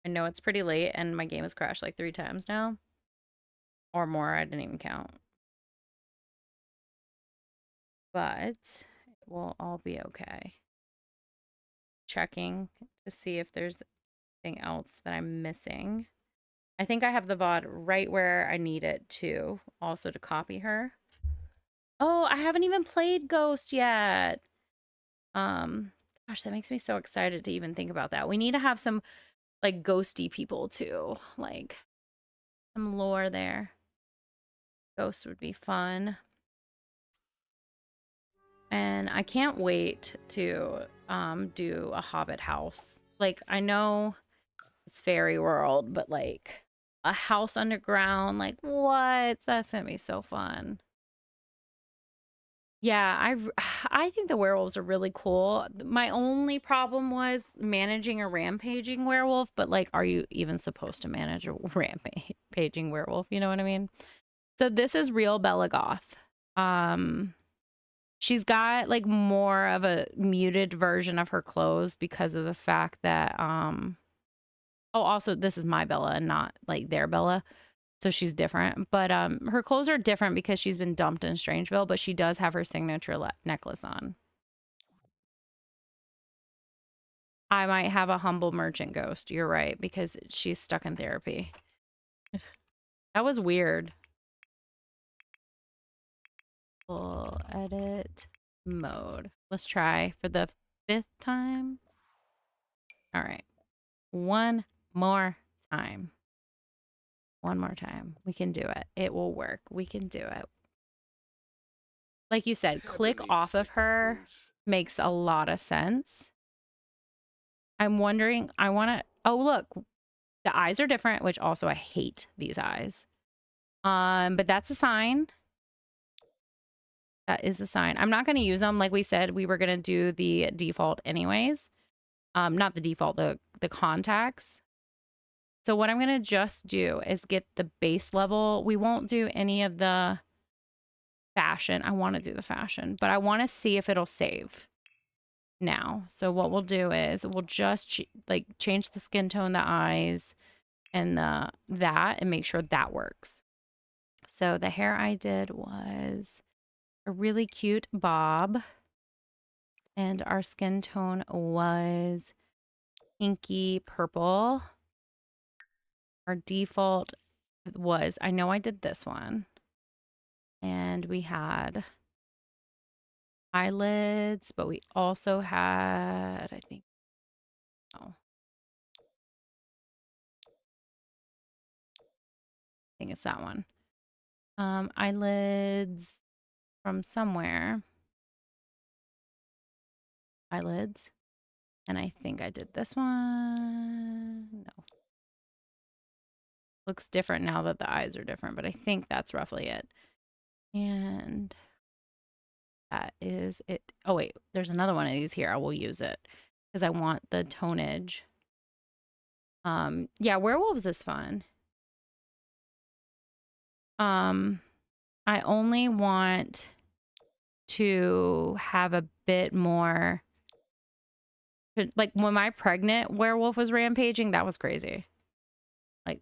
I know it's pretty late and my game has crashed like 3 times now. Or more, I didn't even count. But it will all be okay. Checking to see if there's anything else that I'm missing. I think I have the VOD right where I need it to, also to copy her. Oh, I haven't even played Ghost yet. Gosh, that makes me so excited to even think about that. We need to have some like ghosty people too, like some lore there. Ghost would be fun. And I can't wait to do a Hobbit house. Like, I know it's fairy world, but like a house underground, like what? That's gonna be so fun. Yeah, I think the werewolves are really cool. My only problem was managing a rampaging werewolf, but like, are you even supposed to manage a rampaging werewolf? You know what I mean? So this is real Bella Goth. She's got like more of a muted version of her clothes because of the fact that oh, also this is my Bella and not like their Bella. So she's different, but her clothes are different because she's been dumped in Strangeville, but she does have her signature necklace on. I might have a humble merchant ghost. You're right, because she's stuck in therapy. That was weird. Full edit mode. Let's try for the 5th time. All right. One more time. One more time. We can do it. It will work. We can do it. Like you said, click off of her makes a lot of sense. I'm wondering, I want to, oh, look, the eyes are different, which also I hate these eyes. But that's a sign. That is a sign. I'm not going to use them. Like we said, we were going to do the default anyways. Not the default, the contacts. So what I'm going to just do is get the base level. We won't do any of the fashion. I want to do the fashion, but I want to see if it'll save now. So what we'll do is we'll just like change the skin tone, the eyes, and that, and make sure that works. So the hair I did was a really cute bob, and our skin tone was pinky purple. Our default was, I know I did this one, and we had eyelids, but we also had, I think, oh, I think it's that one. Eyelids from somewhere. Eyelids. And I think I did this one. No. Looks different now that the eyes are different, but I think that's roughly it. And that is it. Oh, wait, there's another one of these here. I will use it because I want the tonage. Yeah, werewolves is fun. I only want to have a bit more, like when my pregnant werewolf was rampaging, that was crazy. Like,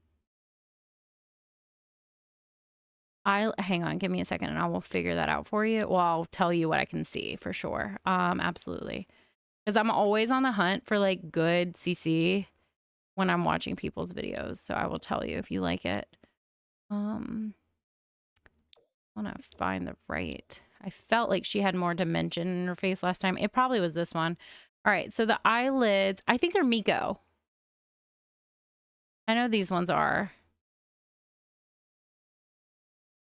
hang on, give me a second and I will figure that out for you. Well, I'll tell you what I can see for sure. Absolutely. Because I'm always on the hunt for like good CC when I'm watching people's videos. So I will tell you if you like it. I want to find the right. I felt like she had more dimension in her face last time. It probably was this one. All right, so the eyelids, I think they're Miko. I know these ones are.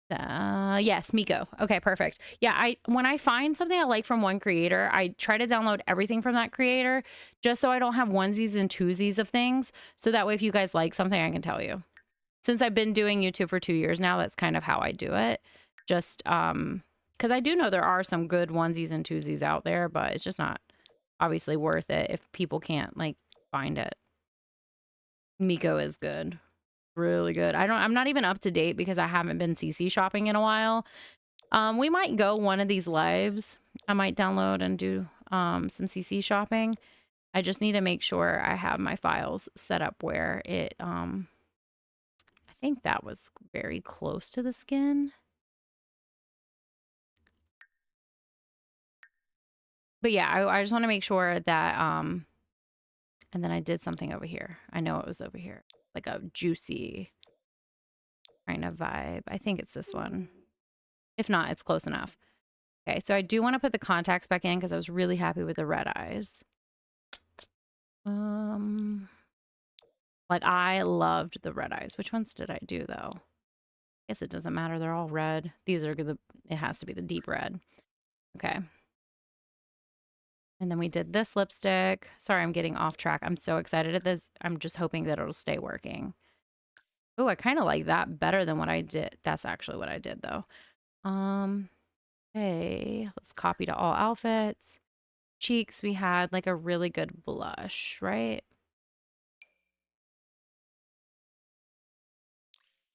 Yes, Miko. Okay, perfect. Yeah, when I find something I like from one creator, I try to download everything from that creator just so I don't have onesies and twosies of things. So that way, if you guys like something, I can tell you. Since I've been doing YouTube for 2 years now, that's kind of how I do it. Just because I do know there are some good onesies and twosies out there, but it's just not obviously worth it if people can't like find it. Miko is good. Really good. I'm not even up to date because I haven't been CC shopping in a while. We might go one of these lives. I might download and do some CC shopping. I just need to make sure I have my files set up where it I think that was very close to the skin. But yeah, I just want to make sure that and then I did something over here. I know it was over here. Like a juicy kind of vibe. I think it's this one. If not, it's close enough. Okay, so I do want to put the contacts back in because I was really happy with the red eyes. Like I loved the red eyes. Which ones did I do though? I guess it doesn't matter. They're all red. These are it has to be the deep red. Okay. And then we did this lipstick. Sorry, I'm getting off track. I'm so excited at this. I'm just hoping that it'll stay working. Oh, I kind of like that better than what I did. That's actually what I did though. Okay, let's copy to all outfits. Cheeks, we had like a really good blush, right?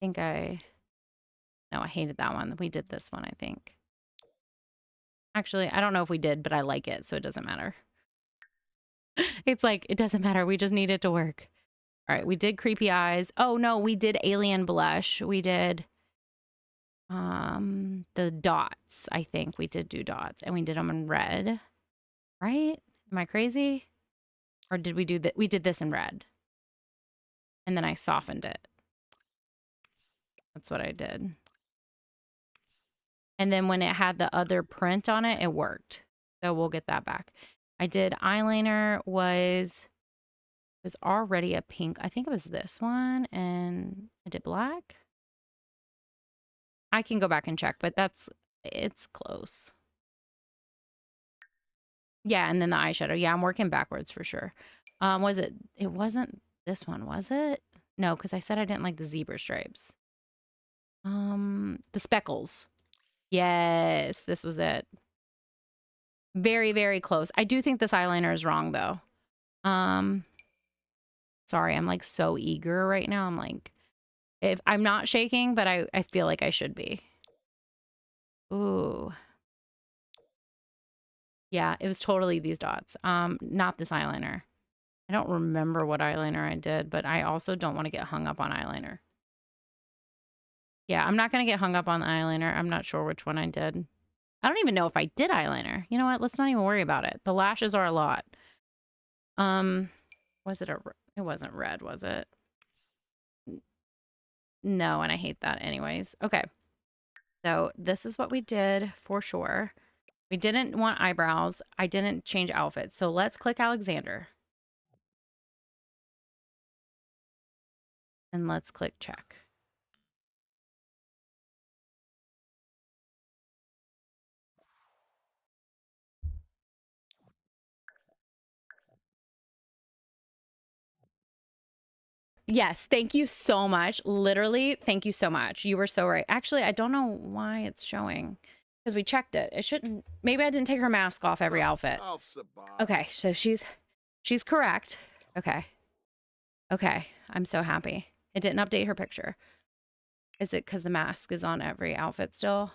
No, I hated that one. We did this one, I think. Actually, I don't know if we did, but I like it, so it doesn't matter. It's like, it doesn't matter. We just need it to work. All right, we did creepy eyes. Oh, no, we did alien blush. We did the dots. I think we did do dots, and we did them in red, right? Am I crazy? Or did we do that? We did this in red, and then I softened it. That's what I did. And then when it had the other print on it, it worked. So we'll get that back. I did eyeliner was already a pink. I think it was this one, and I did black. I can go back and check, but it's close. Yeah, and then the eyeshadow. Yeah, I'm working backwards for sure. It wasn't this one, was it? No, because I said I didn't like the zebra stripes. The speckles. Yes, this was it. Very, very close. I do think this eyeliner is wrong though. Sorry, I'm like so eager right now. I'm like, if I'm not shaking, but I feel like I should be. Ooh. Yeah, it was totally these dots. Not this eyeliner. I don't remember what eyeliner I did, but I also don't want to get hung up on eyeliner. Yeah, I'm not going to get hung up on the eyeliner. I'm not sure which one I did. I don't even know if I did eyeliner. You know what? Let's not even worry about it. The lashes are a lot. Was it it wasn't red, was it? No, and I hate that anyways. Okay. So this is what we did for sure. We didn't want eyebrows. I didn't change outfits. So let's click Alexander. And let's click check. Yes, thank you so much. Literally, thank you so much. You were so right. Actually, I don't know why it's showing because we checked it. It shouldn't. Maybe I didn't take her mask off every outfit. Okay, so she's correct. Okay. Okay, I'm so happy. It didn't update her picture. Is it because the mask is on every outfit still?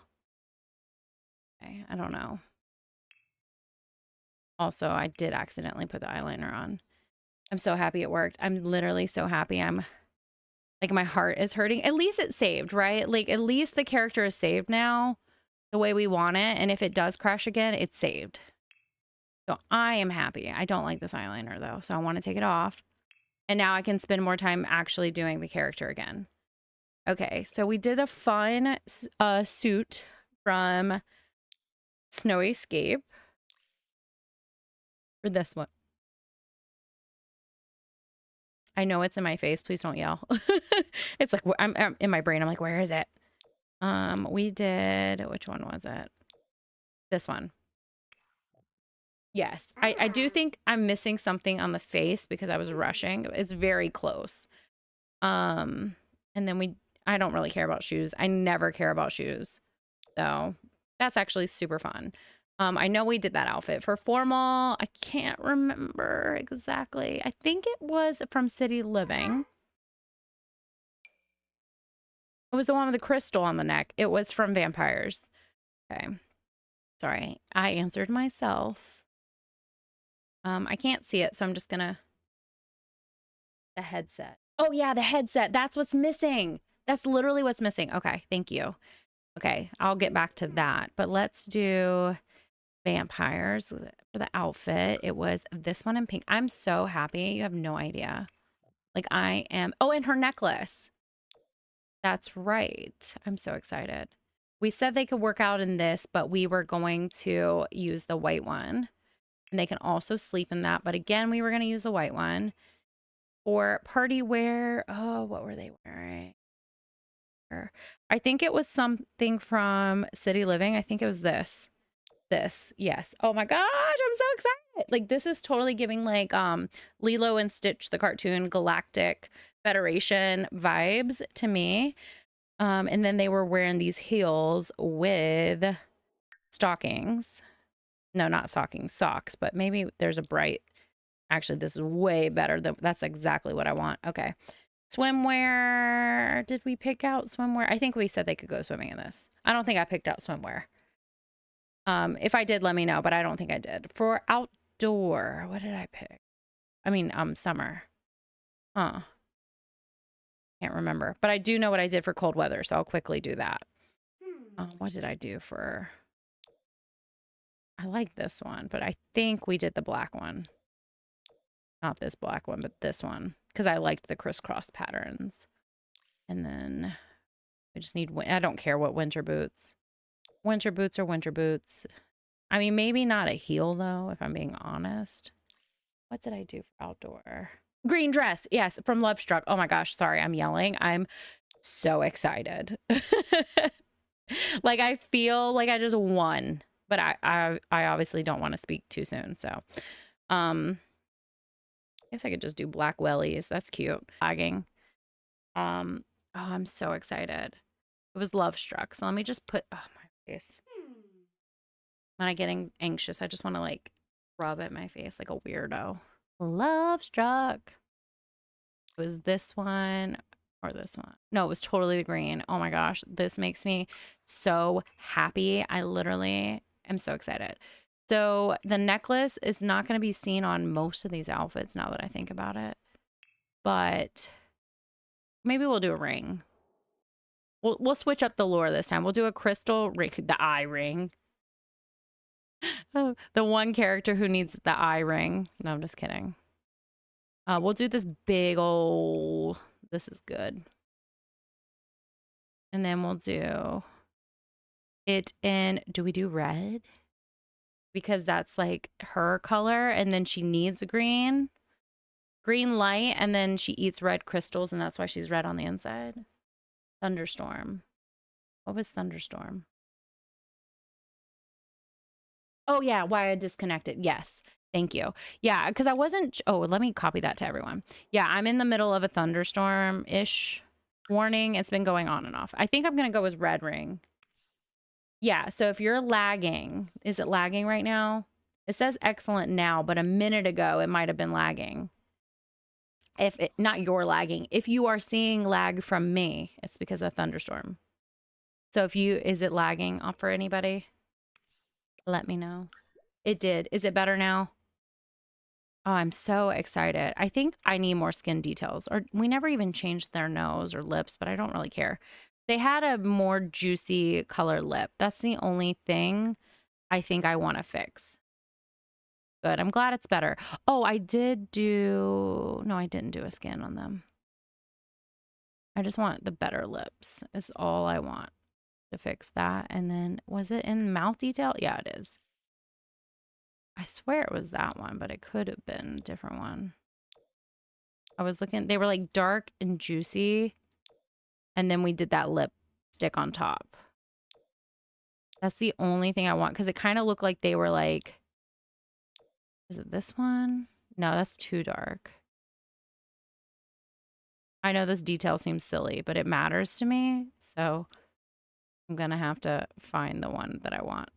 Okay, I don't know. Also, I did accidentally put the eyeliner on. I'm so happy it worked. I'm literally so happy. I'm like, my heart is hurting. At least it's saved, right? Like, at least the character is saved now the way we want it. And if it does crash again, it's saved. So I am happy. I don't like this eyeliner though, so I want to take it off. And now I can spend more time actually doing the character again. Okay, so we did a fun suit from Snowy Escape for this one. I know it's in my face. Please don't yell. It's like I'm in my brain. I'm like, where is it? We did, which one was it? This one. Yes, I do think I'm missing something on the face because I was rushing. It's very close. And then I don't really care about shoes. I never care about shoes. So that's actually super fun. I know we did that outfit for formal. I can't remember exactly. I think it was from City Living. It was the one with the crystal on the neck. It was from Vampires. Okay. Sorry. I answered myself. I can't see it, so I'm just gonna... The headset. Oh, yeah, the headset. That's what's missing. That's literally what's missing. Okay, thank you. Okay, I'll get back to that. But let's do Vampires for the outfit. It was this one in pink. I'm so happy. You have no idea. Like, I am... Oh, and her necklace. That's right. I'm so excited. We said they could work out in this, but we were going to use the white one. And they can also sleep in that. But again, we were going to use the white one. For party wear, oh, what were they wearing? I think it was something from City Living. I think it was this. Yes. Oh my gosh, I'm so excited. Like, this is totally giving like Lilo and Stitch, the cartoon, Galactic Federation vibes to me. And then they were wearing these heels with stockings. No, not stockings, socks, but maybe there's a bright. Actually, this is way better. That's exactly what I want. Okay. Swimwear. Did we pick out swimwear? I think we said they could go swimming in this. I don't think I picked out swimwear. If I did, let me know, but I don't think I did. For outdoor, what did I pick? I mean, summer. Huh. Can't remember. But I do know what I did for cold weather, so I'll quickly do that. What did I do for... I like this one, but I think we did the black one. Not this black one, but this one. Because I liked the crisscross patterns. And then I just need... I don't care what winter boots. Winter boots are winter boots. I mean, maybe not a heel, though, if I'm being honest. What did I do for outdoor? Green dress. Yes, from Love Struck. Oh my gosh, sorry, I'm yelling. I'm so excited. Like, I feel like I just won. But I obviously don't want to speak too soon, so. I guess I could just do black wellies. That's cute. Lagging. Oh, I'm so excited. It was Love Struck. So let me just put... Oh, my face. I'm not getting anxious. I just want to, like, rub at my face like a weirdo. Love Struck. It was this one or this one. No, it was totally the green. Oh my gosh. This makes me so happy. I literally am so excited. So the necklace is not going to be seen on most of these outfits now that I think about it. But maybe we'll do a ring. We'll switch up the lure this time. We'll do a crystal ring, the eye ring. The one character who needs the eye ring. No, I'm just kidding. We'll do this big old... This is good. And then we'll do it in... Do we do red? Because that's like her color. And then she needs green. Green light. And then she eats red crystals. And that's why she's red on the inside. Thunderstorm. What was Thunderstorm? Oh, yeah. Why I disconnected. Yes. Thank you. Yeah, because I wasn't... Oh, let me copy that to everyone. Yeah, I'm in the middle of a thunderstorm-ish warning. It's been going on and off. I think I'm going to go with red ring. Yeah, so if you're lagging... Is it lagging right now? It says excellent now, but a minute ago, it might have been lagging. If it... Not you're lagging. If you are seeing lag from me, it's because of thunderstorm. So if you... Is it lagging for anybody? Let me know. It did. Is it better now? Oh, I'm so excited. I think I need more skin details. Or we never even changed their nose or lips, but I don't really care. They had a more juicy color lip. That's the only thing I think I want to fix. Good. I'm glad it's better. Oh, I did do... No, I didn't do a skin on them. I just want the better lips. Is all I want to fix that. And then, was it in mouth detail? Yeah, it is. I swear it was that one, but it could have been a different one. I was looking, they were like dark and juicy. And then we did that lipstick on top. That's the only thing I want, because it kind of looked like they were like, is it this one? No, that's too dark. I know this detail seems silly, but it matters to me. So I'm going to have to find the one that I want.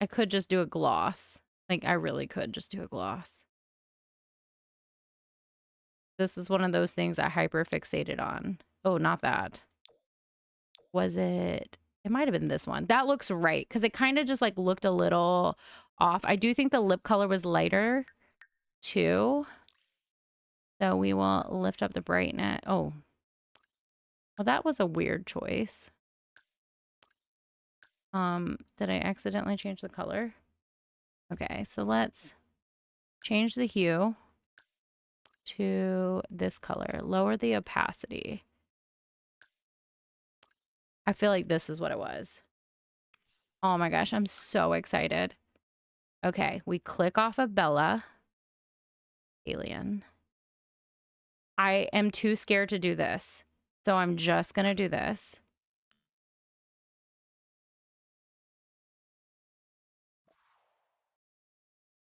I could just do a gloss. Like, I really could just do a gloss. This was one of those things I hyper fixated on. Oh, not that. Was it? It might have been this one. That looks right, because it kind of just like looked a little off. I do think the lip color was lighter too. So we will lift up the brightness. Oh, well, that was a weird choice. Did I accidentally change the color? Okay, so let's change the hue to this color. Lower the opacity. I feel like this is what it was. Oh my gosh, I'm so excited. Okay, we click off of Bella. Alien. I am too scared to do this. So I'm just going to do this.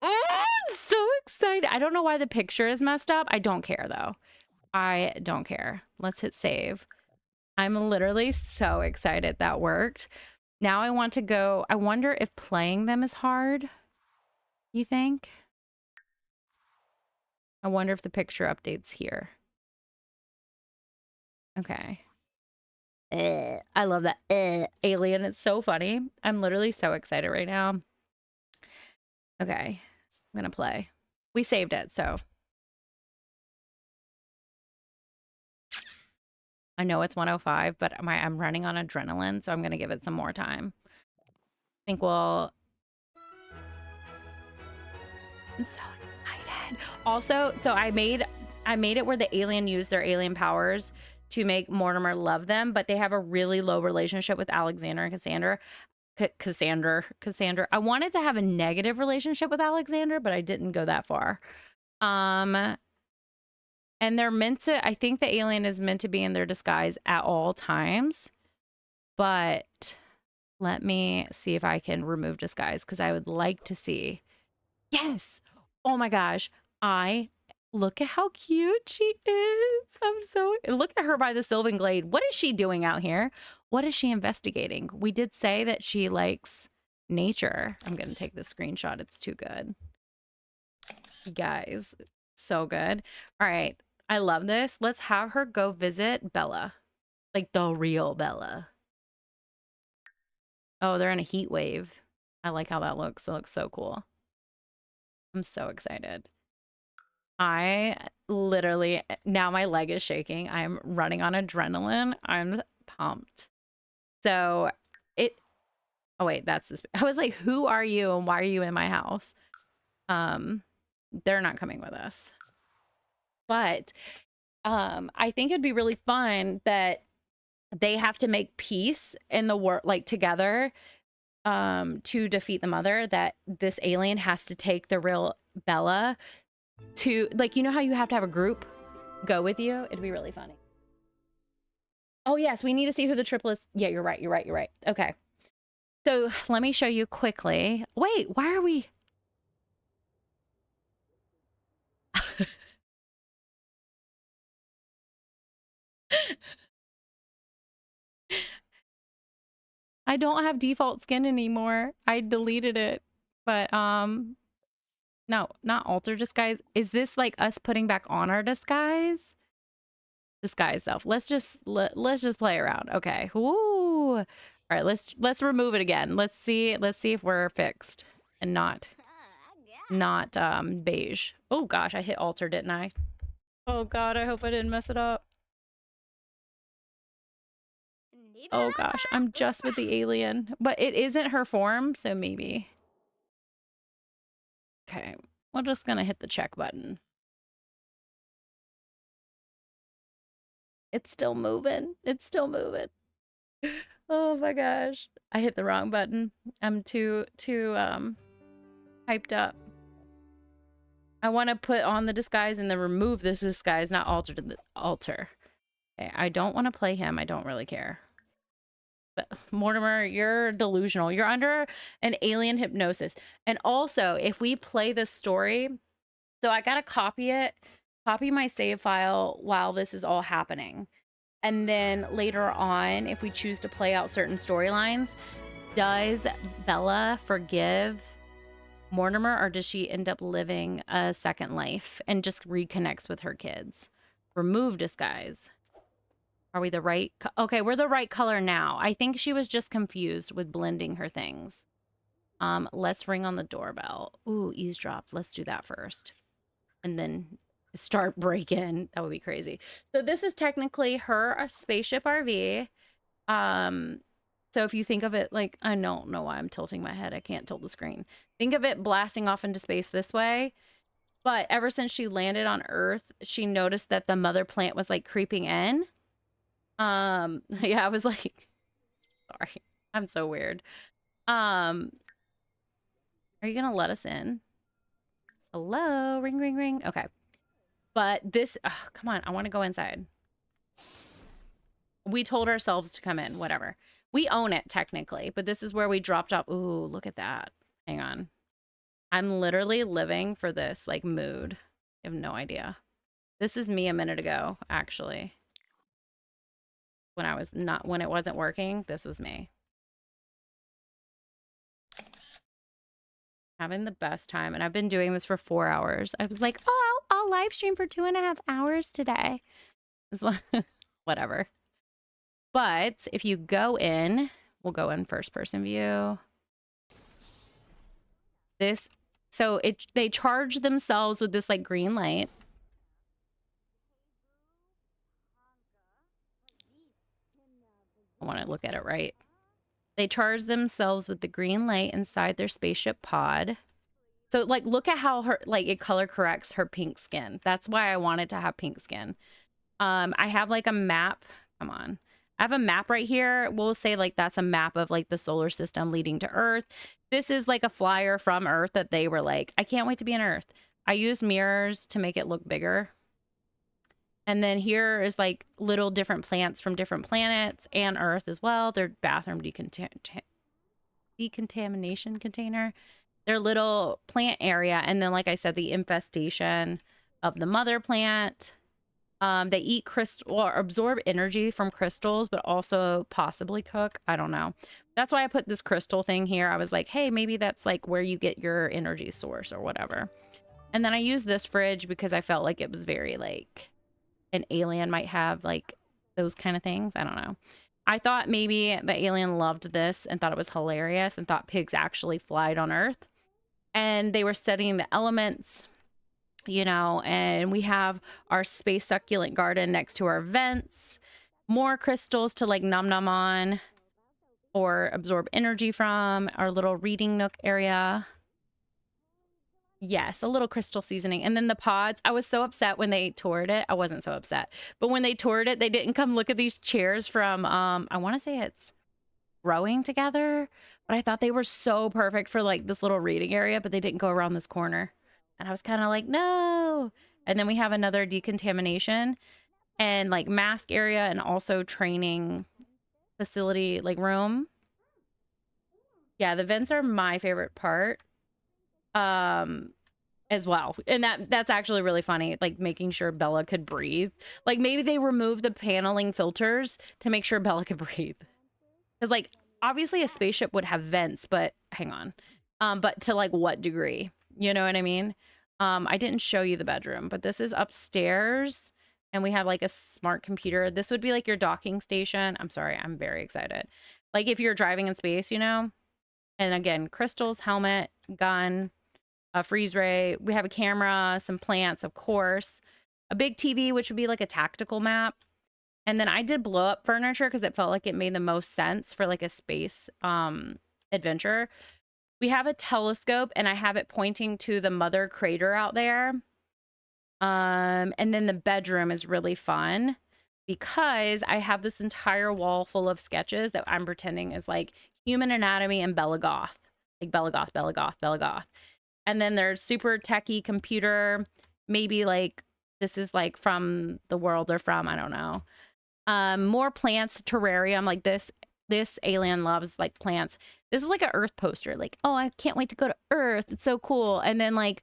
Oh, I'm so excited. I don't know why the picture is messed up. I don't care though. I don't care. Let's hit save. I'm literally so excited that worked. Now I want to go. I wonder if playing them is hard. You think? I wonder if the picture updates here. Okay. I love that. Alien. It's so funny. I'm literally so excited right now. Okay. I'm going to play. We saved it, so. I know it's 105, but I'm running on adrenaline, so I'm going to give it some more time. I think we'll... I'm so excited. Also, so I made it where the alien used their alien powers to make Mortimer love them, but they have a really low relationship with Alexander and Cassandra. Cassandra. I wanted to have a negative relationship with Alexander, but I didn't go that far. And they're meant to, I think the alien is meant to be in their disguise at all times. But let me see if I can remove disguise, because I would like to see. Yes. Oh my gosh. Look at how cute she is. Look at her by the Sylvan Glade. What is she doing out here? What is she investigating? We did say that she likes nature. I'm going to take this screenshot. It's too good. You guys, so good. All right. I love this. Let's have her go visit Bella. Like the real Bella. Oh, they're in a heat wave. I like how that looks. It looks so cool. I'm so excited. I literally, now my leg is shaking. I'm running on adrenaline. I'm pumped. So oh wait, that's this. I was like, who are you and why are you in my house? They're not coming with us. But I think it'd be really fun that they have to make peace in the world, like together, to defeat the mother, that this alien has to take the real Bella to, like, you know how you have to have a group go with you? It'd be really funny. Oh yes, we need to see who the triplets. Yeah, you're right. Okay. So let me show you quickly. Wait, why are we? I don't have default skin anymore. I deleted it. But no, not alter disguise. Is this like us putting back on our disguise? Disguise self. Let's just play around. Okay. Ooh. All right, let's remove it again. Let's see if we're fixed and not beige. Oh gosh, I hit alter, didn't I? Oh god, I hope I didn't mess it up. Oh gosh, I'm just with the alien, but it isn't her form, so maybe. Okay, we're just gonna hit the check button. It's still moving. It's still moving. Oh my gosh, I hit the wrong button. I'm too hyped up. I want to put on the disguise and then remove this disguise, not alter to the alter. Okay, I don't want to play him. I don't really care. But Mortimer, you're delusional. You're under an alien hypnosis. And also, if we play this story, so I gotta copy my save file while this is all happening. And then later on, if we choose to play out certain storylines, does Bella forgive Mortimer, or does she end up living a second life and just reconnects with her kids? Remove disguise. Are we the right? Okay, we're the right color now. I think she was just confused with blending her things. Let's ring on the doorbell. Ooh, eavesdrop. Let's do that first. And then start break-in. That would be crazy. So this is technically her spaceship RV. So if you think of it like, I don't know why I'm tilting my head. I can't tilt the screen. Think of it blasting off into space this way. But ever since she landed on Earth, she noticed that the mother plant was like creeping in. Yeah, I was like, Sorry. I'm so weird. Are you gonna let us in? Hello? Ring, ring, ring. Okay. But this, come on. I want to go inside. We told ourselves to come in. Whatever. We own it, technically. But this is where we dropped off. Ooh, look at that. Hang on. I'm literally living for this, like, mood. I have no idea. This is me a minute ago, actually. When it wasn't working, this was me. Having the best time. And I've been doing this for 4 hours. I was like, oh, I'll live stream for 2.5 hours today. This one, whatever. But if you go in, we'll go in first person view. They charge themselves with this like green light. I want to look at it right. They charge themselves with the green light inside their spaceship pod. So like, look at how it color corrects her pink skin. That's why I wanted to have pink skin. I have like a map. Come on. I have a map right here. We'll say like that's a map of like the solar system leading to Earth. This is like a flyer from Earth that they were like, I can't wait to be on Earth. I used mirrors to make it look bigger. And then here is like little different plants from different planets and Earth as well. Their bathroom decontamination container. Their little plant area. And then, like I said, the infestation of the mother plant. They eat crystal or absorb energy from crystals, but also possibly cook. I don't know. That's why I put this crystal thing here. I was like, hey, maybe that's like where you get your energy source or whatever. And then I used this fridge because I felt like it was very like an alien might have like those kind of things. I don't know. I thought maybe the alien loved this and thought it was hilarious and thought pigs actually flied on Earth. And they were studying the elements, you know, and we have our space succulent garden next to our vents, more crystals to like num on or absorb energy from, our little reading nook area. Yes, a little crystal seasoning. And then the pods, I was so upset when they toured it. I wasn't so upset, but when they toured it, they didn't come look at these chairs from, I want to say it's Growing Together, but I thought they were so perfect for like this little reading area, but they didn't go around this corner. And I was kind of like, no. And then we have another decontamination and like mask area and also training facility, like room. Yeah, the vents are my favorite part as well. And that's actually really funny, like making sure Bella could breathe. Like maybe they removed the paneling filters to make sure Bella could breathe. Because like obviously a spaceship would have vents, but hang on. But to like what degree? You know what I mean? I didn't show you the bedroom, but this is upstairs and we have like a smart computer. This would be like your docking station. I'm sorry, I'm very excited. Like if you're driving in space, you know? And again, crystals, helmet, gun, a freeze ray. We have a camera, some plants, of course. A big TV, which would be like a tactical map. And then I did blow up furniture because it felt like it made the most sense for like a space adventure. We have a telescope and I have it pointing to the mother crater out there. And then the bedroom is really fun because I have this entire wall full of sketches that I'm pretending is like human anatomy and Bella Goth. Like Bella Goth, Bella Goth, Bella Goth. And then there's super techie computer. Maybe like this is like from the world they're from. I don't know. More plants, terrarium. Like this alien loves like plants. This is like an Earth poster. Like, oh, I can't wait to go to Earth. It's so cool. And then like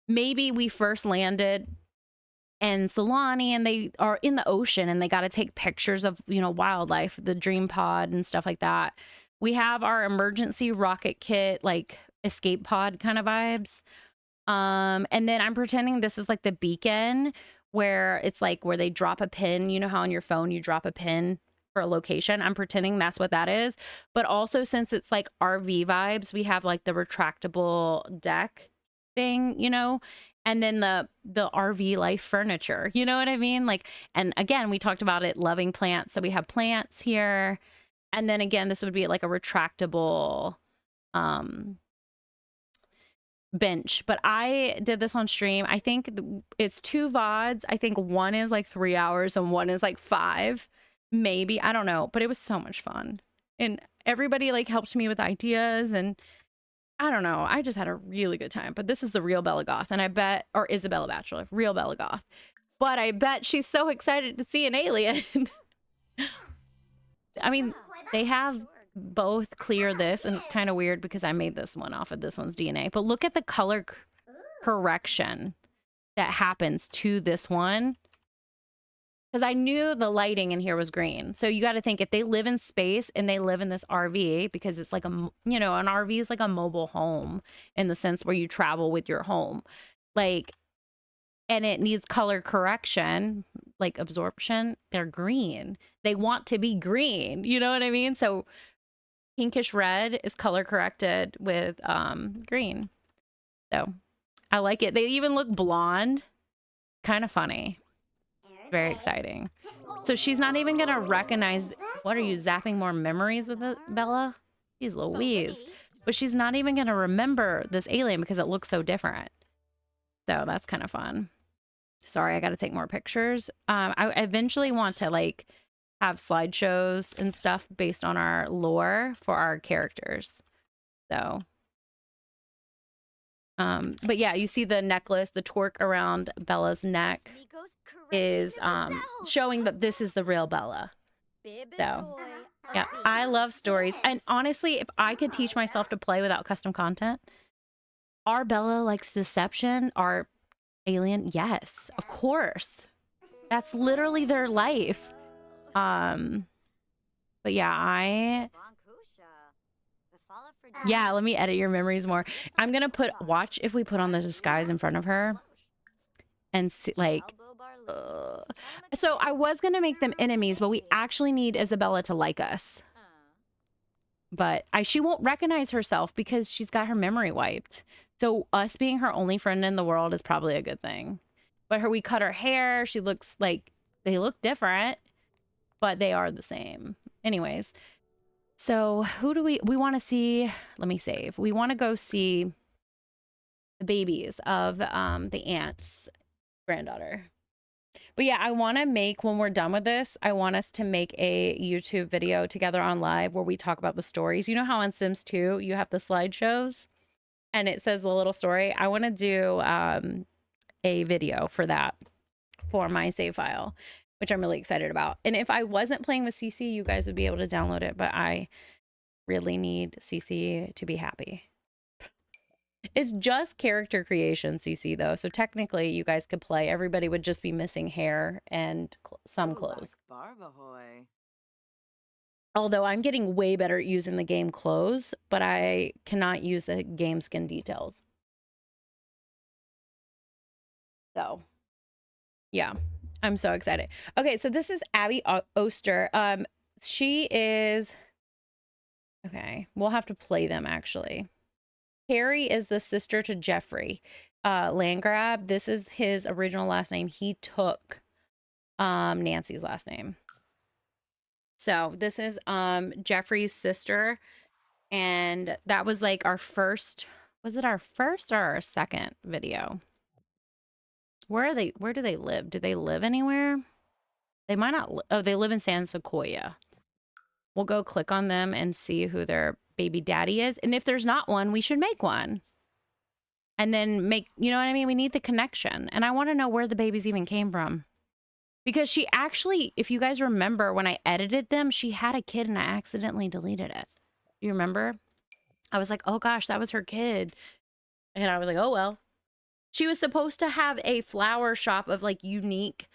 maybe we first landed in Solani and they are in the ocean and they got to take pictures of, you know, wildlife, the dream pod and stuff like that. We have our emergency rocket kit, like escape pod kind of vibes. And then I'm pretending this is like the beacon where it's like where they drop a pin. You know how on your phone you drop a pin for a location? I'm pretending that's what that is. But also since it's like RV vibes, we have like the retractable deck thing, you know, and then the RV life furniture, you know what I mean? Like, and again, we talked about it, loving plants. So we have plants here. And then again, this would be like a retractable bench. But I did this on stream. I think it's 2 VODs. I think one is like 3 hours and one is like 5, maybe. I don't know. But it was so much fun. And everybody like helped me with ideas, and I don't know. I just had a really good time. But this is the real Bella Goth, and I bet, or Isabella Bachelor, real Bella Goth. But I bet she's so excited to see an alien. I mean, they have both clear this, and it's kind of weird because I made this one off of this one's DNA. But look at the color correction that happens to this one. Because I knew the lighting in here was green. So you got to think, if they live in space and they live in this RV, because it's like a, you know, an RV is like a mobile home in the sense where you travel with your home. Like, and it needs color correction, like absorption. They're green. They want to be green. You know what I mean? So pinkish red is color corrected with green. So I like it. They even look blonde. Kind of funny. Very exciting. So she's not even gonna recognize. What are you zapping more memories with it, Bella? Jeez Louise. But she's not even gonna remember this alien because it looks so different. So that's kind of fun. Sorry, I got to take more pictures. I eventually want to like have slideshows and stuff based on our lore for our characters. So, but yeah, you see the necklace, the torque around Bella's neck is showing that this is the real Bella. So yeah, I love stories. And honestly, if I could teach myself to play without custom content, our Bella likes deception, our alien, yes, of course. That's literally their life. But yeah, yeah, let me edit your memories more. I'm gonna watch if we put on the disguise in front of her and see, like, so I was gonna make them enemies, but we actually need Isabella to like us. But she won't recognize herself because she's got her memory wiped. So us being her only friend in the world is probably a good thing. But we cut her hair. She looks like, they look different, but they are the same. Anyways, so who do we want to see? Let me save. We want to go see the babies of the aunt's granddaughter. But yeah, I want to make, when we're done with this, I want us to make a YouTube video together on live where we talk about the stories. You know how on Sims 2 you have the slideshows and it says a little story? I want to do a video for that for my save file, which I'm really excited about. And if I wasn't playing with CC, you guys would be able to download it, but I really need CC to be happy. It's just character creation, CC, though. So technically, you guys could play. Everybody would just be missing hair and some clothes. Although I'm getting way better at using the game clothes, but I cannot use the game skin details. So, yeah, I'm so excited. Okay, so this is Abby Oster. She is... Okay, we'll have to play them, actually. Carrie is the sister to Jeffrey Landgrab. This is his original last name. He took Nancy's last name. So this is Jeffrey's sister. And that was like our first, was it our first or our second video? Where do they live? Do they live anywhere? They might not. Oh, they live in San Sequoia. We'll go click on them and see who their baby daddy is. And if there's not one, we should make one. And then make, you know what I mean? We need the connection. And I want to know where the babies even came from. Because she actually, if you guys remember, when I edited them, she had a kid and I accidentally deleted it. Do you remember? I was like, oh gosh, that was her kid. And I was like, oh well. She was supposed to have a flower shop of like unique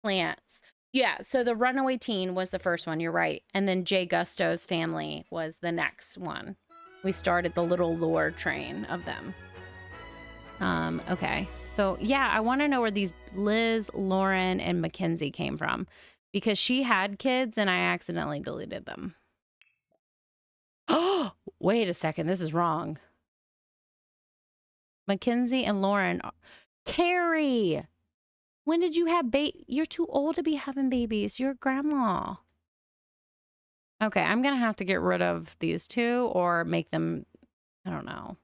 plants. Yeah, so the runaway teen was the first one, you're right. And then Jay Gusto's family was the next one. We started the little lore train of them. Okay, so yeah, I want to know where these Liz, Lauren, and Mackenzie came from. Because she had kids and I accidentally deleted them. Oh, wait a second, this is wrong. Mackenzie and Lauren. Carrie! When did you have You're too old to be having babies. You're grandma. Okay, I'm going to have to get rid of these two or make them, I don't know.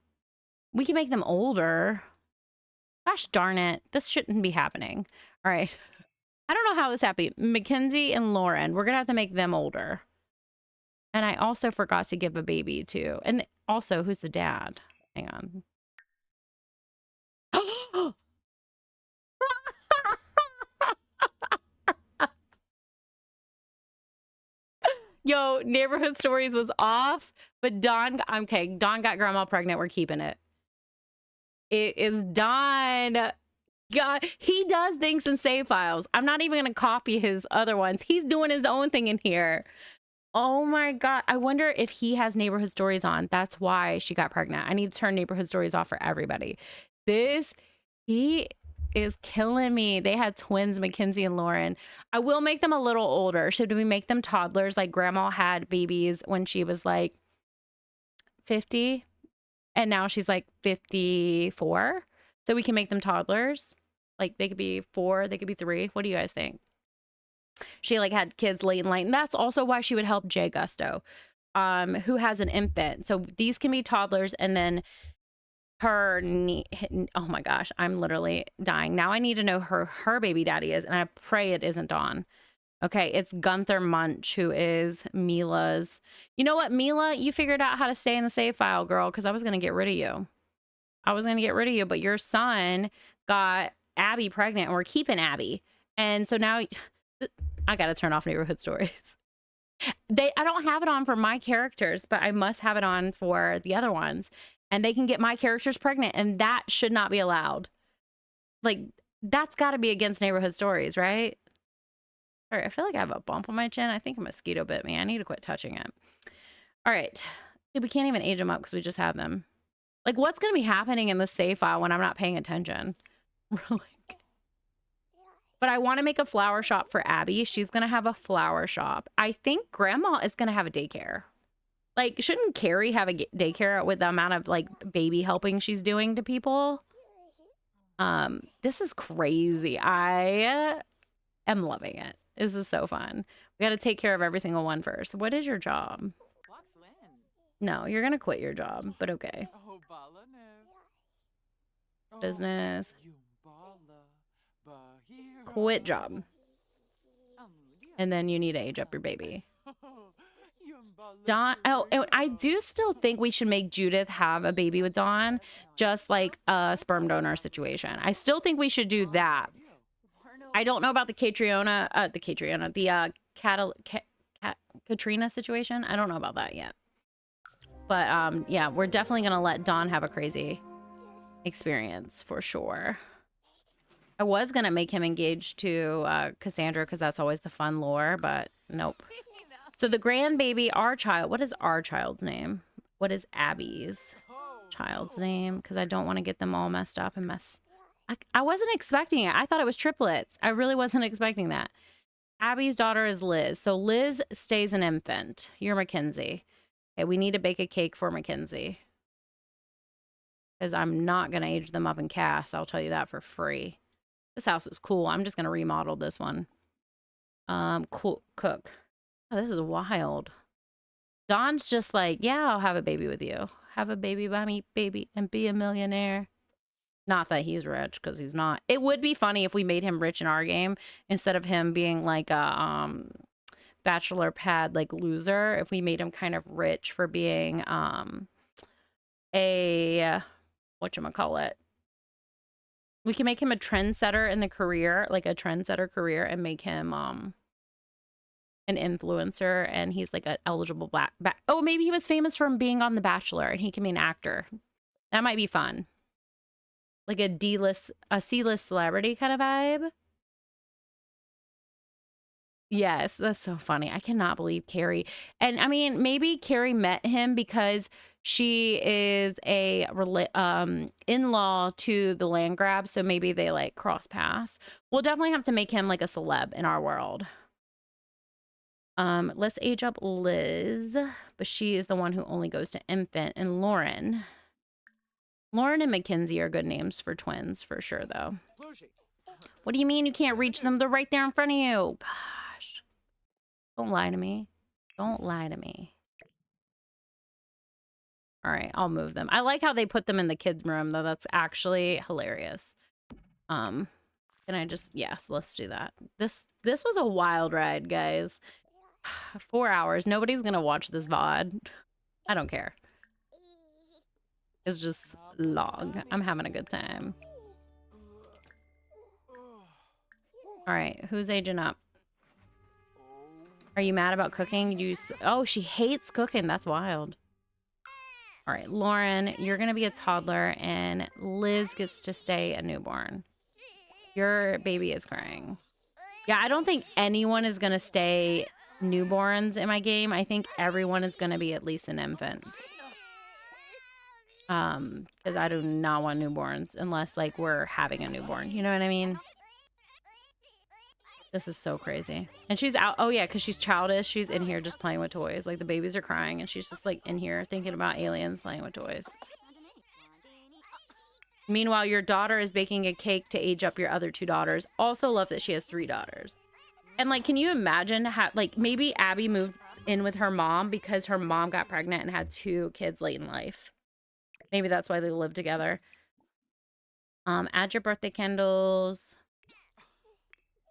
We can make them older. Gosh darn it. This shouldn't be happening. All right. I don't know how this happened. Mackenzie and Lauren. We're going to have to make them older. And I also forgot to give a baby too. And also, who's the dad? Hang on. Yo, Neighborhood Stories was off, but Dawn, okay, Dawn got grandma pregnant. We're keeping it. It is done. God, he does things in save files. I'm not even going to copy his other ones. He's doing his own thing in here. Oh my God. I wonder if he has Neighborhood Stories on. That's why she got pregnant. I need to turn Neighborhood Stories off for everybody. He is killing me. They had twins, Mackenzie and Lauren. I will make them a little older. Should we make them toddlers? Like grandma had babies when she was like 50 and now she's like 54. So we can make them toddlers. Like they could be 4, they could be 3. What do you guys think? She like had kids late in life. And that's also why she would help Jay Gusto, who has an infant. So these can be toddlers. And then her oh my gosh, I'm literally dying. Now I need to know who her baby daddy is. And I pray it isn't Dawn. Okay, it's Gunther Munch, who is Mila's. You know what, Mila? You figured out how to stay in the save file, girl, because I was going to get rid of you. I was going to get rid of you, but your son got Abby pregnant, and we're keeping Abby. And so now I got to turn off Neighborhood Stories. I don't have it on for my characters, but I must have it on for the other ones. And they can get my characters pregnant, and that should not be allowed. Like, that's got to be against Neighborhood Stories, right? All right, I feel like I have a bump on my chin. I think a mosquito bit me. I need to quit touching it. All right. We can't even age them up because we just had them. Like, what's going to be happening in the save file when I'm not paying attention? Like, but I want to make a flower shop for Abby. She's going to have a flower shop. I think Grandma is going to have a daycare. Like, shouldn't Carrie have a daycare with the amount of, like, baby helping she's doing to people? This is crazy. I am loving it. This is so fun. We got to take care of every single one first. What is your job? No, you're going to quit your job, but okay. Business. Quit job. And then you need to age up your baby. Dawn. Oh, and I do still think we should make Judith have a baby with Dawn, just like a sperm donor situation. I still think we should do that. I don't know about the Katrina, Katrina situation. I don't know about that yet. But yeah, we're definitely gonna let Dawn have a crazy experience for sure. I was gonna make him engaged to Cassandra because that's always the fun lore, but nope. So the grandbaby, our child, what is our child's name? What is Abby's child's name? Because I don't want to get them all messed up and I wasn't expecting it. I thought it was triplets. I really wasn't expecting that. Abby's daughter is Liz. So Liz stays an infant. You're Mackenzie. Okay, we need to bake a cake for Mackenzie. Because I'm not going to age them up in cast. I'll tell you that for free. This house is cool. I'm just going to remodel this one. Cool. Cook. Oh, this is wild. Dawn's just like, yeah, I'll have a baby with you. Have a baby by me, baby, and be a millionaire. Not that he's rich, because he's not. It would be funny if we made him rich in our game instead of him being like a bachelor pad like loser. If we made him kind of rich for being a whatchamacallit. We can make him a trendsetter in the career, like a trendsetter career, and make him an influencer, and he's like an eligible oh, maybe he was famous from being on The Bachelor and he can be an actor. That might be fun. Like a C-list celebrity kind of vibe. Yes, that's so funny. I cannot believe Carrie. And I mean, maybe Carrie met him because she is a in-law to the land grab, so maybe they like cross paths. We'll definitely have to make him like a celeb in our world. Let's age up Liz, but she is the one who only goes to infant. And Lauren and Mackenzie are good names for twins for sure, though. What do you mean you can't reach them? They're right there in front of you. Gosh. Don't lie to me. Don't lie to me. All right, I'll move them. I like how they put them in the kids' room, though. That's actually hilarious. Can I just... Yes, let's do that. This was a wild ride, guys. 4 hours. Nobody's gonna watch this VOD. I don't care. It's just long. I'm having a good time. All right, who's aging up? Are you mad about cooking? Oh, she hates cooking. That's wild. All right, Lauren, you're gonna be a toddler, and Liz gets to stay a newborn. Your baby is crying. Yeah, I don't think anyone is gonna stay newborns in my game. I think everyone is gonna be at least an infant. Because I do not want newborns unless like we're having a newborn. You know what I mean? This is so crazy. And she's out. Oh yeah, because she's childish. She's in here just playing with toys. Like the babies are crying and she's just like in here thinking about aliens playing with toys. Meanwhile, your daughter is baking a cake to age up your other 2 daughters. Also love that she has 3 daughters. And like, can you imagine like maybe Abby moved in with her mom because her mom got pregnant and had 2 kids late in life. Maybe that's why they live together. Add your birthday candles.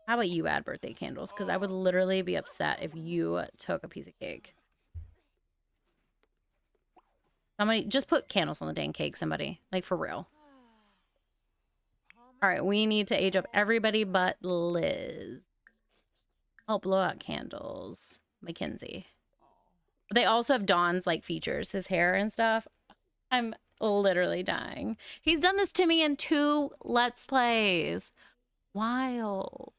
How about you add birthday candles? Because I would literally be upset if you took a piece of cake. Somebody, just put candles on the dang cake, somebody. Like, for real. All right, we need to age up everybody but Liz. Oh, blow out candles. Mackenzie. They also have Dawn's, like, features. His hair and stuff. I'm literally dying. He's done this to me in 2 Let's Plays. Wild.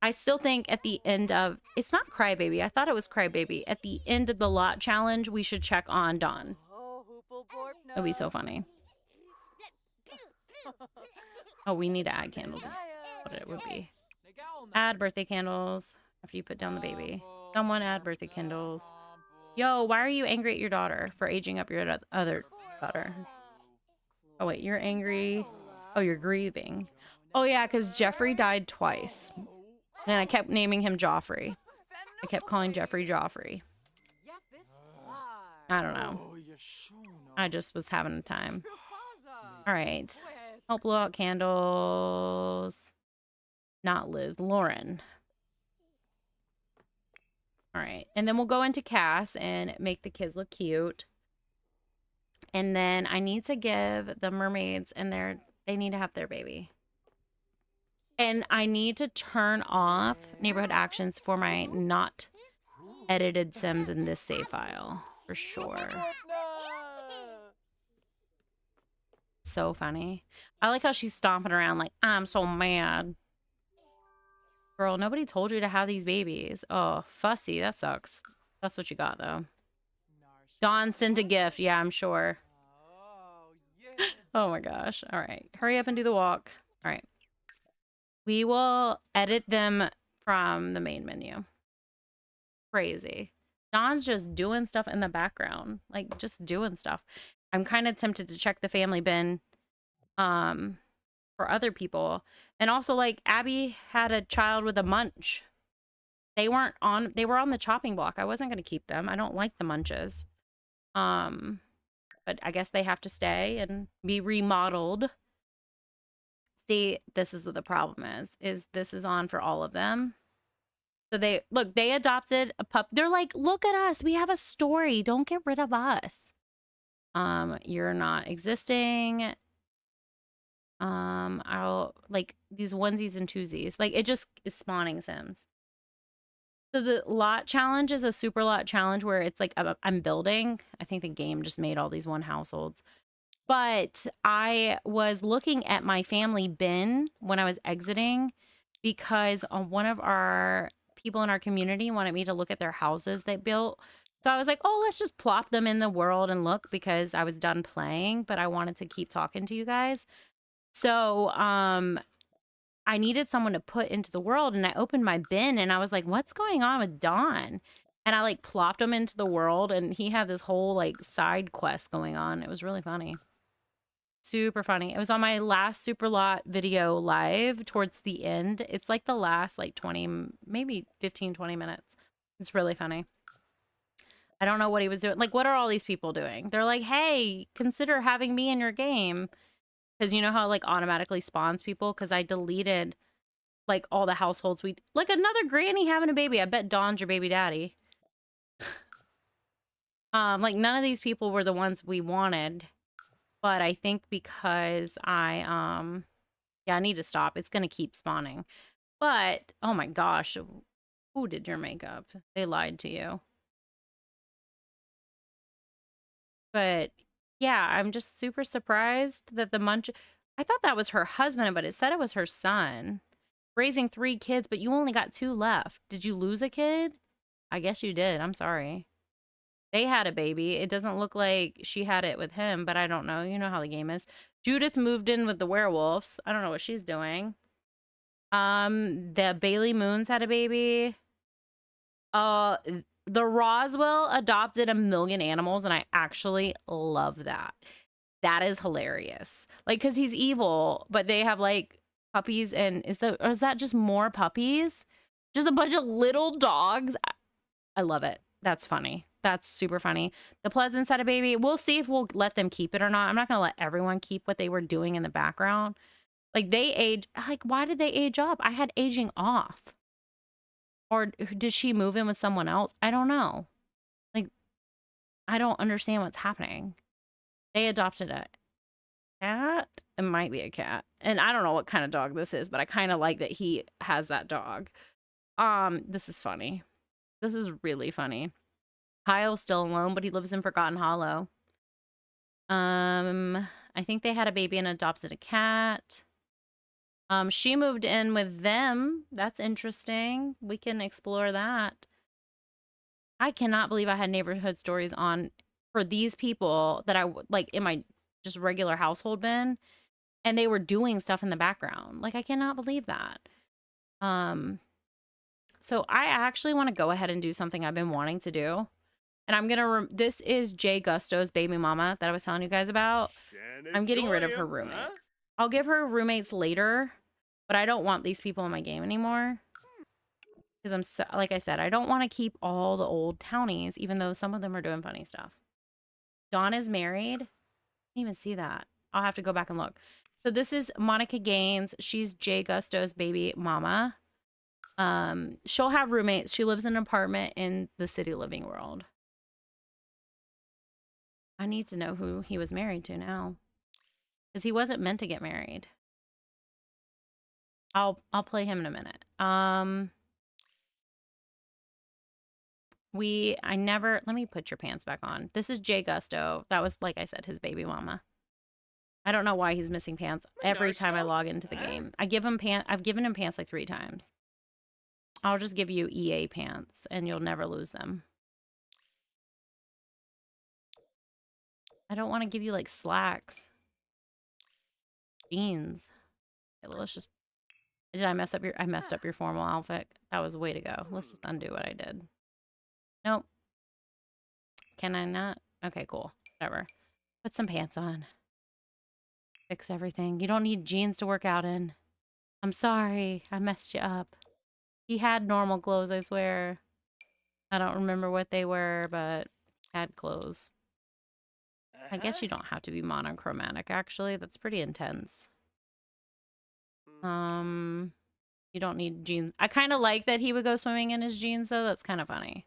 I still think at the end of... It's not Crybaby. I thought it was Crybaby. At the end of the lot challenge, we should check on Dawn. It would be so funny. Oh, we need to add candles. What it would be. Add birthday candles after you put down the baby. Someone add birthday candles. Yo, why are you angry at your daughter for aging up your other daughter? Oh, wait, you're angry. Oh, you're grieving. Oh, yeah, because Jeffrey died twice. And I kept naming him Joffrey. I kept calling Jeffrey Joffrey. I don't know. I just was having a time. All right. Help blow out candles. Not Liz. Lauren. All right. And then we'll go into Cass and make the kids look cute. And then I need to give the mermaids and they need to have their baby. And I need to turn off neighborhood actions for my not edited Sims in this save file. For sure. So funny. I like how she's stomping around like, I'm so mad. Girl, nobody told you to have these babies. Oh, fussy. That sucks. That's what you got, though. Dawn sent a gift. Yeah, I'm sure. Oh, my gosh. All right. Hurry up and do the walk. All right. We will edit them from the main menu. Crazy. Dawn's just doing stuff in the background. Like, just doing stuff. I'm kind of tempted to check the family bin for other people. And also, like, Abby had a child with a munch. They were on the chopping block. I wasn't going to keep them. I don't like the munches. But I guess they have to stay and be remodeled. See, this is what the problem is this is on for all of them. So they adopted a pup. They're like, look at us. We have a story. Don't get rid of us. You're not existing. I'll like these onesies and twosies. Like it just is spawning Sims. So the lot challenge is a super lot challenge where it's like I'm building. I think the game just made all these one households. But I was looking at my family bin when I was exiting because one of our people in our community wanted me to look at their houses they built. So I was like, oh, let's just plop them in the world and look because I was done playing, but I wanted to keep talking to you guys. So I needed someone to put into the world and I opened my bin and I was like, what's going on with Don? And I like plopped him into the world and he had this whole like side quest going on. It was really funny. Super funny. It was on my last Super Lot video live towards the end. It's like the last like 20, maybe 15, 20 minutes. It's really funny. I don't know what he was doing. Like, what are all these people doing? They're like, hey, consider having me in your game. Because you know how it like automatically spawns people? Because I deleted like all the households we like another granny having a baby. I bet Dawn's your baby daddy. Like none of these people were the ones we wanted, but I think because yeah, I need to stop. It's gonna keep spawning. But oh my gosh, who did your makeup? They lied to you. But yeah, I'm just super surprised that the munch. I thought that was her husband, but it said it was her son. Raising 3 kids, but you only got 2 left. Did you lose a kid? I guess you did. I'm sorry. They had a baby. It doesn't look like she had it with him, but I don't know. You know how the game is. Judith moved in with the werewolves. I don't know what she's doing. The Bailey Moons had a baby. The Roswell adopted 1 million animals, and I actually love that. That is hilarious. Like, because he's evil, but they have like puppies, and is that just more puppies? Just a bunch of little dogs. I love it. That's funny. That's super funny. The Pleasants had a baby. We'll see if we'll let them keep it or not. I'm not gonna let everyone keep what they were doing in the background. Like they age. Like, why did they age up? I had aging off. Or did she move in with someone else? I don't know. Like, I don't understand what's happening. They adopted a cat. It might be a cat. And I don't know what kind of dog this is, but I kind of like that he has that dog. This is funny. This is really funny. Kyle's still alone, but he lives in Forgotten Hollow. I think they had a baby and adopted a cat. She moved in with them. That's interesting. We can explore that. I cannot believe I had neighborhood stories on for these people that I like in my just regular household bin, and they were doing stuff in the background. Like, I cannot believe that. So I actually want to go ahead and do something I've been wanting to do. And I'm going to, this is Jay Gusto's baby mama that I was telling you guys about. I'm getting rid of her roommates. I'll give her roommates later, but I don't want these people in my game anymore. Because I'm, so, like I said, I don't want to keep all the old townies, even though some of them are doing funny stuff. Dawn is married. I didn't even see that. I'll have to go back and look. So this is Monica Gaines. She's Jay Gusto's baby mama. She'll have roommates. She lives in an apartment in the City Living World. I need to know who he was married to now. Because he wasn't meant to get married. I'll play him in a minute. Let me put your pants back on. This is Jay Gusto. That was, like I said, his baby mama. I don't know why he's missing pants every time I log into the game. I've given him pants like 3 times. I'll just give you EA pants and you'll never lose them. I don't want to give you like slacks. Jeans. Okay, let's just... Did I mess up your... I messed up your formal outfit. That was a way to go. Let's just undo what I did. Nope. Can I not? Okay, cool. Whatever. Put some pants on. Fix everything. You don't need jeans to work out in. I'm sorry. I messed you up. He had normal clothes, I swear. I don't remember what they were, but had clothes. I guess you don't have to be monochromatic, actually. That's pretty intense. You don't need jeans. I kind of like that he would go swimming in his jeans, though. That's kind of funny.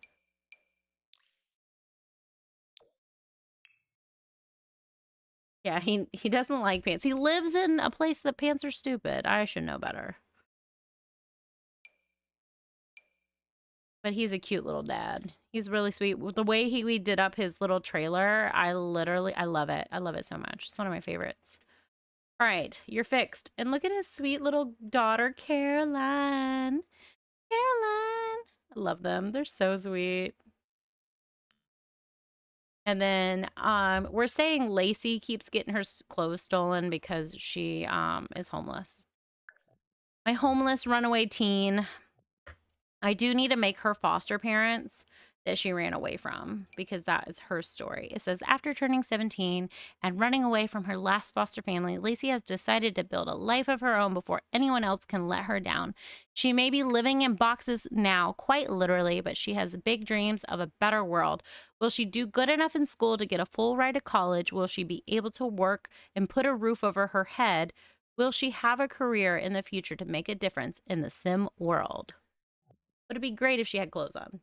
Yeah, he doesn't like pants. He lives in a place that pants are stupid. I should know better. But he's a cute little dad. He's really sweet. The way we did up his little trailer, I love it. I love it so much. It's one of my favorites. All right, you're fixed. And look at his sweet little daughter, Caroline. Caroline. I love them. They're so sweet. And then we're saying Lacey keeps getting her clothes stolen because she is homeless. My homeless runaway teen. I do need to make her foster parents that she ran away from because that is her story. It says, after turning 17 and running away from her last foster family, Lacey has decided to build a life of her own before anyone else can let her down. She may be living in boxes now, quite literally, but she has big dreams of a better world. Will she do good enough in school to get a full ride to college? Will she be able to work and put a roof over her head? Will she have a career in the future to make a difference in the sim world? Would it be great if she had clothes on?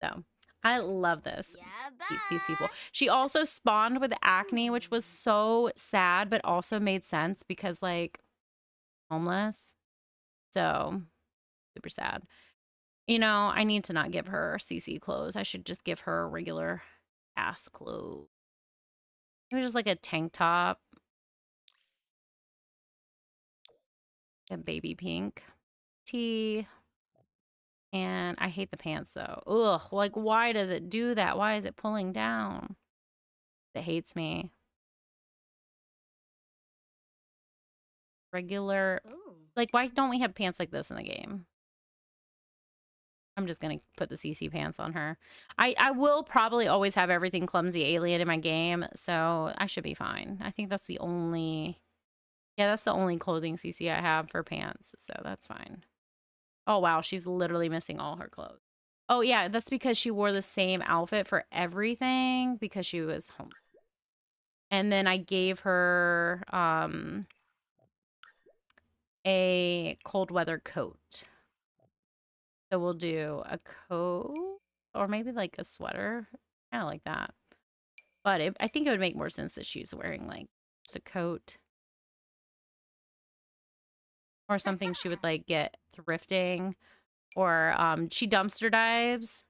So I love this. These people. She also spawned with acne, which was so sad, but also made sense because, like, homeless. So super sad. You know, I need to not give her CC clothes. I should just give her regular ass clothes. Maybe just like a tank top. A baby pink tee. And I hate the pants though. Ugh, like why does it do that? Why is it pulling down? It hates me. Regular, like why don't we have pants like this in the game? I'm just gonna put the CC pants on her. I will probably always have everything clumsy alien in my game, so I should be fine. I think that's the only, yeah, that's the only clothing CC I have for pants, so that's fine. Oh wow, she's literally missing all her clothes. Oh yeah, that's because she wore the same outfit for everything because she was home. And then I gave her a cold weather coat. So we'll do a coat or maybe like a sweater. Kind of like that. But I think it would make more sense that she's wearing like just a coat. Or something she would like get thrifting. Or she dumpster dives.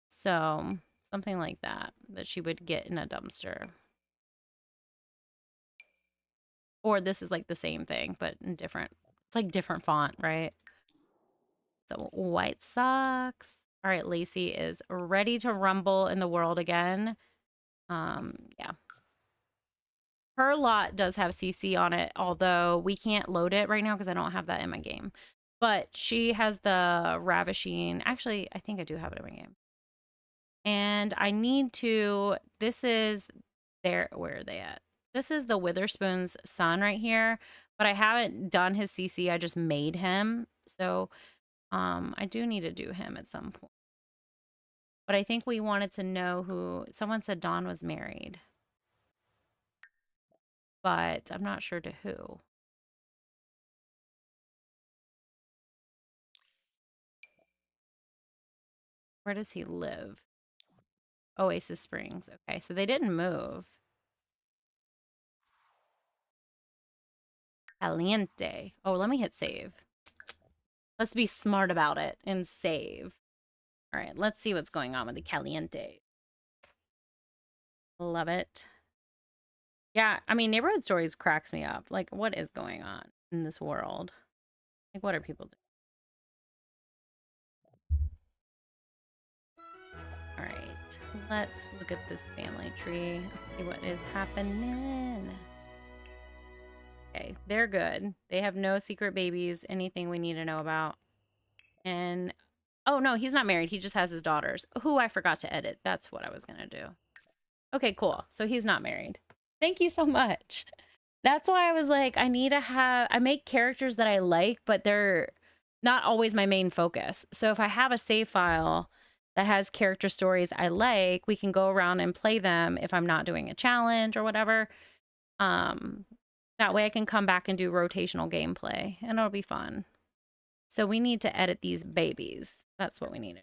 So something like that she would get in a dumpster. Or this is like the same thing, but in different, it's like different font, right? So white socks. All right, Lacey is ready to rumble in the world again. Yeah. Her lot does have CC on it, although we can't load it right now because I don't have that in my game. But she has the Ravishing. Actually, I think I do have it in my game. And I need to, this is where are they at? This is the Witherspoon's son right here, but I haven't done his CC. I just made him. So I do need to do him at some point. But I think we wanted to know who, someone said Dawn was married. But I'm not sure to who. Where does he live? Oasis Springs. Okay, so they didn't move. Caliente. Oh, let me hit save. Let's be smart about it and save. All right, let's see what's going on with the Caliente. Love it. Yeah, I mean, Neighborhood Stories cracks me up. Like, what is going on in this world? Like, what are people doing? All right, let's look at this family tree and see what is happening. Okay, they're good. They have no secret babies, anything we need to know about. And, oh no, he's not married. He just has his daughters, who I forgot to edit. That's what I was going to do. Okay, cool. So he's not married. Thank you so much. That's why I was like, I need to have, I make characters that I like, but they're not always my main focus. So if I have a save file that has character stories I like, we can go around and play them if I'm not doing a challenge or whatever. That way I can come back and do rotational gameplay and it'll be fun. So we need to edit these babies. That's what we need.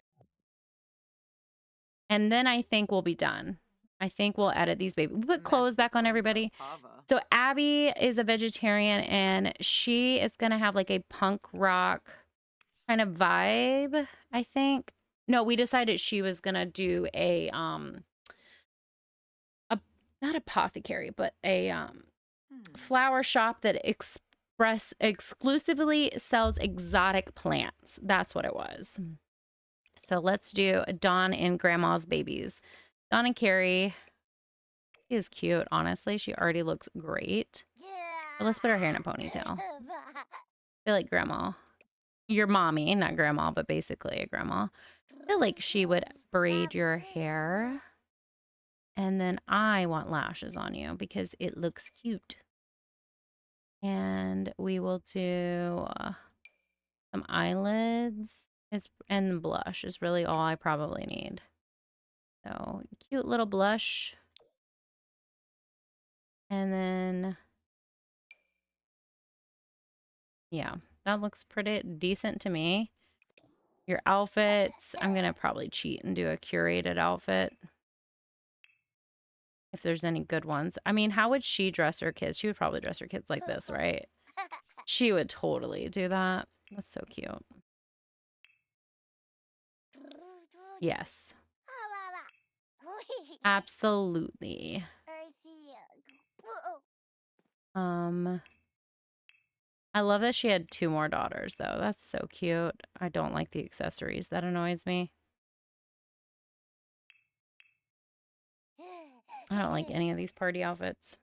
And then I think we'll be done. I think we'll edit these babies. We put clothes back on everybody. So Abby is a vegetarian and she is going to have like a punk rock kind of vibe, I think. No, we decided she was going to do a not apothecary, but a flower shop that exclusively sells exotic plants. That's what it was. So let's do Dawn and Grandma's babies. Dawn and Carrie. She is cute, honestly. She already looks great. But let's put her hair in a ponytail. I feel like Grandma. Your mommy, not Grandma, but basically a grandma. I feel like she would braid your hair. And then I want lashes on you because it looks cute. And we will do some eyelids and blush is really all I probably need. So cute little blush. And then Yeah, that looks pretty decent to me. Your outfits, I'm gonna probably cheat and do a curated outfit. If there's any good ones. I mean, how would she dress her kids? She would probably dress her kids like this, right? She would totally do that. That's so cute. Yes. Absolutely. I love that she had 2 more daughters, though. That's so cute. I don't like the accessories. That annoys me. I don't like any of these party outfits.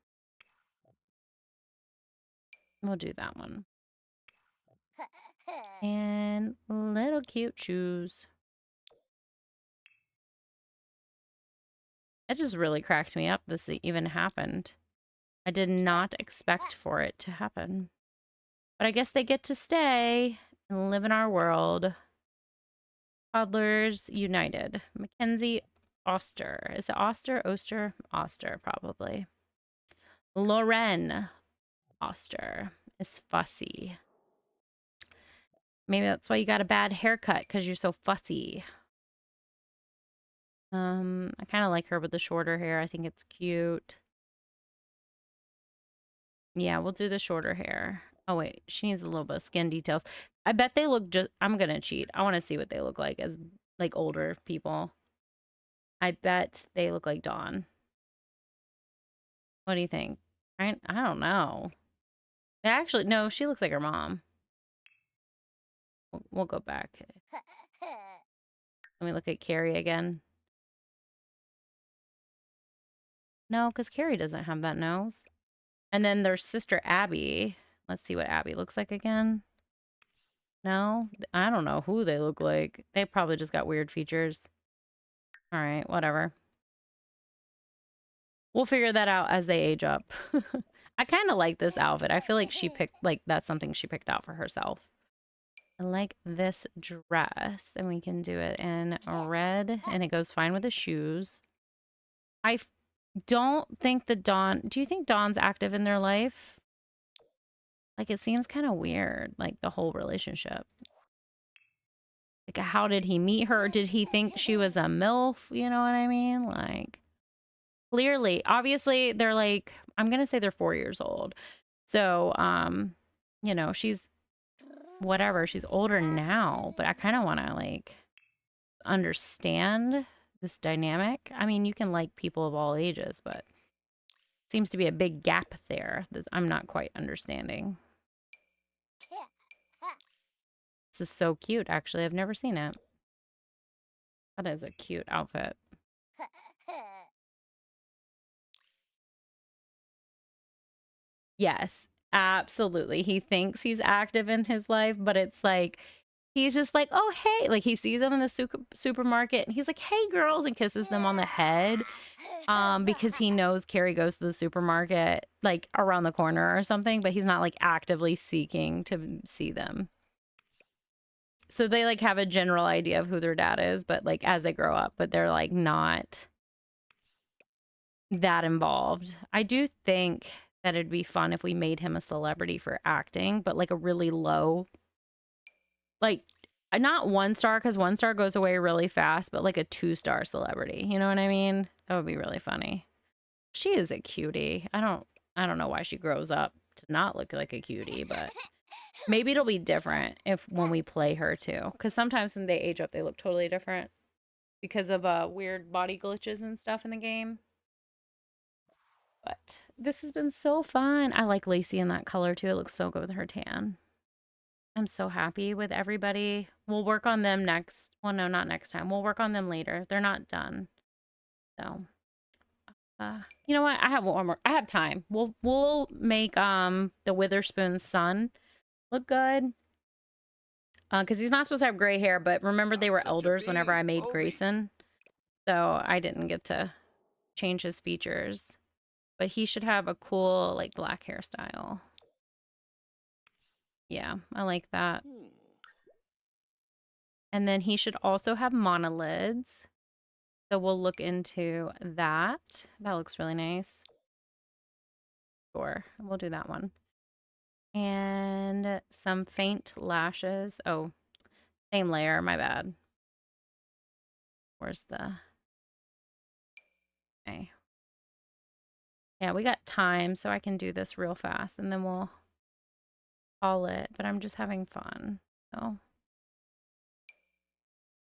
We'll do that one. And little cute shoes. It just really cracked me up this even happened. I did not expect for it to happen. But I guess they get to stay and live in our world. Toddlers United. Mackenzie Oster. Is it Oster? Oster? Oster, probably. Loren Oster is fussy. Maybe that's why you got a bad haircut, because you're so fussy. I kind of like her with the shorter hair. I think it's cute. Yeah, we'll do the shorter hair. Oh, wait. She needs a little bit of skin details. I bet they look just... I'm going to cheat. I want to see what they look like as, like, older people. I bet they look like Dawn. What do you think? I don't know. Actually, no, she looks like her mom. We'll go back. Let me look at Carrie again. No, because Carrie doesn't have that nose. And then there's sister Abby. Let's see what Abby looks like again. No, I don't know who they look like. They probably just got weird features. All right, whatever. We'll figure that out as they age up. I kind of like this outfit. I feel like she picked, like, that's something she picked out for herself. I like this dress, and we can do it in red, and it goes fine with the shoes. I don't think that Dawn... Do you think Dawn's active in their life? Like, it seems kind of weird, like, the whole relationship. Like, how did he meet her? Did he think she was a MILF? You know what I mean? Like, clearly, obviously, they're like... I'm going to say they're 4 years old. So, you know, she's... whatever, she's older now, but I kind of want to, like, understand this dynamic. I mean, you can like people of all ages, but seems to be a big gap there that I'm not quite understanding. This is so cute, actually. I've never seen it. That is a cute outfit. Yes, absolutely. He thinks he's active in his life, but it's like, he's just like, oh, hey. Like, he sees them in the supermarket, and he's like, hey, girls, and kisses them on the head. Because he knows Carrie goes to the supermarket, like, around the corner or something, but he's not, like, actively seeking to see them. So they, like, have a general idea of who their dad is, but, like, as they grow up, but they're, like, not that involved. I do think that it'd be fun if we made him a celebrity for acting, but, like, a really low, like, not 1 star, because 1 star goes away really fast, but, like, a 2-star celebrity. You know what I mean? That would be really funny. She is a cutie. I don't know why she grows up to not look like a cutie, but maybe it'll be different when we play her too. Because sometimes when they age up, they look totally different because of weird body glitches and stuff in the game. But this has been so fun. I like Lacey in that color too. It looks so good with her tan. I'm so happy with everybody. We'll work on them next. Well, no, not next time. We'll work on them later. They're not done. So... you know what? I have one more. I have time. We'll make the Witherspoon's son look good. Because he's not supposed to have gray hair, but remember they were elders whenever I made Grayson. So I didn't get to change his features. But he should have a cool, like, black hairstyle. Yeah, I like that. And then he should also have monolids. So we'll look into that. That looks really nice. Sure, we'll do that one. And some faint lashes. Oh, same layer, my bad. Where's the... Okay. Yeah, we got time, so I can do this real fast, and then we'll call it, but I'm just having fun. So,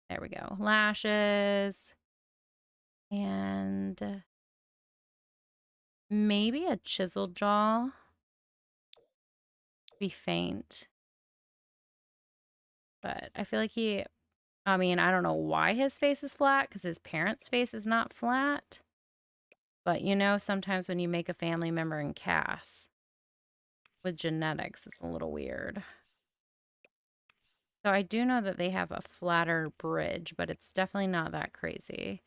there we go. Lashes. And maybe a chiseled jaw. Be faint. But I feel like I mean, I don't know why his face is flat, because his parents' face is not flat. But you know, sometimes when you make a family member in cast with genetics, it's a little weird. So I do know that they have a flatter bridge, but it's definitely not that crazy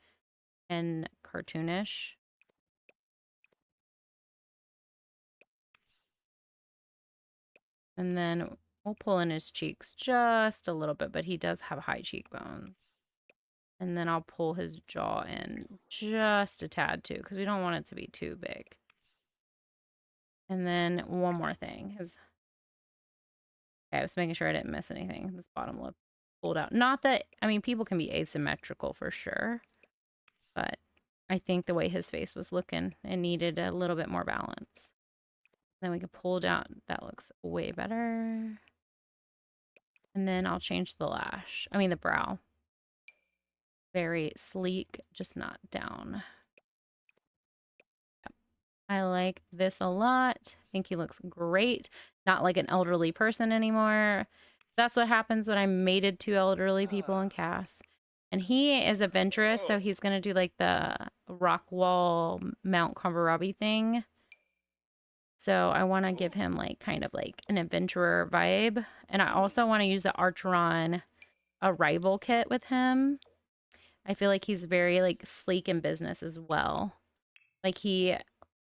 and cartoonish. And then we'll pull in his cheeks just a little bit, but he does have high cheekbones. And then I'll pull his jaw in just a tad too, because we don't want it to be too big. And then one more thing. Okay, I was making sure I didn't miss anything. This bottom lip pulled out. Not that, I mean, people can be asymmetrical for sure, but I think the way his face was looking, it needed a little bit more balance. Then we can pull down. That looks way better. And then I'll change the the brow. Very sleek, just not down. Yep. I like this a lot. I think he looks great. Not like an elderly person anymore. That's what happens when I mated two elderly people in cast. And he is adventurous, so he's going to do like the rock wall Mount Kavarabi thing. So I want to give him like kind of like an adventurer vibe. And I also want to use the Archeron Arrival kit with him. I feel like he's very like sleek in business as well. Like he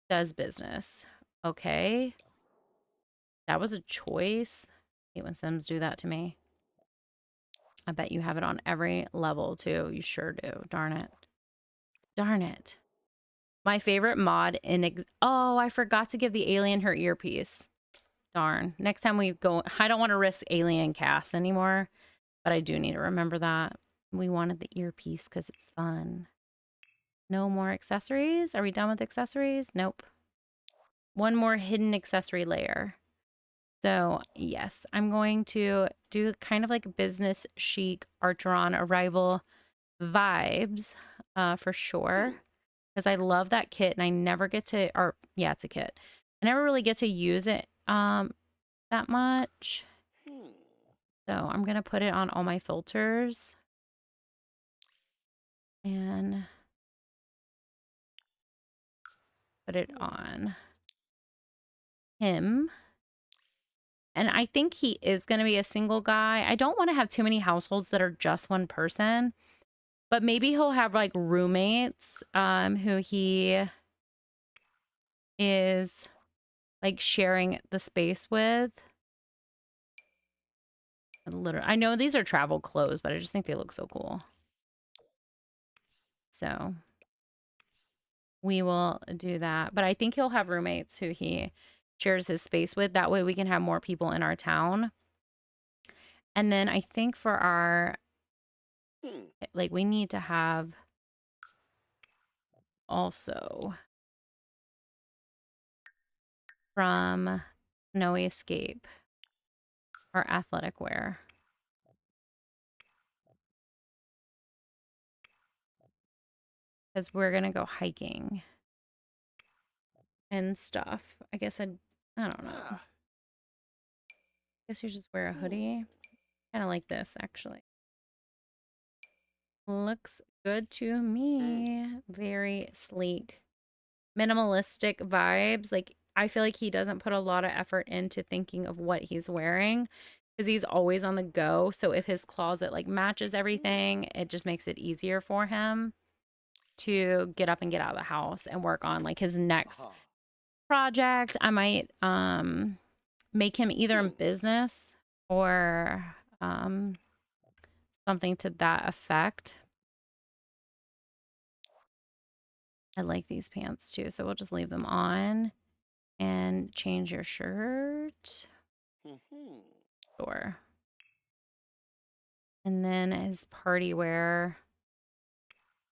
does business. Okay. That was a choice. I hate when Sims do that to me. I bet you have it on every level too. You sure do. Darn it. Darn it. My favorite mod in... Oh, I forgot to give the alien her earpiece. Darn. Next time we go... I don't want to risk alien cast anymore, but I do need to remember that. We wanted the earpiece because it's fun. No more accessories? Are we done with accessories? Nope. One more hidden accessory layer. So, yes, I'm going to do kind of like business chic Archeron Arrival vibes for sure. Because I love that kit and I never get to... Or, yeah, it's a kit. I never really get to use it that much. So I'm going to put it on all my filters. And put it on him. And I think he is going to be a single guy. I don't want to have too many households that are just one person. But maybe he'll have like roommates who he is like sharing the space with. Literally, I know these are travel clothes, but I just think they look so cool. So we will do that. But I think he'll have roommates who he shares his space with. That way we can have more people in our town. And then I think for our, like, we need to have also from Snowy Escape our athletic wear. Because we're going to go hiking and stuff. I don't know. I guess you just wear a hoodie. Kind of like this, actually. Looks good to me. Very sleek. Minimalistic vibes. Like, I feel like he doesn't put a lot of effort into thinking of what he's wearing because he's always on the go. So if his closet like matches everything, it just makes it easier for him to get up and get out of the house and work on like his next project. I might make him either in business or something to that effect. I like these pants too, so we'll just leave them on and change your shirt. Sure. And then as party wear,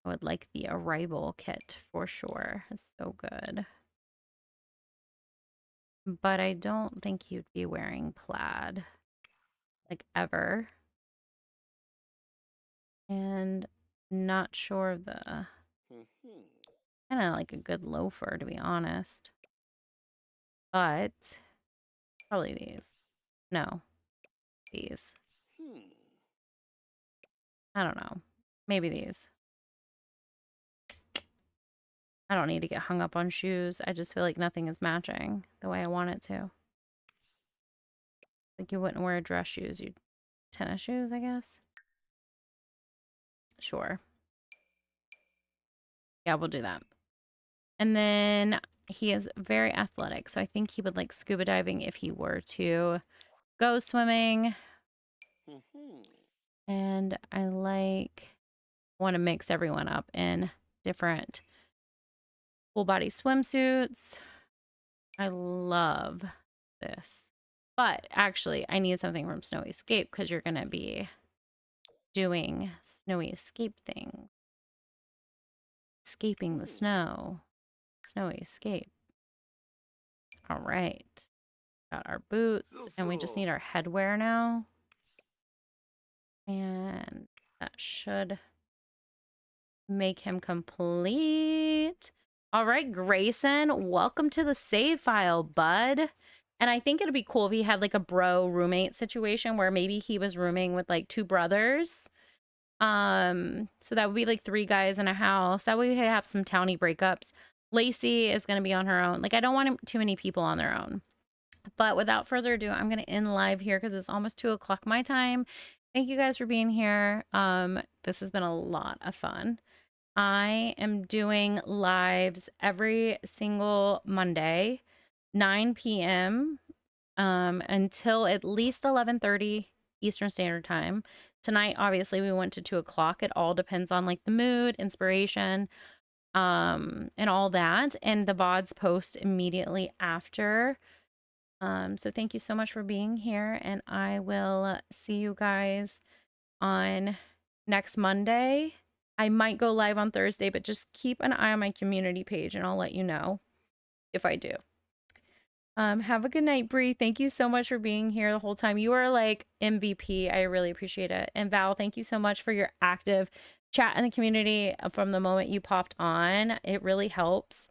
I would like the Arrival kit for sure. It's so good. But I don't think he'd be wearing plaid, like, ever. And not sure of the kind of like a good loafer, to be honest. But probably these. No, these. I don't know. Maybe these. I don't need to get hung up on shoes. I just feel like nothing is matching the way I want it to. Like, you wouldn't wear dress shoes. You'd tennis shoes, I guess. Sure. Yeah, we'll do that. And then he is very athletic, so I think he would like scuba diving if he were to go swimming. And I want to mix everyone up in different full body swimsuits. I love this. But actually, I need something from Snowy Escape because you're going to be doing Snowy Escape things. Escaping the snow. Snowy Escape. All right. Got our boots, and we just need our headwear now. And that should make him complete. All right, Grayson, welcome to the save file, bud. And I think it'd be cool if he had like a bro roommate situation where maybe he was rooming with like 2 brothers. So that would be like 3 guys in a house. That way we have some towny breakups. Lacey is going to be on her own. Like, I don't want too many people on their own. But without further ado, I'm going to end live here because it's almost 2 o'clock my time. Thank you guys for being here. This has been a lot of fun. I am doing lives every single Monday, 9 p.m. Until at least 11:30 Eastern Standard Time. Tonight, obviously, we went to 2 o'clock. It all depends on like the mood, inspiration, and all that. And the VODs post immediately after. So thank you so much for being here, and I will see you guys on next Monday. I might go live on Thursday, but just keep an eye on my community page and I'll let you know if I do. Have a good night, Bree. Thank you so much for being here the whole time. You are like MVP. I really appreciate it. And Val, thank you so much for your active chat in the community from the moment you popped on. It really helps.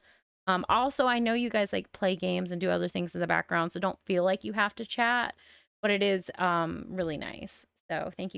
Also, I know you guys like play games and do other things in the background, so don't feel like you have to chat, but it is really nice. So thank you.